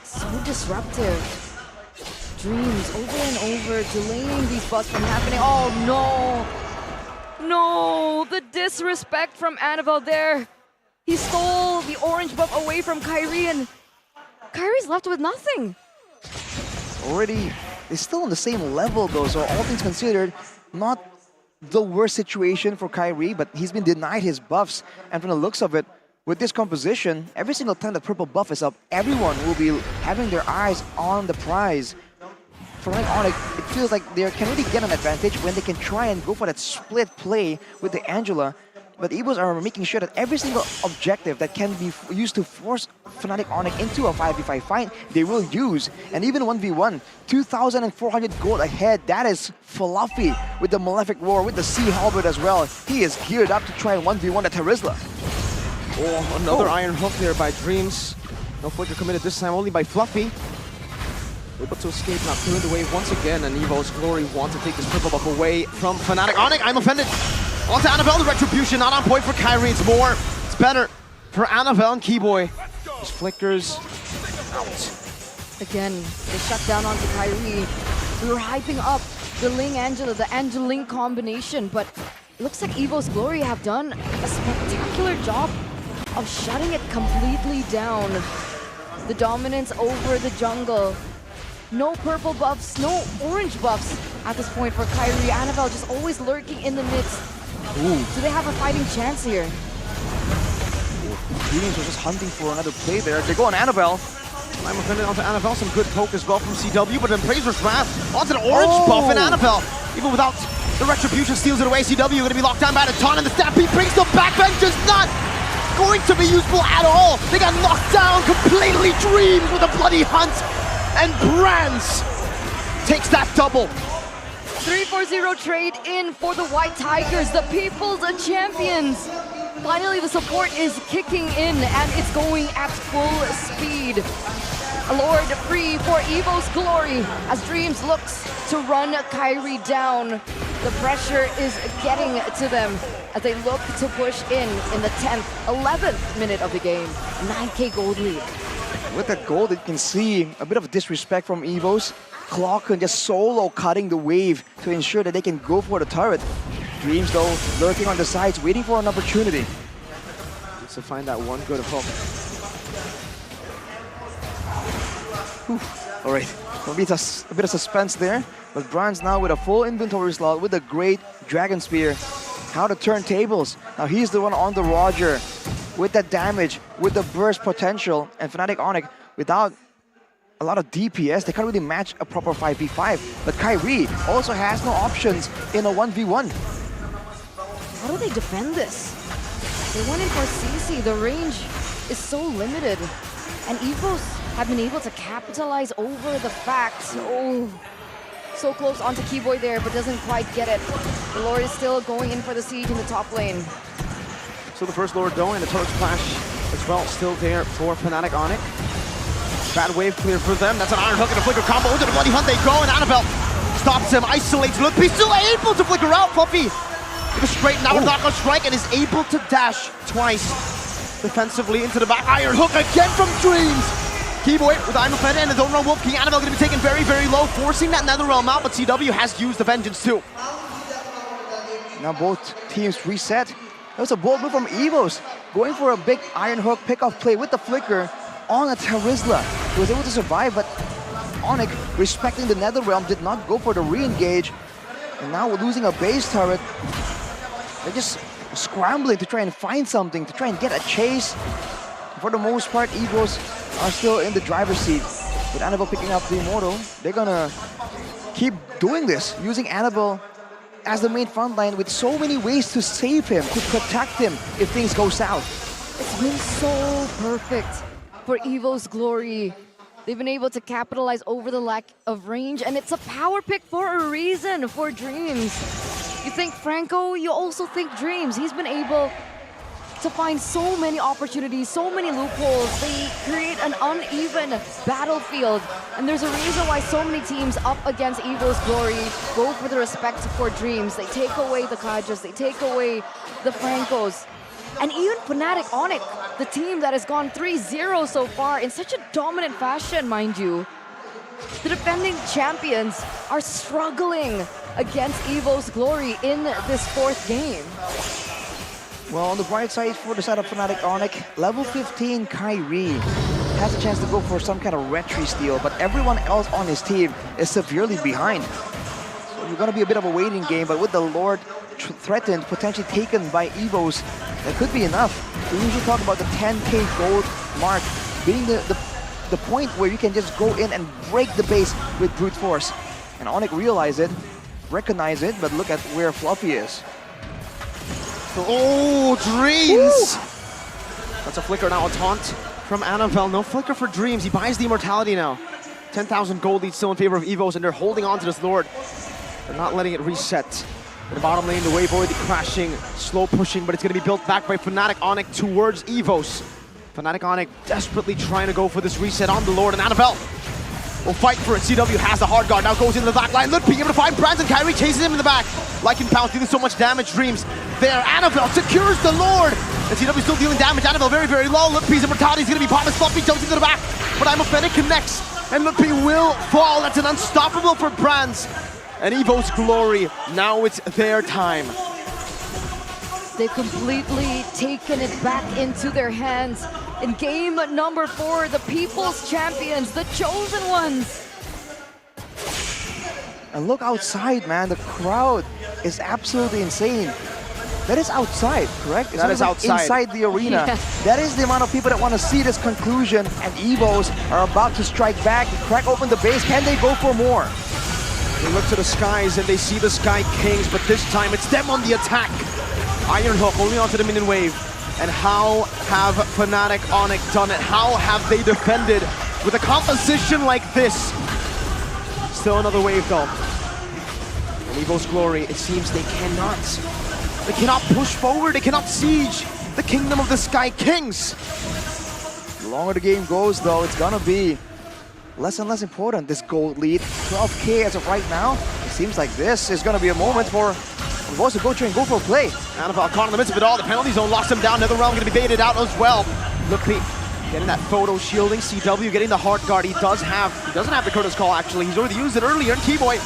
So disruptive. Dreams over and over, delaying these buffs from happening. Oh no! No! The disrespect from Annabelle there. He stole the orange buff away from Kyrie, and Kyrie's left with nothing. Already, they're still on the same level though, so all things considered, not the worst situation for Kyrie, but he's been denied his buffs. And from the looks of it, with this composition, every single time the purple buff is up, everyone will be having their eyes on the prize. For like Onyx, it feels like they can really get an advantage when they can try and go for that split play with the Angela. But EVOS are making sure that every single objective that can be used to force Fnatic Onyx into a 5v5 fight, they will use. And even 1v1, 2,400 gold ahead, that is fluffy with the Malefic Roar, with the Sea Halberd as well. He is geared up to try and 1v1 the Terizla. Oh, another Iron Hook there by Dreams. No flicker committed this time, only by Fluffy. Able to escape, not clearing the wave once again, and EVOS Glory want to take this purple buff away from Fnatic Onyx. I'm offended. Onto Annabelle, the retribution, not on point for Kyrie. It's more, it's better for Annabelle and Keyboy. Just flickers out. Again, they shut down onto Kyrie. We were hyping up the Ling Angela, the Angeling combination, but it looks like EVOS Glory have done a spectacular job of shutting it completely down. The dominance over the jungle. No purple buffs, no orange buffs at this point for Kyrie. Annabelle just always lurking in the midst. Ooh. Do they have a fighting chance here? Dreams was just hunting for another play there. They go on Annabelle. I'm offended onto Annabelle, some good poke as well from CW, but then Praisers Wrath onto the orange buff, and Annabelle, even without the retribution, steals it away. CW going to be locked down by the taunt, and the Stampede brings the backbench, just not going to be useful at all. They got knocked down completely. Dreams with a bloody hunt, and Brands takes that double. 3-4-0 trade in for the White Tigers, the People's Champions. Finally, the support is kicking in, and it's going at full speed. Lord free for EVOS Glory as Dreams looks to run Kyrie down. The pressure is getting to them as they look to push in the 10th, 11th minute of the game. 9k gold lead. With that gold, you can see a bit of disrespect from EVOS. Clocken just solo cutting the wave to ensure that they can go for the turret. Dreams, though, lurking on the sides, waiting for an opportunity. Needs to find that one good hook. All right, maybe it's a bit of suspense there, but Brands now with a full inventory slot with a great Dragon Spear. How to turn tables. Now he's the one on the Roger with that damage, with the burst potential, and Fnatic Onyx without a lot of DPS, they can't really match a proper 5v5. But Kyrie also has no options in a 1v1. How do they defend this? They went in for CC. The range is so limited. And EVOS have been able to capitalize over the fact. Oh, so close onto Keyboy there, but doesn't quite get it. The Lord is still going in for the siege in the top lane. So the first Lord though, and the turret splash as well, still there for Fnatic Onyx. Bad wave clear for them. That's an Iron Hook and a Flicker combo. Into the bloody hunt they go, and Annabelle stops him, isolates Look. He's still able to flicker out. Fluffy with a straight now with Knockout Strike and is able to dash twice defensively into the back. Iron Hook again from Dreams. Keyboy with I'm Offended and the Don't Run Wolf King. Annabelle going to be taken very, very low, forcing that Netherrealm out, but CW has used the Vengeance too. Now both teams reset. That was a bold move from EVOS, going for a big Iron Hook pickoff play with the Flicker on a Terizla. He was able to survive, but Onyx, respecting the Netherrealm, did not go for the re-engage. And now we're losing a base turret. They're just scrambling to try and find something, to try and get a chase. For the most part, EVOS are still in the driver's seat. With Annabelle picking up the Immortal, they're gonna keep doing this, using Annabelle as the main front line with so many ways to save him, to protect him if things go south. It's been so perfect for EVOS Glory. They've been able to capitalize over the lack of range, and it's a power pick for a reason for Dreams. You think Franco, you also think Dreams. He's been able to find so many opportunities, so many loopholes. They create an uneven battlefield, and there's a reason why so many teams up against EVOS Glory go for the respect for Dreams. They take away the Kajas, they take away the Francos. And even Fnatic Onyx, the team that has gone 3-0 so far in such a dominant fashion, mind you. The defending champions are struggling against EVOS Glory in this fourth game. Well, on the bright side for the side of Fnatic Onyx, level 15 Kyrie has a chance to go for some kind of retry steal, but everyone else on his team is severely behind. So it's going to be a bit of a waiting game, but with the Lord threatened, potentially taken by EVOS, that could be enough. We usually talk about the 10k gold mark being the point where you can just go in and break the base with brute force. And Onyx realize it, recognize it, but look at where Fluffy is. Oh, Dreams! Woo! That's a flicker now, a taunt from Annabelle. No flicker for Dreams. He buys the immortality now. 10,000 gold lead still in favor of EVOS, and they're holding on to this Lord. They're not letting it reset. In the bottom lane, the wave already crashing, slow pushing, but it's going to be built back by Fnatic Onyx towards EVOS. Fnatic Onyx desperately trying to go for this reset on the Lord, and Annabelle will fight for it. CW has the hard guard, now goes into the back line. Ludwig able to find Brandon. Kyrie chases him in the back. Lycan Pounce dealing so much damage. Dreams there. Annabelle secures the Lord. And CW still dealing damage. Annabelle very, very low. Ludwig's immortality is going to be popped. Fluffy jumps into the back. But I'm a Fennec connects. And Ludwig will fall. That's an unstoppable for Brands. And EVO's Glory, now it's their time. They've completely taken it back into their hands. In game number 4, the People's Champions, the Chosen Ones. And look outside, man. The crowd is absolutely insane. That is outside, correct? That is outside. Inside the arena. Yeah. That is the amount of people that want to see this conclusion. And EVOS are about to strike back, crack open the base. Can they go for more? They look to the skies and they see the Sky Kings, but this time it's them on the attack. Iron Hook holding onto the minion wave. And how have Fnatic Onyx done it? How have they defended with a composition like this? Still another wave though. And EVO's Glory, it seems they cannot push forward, they cannot siege the kingdom of the Sky Kings. The longer the game goes though, it's gonna be less and less important, this gold lead. 12k as of right now. It seems like this is gonna be a moment for EVOS to go through and go for a play. Annabelle caught in the midst of it all. The penalty zone locks him down. Netherrealm going to be baited out as well. Ludwig getting that photo shielding. CW getting the hard guard. He doesn't have the Curtis call actually. He's already used it earlier. And T-Boy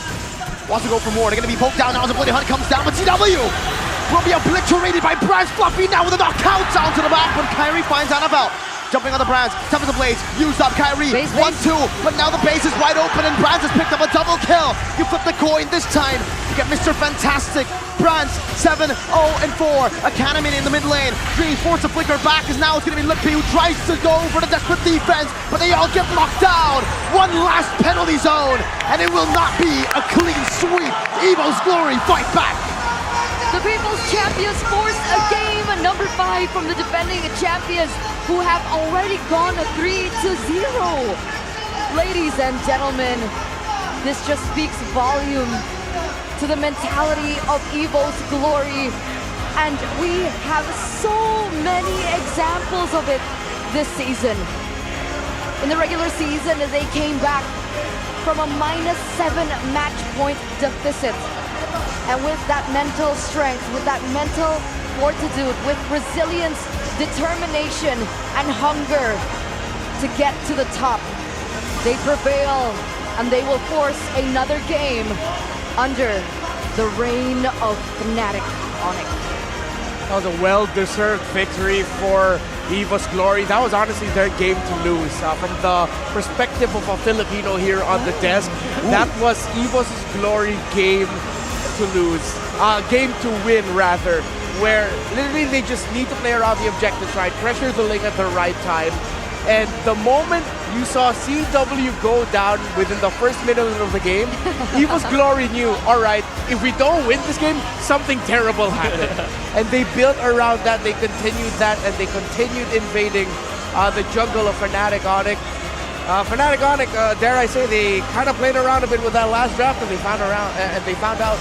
wants to go for more. They're going to be poked down now as a bloody hunt comes down. But CW will be obliterated by Brands. Fluffy now with a knockout down to the back. But Kyrie finds Annabelle. Jumping on the Brands, top of the blades, used up Kyrie, 1-2, but now the base is wide open and Brands has picked up a double kill. You flip the coin this time, you get Mr. Fantastic. Brands 7-0-4, Academy in the mid lane. Dreams force a flicker back as now it's going to be Lippy who tries to go for the desperate defense, but they all get locked down. One last penalty zone, and it will not be a clean sweep. EVO's Glory fight back. The People's Champions force a game number 5 from the defending champions who have already gone 3-0. Ladies and gentlemen, this just speaks volume to the mentality of EVO's Glory. And we have so many examples of it this season. In the regular season, they came back from a -7 match point deficit. And with that mental strength, with that mental fortitude, with resilience, determination, and hunger to get to the top, they prevail and they will force another game under the reign of Fnatic Onyx. That was a well-deserved victory for EVO's Glory. That was honestly their game to lose. From the perspective of a Filipino here on the desk, that was EVO's Glory game to lose, game to win rather, where literally they just need to play around the objectives right, pressure the lane at the right time, and the moment you saw CW go down within the first minute of the game, EVO's Glory knew, alright, if we don't win this game, something terrible happened. And they built around that, they continued that, and they continued invading the jungle of Fnatic Onyx. Fnatic Onyx, dare I say, they kind of played around a bit with that last draft, and they found out.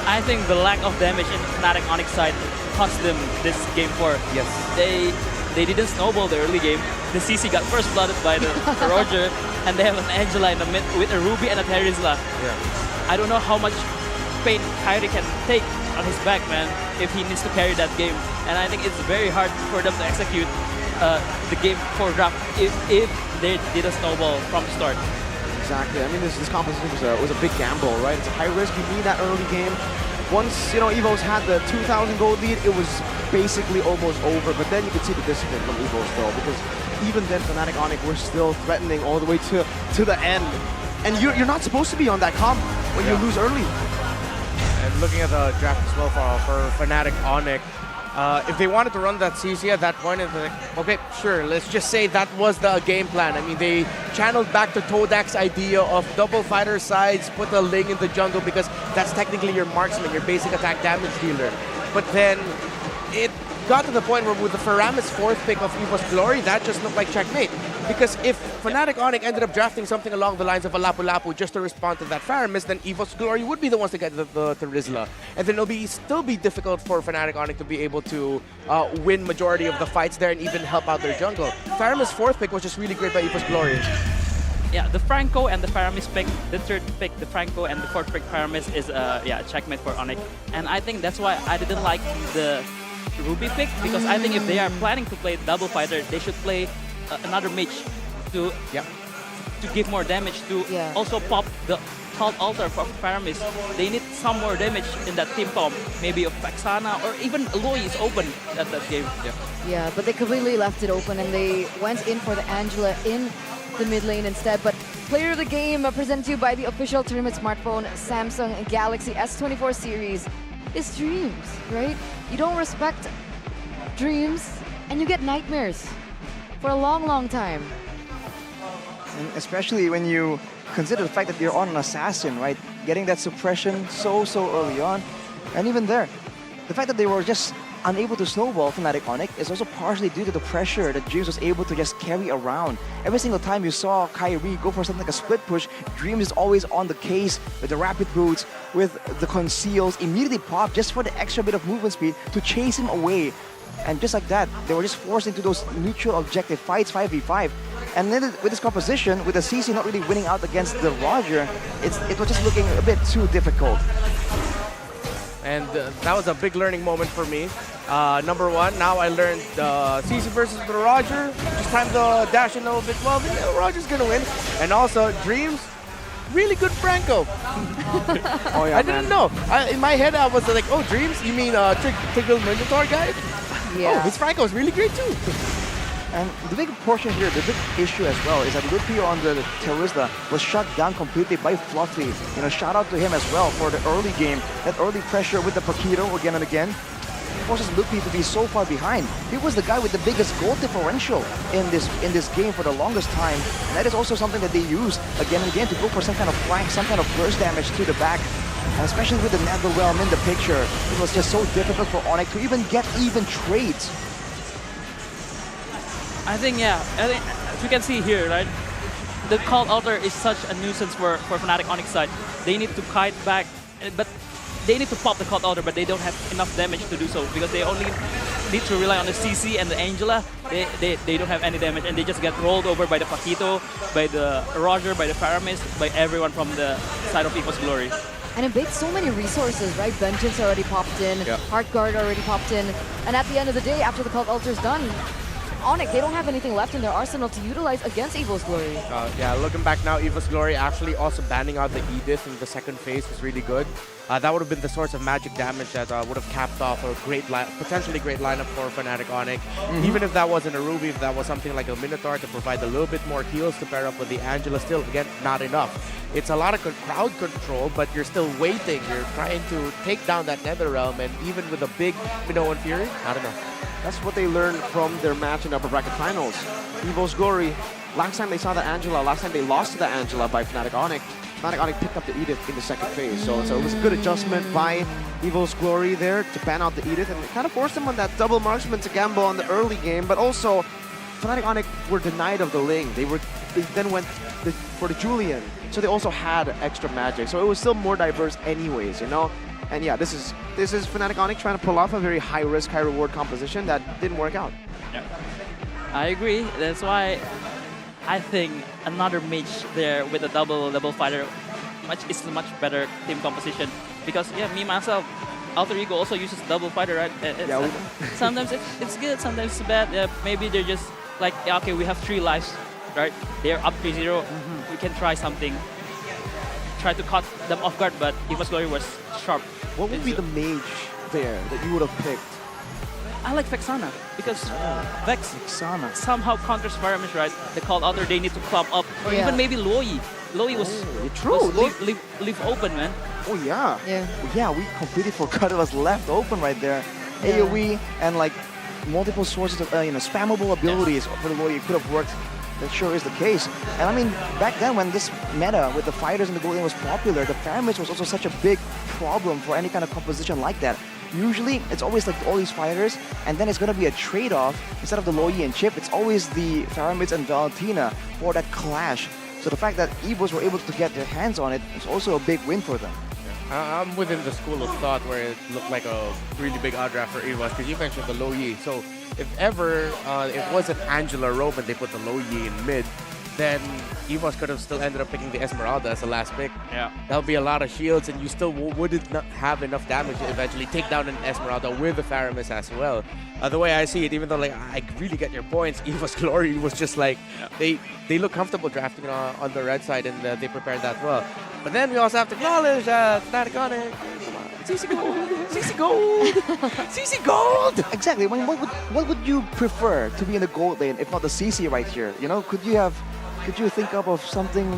I think the lack of damage in Fnatic Onyx side cost them this game 4. Yes. They didn't snowball the early game. The CC got first blooded by the Roger, and they have an Angela in the mid with a Ruby and a Terizla. Yeah. I don't know how much pain Kyrie can take on his back, man, if he needs to carry that game. And I think it's very hard for them to execute the game 4 draft if they did a snowball from the start. Exactly. I mean, this composition was a big gamble, right? It's a high risk. You need that early game. Once, EVOS had the 2,000 gold lead, it was basically almost over. But then you could see the discipline from EVOS, though, because even then, Fnatic Onyx were still threatening all the way to the end. And you're not supposed to be on that comp when you lose early. And looking at the draft as well for Fnatic Onyx, if they wanted to run that CC at that point, it's like, okay, sure, let's just say that was the game plan. I mean, they channeled back to Todak's idea of double fighter sides, put a Ling in the jungle because that's technically your marksman, your basic attack damage dealer. But then it got to the point where with the Faramis 4th pick of EVOS Glory, that just looked like checkmate. Because if Fnatic Onyx ended up drafting something along the lines of a Lapu Lapu just to respond to that Faramis, then EVOS Glory would be the ones to get the Rizla. And then it'll still be difficult for Fnatic Onyx to be able to win majority of the fights there and even help out their jungle. Faramis 4th pick was just really great by EVOS Glory. Yeah, the Franco and the Faramis pick, the 3rd pick, the Franco and the 4th pick Faramis is checkmate for Onyx. And I think that's why I didn't like the Ruby pick, because I think if they are planning to play double fighter, they should play another mage to give more damage, to also pop the Cult Altar for Faramis. They need some more damage in that team comp. Maybe a Vexana or even Aloy is open at that game. Yeah, but they completely left it open and they went in for the Angela in the mid lane instead. But player of the game presented to you by the official tournament smartphone Samsung Galaxy S24 series is Dreams, right? You don't respect Dreams and you get nightmares for a long, long time. And especially when you consider the fact that you're on an assassin, right? Getting that suppression so early on. And even there, the fact that they were just unable to snowball Fnatic Onyx is also partially due to the pressure that Dreams was able to just carry around. Every single time you saw Kyrie go for something like a split push, Dreams is always on the case with the rapid boots, with the conceals, immediately pop just for the extra bit of movement speed to chase him away. And just like that, they were just forced into those neutral objective fights, 5v5. And then with this composition, with the CC not really winning out against the Roger, it was just looking a bit too difficult. And that was a big learning moment for me. Number one, now I learned CC versus the Roger. Just time to dash in a little bit. Well, Roger's gonna win. And also, Dreams, really good Franco. Oh yeah, I didn't know. In my head, I was like, oh, Dreams? You mean Tiggle Minotaur guy? Yeah. Oh, his Franco is really great too. And the big portion here, the big issue as well, is that Lupio on the Terrorista was shut down completely by Fluffy. You know, shout out to him as well for the early game. That early pressure with the Paquito again and again forces Lupi to be so far behind. He was the guy with the biggest goal differential in this game for the longest time. And that is also something that they use again and again to go for some kind of flank, some kind of burst damage to the back. And especially with the Netherrealm in the picture, it was just so difficult for Onyx to even get even trades. I think, as you can see here, right? The Cult Altar is such a nuisance for Fnatic Onyx side. They need to kite back, but they need to pop the Cult Altar, but they don't have enough damage to do so because they only need to rely on the CC and the Angela. They don't have any damage and they just get rolled over by the Paquito, by the Roger, by the Faramis, by everyone from the side of EVOS Glory. And it bakes so many resources, right? Vengeance already popped in, Heartguard already popped in, and at the end of the day, after the Cult Altar is done, Onyx, they don't have anything left in their arsenal to utilize against EVOS Glory. Yeah, looking back now, EVOS Glory actually also banning out the Edith in the second phase was really good. That would have been the source of magic damage that would have capped off a great, potentially great lineup for Fnatic Onyx. Even if that wasn't a Ruby, if that was something like a Minotaur to provide a little bit more heals to pair up with the Angela, still, again, not enough. It's a lot of crowd control, but you're still waiting. You're trying to take down that Netherrealm, and even with a big Minoan Fury, I don't know. That's what they learned from their match in upper bracket finals. EVOS Glory, last time they saw the Angela, last time they lost to the Angela by Fnatic Onyx, Fnatic Onyx picked up the Edith in the second phase. So it was a good adjustment by EVOS Glory there to ban out the Edith, and it kind of forced them on that double marksman to gamble on the early game, but also Fnatic Onyx were denied of the Ling. They then went for the Julian, so they also had extra magic. So it was still more diverse anyways, you know? And yeah, this is Fnatic Onyx trying to pull off a very high-risk, high-reward composition that didn't work out. Yeah. I agree. That's why I think another mage there with a double fighter is a much better team composition. Because me myself, Alter Ego also uses double fighter, right? Sometimes it's good, sometimes it's bad. Maybe they're just like, okay, we have 3 lives, right? They're up 3-0. We can try something. Try to cut them off guard, but EVOS Glory was sharp. What would be the mage there that you would have picked? I like Vexana because Vex somehow counters Faramis, right? The Cult Altar they need to clump up, or even maybe Loi. Loi was true. Leave open, man. Oh yeah. Yeah. Yeah, we completely forgot it was left open right there. Yeah. AoE and like multiple sources of spammable abilities for the Loyi could have worked. That sure is the case. And I mean, back then when this meta with the fighters in the gold lane was popular, the Faramits was also such a big problem for any kind of composition like that. Usually, it's always like all these fighters, and then it's going to be a trade-off. Instead of the Loyi and Chip, it's always the Faramits and Valentina for that clash. So the fact that EVOS were able to get their hands on it is also a big win for them. I'm within the school of thought where it looked like a really big odd draft for EVOS because you mentioned the Loyi. So if ever it wasn't Angela Robe and they put the Loyi in mid, then EVOS could have still ended up picking the Esmeralda as the last pick. Yeah. That'll be a lot of shields and you still wouldn't not have enough damage to eventually take down an Esmeralda with the Faramis as well. The way I see it, even though like I really get your points, EVOS Glory was just like, they look comfortable drafting on the red side and they prepared that well. But then we also have to acknowledge Fnatic Onyx. CC Gold! CC Gold! CC Gold! Exactly. I mean, what would you prefer to be in the gold lane if not the CC right here? You know, could you think of something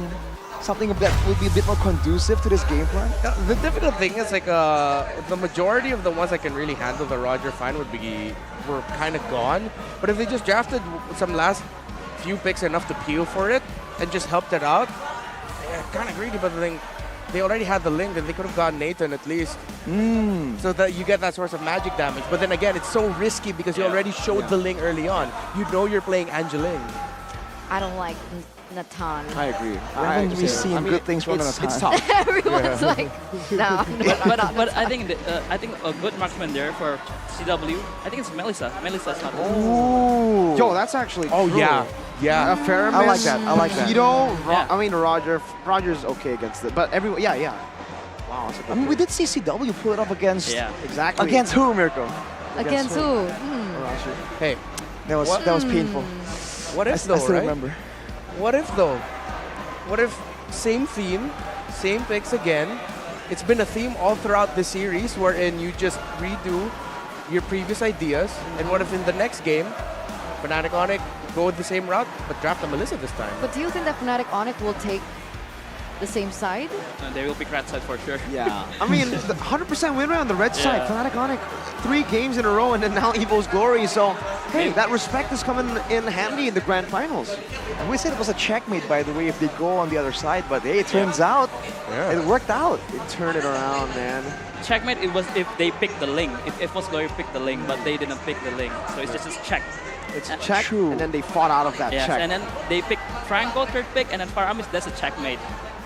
that would be a bit more conducive to this game plan? The difficult thing is like the majority of the ones that can really handle the Roger fine were kind of gone. But if they just drafted some last few picks enough to peel for it and just helped it out, kind of greedy, but the thing, they already had the Link and they could have gotten Nathan at least. So that you get that source of magic damage. But then again, it's so risky because you already showed the Link early on. You know you're playing Angeline. I don't like Natan. I agree. Haven't we seen good things from Natan? It's tough. Everyone's like, no. But I think a good marksman there for CW. I think it's Melissa. Melissa's not. Ooh. Yo, that's actually Oh true. yeah. A Faramis, I like that. I like that. I mean, Roger's okay against it, but everyone, yeah. Wow, that's a good I mean, pick. we did see CW pull it up against. Yeah. Exactly. Against who, Mirko? Against who? Hey, That was painful. what if I though, still right? remember. What if though? What if same theme, same picks again? It's been a theme all throughout the series wherein you just redo your previous ideas. And what if in the next game, Fnatic Onyx go the same route but draft the Melissa this time? But do you think that Fnatic Onyx will take the same side? They will pick red side for sure. Yeah. I mean, the 100% win rate on the red side. Yeah. Fnatic Onyx, 3 games in a row, and then now EVO's Glory. So, hey, that respect is coming in handy in the grand finals. And we said it was a checkmate, by the way, if they go on the other side. But hey, it turns out it worked out. They turn it around, man. Checkmate, it was if they picked the Link. If EVOS Glory picked the Link, but they didn't pick the Link. So it's just a check. It's a check, and then they fought out of that Yes, check. and then they picked Franco, third pick, and then Faramis, that's a checkmate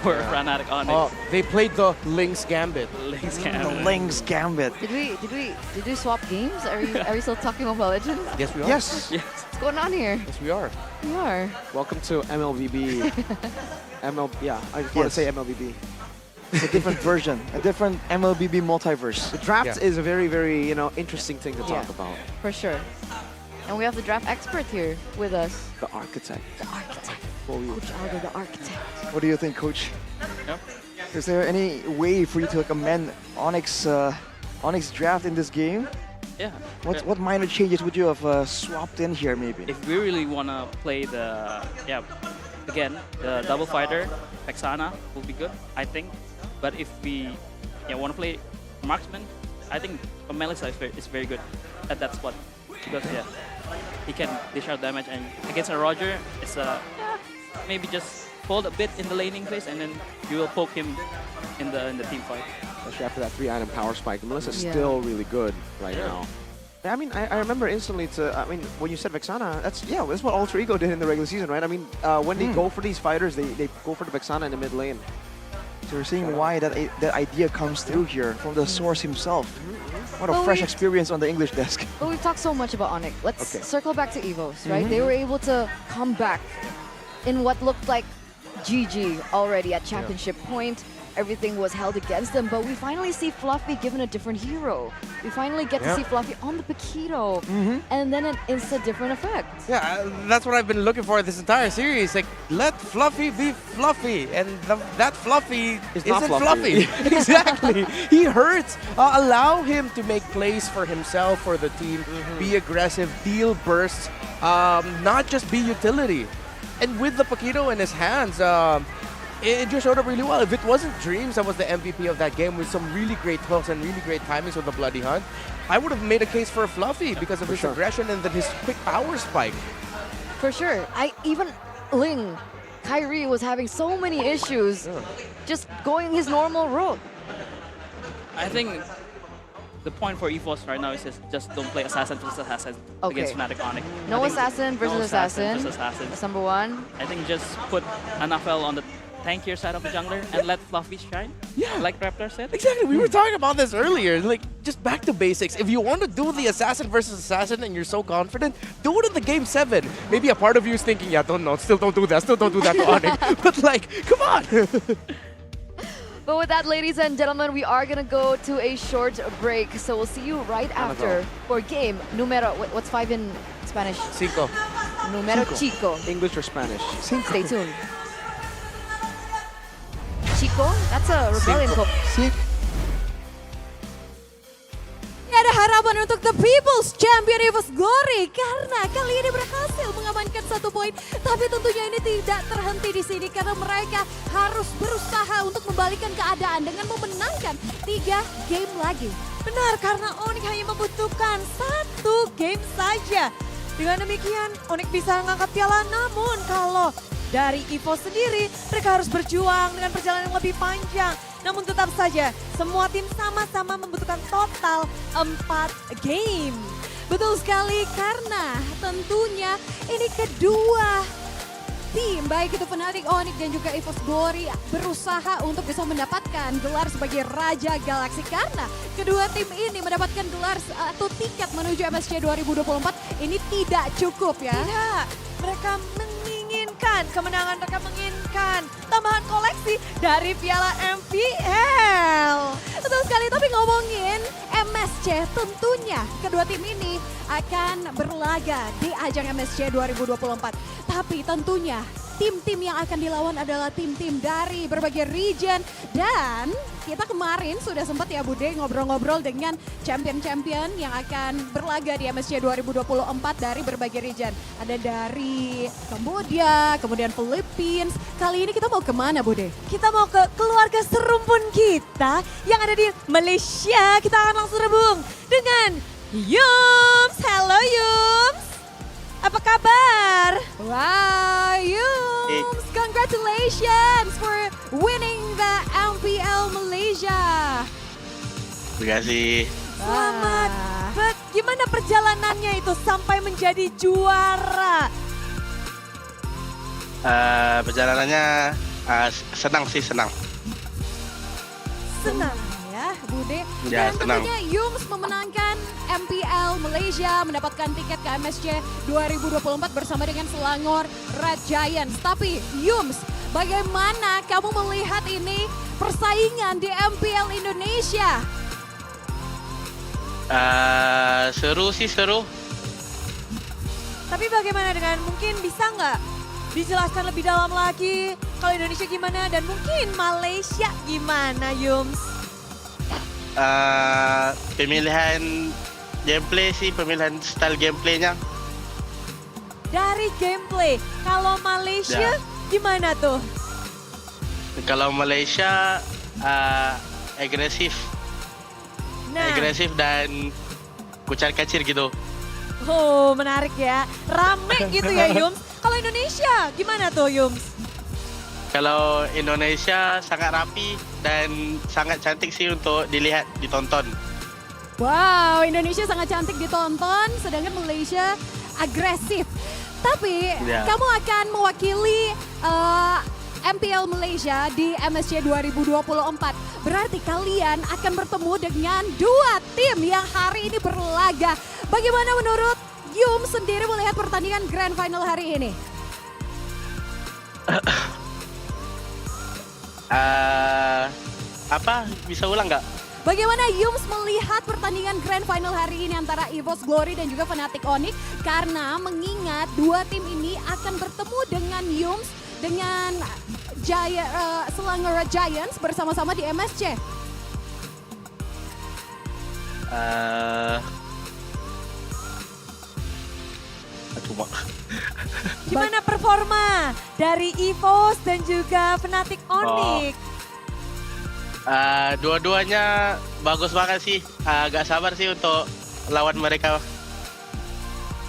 for Fnatic Onyx. Oh, they played the Link's Gambit. Link's The Gambit. Link's Gambit. Did we swap games? Are we still talking Mobile Legends? Yes, we are. Yes. What's going on here? Yes, we are. We are. Welcome to MLBB. I just want to say MLBB. It's a different version, a different MLBB multiverse. The draft is a very, very, interesting thing to talk about. For sure. And we have the draft expert here with us. The architect. The architect. Coach Aldo, the architect. What do you think, Coach? Yeah. Is there any way for you to amend Onyx draft in this game? Yeah. What minor changes would you have swapped in here, maybe? If we really want to play the double fighter, Vexana will be good, I think. But if we want to play marksman, I think Melissa is very good at that spot. Because he can dish out damage, and against a Roger, it's maybe just hold a bit in the laning phase, and then you will poke him in the team fight. Especially after that 3-item power spike. Melissa's still really good right now. I mean, I remember instantly when you said Vexana, that's what Alter Ego did in the regular season, right? I mean, when they go for these fighters, they go for the Vexana in the mid lane. So we're seeing why that idea comes through here from the source himself. What a fresh experience on the English desk. But we've talked so much about Onyx. Let's circle back to EVOS, right? They were able to come back in what looked like GG already at championship point. Everything was held against them, but we finally see Fluffy given a different hero. We finally get to see Fluffy on the Paquito, and then it's a different effect. Yeah, that's what I've been looking for this entire series. Like, let Fluffy be Fluffy, and that Fluffy isn't Fluffy. Exactly. He hurts. Allow him to make plays for himself, for the team, be aggressive, deal bursts, not just be utility. And with the Paquito in his hands, it just showed up really well. If it wasn't Dreams that was the MVP of that game with some really great hooks and really great timings with the Bloody Hunt, I would have made a case for Fluffy because of his aggression and then his quick power spike. For sure. Even Ling, Kyrie was having so many issues just going his normal route. I think the point for EVOS right now is just don't play Assassin versus Assassin against Fnatic Onyx. No Assassin versus Assassin. Assassin. That's number one. I think just put NFL on the tankier side of the jungler and let Fluffy shine. Yeah. Like Raptor said. Exactly. We were talking about this earlier. Like, just back to basics. If you want to do the Assassin versus Assassin and you're so confident, do it in the Game 7. Maybe a part of you is thinking, yeah, still don't do that to Onyx. But like, come on. But with that, ladies and gentlemen, we are gonna go to a short break. So we'll see you right after for game numero, what's 5 in Spanish? Cinco. Numero Chico. English or Spanish? Stay tuned. Chico? That's a rebellion code. Ada harapan untuk the People's Champion EVOS Glory karena kali ini berhasil mengamankan 1 poin. Tapi tentunya ini tidak terhenti di sini karena mereka harus berusaha untuk membalikkan keadaan dengan memenangkan 3 game lagi. Benar, karena Onyx hanya membutuhkan 1 game saja. Dengan demikian, Onyx bisa mengangkat piala. Namun kalau dari EVOS sendiri, mereka harus berjuang dengan perjalanan yang lebih panjang. Namun tetap saja, semua tim sama-sama membutuhkan total 4 game. Betul sekali karena tentunya ini kedua tim, baik itu Fnatic, Onyx dan juga EVOS Glory berusaha untuk bisa mendapatkan gelar sebagai Raja Galaksi. Karena kedua tim ini mendapatkan gelar atau tiket menuju MSC 2024 ini tidak cukup ya. Tidak, mereka menginginkan kemenangan, mereka menginginkan tambahan koleksi dari piala MPL. Betul sekali, tapi ngomongin MSC tentunya kedua tim ini akan berlaga di ajang MSC 2024. Tapi tentunya tim-tim yang akan dilawan adalah tim-tim dari berbagai region. Dan kita kemarin sudah sempat ya Bude ngobrol-ngobrol dengan champion-champion yang akan berlaga di MSC 2024 dari berbagai region. Ada dari Kamboja, kemudian Philippines. Kali ini kita mau kemana Bude? Kita mau ke keluarga serumpun kita yang ada di Malaysia. Kita akan langsung rebung dengan Yums. Halo Yums. Apa kabar? Wow, Yums, congratulations for winning the MPL Malaysia. Terima kasih. Selamat. Gimana perjalanannya itu sampai menjadi juara? Perjalanannya senang sih, senang. Senang ya, Bude. Ya, Dan senang. tentunya Yums memenangkan MPL Malaysia, mendapatkan tiket ke MSC 2024 bersama dengan Selangor Red Giants. Tapi Yums, bagaimana kamu melihat ini persaingan di MPL Indonesia? Seru sih, seru. Tapi bagaimana dengan mungkin bisa nggak dijelaskan lebih dalam lagi kalau Indonesia gimana dan mungkin Malaysia gimana Yums? Pemilihan gameplay sih, pemilihan style gameplaynya. Dari gameplay, kalau Malaysia gimana tuh? Kalau Malaysia agresif. Agresif dan kucar kacir gitu. Oh menarik ya, rame gitu ya Yums. Kalau Indonesia gimana tuh Yums? Kalau Indonesia sangat rapi dan sangat cantik sih untuk dilihat, ditonton. Wow, Indonesia sangat cantik ditonton, sedangkan Malaysia agresif. Tapi kamu akan mewakili MPL Malaysia di MSC 2024. Berarti kalian akan bertemu dengan 2 tim yang hari ini berlaga. Bagaimana menurut Yum sendiri melihat pertandingan Grand Final hari ini? Apa? Bisa ulang nggak? Bagaimana Yums melihat pertandingan Grand Final hari ini antara EVOS Glory dan juga Fnatic Onyx? Karena mengingat 2 tim ini akan bertemu dengan Yums dengan Selangor Giants bersama-sama di MSC. Cuma. Gimana performa dari EVOS dan juga Fnatic Onyx? Dua-duanya bagus banget sih. Agak sabar sih untuk lawan mereka.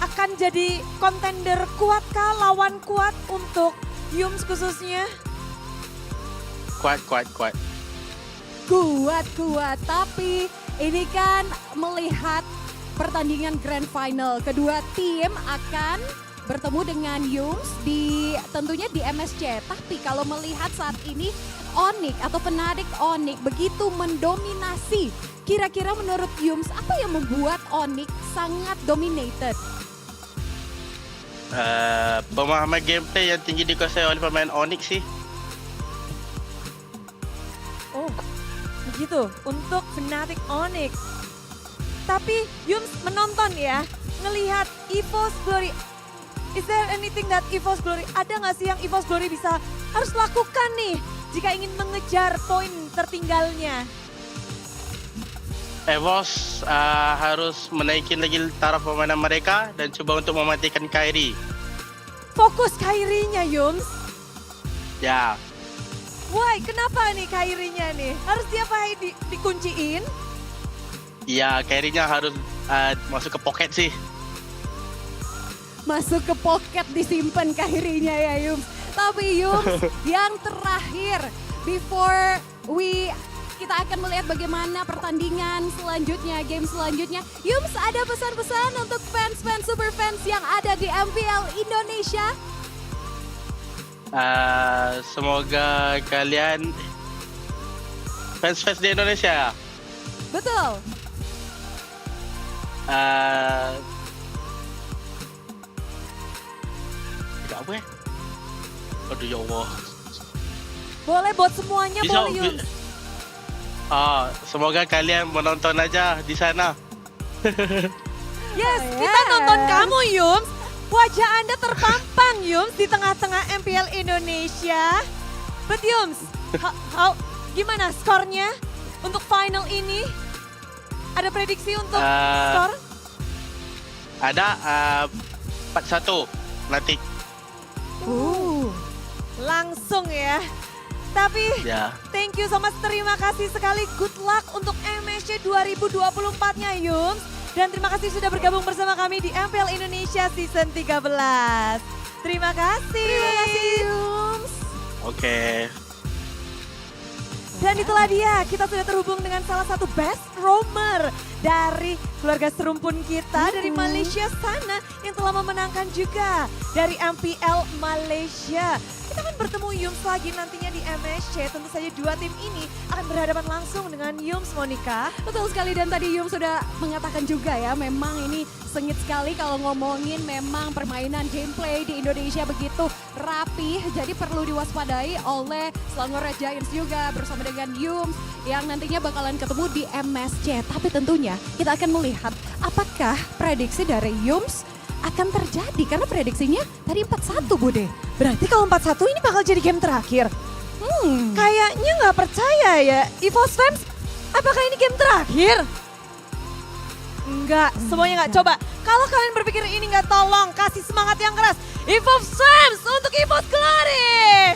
Akan jadi kontender kuat kah, lawan kuat untuk Yums khususnya? Kuat. Kuat, tapi ini kan melihat pertandingan Grand Final. Kedua tim akan bertemu dengan Yums tentunya di MSC. Tapi kalau melihat saat ini Onyx atau Fnatic Onyx begitu mendominasi. Kira-kira menurut Yums apa yang membuat Onyx sangat dominated? Pemahaman gameplay yang tinggi dikuasai oleh pemain Onyx sih. Oh, begitu untuk Fnatic Onyx. Tapi Yums menonton ya, ngelihat EVOS Glory. Is there anything that EVOS Glory, ada nggak sih yang EVOS Glory harus lakukan nih jika ingin mengejar poin tertinggalnya? EVOS harus menaikin lagi taraf permainan mereka dan coba untuk mematikan Kairi. Fokus Kairinya Yums? Ya. Why? Kenapa nih Kairinya nih? Harus diapain? Dikunciin? Iya, Kairinya harus masuk ke pocket sih. Masuk ke pocket disimpan Kairinya ya Yums. Tapi Yums yang terakhir before kita akan melihat bagaimana pertandingan selanjutnya, game selanjutnya. Yums ada pesan-pesan untuk fans-fans super fans yang ada di MPL Indonesia? Semoga kalian fans-fans di Indonesia. Betul. Apa ya? Aduh ya Allah. Boleh buat semuanya, boleh Yums. Semoga kalian menonton aja di sana. Yes, kita nonton kamu Yums. Wajah Anda terpampang Yums di tengah-tengah MPL Indonesia. But Yums, gimana skornya untuk final ini? Ada prediksi untuk skor? Ada 4-1 nanti. Langsung ya. Tapi thank you so much, terima kasih sekali. Good luck untuk MSC 2024-nya Yums. Dan terima kasih sudah bergabung bersama kami di MPL Indonesia Season 13. Terima kasih. Terima kasih Yums. Oke. Dan itulah dia, kita sudah terhubung dengan salah satu best roamer dari keluarga serumpun kita dari Malaysia sana yang telah memenangkan juga dari MPL Malaysia. Kita akan bertemu Yums lagi nantinya di MSC. Tentu saja dua tim ini akan berhadapan langsung dengan Yums, Monica. Betul sekali, dan tadi Yums sudah mengatakan juga ya, memang ini sengit sekali kalau ngomongin memang permainan gameplay di Indonesia begitu rapi. Jadi perlu diwaspadai oleh Selangor Red Giants juga bersama dengan Yums yang nantinya bakalan ketemu di MSC. Tapi tentunya kita akan melihat apakah prediksi dari Yums akan terjadi, karena prediksinya tadi 4-1 Bude. Berarti kalau 4-1 ini bakal jadi game terakhir? Kayaknya nggak percaya ya. EVOS fans, apakah ini game terakhir? Enggak, semuanya nggak. Coba, kalau kalian berpikir ini nggak, tolong kasih semangat yang keras. EVOS fans untuk EVOS Glory.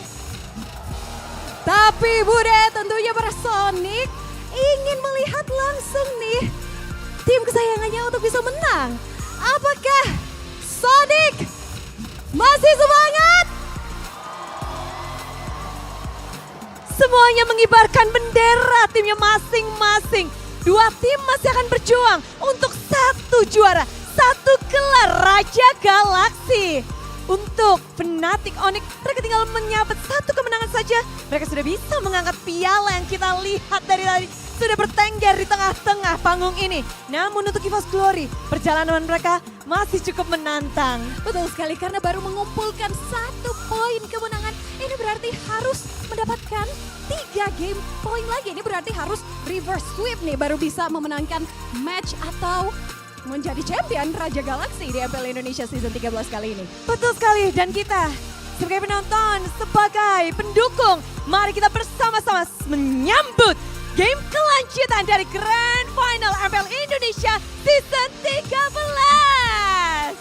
Tapi Bude, tentunya para Sonic ingin melihat langsung nih tim kesayangannya untuk bisa menang. Apakah Sonic masih semangat? Semuanya mengibarkan bendera timnya masing-masing. Dua tim masih akan berjuang untuk satu juara, satu gelar Raja Galaksi. Untuk Fnatic Onyx, mereka tinggal menyabet satu kemenangan saja. Mereka sudah bisa mengangkat piala yang kita lihat dari tadi. Sudah bertengger di tengah-tengah panggung ini. Namun untuk EVOS Glory, perjalanan mereka masih cukup menantang. Betul sekali, karena baru mengumpulkan 1 poin kemenangan. Ini berarti harus mendapatkan 3 game point lagi. Ini berarti harus reverse sweep nih baru bisa memenangkan match atau menjadi champion Raja Galaksi di MPL Indonesia Season 13 kali ini. Betul sekali, dan kita sebagai penonton, sebagai pendukung, mari kita bersama-sama menyambut game kelanjutan dari Grand Final MPL Indonesia Season 13.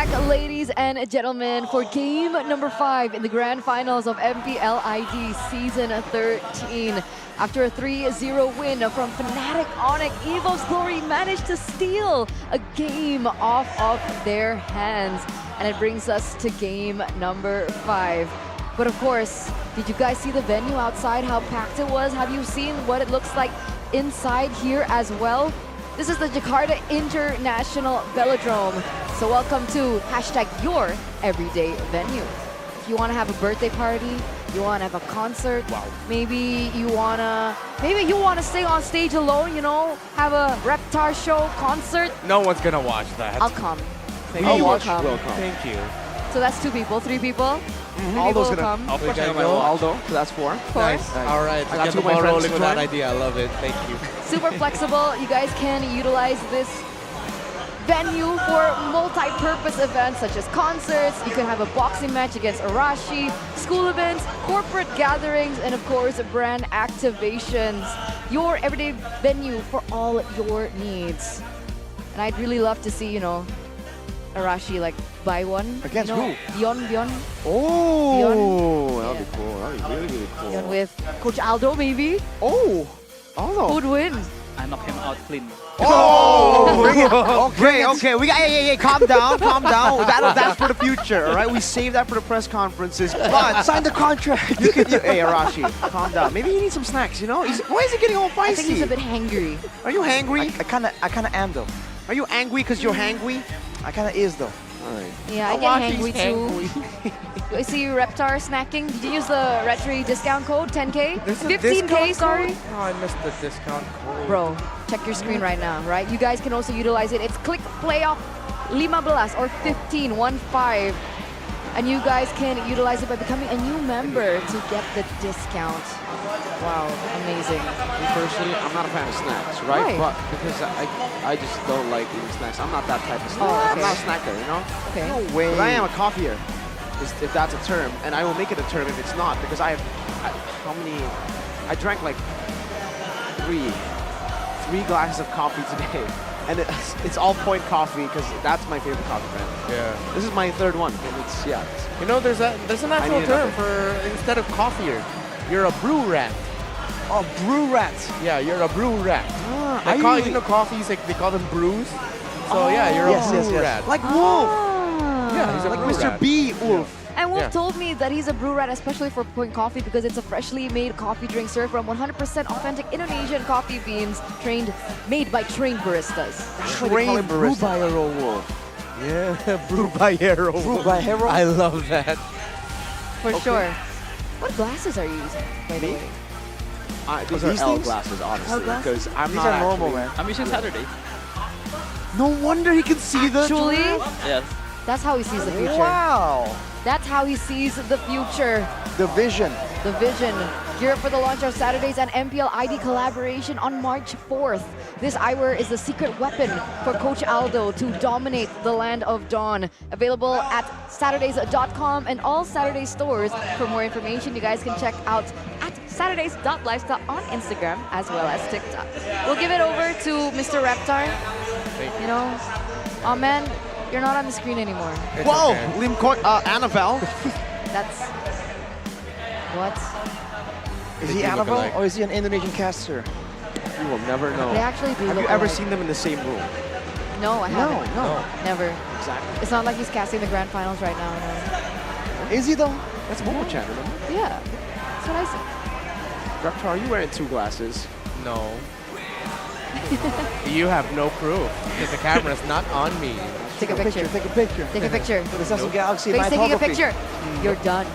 back, ladies and gentlemen, for game number 5 in the grand finals of MPL ID Season 13. After a 3-0 win from Fnatic Onyx, EVOS Glory managed to steal a game off of their hands. And it brings us to game number 5. But of course, did you guys see the venue outside, how packed it was? Have you seen what it looks like inside here as well? This is the Jakarta International Velodrome. So welcome to #your everyday venue. If you want to have a birthday party, you want to have a concert, maybe you want to stay on stage alone, you know, have a Reptar show concert. No one's gonna watch that. I'll come. Thank We you. will come. Thank you. So that's 2 people, 3 people. Aldo's will gonna. come. I'll Okay, my go. Aldo. So that's 4. Nice. All right. I got Get 2 the of my ball friends rolling to with that join. idea. I love it. Thank you. Super flexible. You guys can utilize this venue for multi-purpose events such as concerts. You can have a boxing match against Arashi, school events, corporate gatherings, and of course, brand activations. Your everyday venue for all your needs. And I'd really love to see, you know, Arashi like buy one. Against you know, who? Beyond. Oh, that'd be cool. That'd be really, really cool. Beyond with Coach Aldo, maybe. Oh, Aldo. Who would win? I knock him out clean. Oh, bring it. Okay. We got. Hey, calm down, calm down. That's for the future, all right? We save that for the press conferences. But sign the contract. Hey, Arashi, calm down. Maybe he needs some snacks. You know? Why is he getting all feisty? I think he's a bit hangry. Are you hangry? I kind of am though. Are you angry because you're hangry? I kind of is though. All right. Yeah, I get hangry too. I see you Reptar snacking. Did you use the Retri discount code? 10K? There's a 15K, discount sorry. code? Oh, I missed the discount code. Bro, check your screen right now, right? You guys can also utilize it. It's click playoff 15 or 15, 1-5. And you guys can utilize it by becoming a new member to get the discount. Wow, amazing. Me personally, I'm not a fan of snacks, right? Why? But because I just don't like eating snacks. I'm not that type of snack. Oh, okay. I'm not a snacker, you know? Okay. No way. But I am a coffeeer, if that's a term. And I will make it a term if it's not, because I drank like three glasses of coffee today. And it's all point coffee because that's my favorite coffee brand. Yeah. This is my 3rd one. And it's, yeah. You know, there's an actual term for instead of coffeeer, you're a brew rat. Oh, brew rat. Yeah, you're a brew rat. Ah, You know, coffees, like they call them brews. So yeah, you're a brew rat. Like Wolf. Yeah, he's a Like brew Mr. rat. B. Wolf. And Wolf Yeah. told me that he's a brew rat, especially for Point Coffee, because it's a freshly made coffee drink served from 100% authentic Indonesian coffee beans, made by trained baristas. That's why they call him Brew Bayero Wolf. Yeah, brew bayero. Brew Bayero? I love that. For sure. What glasses are you using, by the way? These These are L things? glasses, honestly, glasses? because I'm These not are normal, actually- man. I'm using Saturday. No wonder he can see the. Actually, Yes. that's how he sees the future. Wow. That's how he sees the future. The vision. The vision. Gear up for the launch of Saturdays and MPL ID collaboration on March 4th. This eyewear is the secret weapon for Coach Aldo to dominate the land of Dawn. Available at Saturdays.com and all Saturday stores. For more information, you guys can check out at Saturdays.lifestyle on Instagram as well as TikTok. We'll give it over to Mr. Reptar. You know, oh man, you're not on the screen anymore. Whoa, Limcourt, Annabelle. That's what? Is he They do look Annabelle alike. or is he an Indonesian caster? You will never know. They actually do Have look you ever alike. seen them in the same room? No, I haven't. No. Never. Exactly. It's not like he's casting the grand finals right now. No. Is he though? That's Momo-chan, remember? Yeah, that's what I said. Reptar, are you wearing 2 glasses? No. You have no proof because the camera's not on me. Take a picture. Take a picture. Take a picture. For the Samsung Galaxy Face taking a lithography. picture. You're done.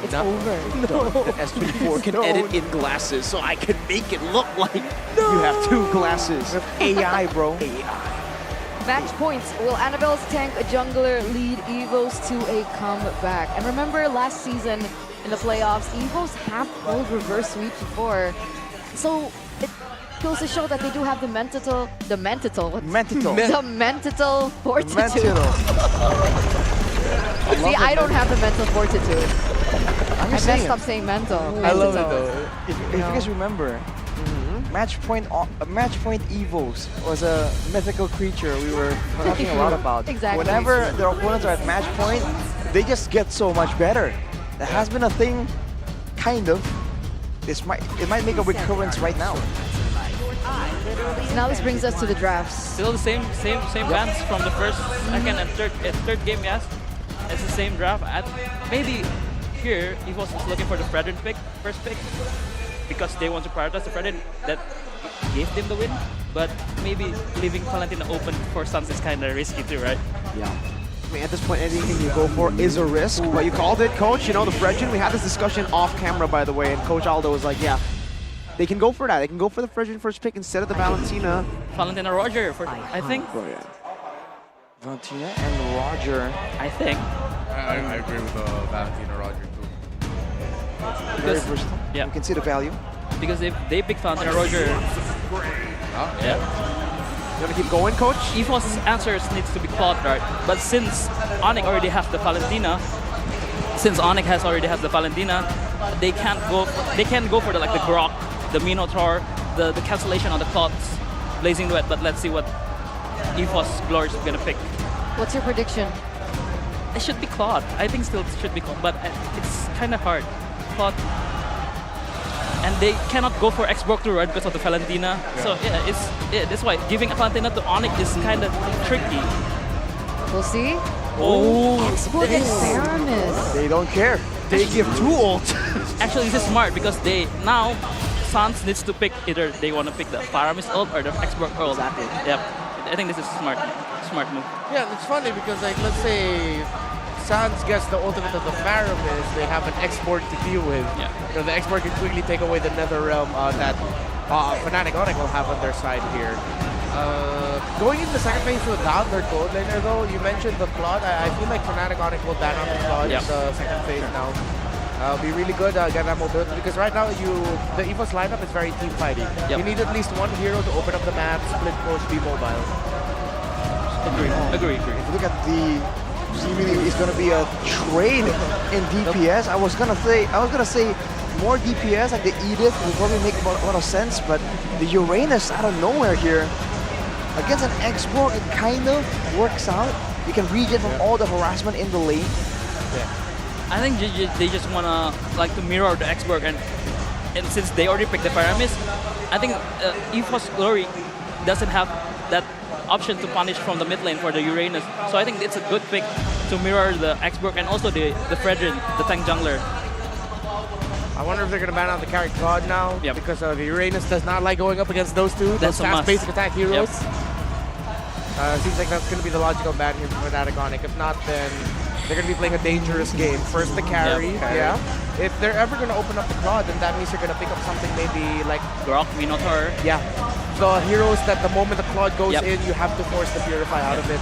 It's No. over. The S24 can edit in glasses, so I can make it look like you have 2 glasses. AI, bro. AI. Match points. Will Annabelle's tank jungler lead EVOS to a comeback? And remember last season in the playoffs, EVOS have pulled reverse sweep before. So it goes to show that they do have the mental fortitude. See, I don't have the mental fortitude. I messed up saying mental. I love it though. If you guys remember, match point EVOS was a mythical creature we were talking a lot about. Exactly. Whenever their opponents are at match point, they just get so much better. That has been a thing, kind of. It might make a recurrence right now. So now this brings us to the drafts. Still the same bands from the first, second, and third game. Yes, it's the same draft. Maybe here EVOS is looking for the Fredrin first pick, because they want to prioritize the Fredrin that gave them the win. But maybe leaving Valentina open for Suns is kind of risky too, right? Yeah. I mean, at this point, anything you go for is a risk. But you called it, Coach. You know, the Fredrin. We had this discussion off camera, by the way, and Coach Aldo was like, yeah, they can go for that. They can go for the Fredrin first pick instead of the Valentina. Valentina Roger, I think. Oh, yeah. Valentina and Roger. I think. I agree with Valentina Roger too. Very versatile. Yeah. You can see the value. Because if they pick Valentina Roger, yeah. You want to keep going, Coach? EVOS' answers needs to be Claude, right? But since Onyx already has the Valentina, they can't go for the Grok, the Minotaur, the cancellation on the Claude's Blazing Duet. But let's see what EVOS Glory is gonna pick. What's your prediction? It should be Claude. I think still it should be Claude, but it's kind of hard. Claude. And they cannot go for X-Borg too, right, because of the Valentina. Yeah. So yeah, that's why giving a Valentina to Onyx is kind of tricky. We'll see. Oh, X-Borg and Paramis. They don't care. They give 2 ults. Actually, this is smart because now Suns needs to pick either they want to pick the Paramis ult or the X-Borg ult. Exactly. Yep. I think this is smart move. Yeah, it's funny because let's say Sans gets the ultimate of the Paramis, they have an X-Borg to deal with. Yeah. You know, the X-Borg can quickly take away the Nether Realm that Fnatic Onyx will have on their side here. Going into the second phase without their gold laner though, you mentioned the Claude. I feel like Fnatic Onyx will ban out the Claude in the second phase now. Be really good, get that mobility, because right now the EVOS lineup is very team fighting. Yep. You need at least one hero to open up the map, split push, be mobile. Agree. If you look at the seemingly it's gonna be a trade in DPS. I was gonna say more DPS like the Edith would probably make a lot of sense, but the Uranus out of nowhere here against an X-Borg, it kind of works out. You can regen from all the harassment in the lane. Yeah. I think they just wanna to mirror the X-Borg, and since they already picked the Paramis, I think EVOS Glory doesn't have that option to punish from the mid lane for the Uranus. So I think it's a good pick to mirror the X-Borg and also the Fredrin, the tank jungler. I wonder if they're going to ban out the carry Claude now, because the Uranus does not like going up against those two, That's those a fast must. basic attack heroes. Yep. Seems like that's going to be the logical ban here for Fnatic Onyx. If not, then they're going to be playing a dangerous game. First the carry, If they're ever going to open up the Claude, then that means they're going to pick up something maybe like Grok, Minotaur. Yeah. The heroes that the moment the Claude goes in, you have to force the Purify out of it.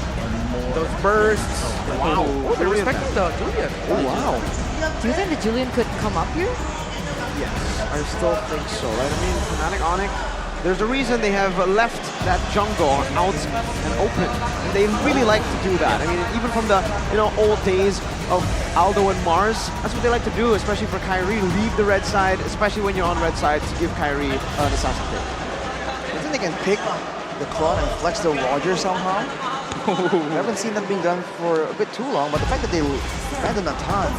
Those bursts. Wow. Oh, they're respecting the Julian. Oh, wow. Do you think the Julian could come up here? Yes, I still think so, right? I mean, Fnatic Onyx, there's a reason they have left that jungle out and open. And they really like to do that. I mean, even from the old days of Aldo and Mars, that's what they like to do, especially for Kyrie. Leave the red side, especially when you're on red side, to give Kyrie an assassin pick. I think they can pick the Claude and flex the Roger somehow. I haven't seen that being done for a bit too long, but the fact that they banned a ton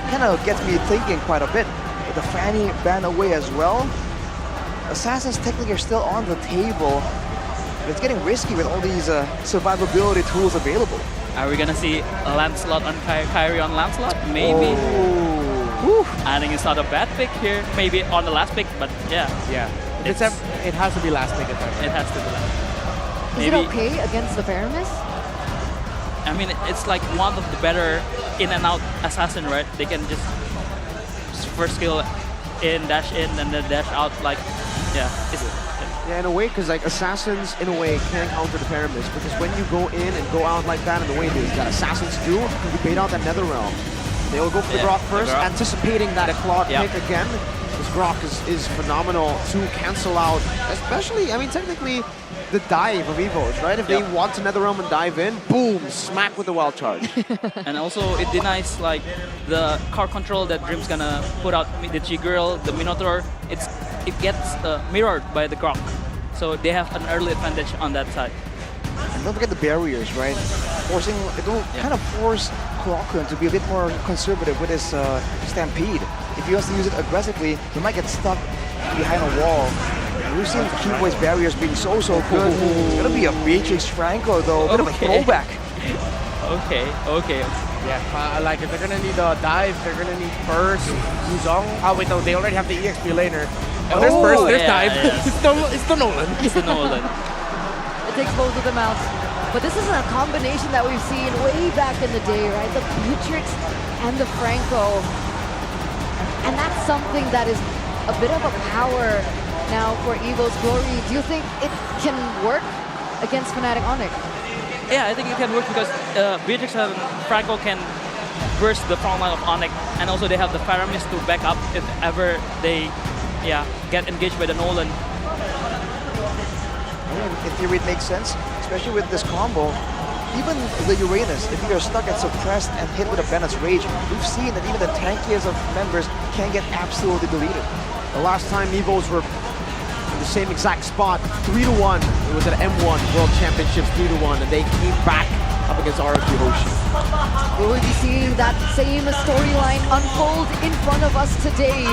kind of gets me thinking quite a bit. With the Fanny ban away as well, Assassins technically are still on the table. It's getting risky with all these survivability tools available. Are we gonna see a Lancelot on Kyrie on Lancelot? Maybe. I think it's not a bad pick here. Maybe on the last pick, but yeah. Yeah. It has to be last pick if ever. It has to be last. Is it okay against the Paramis? I mean, it's like one of the better in and out assassin, right? They can just first skill in, dash in, and then dash out. Yeah, in a way, because assassins in a way can counter the Paramis, because when you go in and go out like that, and the way that assassins do, you bait out that Nether Realm. They'll go for the Grok first, anticipating that Claude pick again. This Grok is phenomenal to cancel out, especially, I mean, technically, the dive of EVOS, right? If they want to Nether Realm and dive in, boom, smack with the wild charge. And also, it denies the car control that Dream's gonna put out the G-Girl, the Minotaur. It's it gets mirrored by the Grok. So they have an early advantage on that side. And don't forget the barriers, right? It will kind of force Clockun to be a bit more conservative with his Stampede. If he wants to use it aggressively, he might get stuck behind a wall. We've seen Keyboy's barriers being so good. It's gonna be a Beatrix Franco though, a bit of a throwback. Okay. Yeah, like if they're gonna need a dive, they're gonna need burst, Wuzong. Oh wait, no, they already have the EXP laner. Oh, there's burst, there's dive. It's the Nolan. It's the Nolan. It takes both of them out. But this is a combination that we've seen way back in the day, right? The Beatrix and the Franco. And that's something that is a bit of a power now for EVOS Glory. Do you think it can work against Fnatic Onyx? Yeah, I think it can work because Beatrix and Franco can burst the front line of Onyx, and also they have the Pyramis to back up if ever they get engaged by the Nolan. In theory, it makes sense, especially with this combo. Even the Uranus, if you are stuck and suppressed and hit with a Bennett's Rage, we've seen that even the tankiest of members can get absolutely deleted. The last time EVOs were in the same exact spot, 3-1. It was at M1 World Championships, 3-1, and they came back up against RFG Hoshi. We will be seeing that same storyline unfold in front of us today.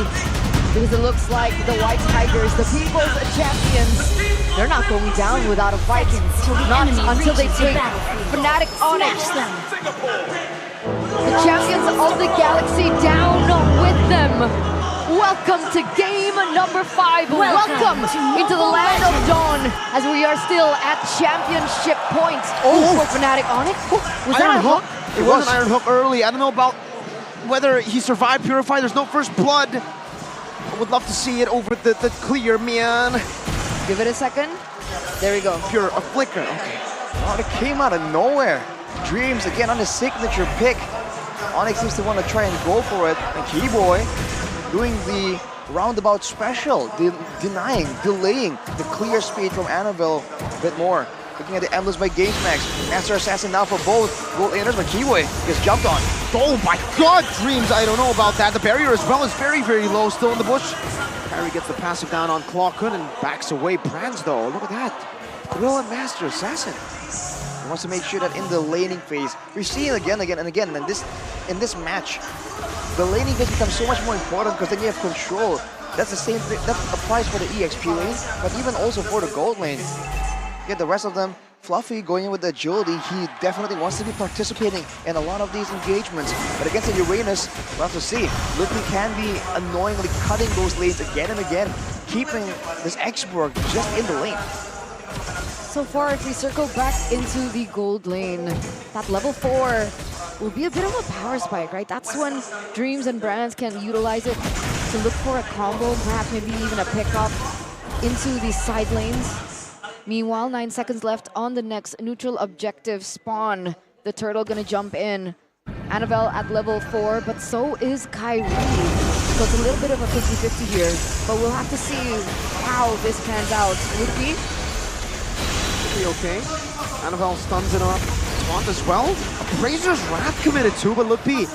Because it looks like the White Tigers, the people's champions, they're not going down without a fight. Not until they take Fnatic Onyx. The champions of the galaxy down with them. Welcome to game number 5. Welcome into the land of Dawn as we are still at championship point for Fnatic Onyx. Was that a hook? It was an Iron Hook early. I don't know about whether he survived Purify. There's no first blood. I would love to see it over the clear, man. Give it a second. There we go. A flicker. Okay. Oh, it came out of nowhere. Dreams again on his signature pick. Onyx seems to want to try and go for it. And Keyboy doing the roundabout special, delaying the clear speed from Annabelle a bit more. Looking at the Endless by GameSmax. Master Assassin now for both gold inners, but Keyboy gets jumped on. Oh my god, Dreams, I don't know about that. The barrier as well is very, very low, still in the bush. Kyrie gets the passive down on Clockun and backs away. Brands though, look at that. Thrill and Master Assassin. He wants to make sure that in the laning phase, we see it again and again. And in this match, the laning phase becomes so much more important because then you have control. That's the same thing, that applies for the EXP lane, but even also for the gold lane. Get the rest of them. Fluffy going in with the agility, he definitely wants to be participating in a lot of these engagements. But against the Uranus, we'll have to see. Ludwig can be annoyingly cutting those lanes again and again, keeping this X-Borg just in the lane. So far, if we circle back into the gold lane, that level 4 will be a bit of a power spike, right? That's when Dreams and Brands can utilize it to look for a combo, perhaps maybe even a pickup into the side lanes. Meanwhile, 9 seconds left on the next neutral objective spawn. The turtle gonna jump in. Annabelle at level 4, but so is Kyrie. So it's a little bit of a 50-50 here, but we'll have to see how this pans out. Would be okay. Annabelle stuns it up. Taunt as well. Razor's Wrath committed too, but Lupi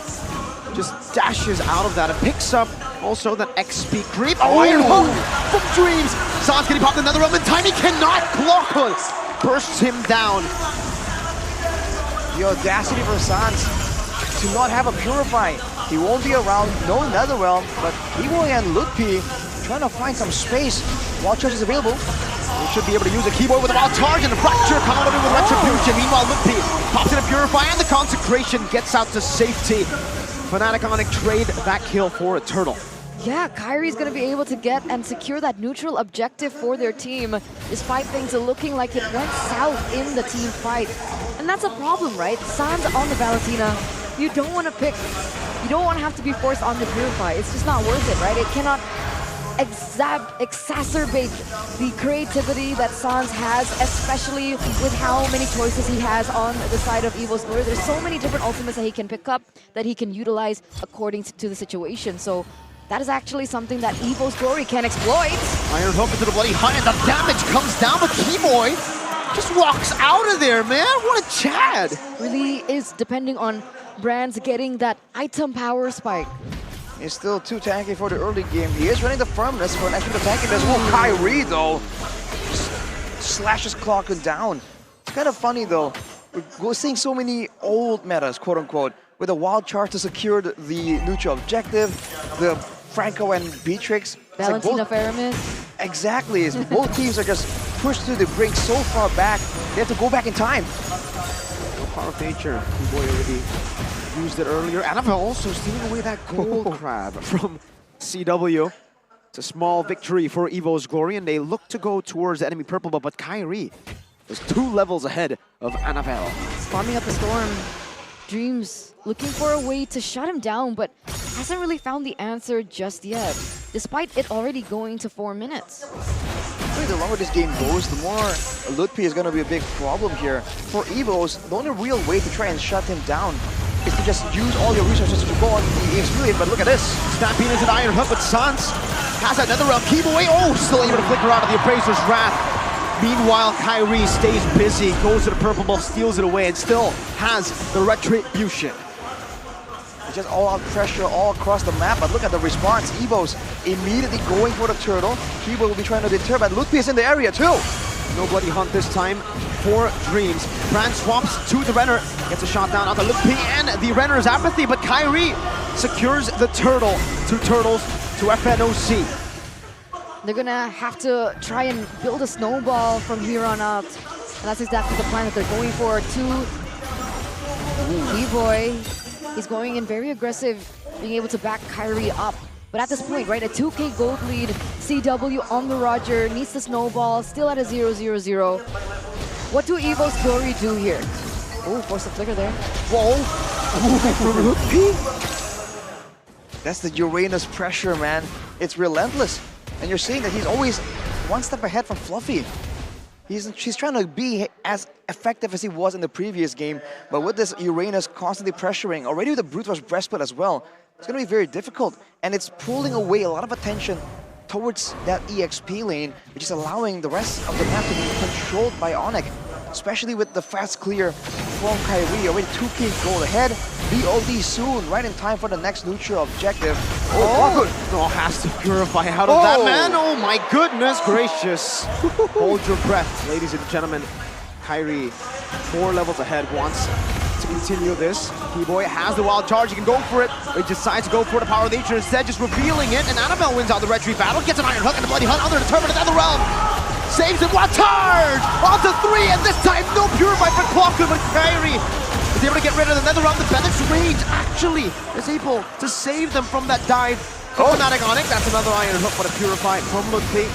just dashes out of that and picks up also that XP creep. Oh, Iron Hook from Dreams. San's getting popped another element. Tiny cannot block us. Bursts him down. The audacity for Sans to not have a Purify. He won't be around, no Netherrealm, but Keyboy and Ludpi trying to find some space while Church is available. He should be able to use a Keyboy with a wild charge and a Fracture coming out with Retribution. Meanwhile, Ludpi pops in a Purify and the Consecration gets out to safety. Fnatic Onyx trade that kill for a turtle. Yeah, Kyrie's gonna be able to get and secure that neutral objective for their team, despite things looking like it went south in the team fight. And that's a problem, right? Sans on the Valentina, you don't want to pick, you don't want to have to be forced on the Purify. It's just not worth it, right? It cannot exacerbate the creativity that Sans has, especially with how many choices he has on the side of EVOS Glory. There's so many different ultimates that he can pick up, that he can utilize according to the situation. So that is actually something that EVOS Glory can exploit. Iron Hook into the bloody hunt and the damage comes down, but Keyboy just walks out of there, man. What a Chad. Really is depending on Brands getting that item power spike. He's still too tanky for the early game. He is running the firmness for an extra tanking as well. Kyrie, though, slashes Clocken down. It's kind of funny, though. We're seeing so many old metas, quote-unquote, with a wild charge to secure the neutral objective, the Franco and Beatrix. Valentina Ferriman. Exactly. Both teams are just pushed to the brink so far back, they have to go back in time. Power of nature. Boy already used it earlier. Annabelle also stealing away that gold crab from CW. It's a small victory for EVOS Glory, and they look to go towards the enemy purple, but Kyrie is 2 levels ahead of Annabelle. Farming up the storm. Dreams looking for a way to shut him down, but hasn't really found the answer just yet, despite it already going to 4 minutes. The longer this game goes, the more Lutpi is going to be a big problem here. For EVOS, the only real way to try and shut him down is to just use all your resources to go on the experience, but look at this. Stampede into the Iron Hook, but Sans has another round. Keyboy, still able to flicker out of the Appraiser's Wrath. Meanwhile, Kyrie stays busy, goes to the purple buff, steals it away, and still has the Retribution. It's just all-out pressure all across the map, but look at the response. EVOS immediately going for the turtle. Keyboy will be trying to deter, but Lutpi is in the area too. No bloody hunt this time for Dreams. Brand swaps to the Renner, gets a shot down on the Lutpi and the Renner's apathy, but Kyrie secures the turtle. 2 turtles to FNOC. They're gonna have to try and build a snowball from here on out. And that's exactly the plan that they're going for. B-Boy, he's going in very aggressive, being able to back Kyrie up. But at this point, right, a 2K gold lead, CW on the Roger, needs the snowball, still at a 0-0-0. What do EVOS Glory do here? Oh, force the flicker there. Whoa! That's the Uranus pressure, man. It's relentless. And you're seeing that he's always 1 step ahead from Fluffy. She's trying to be as effective as he was in the previous game, but with this Uranus constantly pressuring, already with the Brute Force Breastplate as well, it's going to be very difficult. And it's pulling away a lot of attention towards that EXP lane, which is allowing the rest of the map to be controlled by Onyx, especially with the fast clear from Kyrie. Already 2K gold ahead. BOD soon, right in time for the next neutral objective. Has to purify out of that, man. Oh my goodness gracious. Hold your breath, ladies and gentlemen. Kyrie, 4 levels ahead, wants to continue this. Keyboy has the wild charge, he can go for it. But he decides to go for the power of nature instead, just revealing it. And Annabelle wins out the retreat battle, gets an Iron Hook and the Bloody Hunt under the Determined Another Realm. Saves it, wild charge! Onto 3, and this time no purify for Clocken, but Kyrie is able to get rid of the NetherRealm. The Bennett's Rage actually is able to save them from that dive. Fnatic Onyx, that's another Iron Hook, but a Purify from Lutpi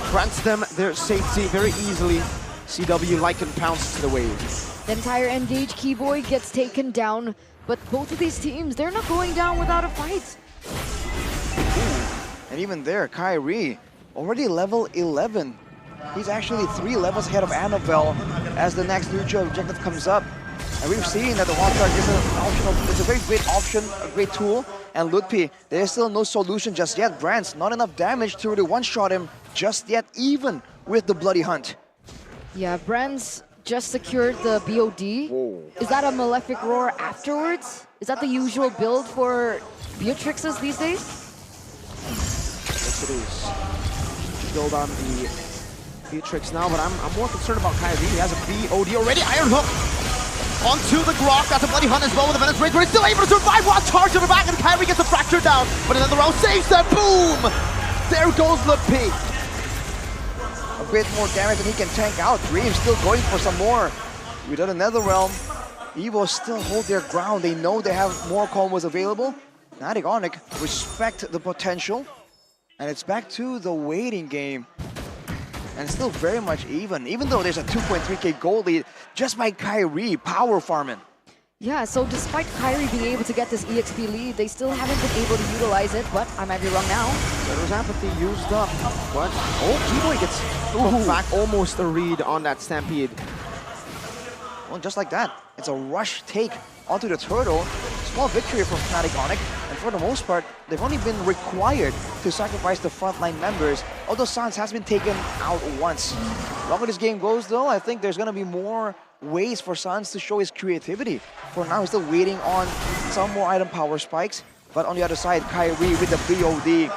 grants them their safety very easily. CW Lycan pounces to the wave. The entire Engage Keyboy gets taken down, but both of these teams, they're not going down without a fight. And even there, Kyrie, already level 11. He's actually 3 levels ahead of Annabelle as the next neutral objective comes up. And we've seen that the wild card is an optional, it's a very great option, a great tool. And Lutpi, there's still no solution just yet. Brands, not enough damage to really one-shot him just yet, even with the Bloody Hunt. Yeah, Brands just secured the BOD. Whoa. Is that a Malefic Roar afterwards? Is that the usual build for Beatrixes these days? Yes, it is. Build on the Beatrix now, but I'm more concerned about Kyrie. He has a BOD already. Iron Hook onto the Grok. That's a Bloody Hunt as well with the Venice Rage, but he's still able to survive. Wild charge to the back, and Kyrie gets the fracture down. But another round saves them. Boom! There goes Lutpi. A bit more damage than he can tank out. Dream still going for some more. Without another realm, EVOS still hold their ground. They know they have more combos available. Fnatic Onyx respect the potential. And it's back to the waiting game. And it's still very much even though there's a 2.3k gold lead just by Kyrie power farming. Yeah, so despite Kyrie being able to get this EXP lead, they still haven't been able to utilize it, but I might be wrong now. There's apathy used up, but Keyboy gets back almost a read on that Stampede. Well, just like that, it's a rush take onto the turtle. Small victory from Fnatic Onyx, and for the most part, they've only been required to sacrifice the frontline members, although Sans has been taken out once. The longer this game goes though, I think there's gonna be more ways for Sans to show his creativity. For now, he's still waiting on some more item power spikes. But on the other side, Kyrie with the BOD.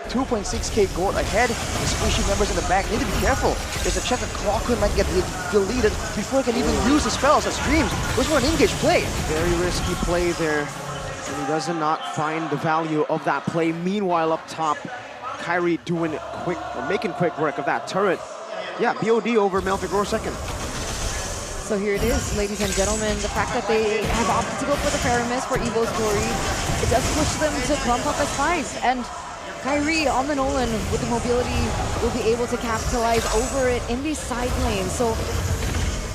2.6k gold ahead. The squishy members in the back need to be careful. There's a check that Clockwood might get deleted before he can even use the spells as streams. Which were an engage play. Very risky play there. And he does not find the value of that play. Meanwhile, up top, Kyrie doing it quick, or making quick work of that turret. Yeah, BOD over Malfigor second. So here it is, ladies and gentlemen. The fact that they have opted to go for the Paramis for EVOS Glory, it does push them to bump up as 5. And Kyrie on the Nolan with the mobility will be able to capitalize over it in these side lanes. So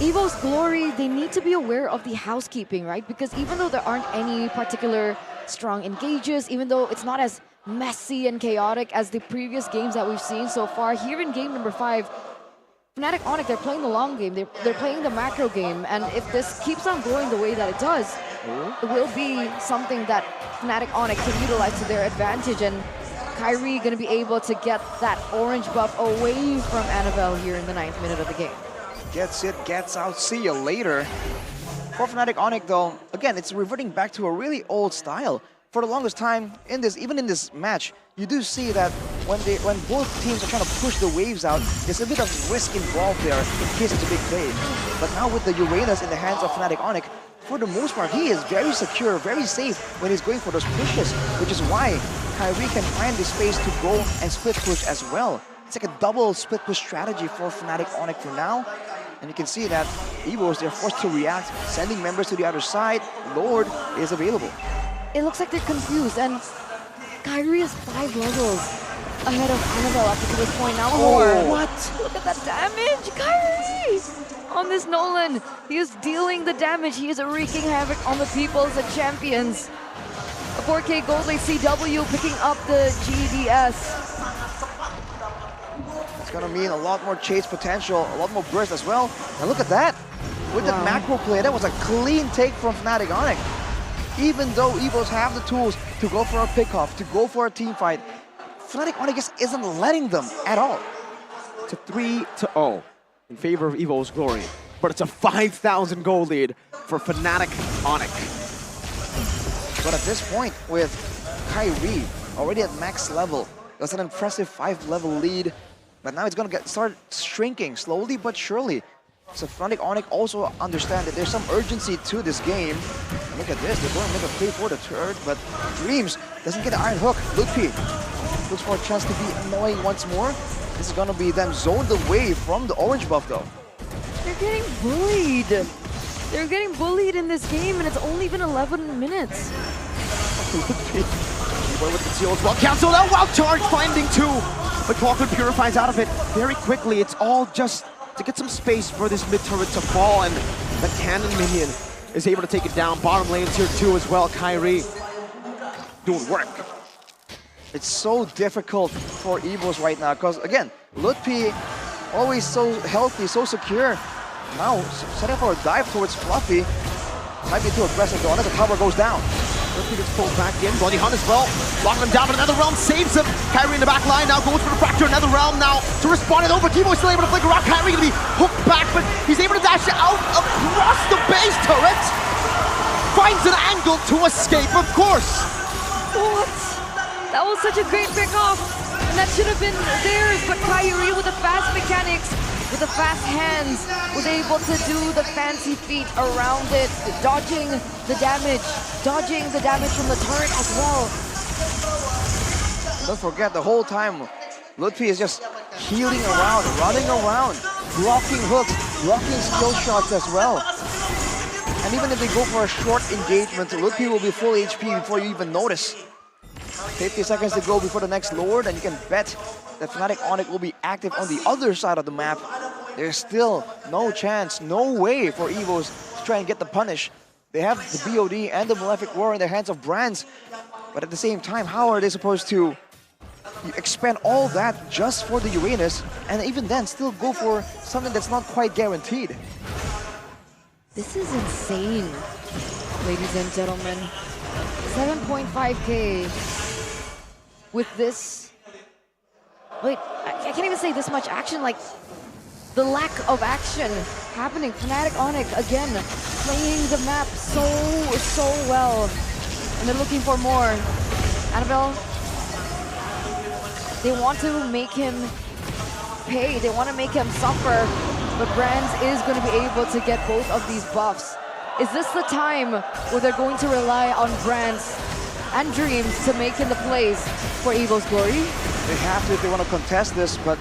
EVOS Glory, they need to be aware of the housekeeping, right? Because even though there aren't any particular strong engages, even though it's not as messy and chaotic as the previous games that we've seen so far, here in game number 5, Fnatic Onyx, they're playing the long game, they're playing the macro game, and if this keeps on going the way that it does, it will be something that Fnatic Onyx can utilize to their advantage, and Kyrie gonna be able to get that orange buff away from Annabelle here in the 9th minute of the game. Gets it, gets out, see you later. For Fnatic Onyx though, again, it's reverting back to a really old style. For the longest time, even in this match, you do see that when both teams are trying to push the waves out, there's a bit of risk involved there in case it's a big play. But now with the Uranus in the hands of Fnatic Onyx, for the most part, he is very secure, very safe when he's going for those pushes, which is why Kyrie can find the space to go and split push as well. It's like a double split push strategy for Fnatic Onyx for now. And you can see that EVOS, they're forced to react, sending members to the other side. Lord is available. It looks like they're confused, and Kyrie is 5 levels ahead of Annabelle up to this point. Now more. What? Look at that damage, Kyrie! On this Nolan, he is dealing the damage. He is wreaking havoc on the peoples and champions. A 4K gold late CW picking up the GDS. It's gonna mean a lot more chase potential, a lot more burst as well. And look at that. With the macro play, that was a clean take from Fnatic Onyx. Even though EVOS have the tools to go for a pick-off, to go for a team fight, Fnatic Onyx just isn't letting them at all. It's a 3-0 in favor of EVOS Glory. But it's a 5,000 goal lead for Fnatic Onyx. But at this point, with Kyrie already at max level, that's an impressive 5-level lead. But now it's gonna start shrinking slowly but surely. So Fnatic Onyx also understand that there's some urgency to this game. And look at this, they're going to make a play for the turret, but Dreams doesn't get the Iron Hook. Ludwig looks for a chance to be annoying once more. This is gonna be them zoned away from the orange buff though. They're getting bullied. They're getting bullied in this game, and it's only been 11 minutes. With the seal as well, cancel that wild charge, finding 2. But Clockwood purifies out of it very quickly. It's all just to get some space for this mid turret to fall, and the cannon minion is able to take it down. Bottom lane's here too as well. Kyrie doing work. It's so difficult for EVOS right now because again, Ludwig always so healthy, so secure. Now setting for a dive towards Fluffy. Might be too aggressive though. Another tower goes down. Ludwig gets pulled back in. Bloody Hunt as well. Locking him down, but another realm saves him. Kyrie in the back line now goes for the fracture. Another realm now to respond it over. Devo still able to flicker out. Kyrie gonna be hooked back, but he's able to dash out across the base turret. Finds an angle to escape, of course. What? That was such a great pick-off. And that should have been theirs, but Kyrie with the fast mechanics, with the fast hands, was able to do the fancy feat around it, dodging the damage from the turret as well. Don't forget, the whole time, Ludwig is just healing around, running around, blocking hooks, blocking skill shots as well. And even if they go for a short engagement, Ludwig will be full HP before you even notice. 50 seconds to go before the next Lord, and you can bet that Fnatic Onyx will be active on the other side of the map. There's still no chance, no way for EVOS to try and get the punish. They have the BOD and the Malefic War in the hands of Brands, but at the same time, how are they supposed to expend all that just for the Uranus, and even then still go for something that's not quite guaranteed? This is insane, ladies and gentlemen. 7.5k with this. Wait, I can't even say this much action, like the lack of action happening. Fnatic Onyx again playing the map so well. and they're looking for more. Annabelle, they want to make him pay. They want to make him suffer. But Brands is going to be able to get both of these buffs. Is this the time where they're going to rely on Brands and Dreams to make in the plays for EVOS Glory? They have to if they want to contest this, but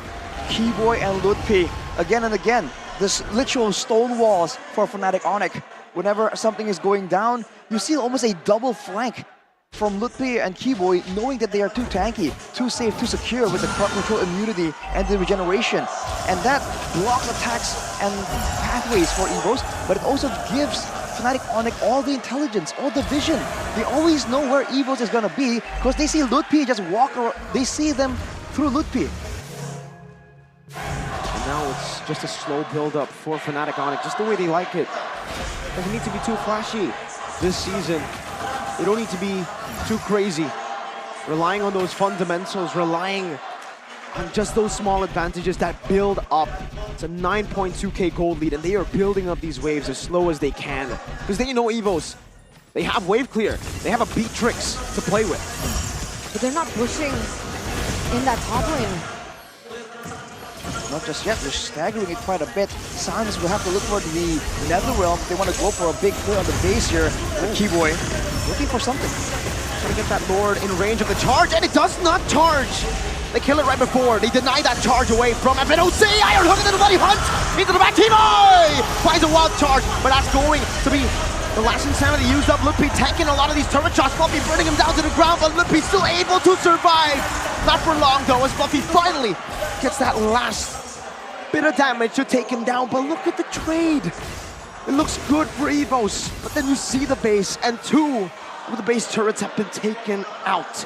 Keyboy and Ludpi, again and again, this literal stone walls for Fnatic Onyx. Whenever something is going down, you see almost a double flank from Ludpi and Keyboy, knowing that they are too tanky, too safe, too secure with the crowd control immunity and the regeneration. And that blocks attacks and pathways for EVOS, but it also gives Fnatic Onyx all the intelligence, all the vision. They always know where EVOS is gonna be because they see Ludpi just walk around, they see them through Ludpi. And now it's just a slow build-up for Fnatic Onyx, just the way they like it. Doesn't need to be too flashy this season. They don't need to be too crazy. Relying on those fundamentals, relying on just those small advantages that build up. It's a 9.2k gold lead, and they are building up these waves as slow as they can. Because then you know EVOS, they have wave clear. They have a Beatrix to play with. But they're not pushing in that top lane. Not just yet, they're staggering it quite a bit. Sans will have to look for the Netherrealm. They want to go for a big clear on the base here. The Keyboy looking for something. Trying to get that Lord in range of the charge, and it does not charge. They kill it right before. They deny that charge away from FNOC. Iron Hook into the bloody hunt. Into the back. Keyboy finds a wild charge, but that's going to be the last insanity used up. Ludpi tanking a lot of these turret shots. Fluffy burning him down to the ground, but Ludpi still able to survive. Not for long though, as Fluffy finally gets that last bit of damage to take him down. But look at the trade. It looks good for EVOS, but then you see the base, and two of the base turrets have been taken out.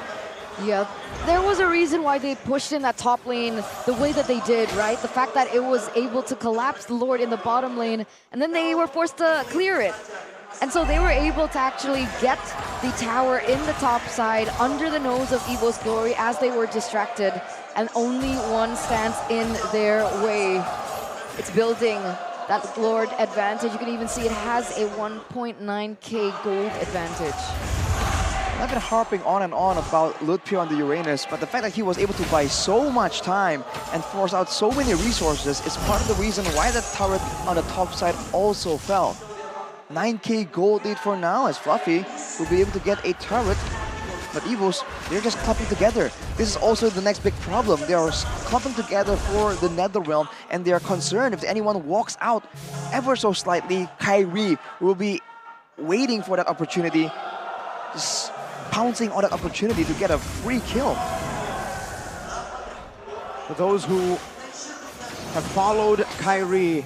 Yeah, there was a reason why they pushed in that top lane the way that they did, right? The fact that it was able to collapse the Lord in the bottom lane, and then they were forced to clear it. And so they were able to actually get the tower in the top side under the nose of EVOS Glory as they were distracted, and only one stands in their way. It's building that Lord advantage. You can even see it has a 1.9k gold advantage. I've been harping on and on about Ludpi on the Uranus, but the fact that he was able to buy so much time and force out so many resources is part of the reason why that turret on the top side also fell. 9k gold lead for now, as Fluffy will be able to get a turret, but EVOS, they're just clumping together. This is also the next big problem. They are clumping together for the Netherrealm, and they are concerned if anyone walks out ever so slightly, Kyrie will be waiting for that opportunity, just pouncing on that opportunity to get a free kill. For those who have followed Kyrie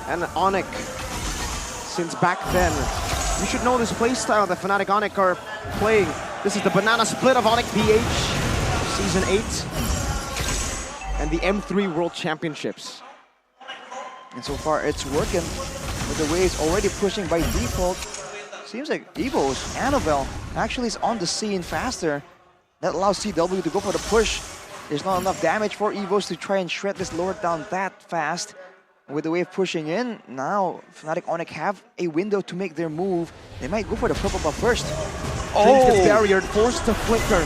and Onyx since back then, you should know this playstyle that Fnatic Onyx are playing. This is the banana split of Onyx PH, Season 8, and the M3 World Championships. And so far it's working, with the way it's already pushing by default. Seems like EVOS, Annabelle, actually is on the scene faster. That allows CW to go for the push. There's not enough damage for EVOS to try and shred this Lord down that fast. With the wave pushing in, now Fnatic Onyx have a window to make their move. They might go for the purple buff first. Oh! Gets barriered, forced to flicker.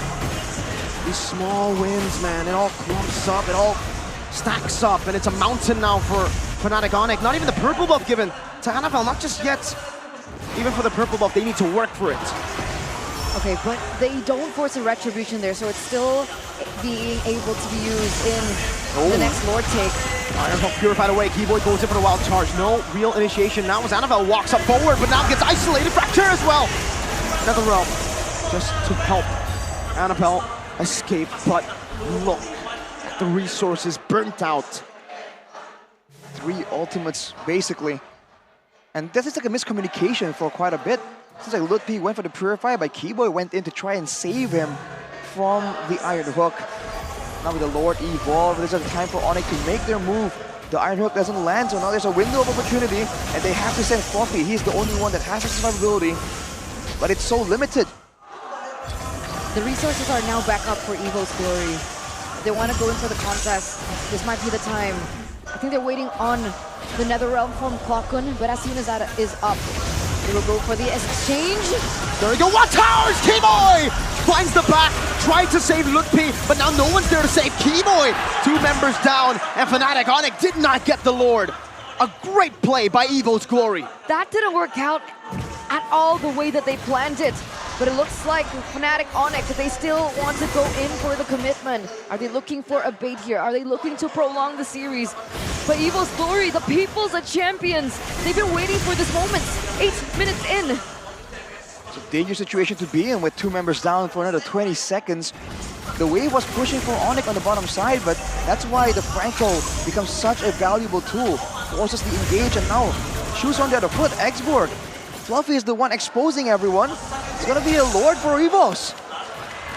These small wins, man, it all clumps up, it all stacks up, and it's a mountain now for Fnatic Onyx. Not even the purple buff given to Annabelle, not just yet. Even for the purple buff, they need to work for it. Okay, but they don't force a retribution there, so it's still being able to be used in the next Lord take. Iron Hook purified away. Keyboy goes in for the wild charge. No real initiation now as Annabelle walks up forward, but now gets isolated. Fracture as well. Netherrealm just to help Annabelle escape, but look at the resources burnt out. 3 ultimates, basically. And this is like a miscommunication for quite a bit. Seems like Ludpi went for the Purify, but Keyboy went in to try and save him from the Iron Hook. Now with the Lord Evolve, there's a time for Onyx to make their move. The Iron Hook doesn't land, so now there's a window of opportunity, and they have to send Fluffy. He's the only one that has the survivability, but it's so limited. The resources are now back up for EVOS Glory. If they want to go in for the contest, this might be the time. I think they're waiting on the Netherrealm from Klokun, but as soon as that is up, They will go for the exchange. There we go, What Towers! Keyboy finds the back, tried to save Lutpi, but now no one's there to save Keyboy. 2 members down, and Fnatic Onyx did not get the Lord. A great play by EVO's Glory. That didn't work out at all the way that they planned it. But it looks like Fnatic Onyx, they still want to go in for the commitment. Are they looking for a bait here? Are they looking to prolong the series? But EVO's Glory, the people's champions, they've been waiting for this moment. 8 minutes in. It's a dangerous situation to be in with 2 members down for another 20 seconds. The wave was pushing for Onyx on the bottom side, but that's why the Franco becomes such a valuable tool. Forces the engage, and now shoes on the other foot. Xborg. Fluffy is the one exposing everyone. It's gonna be a Lord for EVOS.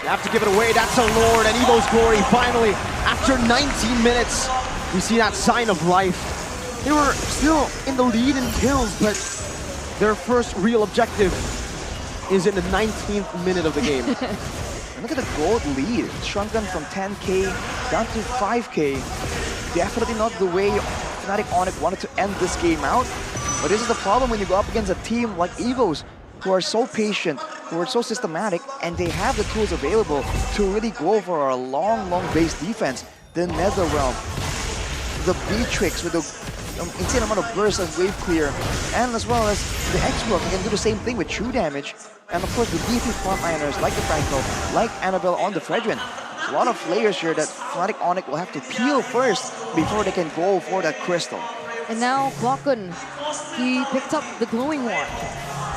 You have to give it away, that's a Lord, and EVO's Glory finally, after 19 minutes, we see that sign of life. They were still in the lead in kills, but their first real objective is in the 19th minute of the game. And look at the gold lead. It's shrunken from 10k down to 5k. Definitely not the way Fnatic Onyx wanted to end this game out. But this is the problem when you go up against a team like EVOS, who are so patient, who are so systematic, and they have the tools available to really go for a long base defense. The Netherrealm, the B-Tricks with the insane amount of burst and wave clear, and as well as the X-Work can do the same thing with true damage. And of course the beefy frontliners like the Franco, like Annabelle on the Fredrin. A lot of players here that Fnatic Onyx will have to peel first before they can go for that crystal. And now Klokun, he picked up the glowing one.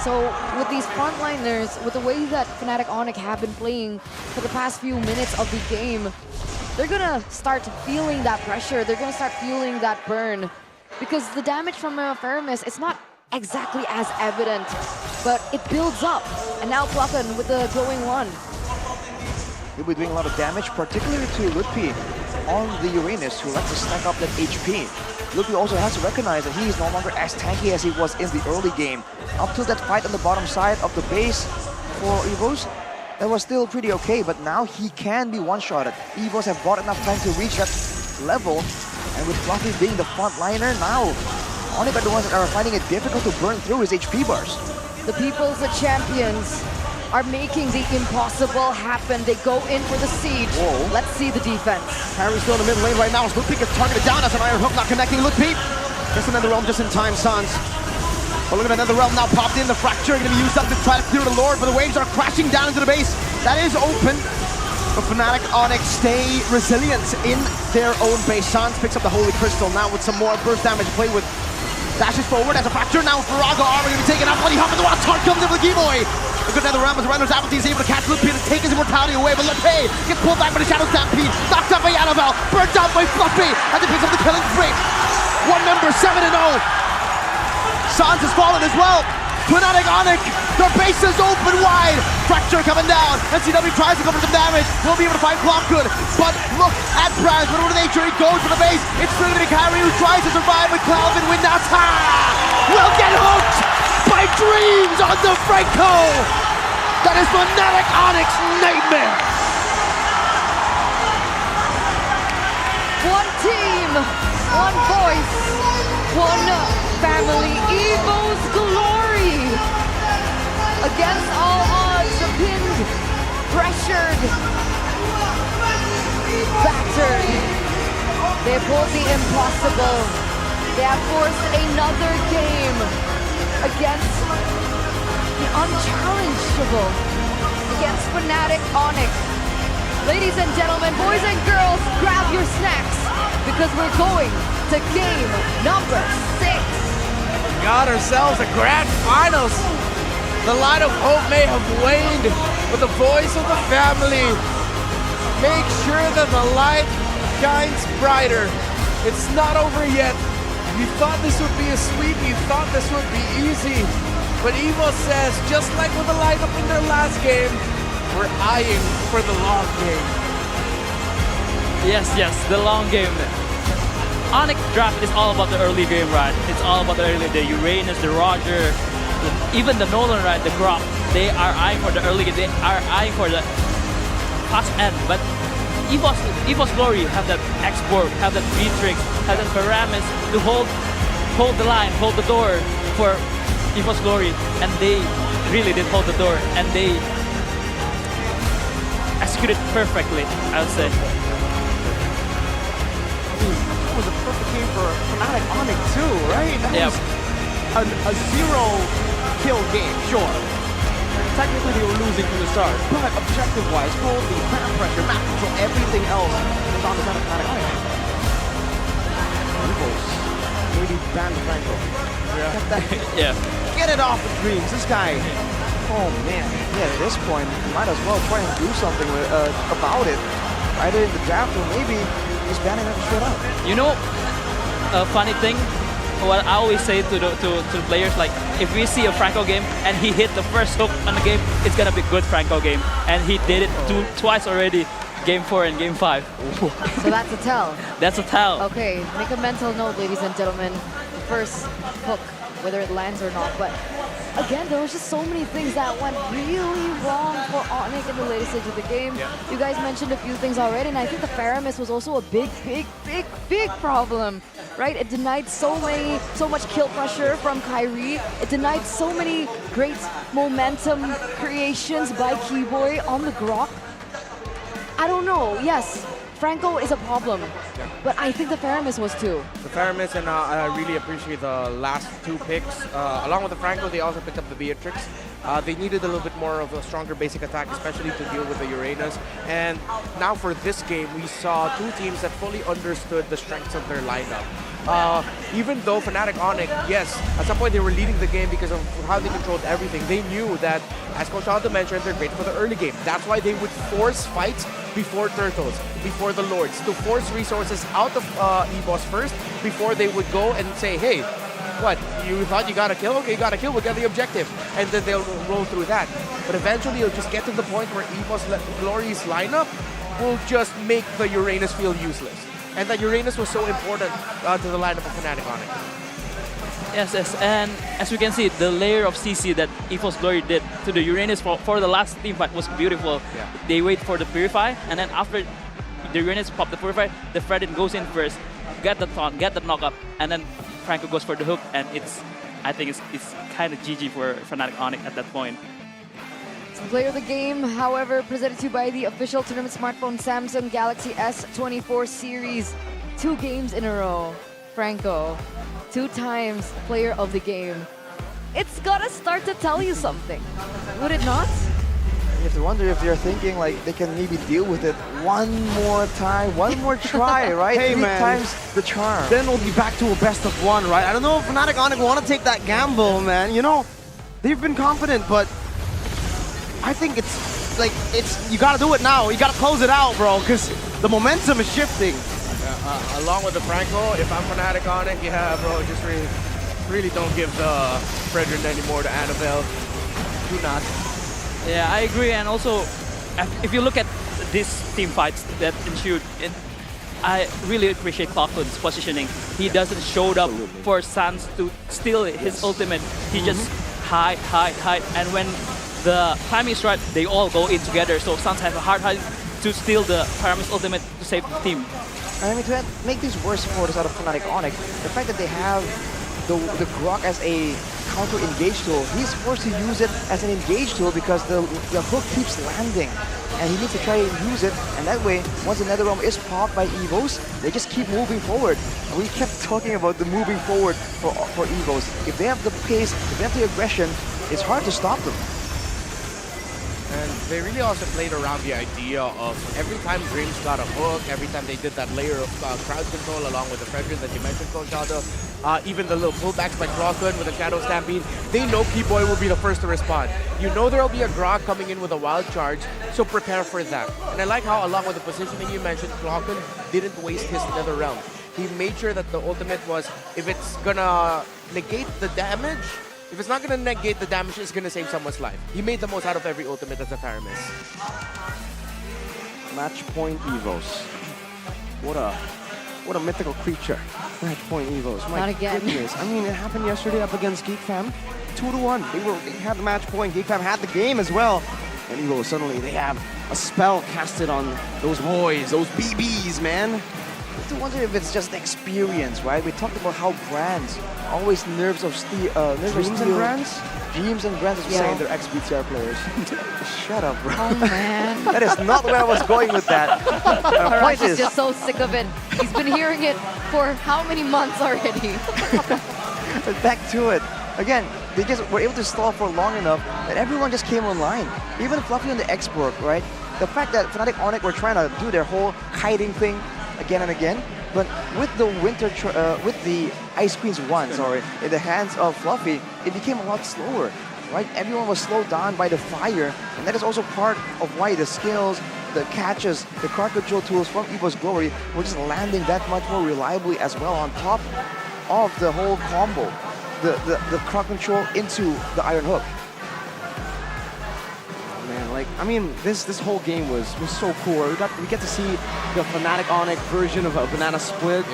So with these frontliners, with the way that Fnatic Onyx have been playing for the past few minutes of the game, they're gonna start feeling that pressure. They're gonna start feeling that burn. Because the damage from Feramis, it's not exactly as evident, but it builds up. And now Klokun with the glowing one. He'll be doing a lot of damage, particularly to Lutpi on the Uranus, who likes to stack up that HP. Lutpi also has to recognize that he is no longer as tanky as he was in the early game. Up till that fight on the bottom side of the base for EVOS, that was still pretty okay, but now he can be one-shotted. EVOS have bought enough time to reach that level, and with Fluffy being the front liner now, Onyx are the ones that are finding it difficult to burn through his HP bars. The people's champions are making the impossible happen. They go in for the siege. Whoa. Let's see the defense. Harry's still in the mid lane right now. Lutpi gets targeted down as an Iron Hook not connecting Lutpi. Just another realm just in time, Sans. But look at another realm now popped in. The fracture going to be used up to try to clear the Lord, but the waves are crashing down into the base. That is open. But Fnatic Onyx stay resilient in their own base. Sans picks up the Holy Crystal now with some more burst damage to play with. Dashes forward as a fracture now. Farago armor going to be taken out. Bloody Hop in the wild card comes in for the Keyboy. A good another round, but the Render's Apathy is able to catch Lutpi and take his immortality away. But Lutpi gets pulled back by the Shadow Stampede. Knocked out by Annabelle. Burnt down by Fluffy as he picks up the killing spree. One member, 7-0. Sans has fallen as well. Fnatic Onyx, their base is open wide. Fracture coming down. NCW tries to cover some damage. Will be able to find Klokun. But look at Braz. But over to nature, he goes for the base. It's still going to be Kyrie who tries to survive with Cloud and Wind. Now will get hooked by Dreams on the Franco. That is Fnatic Onyx nightmare. One team, one voice, one family. EVO's Glory. Against all odds, pinned, pressured, battered. They pulled the impossible. They have forced another game against the unchallengeable, against Fnatic Onyx. Ladies and gentlemen, boys and girls, grab your snacks because we're going to game number 6. Got ourselves a grand finals. The light of hope may have waned, but the voice of the family makes sure that the light shines brighter. It's not over yet. You thought this would be a sweep, you thought this would be easy, but EVOS says, just like with the lineup in their last game, we're eyeing for the long game. Yes, the long game. Onyx draft is all about the early game, right? It's all about the Uranus, the Roger, even the Nolan, right? The Grok. They are eyeing for the early game. They are eyeing for the fast end. But EVOS Glory have that X-Borg, have that V-Tricks, have that Feramis to hold the line, hold the door for EVOS Glory, and they really did hold the door, and they executed perfectly, I would say. That was a perfect game for Fnatic Onyx too, right? That was a zero-kill game, sure. Technically they were losing from the start, but objective-wise, quality, map pressure, map control, everything else was on the side of Fnatic Onyx. EVOS maybe banned Franco. Get it off the dreams, this guy. Oh man, yeah, at this point, you might as well try and do something about it. Either in the draft or maybe he's banning him straight up. You know, a funny thing, what I always say to the players, like, if we see a Franco game and he hit the first hook on the game, it's gonna be a good Franco game. And he did it twice already, Game 4 and Game 5. So that's a tell. That's a tell. Okay, make a mental note, ladies and gentlemen. The first hook, whether it lands or not, but again, there was just so many things that went really wrong for Onyx in the latest stage of the game. You guys mentioned a few things already, and I think the Faramis was also a big problem, right? It denied so much kill pressure from Kyrie. It denied so many great momentum creations by Keyboy on the Grok. I don't know, yes, Franco is a problem, but I think the Faramis was too. The Faramis, and I really appreciate the last two picks. Along with the Franco, they also picked up the Beatrix. They needed a little bit more of a stronger basic attack, especially to deal with the Uranus. And now for this game, we saw two teams that fully understood the strengths of their lineup. Even though Fnatic Onyx, yes, at some point they were leading the game because of how they controlled everything. They knew that, as Coach Aldo mentioned, they're great for the early game. That's why they would force fights before Turtles, before the Lords, to force resources out of EVOS first before they would go and say, hey, what, you thought you got a kill? Okay, you got a kill, we'll get the objective. And then they'll roll through that. But eventually it'll just get to the point where EVOS Glory's lineup will just make the Uranus feel useless. And that Uranus was so important to the lineup of Fnatic Onyx. Yes, and as we can see, the layer of CC that EVOS Glory did to the Uranus for the last team fight was beautiful. They wait for the Purify, and then after the Uranus pop the Purify, the Fredin goes in first, get the taunt, get the knock-up, and then Franco goes for the hook, and I think it's kind of GG for Fnatic Onyx at that point. Player of the game, however, presented to you by the official tournament smartphone Samsung Galaxy S24 series. 2 games in a row. Franco, 2 times player of the game. It's gotta start to tell you something, would it not? You have to wonder if they're thinking like they can maybe deal with it one more time, one more try, right? Hey, 3 man. times the charm. Then we'll be back to a best of 1, right? I don't know if Fnatic Onyx want to take that gamble, man. You know, they've been confident, but I think it's like, you gotta do it now. You gotta close it out, bro, because the momentum is shifting. Along with the Franco, if I'm Fnatic Onyx, yeah, bro, just really don't give the Fredrin anymore to Annabelle. Do not. Yeah, I agree, and also, if you look at these team fights that ensued, I really appreciate Clockwood's positioning. He doesn't show up for Sans to steal his ultimate. He just hide, and when the timing is right, they all go in together. So Sans have a hard time to steal the Pyramis ultimate to save the team. I mean, to make things worse for the side of Fnatic Onyx, the fact that they have the Grok as a counter engage tool, he's forced to use it as an engage tool because the hook keeps landing. And he needs to try and use it, and that way, once the Nether Realm is popped by EVOS, they just keep moving forward. And we kept talking about the moving forward for EVOS. If they have the pace, if they have the aggression, it's hard to stop them. And they really also played around the idea of every time Dreams got a hook, every time they did that layer of crowd control along with the Fredrin that you mentioned, Coach Aldo, even the little pullbacks by Grokun with the Shadow Stampede, they know Keyboy will be the first to respond. You know there will be a Grok coming in with a wild charge, so prepare for that. And I like how, along with the positioning you mentioned, Grokun didn't waste his Nether Realm. He made sure that the ultimate was, if it's gonna negate the damage, if it's not going to negate the damage, it's going to save someone's life. He made the most out of every ultimate as a Pyramis. Match point EVOS. What a mythical creature. Match point EVOS. My Not again. goodness. I mean, it happened yesterday up against Geekfam. 2-1. They had the match point. Geekfam had the game as well. And EVOS, suddenly they have a spell casted on those boys, those BBs, man. have to wonder if it's just the experience, right? We talked about how brands always nerves of steel, Dreams and brands? Dreams and brands, as we say, they're ex-BTR players. Shut up, bro. Oh man. That is not where I was going with that. The point Arash is is, just so sick of it. He's been hearing it for how many months already? back to it. Again, they just were able to stall for long enough that everyone just came online. Even Fluffy on the X-Borg, right? The fact that Fnatic Onyx were trying to do their whole kiting thing again and again, but with the with the Ice Queen's one, in the hands of Fluffy, it became a lot slower, right? Everyone was slowed down by the fire, and that is also part of why the skills, the catches, the card control tools from EVOS Glory were just landing that much more reliably as well on top of the whole combo, the card control into the Iron Hook. Man, like, I mean, this whole game was so cool. We get to see the Fnatic Onyx version of a banana split.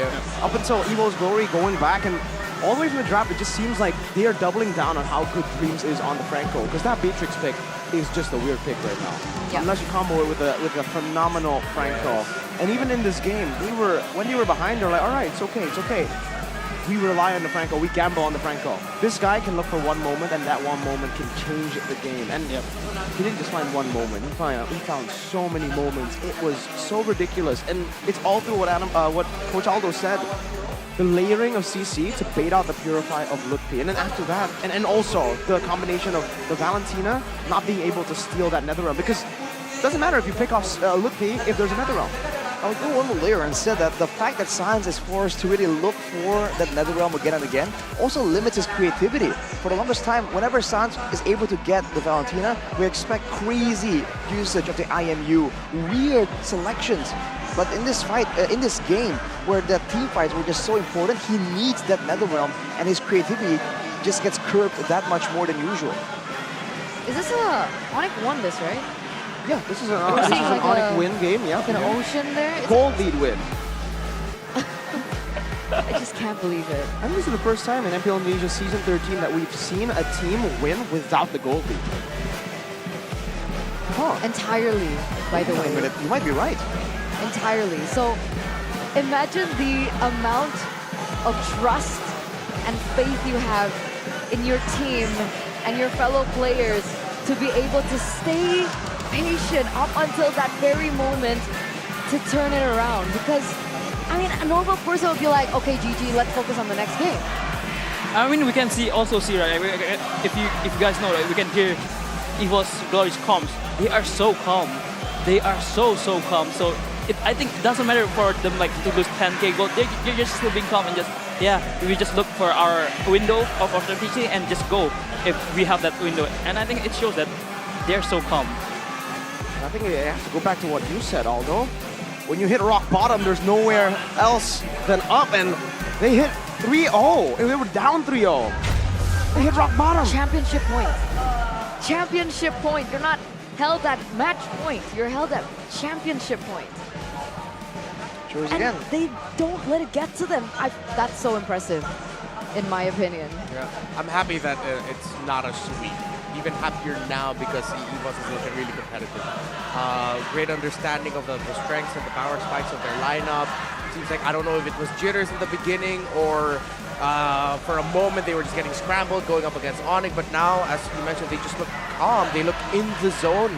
Up until EVOS Glory going back, and all the way from the draft, it just seems like they are doubling down on how good Dreams is on the Franco, because that Beatrix pick is just a weird pick right now. Unless you combo it with a phenomenal Franco. And even in this game, when they were behind, they're like, all right, it's okay. We rely on the Franco, we gamble on the Franco. This guy can look for one moment, and that one moment can change the game. And he didn't just find one moment, he found so many moments. It was so ridiculous. And it's all through what Coach Aldo said. The layering of CC to bait out the Purify of Lutpi. And then after that, and also the combination of the Valentina not being able to steal that Netherrealm. Because it doesn't matter if you pick off Lutpi if there's a Netherrealm. I would go one more layer and said that the fact that Sans is forced to really look for that Netherrealm again and again also limits his creativity. For the longest time, whenever Sans is able to get the Valentina, we expect crazy usage of the IMU, weird selections. But in this fight, in this game, where the team fights were just so important, he needs that Netherrealm, and his creativity just gets curbed that much more than usual. Is this a Onyx won this, right? Yeah, this is an Onyx win game, yeah. Like an ocean there? Gold lead win. I just can't believe it. I think this is the first time in MPL Indonesia Season 13 that we've seen a team win without the gold lead. Entirely, by the way. You might be right. Entirely. So imagine the amount of trust and faith you have in your team and your fellow players to be able to stay patient up until that very moment to turn it around. Because, I mean, a normal person would be like, okay, GG, let's focus on the next game. I mean, we can also see, right? If you guys know, right, we can hear EVOS Glory's comms. They are so calm. They are so calm. So I think it doesn't matter for them like to lose 10k gold. You're just still being calm and just we just look for our window of opportunity and just go if we have that window. And I think it shows that they're so calm. I think I have to go back to what you said, Aldo. When you hit rock bottom, there's nowhere else than up, and they hit 3-0. They were down 3-0. They hit rock bottom. Championship point. Championship point. You're not held at match point. You're held at championship point. And they don't let it get to them. That's so impressive, in my opinion. Yeah, I'm happy that it's not a sweep. Even happier now because EVOS is looking really competitive. Great understanding of the strengths and the power spikes of their lineup. Seems like, I don't know if it was jitters in the beginning or for a moment they were just getting scrambled going up against Onyx, but now, as you mentioned, they just look calm. They look in the zone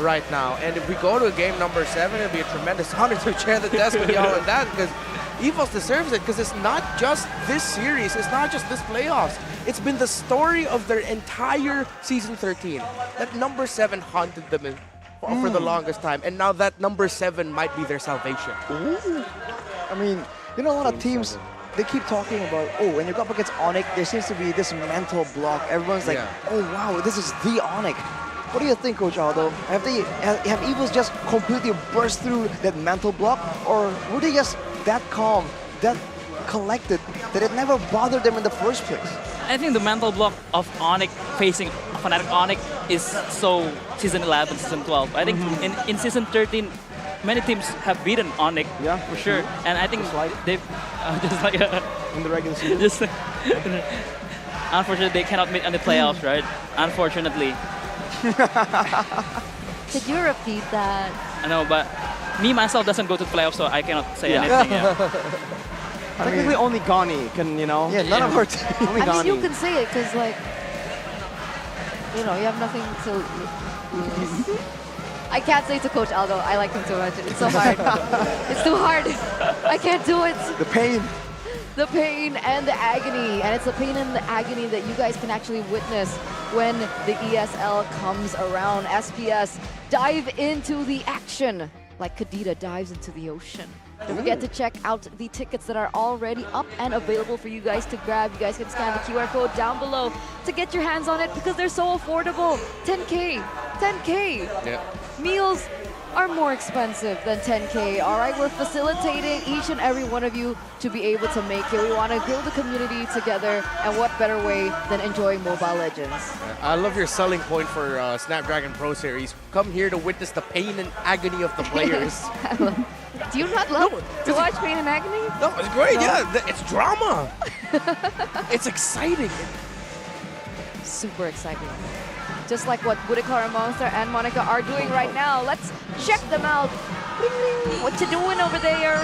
right now. And if we go to game number 7, it'll be a tremendous honor to share the desk with y'all on that, because EVOS deserves it, because it's not just this series, it's not just this playoffs. It's been the story of their entire Season 13. That number 7 haunted them for the longest time, and now that number 7 might be their salvation. Ooh. I mean, you know, a lot of teams, they keep talking about, oh, when you go up against Onyx, there seems to be this mental block. Everyone's like, oh wow, this is the Onyx. What do you think, Coach Aldo? Have EVOS just completely burst through that mental block, or were they just that calm, that collected, that it never bothered them in the first place? I think the mental block of Onyx facing Fnatic Onyx is so Season 11, Season 12. I think in Season 13, many teams have beaten Onyx, for sure. And I think they've just like in the regular season. Unfortunately, they cannot meet on the playoffs, right? Unfortunately. Could you repeat that? I know, but me myself doesn't go to the playoffs, so I cannot say Yeah. anything. Yeah. Technically, only Gani can, you know. Yeah, none of our team. Only I mean, Gani. you can say it because, like, you know, you have nothing to lose. I can't say to Coach Aldo, I like him too much. It's so hard. It's too hard. I can't do it. The pain. The pain and the agony. And it's the pain and the agony that you guys can actually witness when the ESL comes around. SPS, dive into the action like Kadita dives into the ocean. Don't forget to check out the tickets that are already up and available for you guys to grab. You guys can scan the QR code down below to get your hands on it because they're so affordable. 10K, 10K. Yeah. Meals are more expensive than 10K, all right? We're facilitating each and every one of you to be able to make it. We want to grow the community together, and what better way than enjoying Mobile Legends? I love your selling point for Snapdragon Pro Series. Come here to witness the pain and agony of the players. Do you not love to watch Pain and Agony? No, it's great, No? yeah. It's drama. It's exciting. Super exciting. Just like what Budikara Monster and Monica are doing right now. Let's check them out. What you doing over there?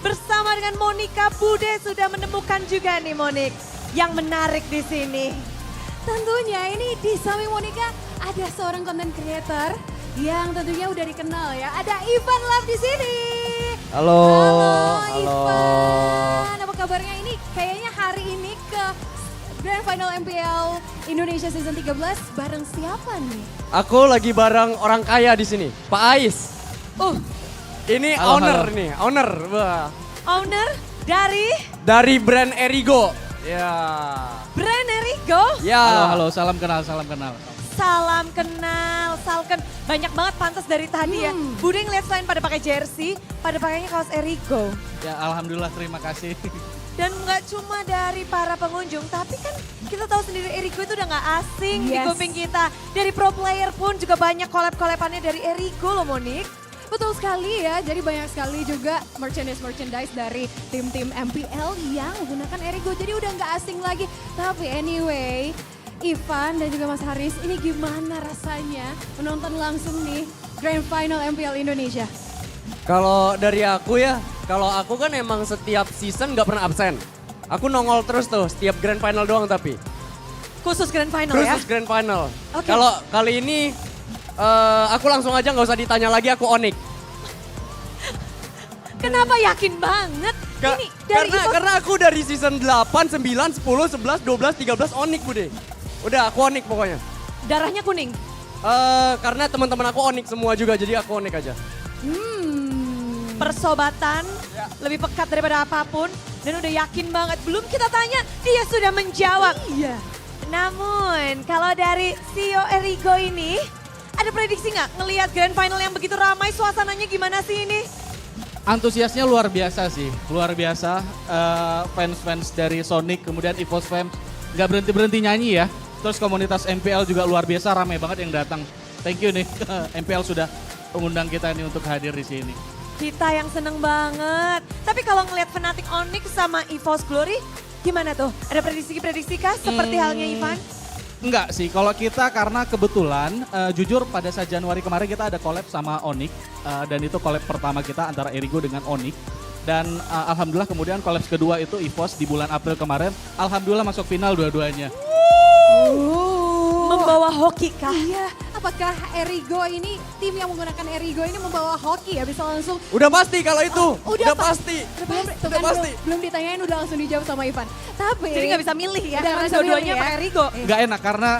Bersama dengan Monica, Bude sudah menemukan juga nih Monik yang menarik di sini. Tentunya ini di samping Monica ada seorang content creator yang tentunya udah dikenal ya. Ada Ivan Love di sini. Halo, Ivan. Apa kabarnya ini? Kayaknya hari ini ke Grand Final MPL Indonesia Season 13 bareng siapa nih? Aku lagi bareng orang kaya di sini, Pak Ais. Ini Halo, owner halo. nih, owner. Wah. Owner dari Dari brand Erigo. Ya. brand Erigo. Ya. Halo, salam kenal, salam kenal. Salam kenal, Salken. Banyak banget pantas dari tadi ya. Bude ngeliat selain pada pakai jersey, pada pakainya kaos Erigo. Ya, alhamdulillah, terima kasih. Dan nggak cuma dari para pengunjung, tapi kan kita tahu sendiri Erigo itu udah nggak asing di Yes. kuping kita. Dari pro player pun juga banyak collab-collabannya dari Erigo loh Monik. Betul sekali ya, jadi banyak sekali juga merchandise dari tim-tim MPL yang menggunakan Erigo. Jadi udah nggak asing lagi. Tapi anyway, Ivan dan juga Mas Haris, ini gimana rasanya menonton langsung nih Grand Final MPL Indonesia? Kalau dari aku ya, kalau aku kan emang setiap season nggak pernah absen. Aku nongol terus tuh, setiap Grand Final doang tapi. Khusus Grand Final ya? Khusus Grand Final. Oke. Kalau kali ini aku langsung aja nggak usah ditanya lagi, aku Onyx. Kenapa yakin banget? Ini dari Karena aku dari season 8, 9, 10, 11, 12, 13 Onyx Bude. Udah aku Onyx pokoknya. Darahnya kuning? Karena teman-teman aku Onyx semua juga, jadi aku Onyx aja. Persobatan lebih pekat daripada apapun dan udah yakin banget. Belum kita tanya, dia sudah menjawab. Iya. Namun kalau dari CEO Erigo ini, ada prediksi nggak ngelihat Grand Final yang begitu ramai, suasananya gimana sih ini? Antusiasnya luar biasa sih, luar biasa. Fans-fans dari Sonic, kemudian EVOS fans nggak berhenti-berhenti nyanyi ya. Terus komunitas MPL juga luar biasa, ramai banget yang datang. Thank you nih, MPL sudah mengundang kita nih untuk hadir di sini. Kita yang seneng banget. Tapi kalau ngelihat Fnatic Onyx sama EVOS Glory, gimana tuh? Ada prediksi-prediksi kah seperti halnya Ivan? Enggak sih, kalau kita karena kebetulan jujur pada saat Januari kemarin kita ada collab sama Onyx dan itu collab pertama kita antara Erigo dengan Onyx. Dan alhamdulillah kemudian collab kedua itu EVOS di bulan April kemarin. Alhamdulillah masuk final dua-duanya. Membawa hoki kah? Iya, apakah Erigo ini, tim yang menggunakan Erigo ini membawa hoki ya? Bisa langsung. Udah pasti kalau itu, udah pasti. Udah pasti. Belum ditanyain udah langsung dijawab sama Ivan. Tapi. Jadi nggak bisa milih ya, Udah karena nggak bisa dua-duanya milih ya. pakai Erigo. Nggak enak karena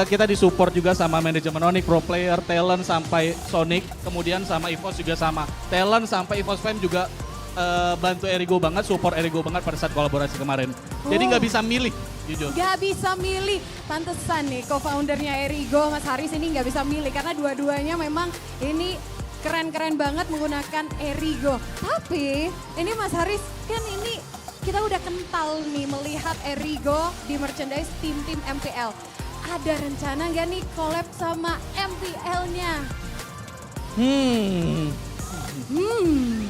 kita disupport juga sama manajemen Onyx, pro player, talent sampai Sonic, kemudian sama EVOS juga sama. Talent sampai EVOS fam juga bantu Erigo banget, support Erigo banget pada saat kolaborasi kemarin. Jadi nggak bisa milih, jujur. Gak bisa milih, pantesan nih co-foundernya Erigo, Mas Haris ini gak bisa milih karena dua-duanya memang ini keren-keren banget menggunakan Erigo. Tapi ini Mas Haris kan ini kita udah kental nih melihat Erigo di merchandise tim-tim MPL. Ada rencana gak nih collab sama MPL-nya?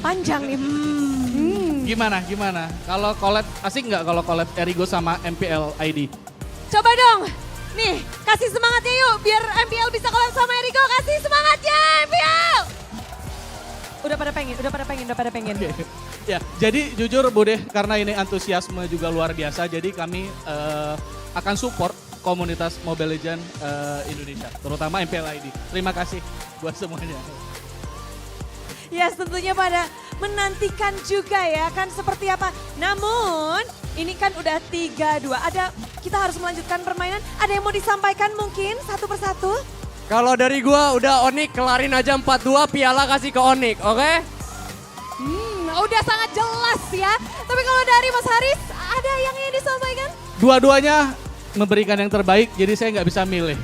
Panjang nih. Gimana? Kalau collab, asik nggak kalau collab Erigo sama MPL ID? Coba dong, Nih, kasih semangatnya yuk biar MPL bisa collab sama Eriko. Kasih semangatnya MPL. Udah pada pengen. Ya, jadi jujur Bude, karena ini antusiasme juga luar biasa, jadi kami akan support komunitas Mobile Legends Indonesia, terutama MPL ID. Terima kasih buat semuanya. Yes, tentunya pada menantikan juga ya kan seperti apa. Namun ini kan udah 3-2. Kita harus melanjutkan permainan. Ada yang mau disampaikan mungkin satu persatu? Kalau dari gua udah Onik kelarin aja 4-2, piala kasih ke Onik, oke? Udah sangat jelas ya. Tapi kalau dari Mas Haris, ada yang ingin disampaikan? Dua-duanya memberikan yang terbaik, jadi saya nggak bisa milih.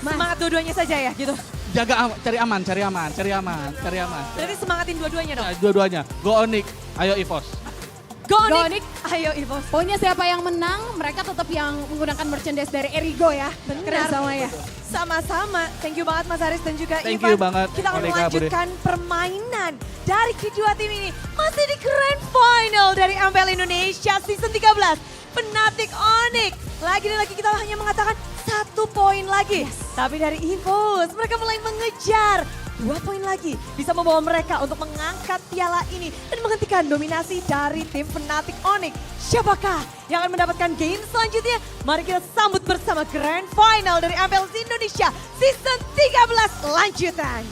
Semangat dua-duanya saja ya gitu. Jaga cari aman. Berarti semangatin dua-duanya dong. Dua-duanya. Go Onik, ayo EVOS. Go Onik, ayo EVOS. Pokoknya siapa yang menang, mereka tetap yang menggunakan merchandise dari Erigo ya. Keren sama ya. Sama-sama. Thank you banget Mas Haris dan juga Thank Ivan. you banget, Kita akan Monica, melanjutkan permainan dari kedua tim ini. Masih di Grand Final dari MPL Indonesia Season 13. Fnatic Onyx. Lagi dan lagi kita hanya mengatakan 1 poin lagi. Tapi dari EVOS mereka mulai mengejar 2 poin lagi. Bisa membawa mereka untuk mengangkat piala ini dan menghentikan dominasi dari tim Fnatic Onyx. Siapakah yang akan mendapatkan game selanjutnya? Mari kita sambut bersama Grand Final dari MPL Indonesia Season 13 lanjutan.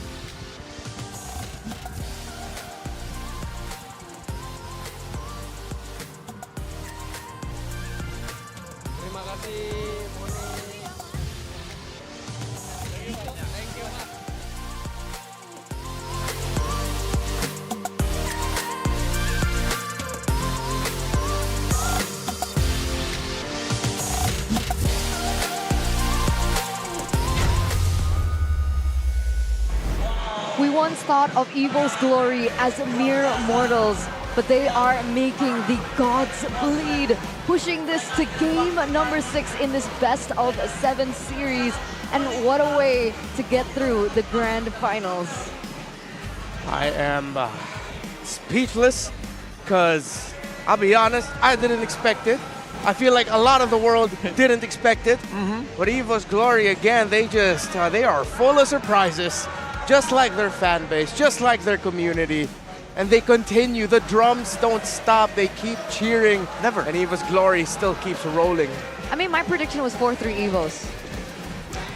Terima kasih. We once thought of EVO's glory as mere mortals, but they are making the gods bleed, pushing this to game number 6 in this best of 7 series. And what a way to get through the grand finals. I am speechless because I'll be honest, I didn't expect it. I feel like a lot of the world didn't expect it. But EVO's glory again, they are full of surprises. Just like their fan base, just like their community. And they continue, the drums don't stop, they keep cheering. Never. And EVO's glory still keeps rolling. I mean, my prediction was 4-3 EVOs.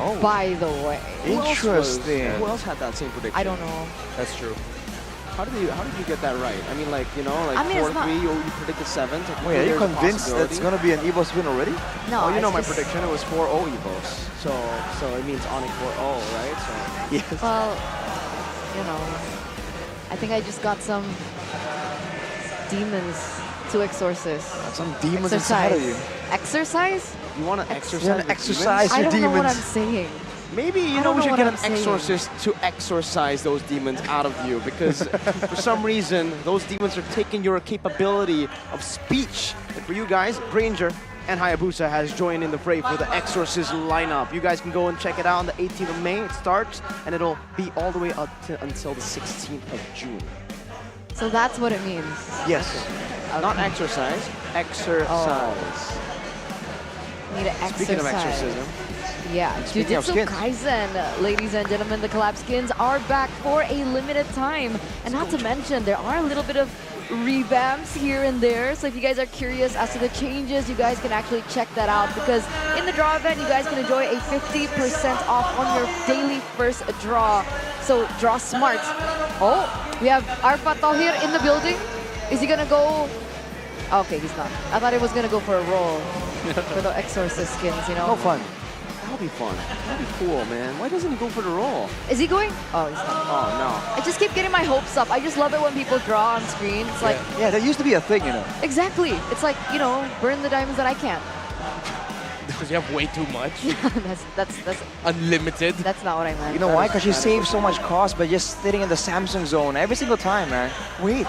Oh. By the way. Interesting. Who else had that same prediction? I don't know. That's true. How did you get that right? I mean, like, you know, like I mean, it's 4-3, you predicted 7. Wait, are you convinced that's going to be an EVOS win already? No, Oh, you know it's my just- prediction, it was 4-0 EVOS. So it means Onyx 4-0, right? So, yes. Well, you know, I think I just got some demons to exorcise. Some demons inside of you. Exercise? You want to exercise I your don't know what I'm demons. saying. Maybe, I you know, don't we know should what get I'm an saying. exorcist to exorcise those demons out of you because for some reason, those demons are taking your capability of speech. And for you guys, Granger and Hayabusa has joined in the fray for the exorcist lineup. You guys can go and check it out on the 18th of May. It starts and it'll be all the way up until the 16th of June. So that's what it means. Yes. Not exercise, exercise. Need to exercise. Speaking of exorcism. Yeah, Speaking of Jujutsu skins. Kaisen, ladies and gentlemen, the collab skins are back for a limited time. And not to mention, there are a little bit of revamps here and there. So if you guys are curious as to the changes, you guys can actually check that out because in the draw event, you guys can enjoy a 50% off on your daily first draw. So draw smart. Oh, we have Arfa Tahir in the building. Is he gonna go? Okay, he's not. I thought he was gonna go for a roll for the Exorcist skins, you know? No fun. That'll be fun. That'll be cool, man. Why doesn't he go for the roll? Is he going? Oh, he's not. Oh, no. I just keep getting my hopes up. I just love it when people draw on screen. It's like, Yeah, that used to be a thing, you know. exactly. It's like, you know, burn the diamonds that I can't. Because you have way too much. that's Unlimited. That's not what I meant. You know why? Because you save so much cost by just sitting in the Samsung zone every single time, man. Wait,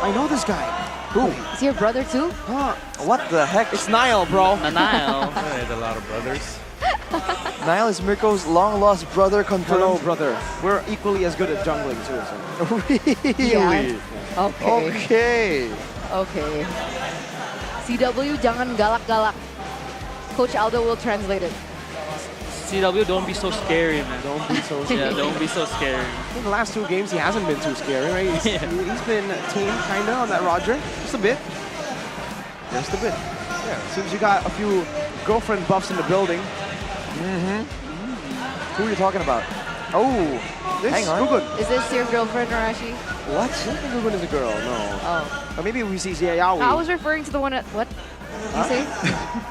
I know this guy. Who? Is he your brother too? Huh? What the heck? It's Niall, bro. Niall. I had a lot of brothers. Niall is Mirko's long-lost brother confirmed. Hello, brother. We're equally as good at jungling, too. So. Really? Okay. Okay. Okay. CW jangan galak-galak. Coach Aldo will translate it. CW, don't be so scary, man. Don't be so Yeah, scary. don't be so scary. In the last 2 games, he hasn't been too scary, right? He's been tame, kind of, on that Roger. Just a bit. Just a bit. Yeah. Seems you got a few girlfriend buffs in the building. Who are you talking about? Oh, this Hang on. Gugun. Is this your girlfriend, Arashi? What? I don't think Gugun is a girl, no. Oh. Or maybe we see Yaoi. I was referring to the one at, what? Did you say?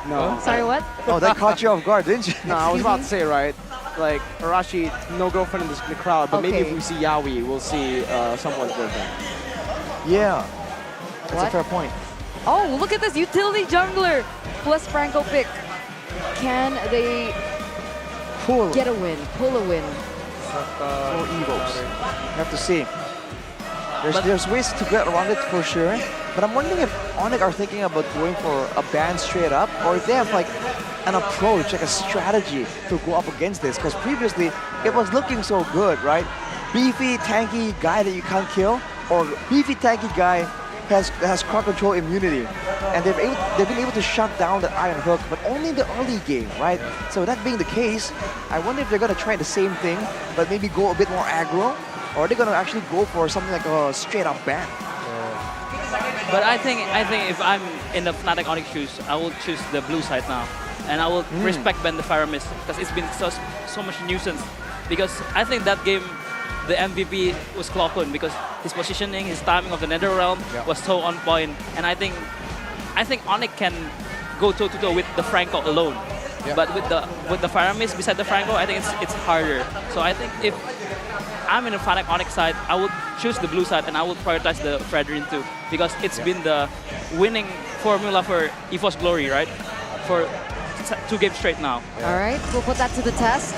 No. Sorry, what? Oh, that caught you off guard, didn't you? No, I was about to say, right? Like, Arashi, no girlfriend in the crowd, but maybe if Okay. we see Yaoi, we'll see someone's girlfriend. Yeah. That's What? a fair point. Oh, look at this utility jungler plus Franco pick. Can they get a win, pull a win? For EVOS. We have to see. There's ways to get around it for sure, but I'm wondering if Onyx are thinking about going for a ban straight up, or if they have like an approach, like a strategy to go up against this. Because previously it was looking so good, right? Beefy, tanky guy that you can't kill, or beefy, tanky guy has crowd control immunity, and they've been able to shut down that Iron Hook, but only in the early game, right? So that being the case, I wonder if they're gonna try the same thing, but maybe go a bit more aggro, or are they gonna actually go for something like a straight up ban? But I think if I'm in the Fnatic Onyx shoes, I will choose the blue side now, and I will respect Ben the Fire Mist because it's been so much nuisance. Because I think that game, the MVP was Clockun because his positioning, his timing of the Nether Realm was so on point, and I think Onyx can go toe to toe with the Franco alone. But with the Fire Mist beside the Franco, I think it's harder. So I think if I'm in the Fnatic Onyx side, I would choose the blue side and I would prioritize the Fredrin too, because it's been the winning formula for EVOS Glory, right? For 2 games straight now. All right, we'll put that to the test.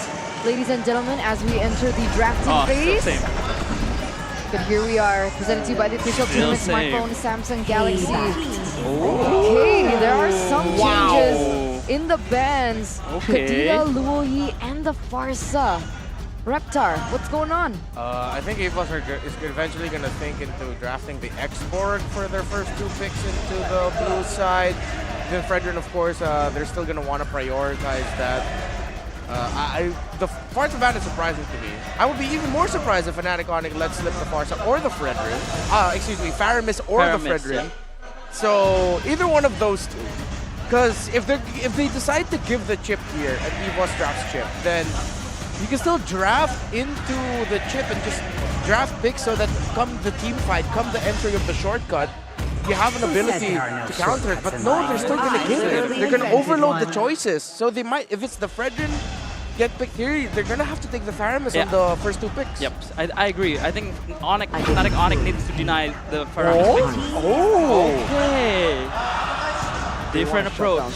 Ladies and gentlemen, as we enter the drafting Oh, phase. still same. But here we are, presented to you by the official Still tournament same. smartphone Samsung Galaxy. Okay, there are some changes in the bands. Okay. Kadira, Luoyi, and the Farsa. Reptar, what's going on? I think EVOS is eventually going to think into drafting the X-Borg for their first 2 picks into the blue side. Then Fredrin, of course, they're still going to want to prioritize that. The Farsa ban is surprising to me. I would be even more surprised if Fnatic Onyx let slip the Farsa or the Fredrin. Excuse me, Faramis or the Faramis, Fredrin. yeah. So either one of those two. Because if they decide to give the chip here at EVOS drafts chip, then you can still draft into the chip and just draft picks so that come the team fight, come the entry of the shortcut, you have an ability to counter it. But no, they're still going to give it. They're going to overload the choices. So they might, if it's the Fredrin get picked here, they're going to have to take the Faramis on the first 2 picks. Yep, I agree. I think Fnatic Onyx needs to deny the Faramis pick. Okay. Different approach.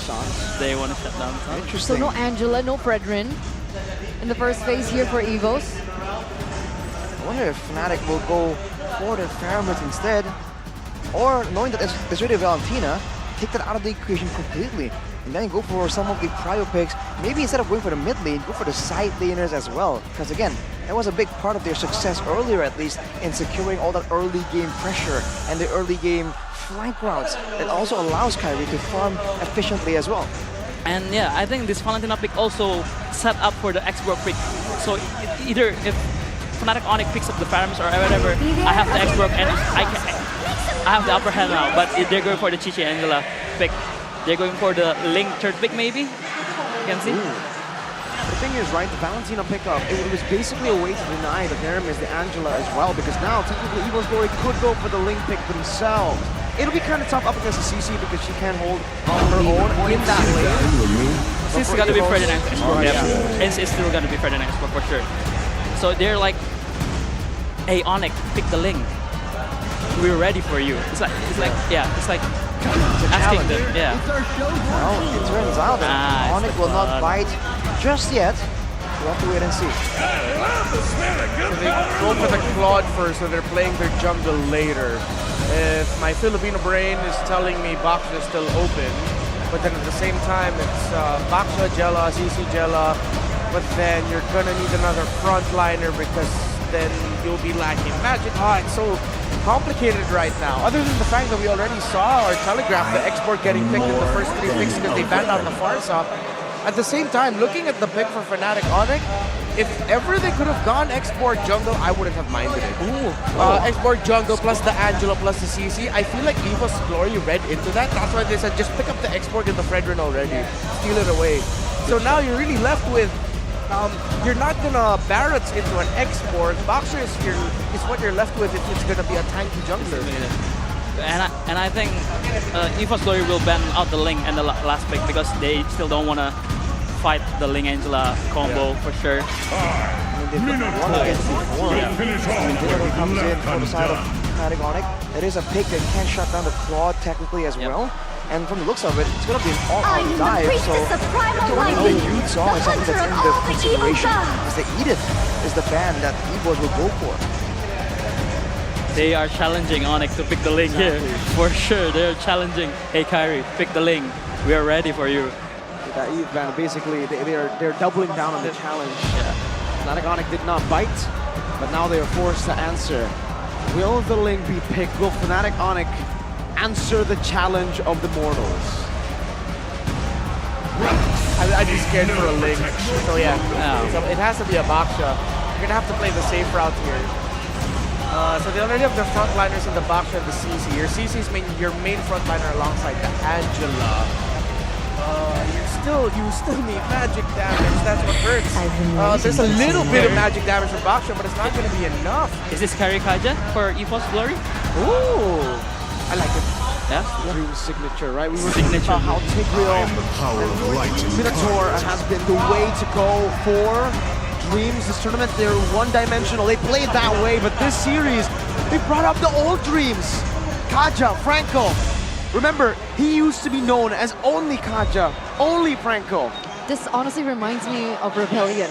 They want to shut down Sans. So Interesting. no Angela, no Fredrin in the first phase here for EVOS. I wonder if Fnatic will go for the Faramis instead, or knowing that there's already Valentina, take that out of the equation completely, and then go for some of the prio picks. Maybe instead of going for the mid lane, go for the side laners as well. Because again, that was a big part of their success earlier, at least, in securing all that early game pressure and the early game flank routes. It also allows Kyrie to farm efficiently as well. And yeah, I think this Valentina pick also set up for the X-Borg pick. So either if Fnatic Onyx picks up the Faramis or whatever, I have the X-Borg and I have the upper hand now. But if they're going for the Chichi Angela pick, they're going for the Link third pick maybe. You can see. The thing is, right, the Valentina pickup, it was basically a way to deny the Faramis, the Angela as well, because now technically EVOS Glory could go for the Link pick themselves. It'll be kind of tough up against the CC because she can hold on her own in that lane. It's going to be Fredrin X-Borg. It's still going to be Fredrin X-Borg for sure. So they're like, hey Onyx, pick the Link. We're ready for you. It's like asking them, yeah. Well, it turns out that Onyx will not bite just yet. We'll have to wait and see. So they go for the Claude first, so they're playing their jungle later. If my Filipino brain is telling me Baksha is still open, but then at the same time it's Baksha, Jella, CC Jella, but then you're gonna need another frontliner because then you'll be lacking magic. Alright, so complicated right now. Other than the fact that we already saw or telegraphed the export getting picked in the first 3 picks because they banned out the Farsa. At the same time, looking at the pick for Fnatic Onyx, if ever they could have gone export jungle, I wouldn't have minded it. Export jungle plus the Angela plus the CC. I feel like EVOS Glory read into that. That's why they said just pick up the export in the Fredrin already. Steal it away. So now you're really left with you're not gonna Barrett's into an export. Boxer is what you're left with if it's gonna be a tanky jungler. And I think EVOS Glory will ban out the Ling and the last pick because they still don't want to fight the Ling Angela combo for sure. Comes in from the side of Fnatic Onyx. It is a pick that can shut down the Claw technically as well. And from the looks of it, it's going to be an all-out dive, so the huge song is something that's in the consideration. Because the Edith is the ban that EVOS will go for. They are challenging Onyx to pick the Ling here, for sure. They're challenging, hey Kyrie, pick the Ling. We are ready for you. That Edith ban, basically, they're doubling down on the challenge. Fnatic Onyx did not bite, but now they are forced to answer. Will the Ling be picked? Will Fnatic Onyx answer the challenge of the mortals? I'd be scared for a Ling. So yeah, so it has to be a Baksha. You're gonna have to play the safe route here. So they already have their frontliners in the Baksha and the CC. Your CC is your main frontliner alongside the Angela. You still need magic damage. That's what hurts. There's a little bit of magic damage from Baksha, but it's not gonna be enough. Is this Carry Kaja for EVOS Glory? Ooh. I like it. Yeah? Dream signature, right? We were Signature. talking about how Tigreal Minotaur has been the way to go for Dreams. This tournament, they're one-dimensional. They played that way, but this series, they brought up the old Dreams. Kaja, Franco. Remember, he used to be known as only Kaja, only Franco. This honestly reminds me of Rebellion,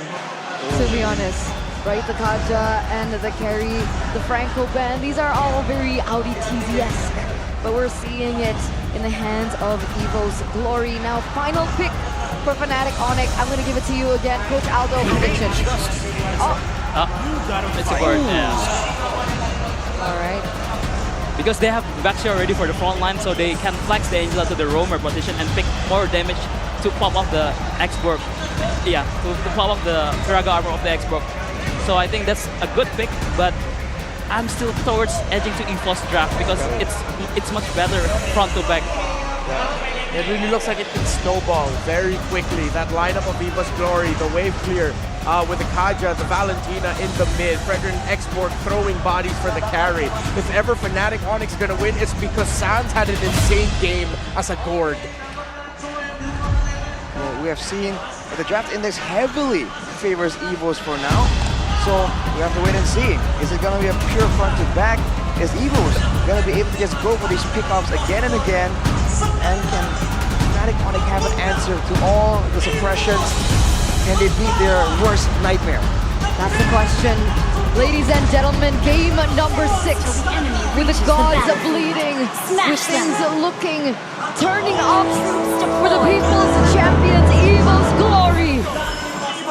to be honest. Right, the Kaja and the Carry, the Franco band, these are all very Audi TZ-esque. But we're seeing it in the hands of EVOS Glory. Now, final pick for Fnatic Onyx. I'm going to give it to you again. Coach Aldo, prediction. It's a board, All right. Because they have Baksha already for the front line, so they can flex the Angela to the roamer position and pick more damage to pop off the X-Borg. Yeah, to pop off the Firaga armor of the X-Borg. So I think that's a good pick, but I'm still towards edging to EVOS draft because it's much better front to back. Yeah. It really looks like it can snowball very quickly. That lineup of EVOS Glory, the wave clear with the Kaja, the Valentina in the mid, Fredrin Export throwing bodies for the carry. If ever Fnatic Onyx is gonna win, it's because Sans had an insane game as a Gord. Well, we have seen that the draft index heavily favors EVOS for now. So we have to wait and see. Is it going to be a pure front to back? Is EVOS going to be able to just go for these pickups again and again? And can Fnatic Onyx have an answer to all the suppressions? Can they beat their worst nightmare? That's the question. Ladies and gentlemen, game number 6. With the gods bleeding, with things looking, turning up for the people's champions, EVOS Glory.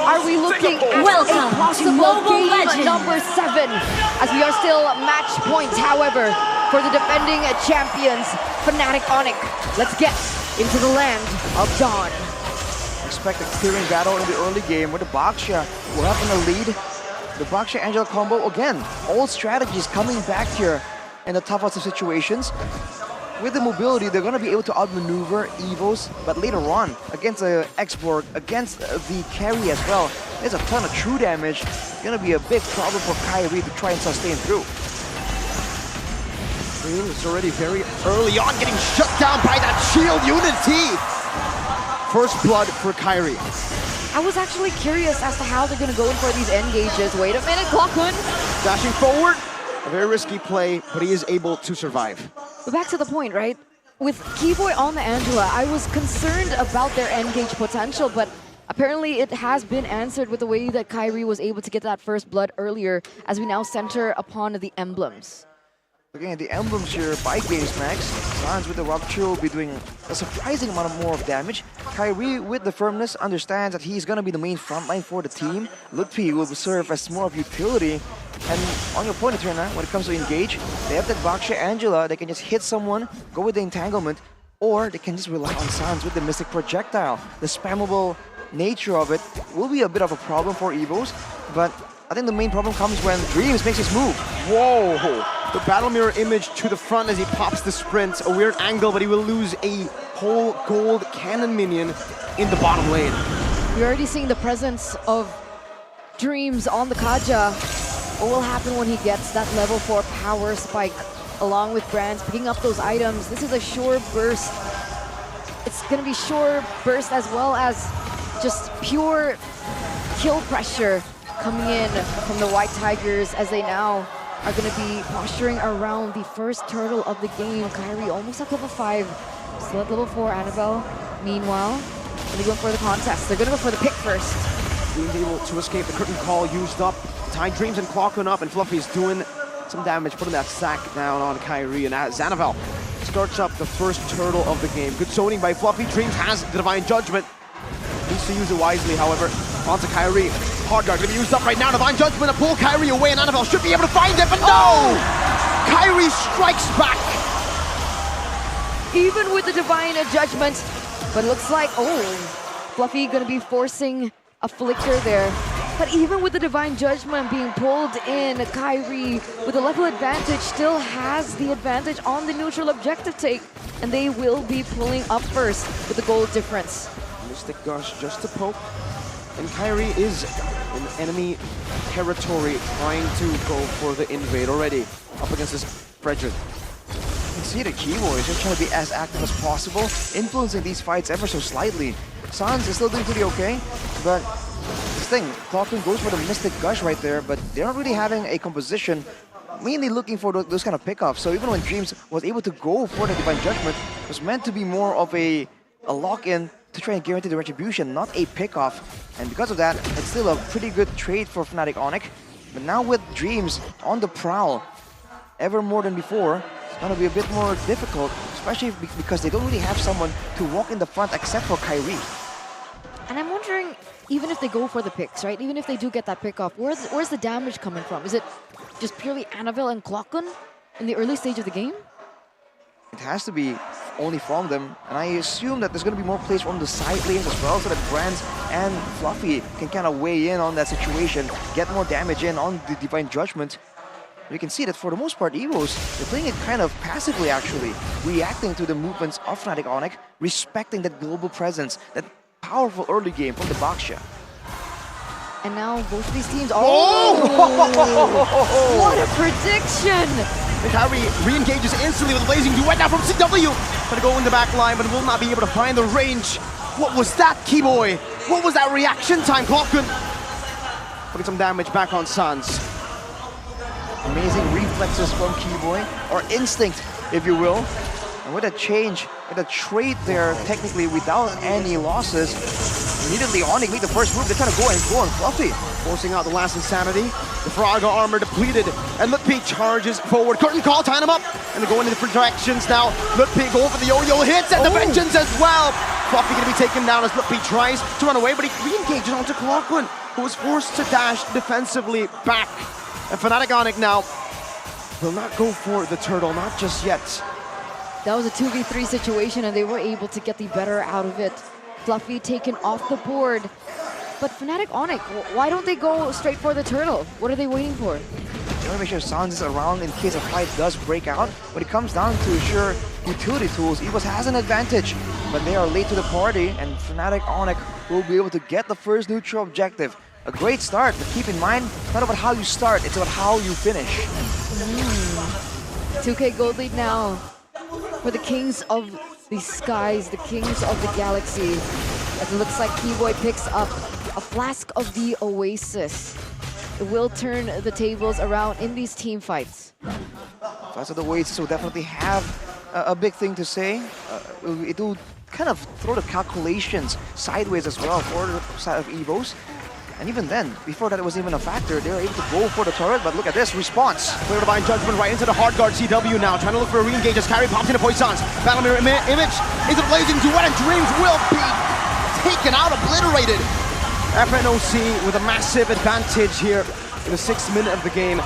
Are we looking at a possible game number 7? As we are still match points, however, for the defending champions, Fnatic Onyx. Let's get into the land of Dawn. Expect a clearing battle in the early game with the Baksha will have in the lead. The Baksha Angela combo, again, old strategies coming back here in the toughest of situations. With the mobility, they're going to be able to outmaneuver EVOS, but later on, against the X-Borg, against the carry as well, there's a ton of true damage. It's going to be a big problem for Kyrie to try and sustain through. It's already very early on, getting shut down by that shield unity. First blood for Kyrie. I was actually curious as to how they're going to go in for these engages. Wait a minute, Glockman. Dashing forward, a very risky play, but he is able to survive. But back to the point, right? With Keyboy on the Angela, I was concerned about their engage potential, but apparently it has been answered with the way that Kyrie was able to get that first blood earlier, as we now center upon the emblems. Again, the emblems here by Games Max. Sans with the Rupture will be doing a surprising amount more of damage. Kyrie with the firmness understands that he's going to be the main frontline for the team. Lutfi will serve as more of utility. And on your point, Eterna, when it comes to engage, they have that Baksha Angela, they can just hit someone, go with the entanglement, or they can just rely on Sans with the Mystic Projectile. The spammable nature of it will be a bit of a problem for EVOS, but I think the main problem comes when Dreams makes his move. Whoa! The battle mirror image to the front as he pops the sprint. A weird angle, but he will lose a whole gold cannon minion in the bottom lane. We're already seeing the presence of Dreams on the Kaja. What will happen when he gets that level 4 power spike along with Brands picking up those items? This is a sure burst. It's going to be sure burst as well as just pure kill pressure coming in from the White Tigers as they now are going to be posturing around the first turtle of the game. Kairi almost at level 5, still at level 4, Annabelle. Meanwhile, they're going for the contest. They're going to go for the pick first. Being able to escape the curtain call used up. Tying Dreams and Clocking up, and Fluffy's doing some damage, putting that sack down on Kairi, and Xanavel starts up the first turtle of the game. Good zoning by Fluffy. Dreams has the Divine Judgment. Needs to use it wisely, however. Onto Kairi. Hard guard gonna be used up right now. Divine Judgment to pull Kairi away, and Annabelle should be able to find it, but no! Kairi strikes back. Even with the Divine Judgment, but it looks like, Fluffy gonna be forcing a flicker there. But even with the Divine Judgment being pulled in, Kairi, with a level advantage, still has the advantage on the neutral objective take. And they will be pulling up first with the gold difference. Mystic Gush just to poke. And Kairi is in enemy territory, trying to go for the invade already. Up against this Frederick. You can see the Kiwo is just trying to be as active as possible, influencing these fights ever so slightly. Sans is still doing pretty okay, but this thing, Clockton goes for the Mystic Gush right there, but they're not really having a composition, mainly looking for those kind of pickoffs. So even when Dreams was able to go for the Divine Judgment, it was meant to be more of a lock-in to try and guarantee the retribution, not a pickoff. And because of that, it's still a pretty good trade for Fnatic Onyx. But now with Dreams on the prowl, ever more than before, it's gonna be a bit more difficult, especially because they don't really have someone to walk in the front except for Kairi. And I'm wondering, even if they go for the picks, right? Even if they do get that pick off, where's the damage coming from? Is it just purely Annabelle and Clockun in the early stage of the game? It has to be only from them, and I assume that there's going to be more plays from the side lanes as well, so that Brands and Fluffy can kind of weigh in on that situation, get more damage in on the Divine Judgment. You can see that for the most part, EVOS, they're playing it kind of passively actually, reacting to the movements of Fnatic Onyx, respecting that global presence, that powerful early game from the Baksha. And now both of these teams, Oh! What a prediction! Kairi re-engages instantly with a blazing duet now from CW. Gonna go in the back line, but will not be able to find the range. What was that, Keyboy? What was that reaction time, Clockun? Putting some damage back on Sans. Amazing reflexes from Keyboy, or instinct, if you will. And with a change, with a trade there, technically without any losses, immediately Onyx make the first move. They're trying to go on Fluffy. Forcing out the last insanity. The Froga armor depleted. And Lutpi charges forward. Curtain call, tying him up. And they're going in different directions now. Lutpi going for the yo-yo hits and the vengeance as well. Fluffy going to be taken down as Lutpi tries to run away, but he re-engages onto Clockun, who was forced to dash defensively back. And Fnatic Onyx now will not go for the turtle, not just yet. That was a 2v3 situation and they were able to get the better out of it. Fluffy taken off the board. But Fnatic Onyx, why don't they go straight for the turtle? What are they waiting for? They want to make sure Sans is around in case a fight does break out. When it comes down to sure utility tools, EVOS has an advantage. But they are late to the party and Fnatic Onyx will be able to get the first neutral objective. A great start, but keep in mind, it's not about how you start, it's about how you finish. 2K gold lead now for the Kings of the Skies, the Kings of the Galaxy. As it looks like Keyboy picks up a flask of the Oasis. It will turn the tables around in these team fights. Flask of the Oasis will definitely have a big thing to say. It will kind of throw the calculations sideways as well for the side of EVOS. And even then, before that it was even a factor, they were able to go for the turret, but look at this response. Clear Divine Judgment right into the hard guard CW now, trying to look for a re-engage as Kairi pops into Poison's. Battle mirror image into the blazing duet, and Dreams will be taken out, obliterated. FNOC with a massive advantage here. in the 6th minute of the game.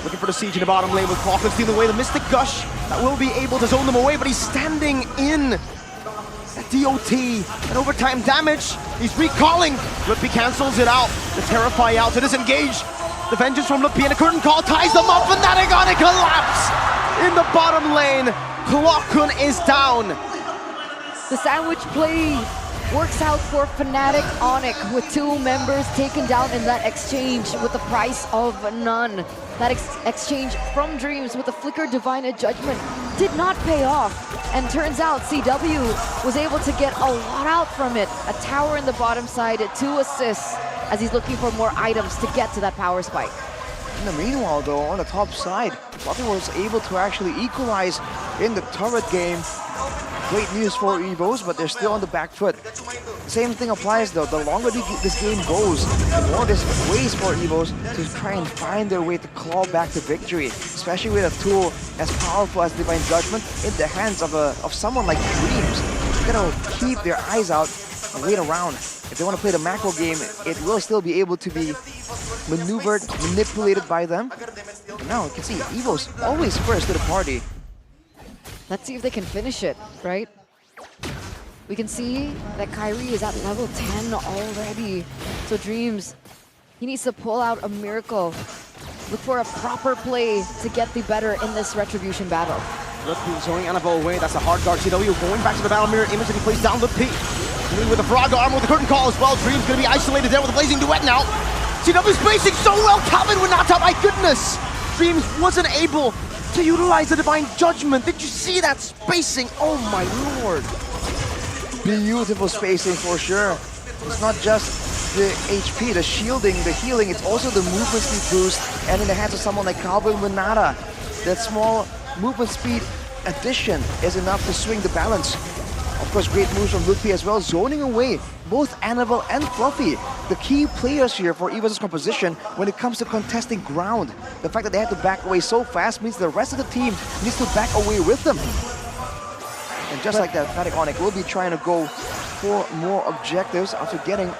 Looking for the siege in the bottom lane with Falcon stealing away the Mystic Gush. That will be able to zone them away, but he's standing in that DOT and overtime damage. He's recalling. Lutpi cancels it out. The Terrify out to disengage. The Vengeance from Lutpi and a curtain call ties them up, and that Agonic collapse in the bottom lane. Klokun is down. The sandwich play works out for Fnatic Onyx with 2 members taken down in that exchange with the price of none. That exchange from Dreams with the Flicker Divine Judgment did not pay off. And turns out CW was able to get a lot out from it. A tower in the bottom side, 2 assists as he's looking for more items to get to that power spike. In the meanwhile, though, on the top side, Fluffy was able to actually equalize in the turret game. Great news for EVOS, but they're still on the back foot. Same thing applies, though. The longer this game goes, the more there's ways for EVOS to try and find their way to claw back the victory, especially with a tool as powerful as Divine Judgment in the hands of someone like Dreams. They're gonna keep their eyes out and wait around. If they want to play the macro game, it will still be able to be maneuvered, manipulated by them. And now you can see EVOS always first to the party. Let's see if they can finish it, right? We can see that Kyrie is at level 10 already. So Dreams, he needs to pull out a miracle. Look for a proper play to get the better in this Retribution battle. Lutpi zoning Annabelle away. That's a hard guard. CW going back to the battle mirror image that he plays down Lutpi. With the frog arm with the curtain call as well. Dream's gonna be isolated there with a blazing duet now. CW spacing so well. Calvin Winata, my goodness. Dreams wasn't able to utilize the Divine Judgment. Did you see that spacing? Oh my lord. Beautiful spacing for sure. It's not just the HP, the shielding, the healing, it's also the movement speed boost. And in the hands of someone like Calvin Winata, that small movement speed addition is enough to swing the balance. Of course, great moves from Lutpi as well, zoning away both Annabelle and Fluffy, the key players here for EVOS' composition when it comes to contesting ground. The fact that they have to back away so fast means the rest of the team needs to back away with them. And just like that, Fnatic Onyx will be trying to go for more objectives after getting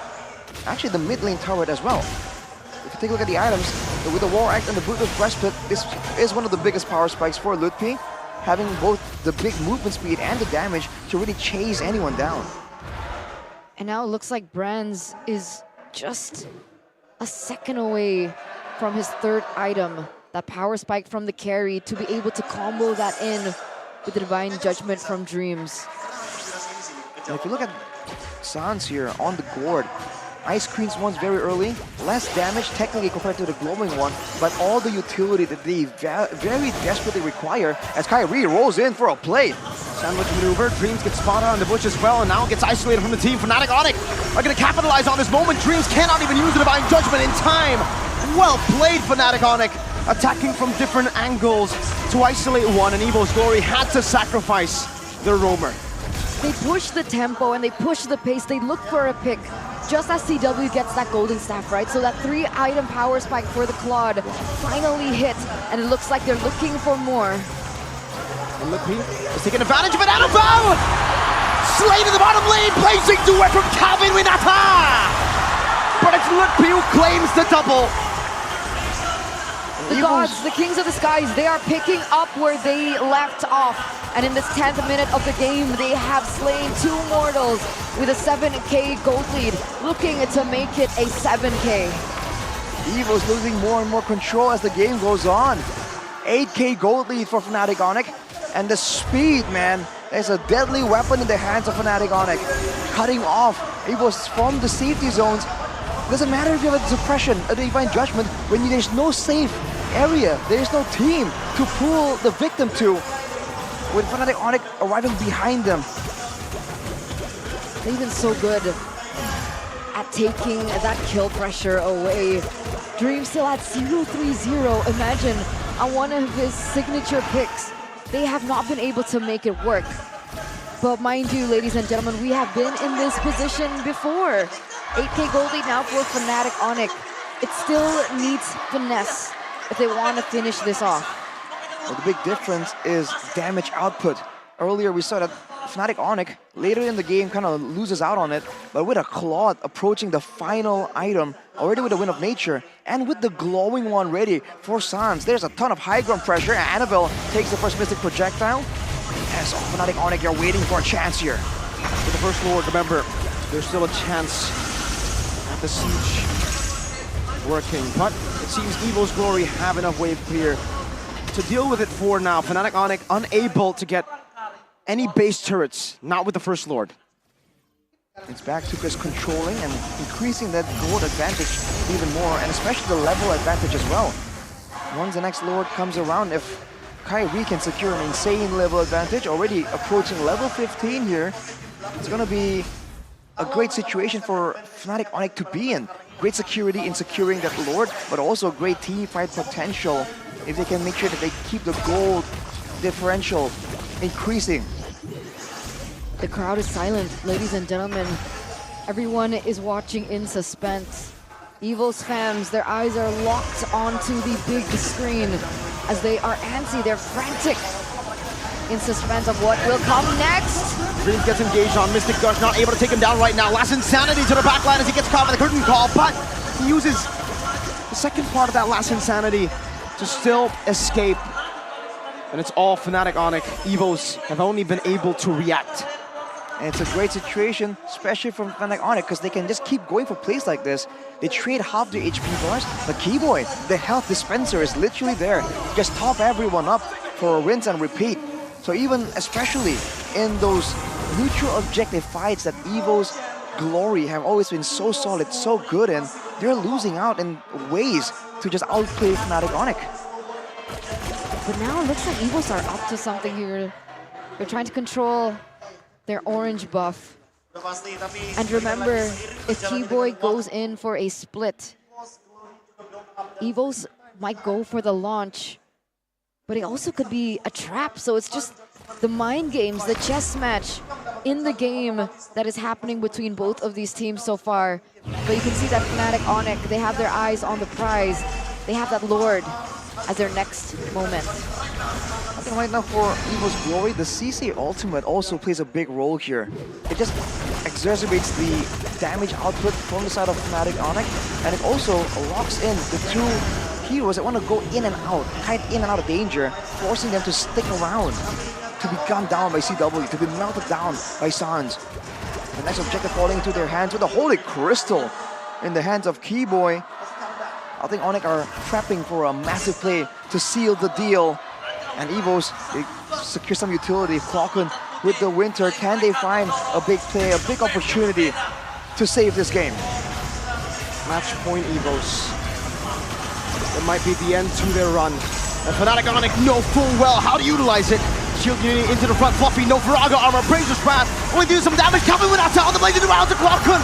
actually the mid lane turret as well. If you take a look at the items, with the War Axe and the Brutal Breastplate, this is one of the biggest power spikes for Lutpi, having both the big movement speed and the damage to really chase anyone down. And now it looks like Brands is just a second away from his 3rd item, that power spike from the carry, to be able to combo that in with the Divine Judgment from Dreams. And if you look at Sans here on the gourd, Ice Queen's one's very early, less damage technically compared to the glowing one, but all the utility that they very desperately require as Kyrie rolls in for a play. Sandwich maneuver, Dreams gets spotted on the bush as well, and now gets isolated from the team. Fnatic Onyx are going to capitalize on this moment. Dreams cannot even use the Divine Judgment in time. Well played, Fnatic Onyx, attacking from different angles to isolate one, and EVOS Glory had to sacrifice their roamer. They push the tempo and they push the pace, they look for a pick. Just as CW gets that golden staff, right? So that 3-item power spike for the Claude finally hit, and it looks like they're looking for more. And Lutpi is taking advantage of it. Annabelle! Slain in the bottom lane, blazing duet from Calvin Winata! But it's Lutpi who claims the double. The gods, the kings of the skies, they are picking up where they left off. And in this 10th minute of the game, they have slain 2 mortals with a 7k gold lead, looking to make it a 7k. EVOS losing more and more control as the game goes on. 8k gold lead for Fnatic Onyx. And the speed, man, is a deadly weapon in the hands of Fnatic Onyx. Cutting off EVOS from the safety zones. Doesn't matter if you have a suppression, a Divine Judgment, when there's no safe area, there's no team to pull the victim to. With Fnatic Onyx arriving behind them. They've been so good at taking that kill pressure away. Dream still at 0-3-0. Imagine on one of his signature picks, they have not been able to make it work. But mind you, ladies and gentlemen, we have been in this position before. 8k gold lead now for Fnatic Onyx. It still needs finesse if they want to finish this off. Well, the big difference is damage output. Earlier we saw that Fnatic Onyx later in the game kind of loses out on it, but with a Claude approaching the final item, already with the Wind of Nature, and with the glowing one ready for Sans, there's a ton of high ground pressure, and Annabelle takes the first Mystic Projectile. Yes, Fnatic Onyx are waiting for a chance here. With the First Lord, remember, there's still a chance at the siege working, but it seems EVOS Glory have enough wave clear to deal with it for now. Fnatic Onyx unable to get any base turrets, not with the First Lord. It's back to just controlling and increasing that gold advantage even more, and especially the level advantage as well. Once the next Lord comes around, if Kyrie can secure an insane level advantage, already approaching level 15 here, it's going to be a great situation for Fnatic Onyx to be in. Great security in securing that Lord, but also great team fight potential if they can make sure that they keep the gold differential increasing. The crowd is silent, ladies and gentlemen. Everyone is watching in suspense. EVOS fans, their eyes are locked onto the big screen as they are antsy, they're frantic in suspense of what will come next. Dreams gets engaged on Mystic Gush, not able to take him down right now. Last Insanity to the backline as he gets caught by the curtain call, but he uses the second part of that Last Insanity to still escape. And it's all Fnatic Onyx. EVOS have only been able to react. And it's a great situation, especially from Fnatic Onyx, because they can just keep going for plays like this. They trade half their HP bars, but Keyboy, the health dispenser, is literally there. Just top everyone up for a rinse and repeat. So even, especially in those neutral objective fights that EVO's Glory have always been so solid, so good in, they're losing out in ways to just outplay Fnatic Onyx. But now it looks like EVOS are up to something here. They're trying to control their orange buff. And remember, if Keyboy goes in for a split, EVOS might go for the launch, but it also could be a trap. So it's just the mind games, the chess match in the game that is happening between both of these teams so far. But you can see that Fnatic Onyx, they have their eyes on the prize. They have that Lord as their next moment. I think right now for EVO's Glory, the CC ultimate also plays a big role here. It just exacerbates the damage output from the side of Fnatic Onyx, and it also locks in the two heroes that want to go in and out, kind of in and out of danger, forcing them to stick around, to be gunned down by CW, to be melted down by Sans. The next objective falling into their hands with the Holy Crystal in the hands of Keyboy. I think Onyx are trapping for a massive play to seal the deal. And EVOS, they secure some utility. Clockun with the Winter, can they find a big play, a big opportunity to save this game? Match point EVOS. It might be the end to their run. And Fnatic Onyx know full well how to utilize it. Shield unity into the front, Fluffy, no Faraga armor, Brazer's Wrath, only doing some damage, coming with Atta on the blazing around to Clockun,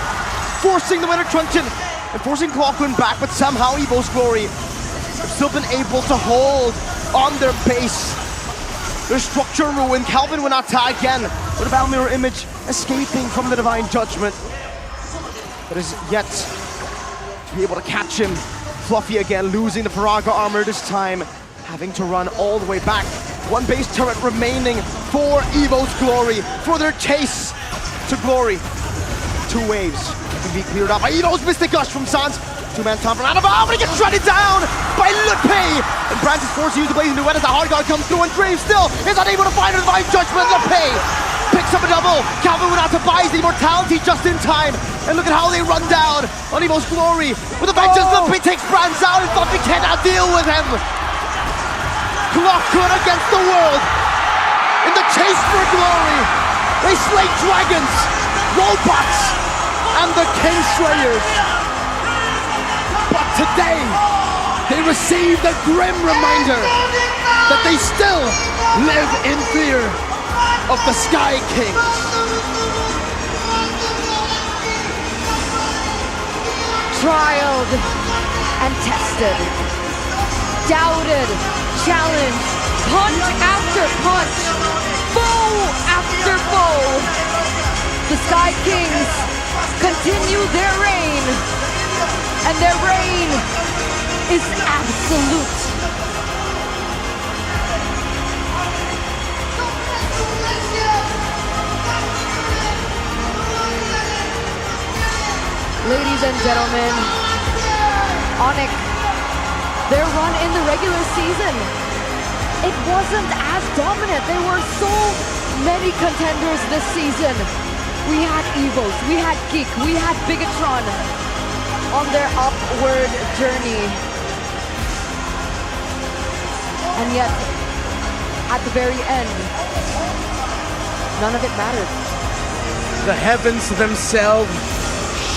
forcing the Winter Truncheon, and forcing Clockun back, but somehow EVO's Glory have still been able to hold on their base. Their structure ruined, Calvin will not tie again, with a Battle Mirror Image escaping from the Divine Judgment. But is yet to be able to catch him. Fluffy again, losing the Faraga armor this time, having to run all the way back. One base turret remaining for EVO's Glory, for their chase to glory. Two waves can be cleared up by EVO's Mystic Gush from Sans. Two-man time from Annabelle, but he gets shredded down by Lupe! And Brands is forced to use the Blazing Duet as the Hard Guard comes through, and Graves still is unable to find a Divine Judgment. Lupe picks up a double. Calvin went out to buy the immortality just in time. And look at how they run down on EVO's Glory. With the vengeance, Lupe takes Brands out, and Fluffy cannot deal with him. Clockun against the world. In the chase for glory, they slay dragons, robots, and the Kingslayers. But today, they receive the grim reminder that they still live in fear of the Sky Kings. Trialed and tested, doubted, challenged, punch after punch, foe after foe. The Sky Kings continue their reign, and their reign is absolute. and gentlemen, Onyx, their run in the regular season, it wasn't as dominant. There were so many contenders this season. We had EVOS, we had Geek, we had Bigatron on their upward journey. And yet, at the very end, none of it mattered. The heavens themselves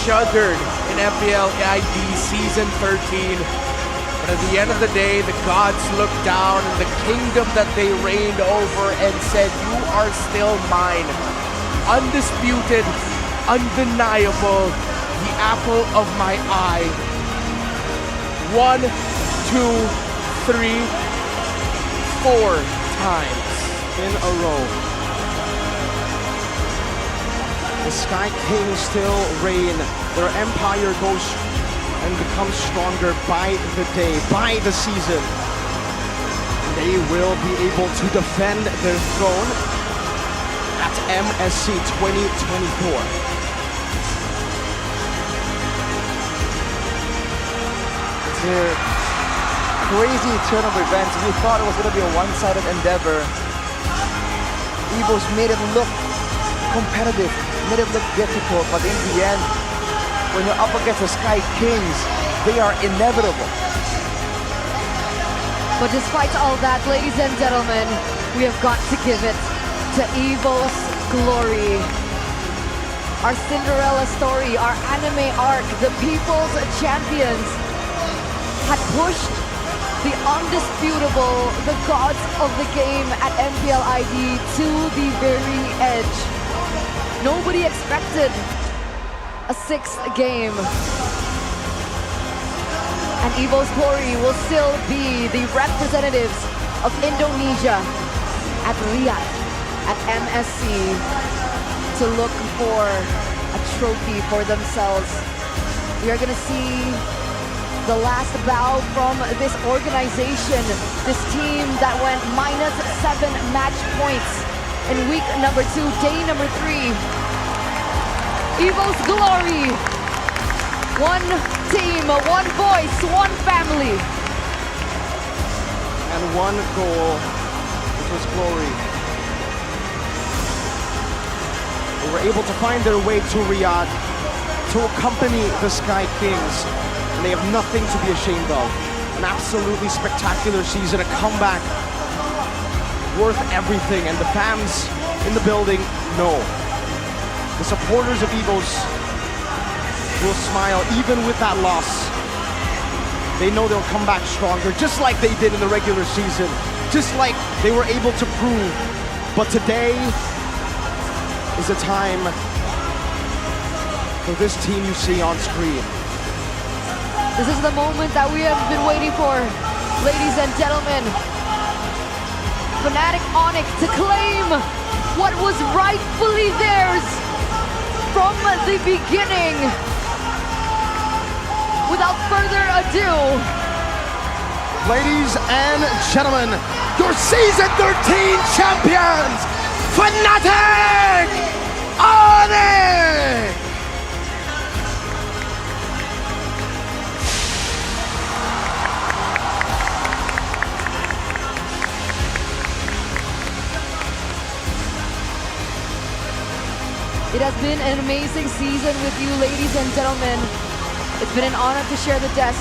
shuddered in MPL ID Season 13. But at the end of the day, the gods looked down and the kingdom that they reigned over and said, "You are still mine." Undisputed, undeniable, the apple of my eye. 1, 2, 3, 4 times in a row. The Sky Kings still reign. Their empire goes and becomes stronger by the day, by the season. They will be able to defend their throne at MSC 2024. It's a crazy turn of events. We thought it was going to be a one-sided endeavor. EVOS made it look competitive, made it look difficult, but in the end, when you're up against the Sky Kings, they are inevitable. But despite all that, ladies and gentlemen, we have got to give it to EVOS Glory. Our Cinderella story, our anime arc, the People's Champions had pushed the undisputable, the gods of the game at MPL ID to the very edge. Nobody expected a 6th game. And EVOS Glory will still be the representatives of Indonesia at Riyadh, at MSC, to look for a trophy for themselves. We are gonna see the last bow from this organization, this team that went -7 match points in week number 2, day number 3. EVOS Glory, one team, one voice, one family. And one goal, which was glory. They were able to find their way to Riyadh to accompany the Sky Kings, and they have nothing to be ashamed of. An absolutely spectacular season, a comeback worth everything, and the fans in the building know. The supporters of EVOS will smile even with that loss. They know they'll come back stronger, just like they did in the regular season, just like they were able to prove. But today is a time for this team you see on screen. This is the moment that we have been waiting for, ladies and gentlemen. Fnatic Onyx to claim what was rightfully theirs from the beginning. Without further ado, ladies and gentlemen, your Season 13 champions, Fnatic Onyx! it has been an amazing season with you, ladies and gentlemen. It's been an honor to share the desk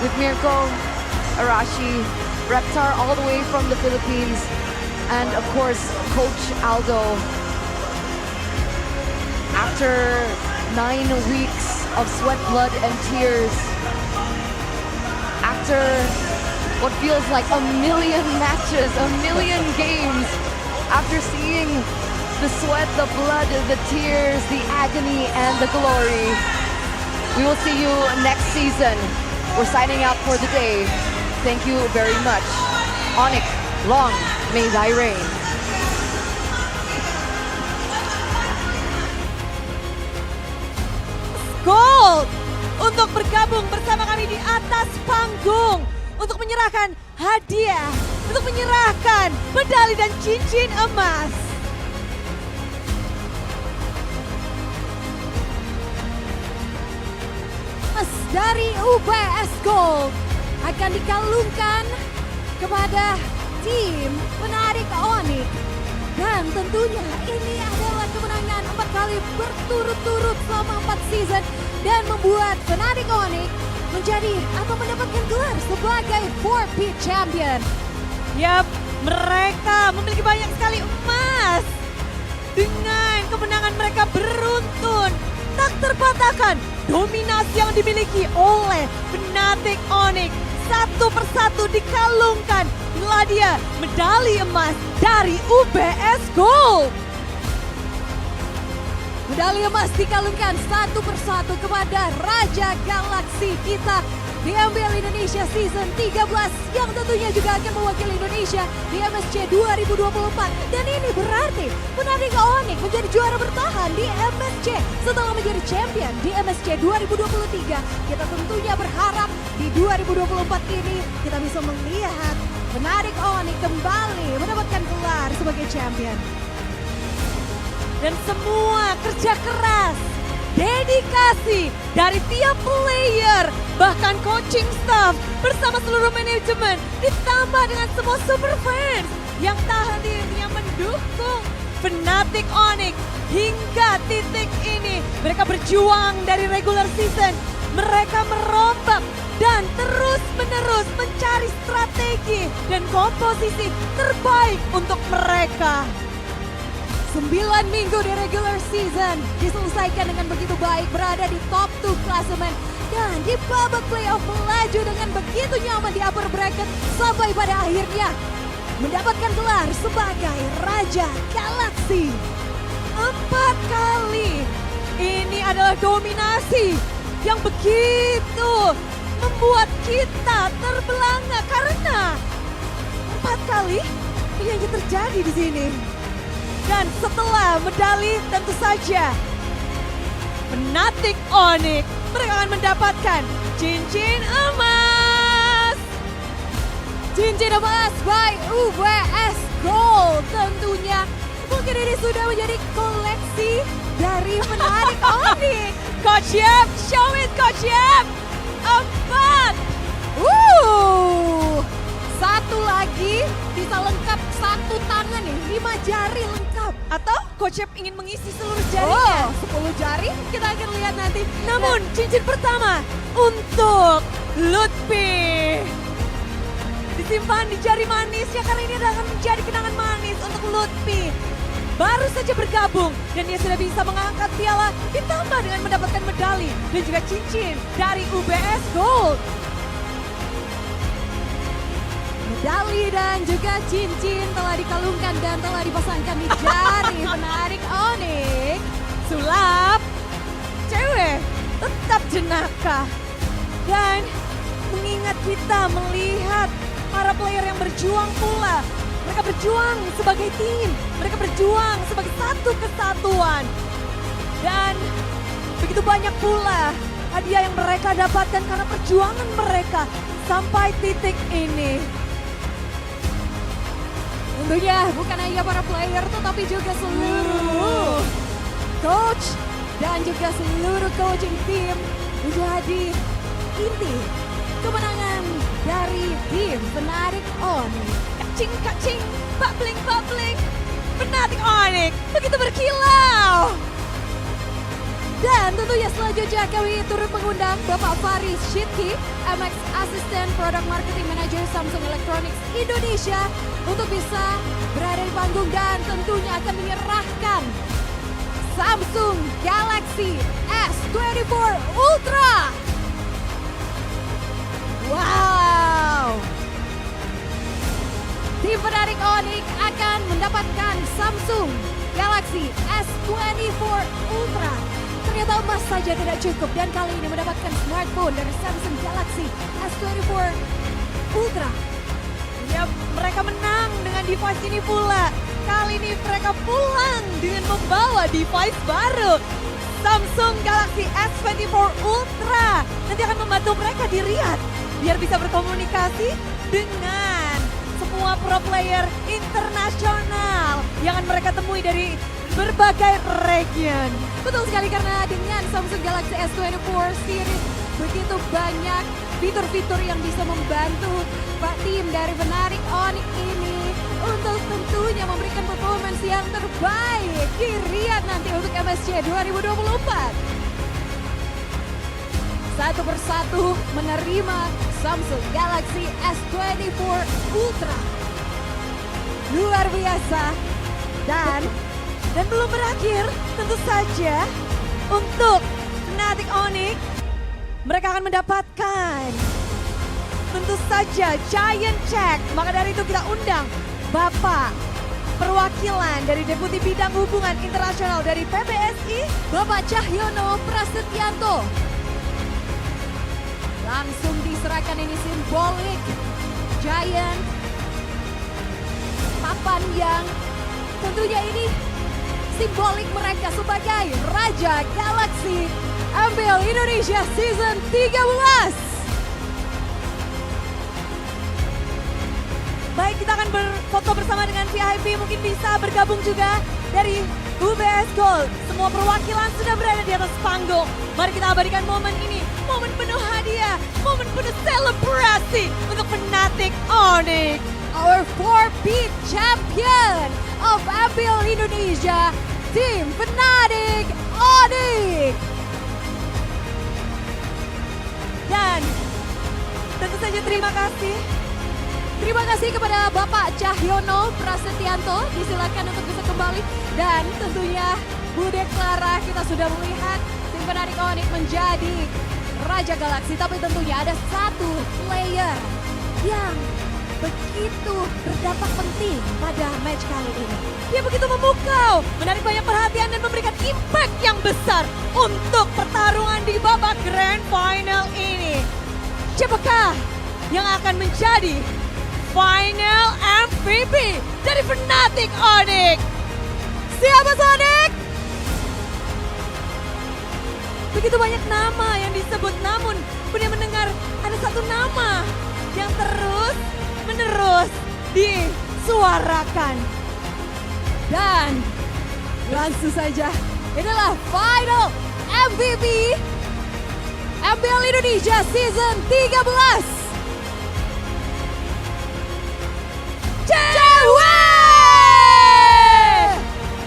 with Mirko, Arashi, Reptar all the way from the Philippines, and of course, Coach Aldo. After 9 weeks of sweat, blood, and tears, after what feels like a million matches, a million games, after seeing the sweat, the blood, the tears, the agony, and the glory, we will see you next season. We're signing out for the day. Thank you very much. Onyx, long may thy reign. Gold untuk bergabung bersama kami di atas panggung untuk menyerahkan hadiah, untuk menyerahkan medali dan cincin emas. dari UBS Gold akan dikalungkan kepada tim penarik Onyx. Dan tentunya ini adalah kemenangan 4 kali berturut-turut selama 4 season dan membuat Fnatic Onyx menjadi atau mendapatkan gelar sebagai 4P champion. Yap, mereka memiliki banyak sekali emas. Dengan kemenangan mereka beruntun, tak terpatahkan dominasi yang dimiliki oleh Fnatic Onyx. Satu persatu dikalungkan. Inilah dia medali emas dari UBS Gold. Medali emas dikalungkan satu persatu kepada Raja Galaksi kita di MPL Indonesia Season 13 yang tentunya juga akan mewakili Indonesia di MSC 2024. Dan ini berarti Fnatic Onyx menjadi juara bertahan di MSC setelah menjadi champion di MSC 2023. Kita tentunya berharap di 2024 ini kita bisa melihat Fnatic Onyx kembali mendapatkan gelar sebagai champion. Dan semua kerja keras, dedikasi dari tiap player, bahkan coaching staff bersama seluruh manajemen, ditambah dengan semua super fans yang tak henti-hentinya mendukung Fnatic Onyx hingga titik ini. Mereka berjuang dari regular season, mereka merombak dan terus-menerus mencari strategi dan komposisi terbaik untuk mereka. 9 minggu di regular season diselesaikan dengan begitu baik, berada di top 2 klasemen dan di babak playoff melaju dengan begitu nyaman di upper bracket sampai pada akhirnya mendapatkan gelar sebagai Raja Galaksi. 4 kali. Ini adalah dominasi yang begitu membuat kita terbelanga karena 4 kali ini yang terjadi di sini. Dan setelah medali tentu saja Fnatic Onyx mereka akan mendapatkan cincin emas. Cincin emas by UBS Gold tentunya. Mungkin ini sudah menjadi koleksi dari Fnatic Onyx. Coach Yap, show it Coach Yap. 4. Satu lagi bisa lengkap satu tangan nih, 5 jari lengkap. Atau Coach Yap ingin mengisi seluruh jarinya. 10 jari kita akan lihat nanti. Namun cincin pertama untuk Lutfi. Disimpan di jari manisnya karena ini akan menjadi kenangan manis untuk Lutfi. Baru saja bergabung dan dia sudah bisa mengangkat piala ditambah dengan mendapatkan medali dan juga cincin dari UBS Gold. Medali dan juga cincin telah dikalungkan dan telah dipasangkan di jari Fnatic Onyx. Sulap, cewek tetap jenaka. Dan mengingat kita melihat para player yang berjuang pula. Mereka berjuang sebagai tim, mereka berjuang sebagai satu kesatuan. Dan begitu banyak pula hadiah yang mereka dapatkan karena perjuangan mereka sampai titik ini. Tentunya bukan hanya para player tetapi juga seluruh coach dan juga seluruh coaching team menjadi inti kemenangan dari tim Fnatic Onyx. Kacing, babling, Fnatic Onyx begitu berkilau. Dan tentunya selanjutnya kami turut mengundang Bapak Faris Shitki, MX Assistant Product Marketing Manager Samsung Electronics Indonesia untuk bisa berada di panggung dan tentunya akan menyerahkan Samsung Galaxy S24 Ultra. Wow! Tim Fnatic Onyx akan mendapatkan Samsung Galaxy S24 Ultra. Ternyata emas saja tidak cukup dan kali ini mendapatkan smartphone dari Samsung Galaxy S24 Ultra. Ya, mereka menang dengan device ini pula. Kali ini mereka pulang dengan membawa device baru. Samsung Galaxy S24 Ultra nanti akan membantu mereka di Riyadh biar bisa berkomunikasi dengan semua pro player internasional yang akan mereka temui dari berbagai region. Betul sekali karena dengan Samsung Galaxy S24 series begitu banyak fitur-fitur yang bisa membantu Pak tim dari Fnatic Onyx ini untuk tentunya memberikan performance yang terbaik di Riyadh nanti untuk MSC 2024. Satu persatu menerima Samsung Galaxy S24 Ultra. Luar biasa. Dan belum berakhir, tentu saja untuk Fnatic Onyx mereka akan mendapatkan tentu saja Giant Check. Maka dari itu kita undang Bapak perwakilan dari Deputi Bidang Hubungan Internasional dari PBSI, Bapak Cahyono Prasetyanto. Langsung diserahkan ini simbolik Giant papan yang tentunya ini simbolik mereka sebagai Raja Galaxy MPL Indonesia Season 13. Baik, kita akan berfoto bersama dengan VIP, mungkin bisa bergabung juga dari UBS Gold. Semua perwakilan sudah berada di atas panggung. Mari kita abadikan momen ini, momen penuh hadiah, momen penuh selebrasi untuk Fnatic Onyx. Our 4-beat champion of MPL Indonesia, Team Fnatic Onyx. Dan tentu saja terima kasih. Terima kasih kepada Bapak Cahyono Prasetyanto, disilakan untuk bisa kembali. Dan tentunya Bude Clara, kita sudah melihat tim Fnatic Onyx menjadi Raja Galaxy. Tapi tentunya ada satu player yang begitu berdampak penting pada match kali ini. Dia begitu memukau, menarik banyak perhatian dan memberikan impact yang besar untuk pertarungan di babak Grand Final ini. Siapakah yang akan menjadi Final MVP dari Fnatic Onyx? Siapa Sonic? Begitu banyak nama yang disebut, namun Bunda mendengar ada satu nama yang terus menerus disuarakan. Dan langsung saja inilah Final MVP MPL Indonesia Season 13.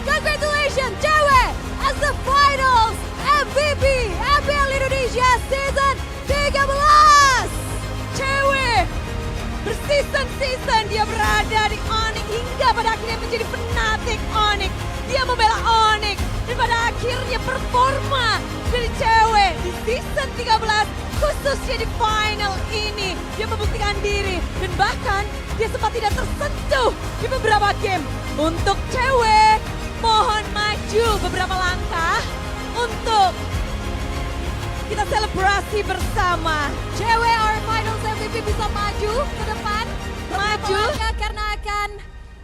Congratulations, Cewek, as the finals MVP MPL Indonesia Season 13. Cewek, berseason-season dia berada di Onyx hingga pada akhirnya menjadi Fnatic Onyx. Dia membela Onyx dan pada akhirnya performa dari Cewek di season 13 khususnya di final ini. Dia membuktikan diri dan bahkan dia sempat tidak tersentuh di beberapa game. Untuk Cewek, mohon maju beberapa langkah untuk kita selebrasi bersama. Cewek our finals MVP bisa maju ke depan. Maju karena akan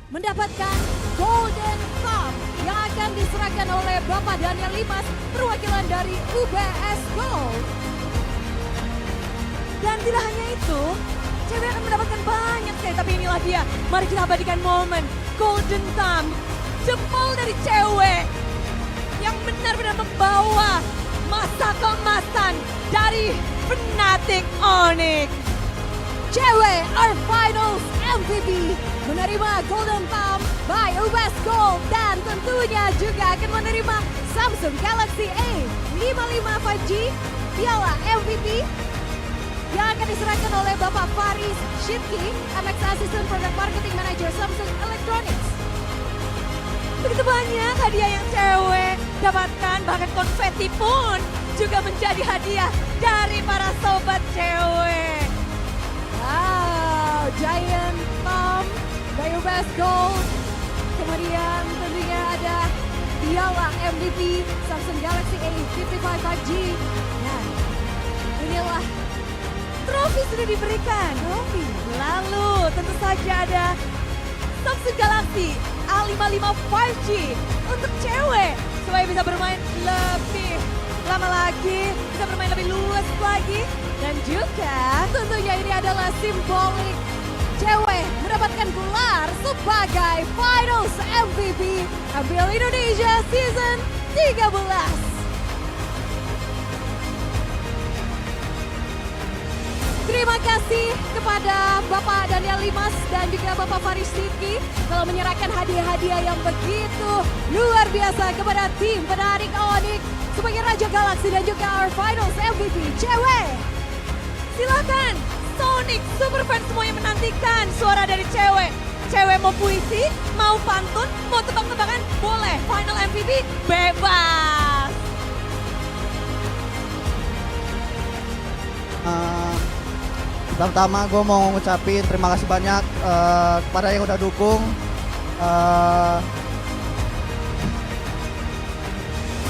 mendapatkan Golden Thumb yang akan diserahkan oleh Bapak Daniel Limas, perwakilan dari UBS Gold. Dan tidak hanya itu, Cewek akan mendapatkan banyak sekali, tapi inilah dia. Mari kita abadikan momen Golden Thumb, jempol dari Cewek yang benar-benar membawa masa keemasan dari Fnatic Onyx. Cewek, our finals MVP, menerima Golden Thumb by UBS Gold dan tentunya juga akan menerima Samsung Galaxy A55 5G Piala MVP yang akan diserahkan oleh Bapak Faris Shitki, MX Assistant Product Marketing Manager Samsung Electronics. Begitu banyak hadiah yang Cewek dapatkan, bahkan konfeti pun juga menjadi hadiah dari para sobat Cewek. Wow, Giant Thumb by UBS Gold. Kemudian tentunya ada Piala MVP Samsung Galaxy A55 5G. Dan inilah trofi sudah diberikan. Lalu tentu saja ada Samsung Galaxy A55 5G untuk Cewek supaya bisa bermain lebih lama lagi, bisa bermain lebih luas lagi. Dan juga tentunya ini adalah simbolik Cewek mendapatkan gelar sebagai Finals MVP MPL Indonesia Season 13. kasih kepada Bapak Daniel Limas dan juga Bapak Faris Sidki telah menyerahkan hadiah-hadiah yang begitu luar biasa kepada tim penarik Onyx sebagai Raja Galaxy dan juga our finals MVP cewek. Silakan, Sonic Superfans semuanya menantikan suara dari cewek. Cewek mau puisi, mau pantun, mau tebak-tebakan, boleh. Final MVP bebas. Pertama gue mau ngucapin terima kasih banyak kepada yang udah dukung.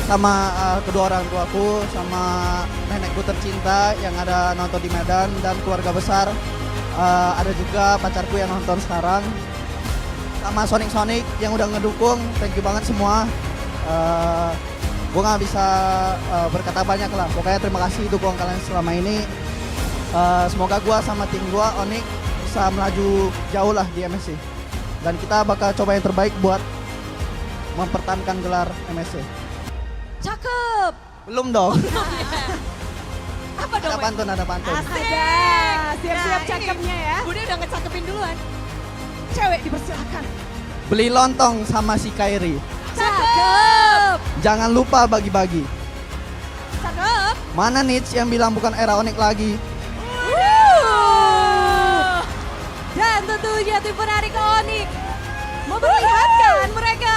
Sama kedua orang tuaku, sama nenekku tercinta yang ada nonton di Medan, dan keluarga besar. Ada juga pacarku yang nonton sekarang. Sama Sonic yang udah ngedukung, thank you banget semua. Gue gak bisa berkata banyak lah, pokoknya terima kasih dukungan kalian selama ini. Semoga gue sama tim gue, Onyx, bisa melaju jauh lah di MSC. Dan kita bakal coba yang terbaik buat mempertahankan gelar MSC. Cakep. Belum dong. Apa dong? Ada pantun. Asik. Siap-siap Nah, cakepnya ya. Budi udah ngecakepin duluan. Cewek dipersilakan. Beli lontong sama si Kairi. Cakep. Jangan lupa bagi-bagi. Cakep. Mana Nits yang bilang bukan era Onyx lagi? Dan tentunya tim penarik Onyx memperlihatkan mereka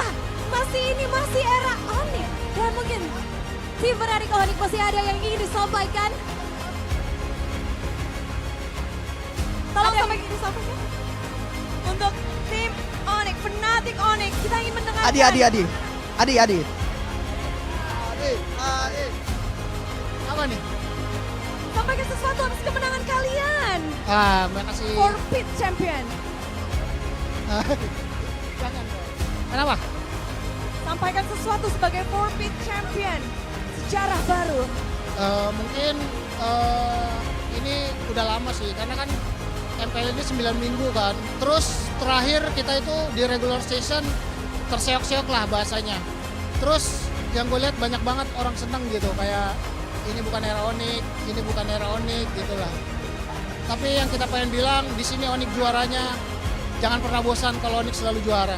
masih era Onyx. Dan mungkin tim penarik Onyx masih ada yang ingin disampaikan. Tolong sampai ingin disampaikan. Untuk tim Onyx, Fnatic Onyx, kita ingin mendengarkan. Adi. Apa nih? Sampaikan sesuatu atas kemenangan kalian. Makasih. Forfeit champion. Jangan. Kenapa? Sampaikan sesuatu sebagai forfeit champion. Sejarah baru. Mungkin ini udah lama sih, karena kan MPL ini 9 minggu kan. Terus terakhir kita itu di regular season terseok-seok lah bahasanya. Terus yang gue lihat banyak banget orang seneng gitu, kayak ini bukan era Onyx, ini bukan era Onyx gitu lah. Tapi yang kita pengen bilang, di sini Onyx juaranya, jangan pernah bosan kalau Onyx selalu juara.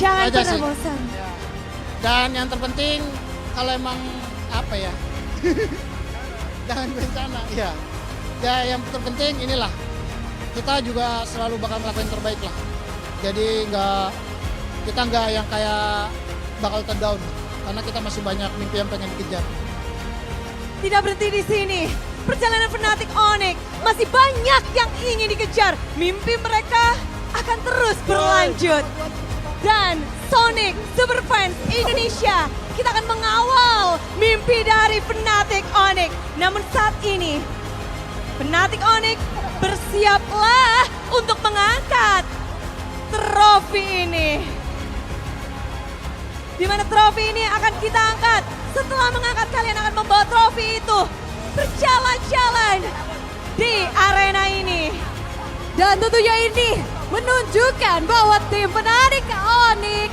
Jangan Aja pernah sih. bosan. Dan yang terpenting, kalau emang apa ya, jangan bencana, ya. Ya yang terpenting inilah, kita juga selalu bakal melakukan yang terbaik lah. Jadi kita nggak yang kayak bakal terdown, karena kita masih banyak mimpi yang pengen dikejar. Tidak berhenti di sini. Perjalanan Fnatic Onyx masih banyak yang ingin dikejar. Mimpi mereka akan terus berlanjut. Dan Sonic Superfans Indonesia, kita akan mengawal mimpi dari Fnatic Onyx. Namun saat ini, Fnatic Onyx bersiaplah untuk mengangkat trofi ini. Di mana trofi ini akan kita angkat. Setelah mengangkat, kalian akan membawa trofi itu berjalan-jalan di arena ini. Dan tentunya ini menunjukkan bahwa tim penarik Onyx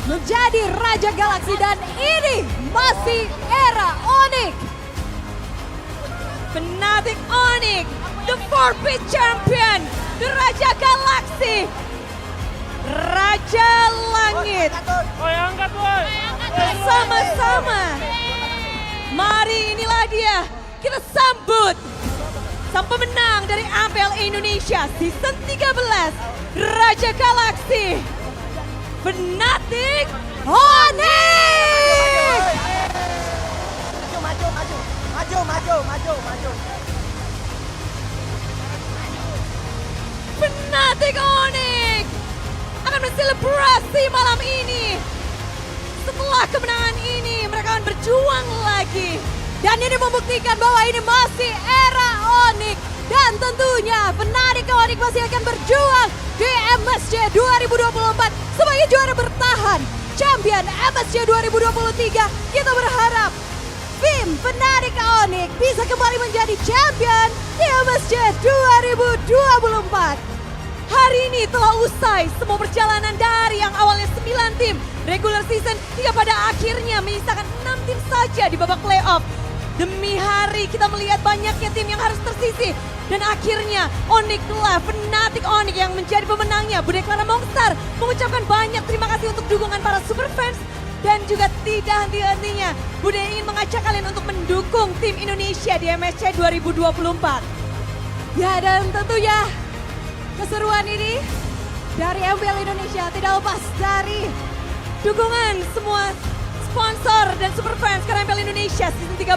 menjadi Raja Galaxy dan ini masih era Onyx. Fnatic Onyx, the forfeit champion, the Raja Galaxy, Raja Langit. Bersama-sama. Mari inilah dia, kita sambut sang pemenang dari MPL Indonesia Season 13, Raja Galaxy, Fnatic Onyx. Maju. Fnatic Onyx akan menselebrasi malam ini. Setelah kemenangan ini, mereka akan berjuang lagi. Dan ini membuktikan bahwa ini masih era Onyx. Dan tentunya Fnatic Onyx masih akan berjuang di MSC 2024 sebagai juara bertahan. Champion MSC 2023, kita berharap tim Fnatic Onyx bisa kembali menjadi champion di MSC 2024. Hari ini telah usai semua perjalanan dari yang awalnya 9 tim regular season hingga pada akhirnya menyisakan 6 tim saja di babak playoff. demi hari kita melihat banyaknya tim yang harus tersisih. Dan akhirnya Onyx lah, Fnatic Onyx yang menjadi pemenangnya. Bude Clara Mongstar mengucapkan banyak terima kasih untuk dukungan para super fans. Dan juga tidak henti-hentinya, Bude ingin mengajak kalian untuk mendukung tim Indonesia di MSC 2024. Ya, dan tentunya keseruan ini dari MPL Indonesia tidak lepas dari dukungan semua sponsor dan super fans ke MPL Indonesia Season 13.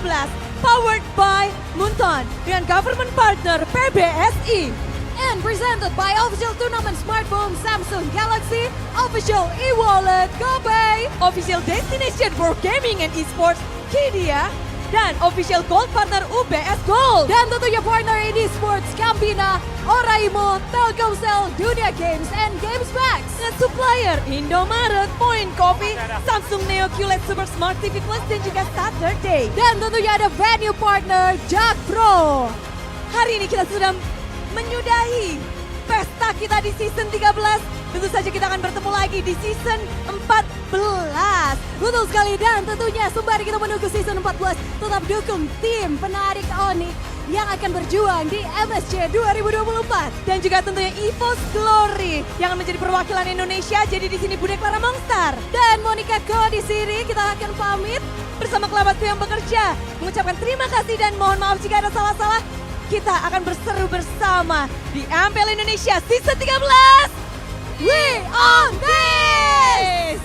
Powered by Munton dengan government partner PBSI. And presented by official tournament smartphone Samsung Galaxy, official e-wallet GoPay, official destination for gaming and esports Kidia, dan official gold partner UBS Gold. Dan tentunya partner in esports Gambina, Oraimo, Telkomsel, Dunia Games, and Games Max. Dan supplier Indomaret, Point Coffee, Samsung Neo QLED Super Smart TV Plus, dan juga Saturday. Dan tentunya ada venue partner Jakpro. Hari ini kita sudah menyudahi pesta kita di season 13. Tentu saja kita akan bertemu lagi di season 14. Betul sekali, dan tentunya sembari kita menunggu season 14, tetap dukung tim Fnatic Onyx yang akan berjuang di MSC 2024. Dan juga tentunya EVOS Glory yang akan menjadi perwakilan Indonesia. Jadi di sini Bude Clara Mongstar dan Monica Ko di sini. Kita akan pamit bersama kerabatku yang bekerja, mengucapkan terima kasih dan mohon maaf jika ada salah-salah. Kita akan berseru bersama di MPL Indonesia Season 13. We on this!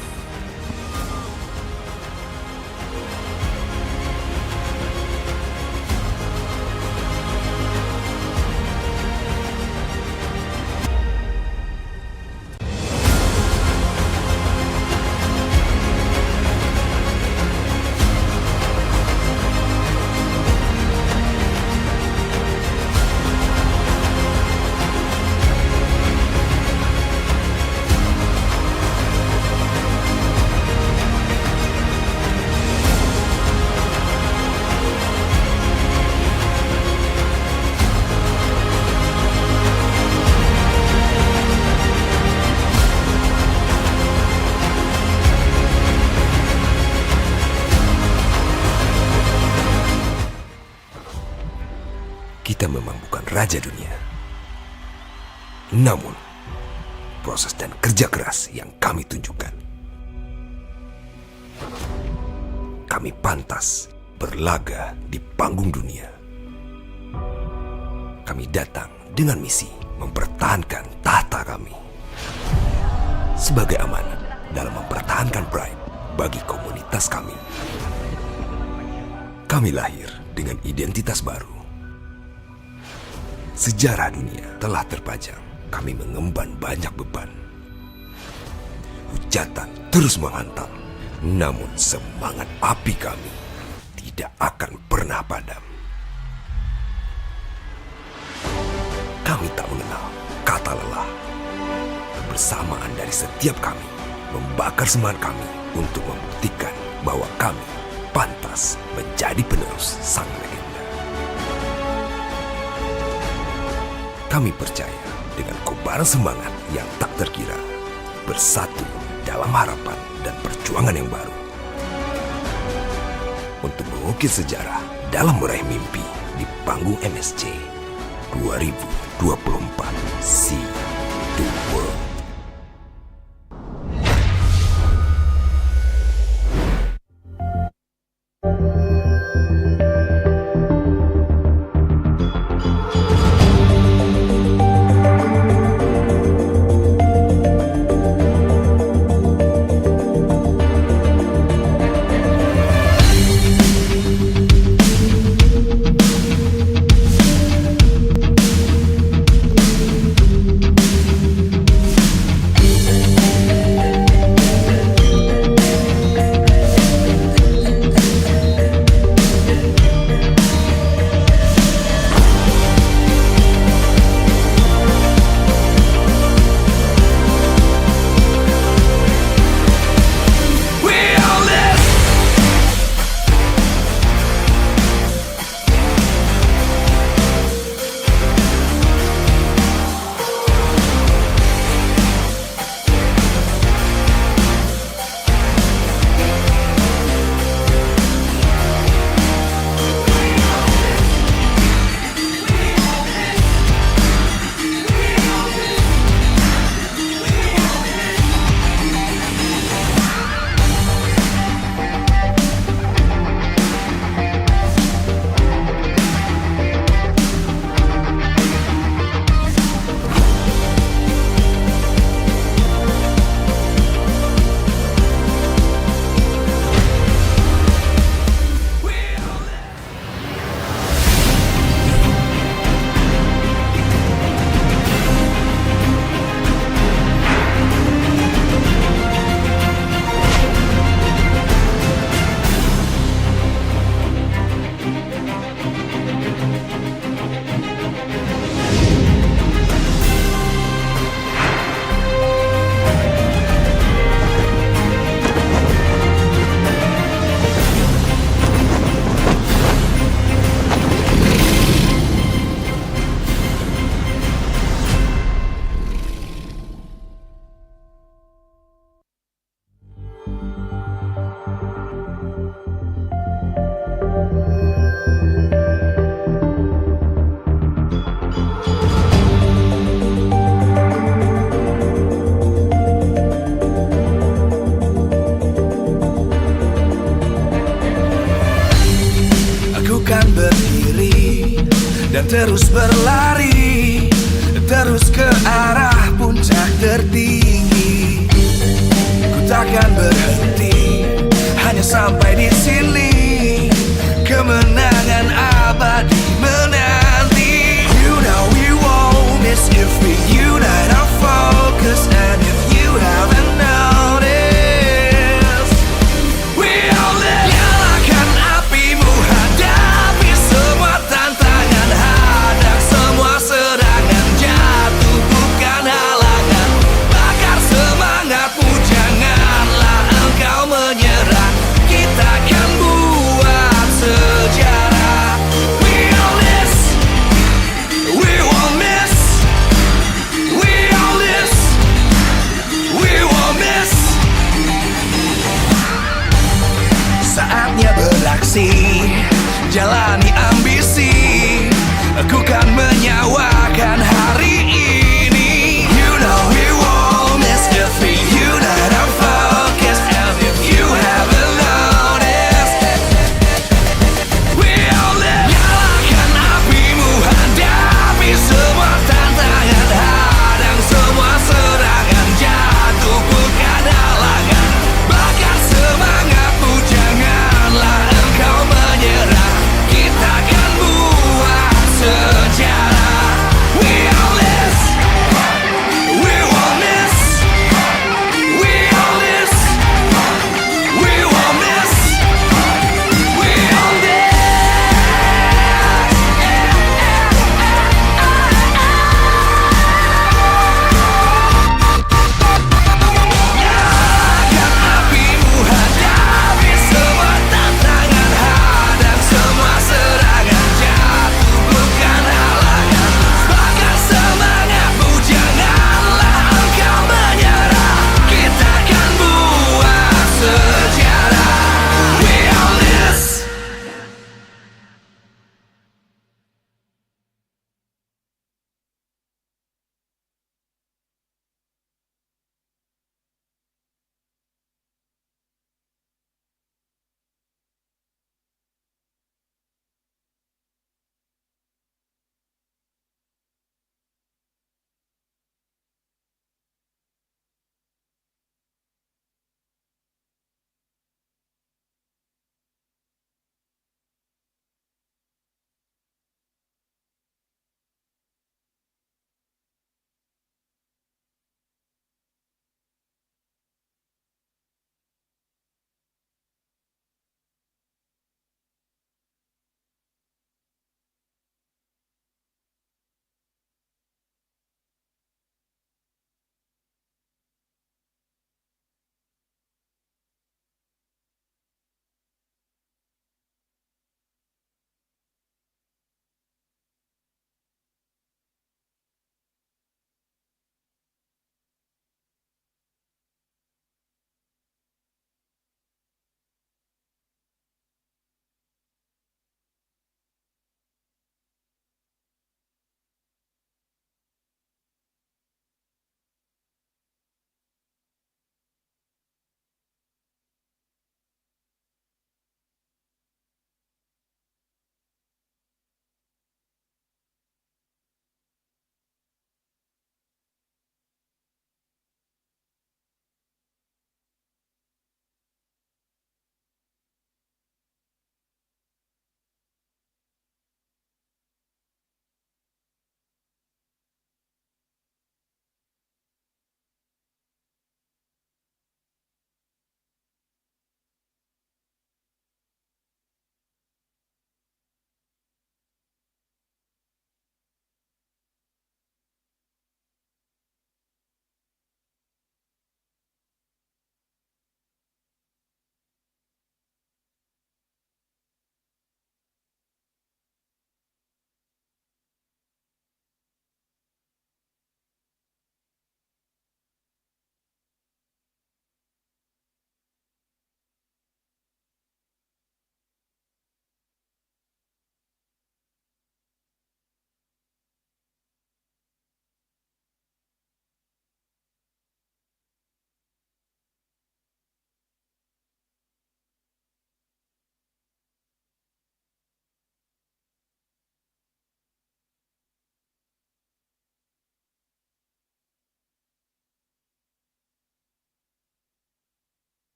Kita memang bukan raja dunia. Namun, proses dan kerja keras yang kami tunjukkan, kami pantas berlaga di panggung dunia. Kami datang dengan misi mempertahankan tahta kami sebagai amanat dalam mempertahankan pride bagi komunitas kami. Kami lahir dengan identitas baru. Sejarah dunia telah terpajang. Kami mengemban banyak beban. Hujatan terus menghantam. Namun semangat api kami tidak akan pernah padam. Kami tak mengenal kata lelah. Kebersamaan dari setiap kami membakar semangat kami untuk membuktikan bahwa kami pantas menjadi penerus sang legenda. Kami percaya dengan kobaran semangat yang tak terkira, bersatu dalam harapan dan perjuangan yang baru. Untuk mengukir sejarah dalam meraih mimpi di panggung MSC 2024. See the world. dan terus berlari, terus ke arah puncak tertinggi. Ku takkan berhenti, hanya sampai di sini. Kemenangan abadi menanti. You know we won't miss if we unite our focus. And if you haven't noticed, we all live. Nyalakan apimu, hadapi semua tantangan, hadang semua serangan, jatuh bukan halangan. Bakar semangatmu, janganlah engkau menyerah. Kita akan buat sejarah. We all this, we won't miss. We all this, we won't miss. Saatnya beraksi, jalan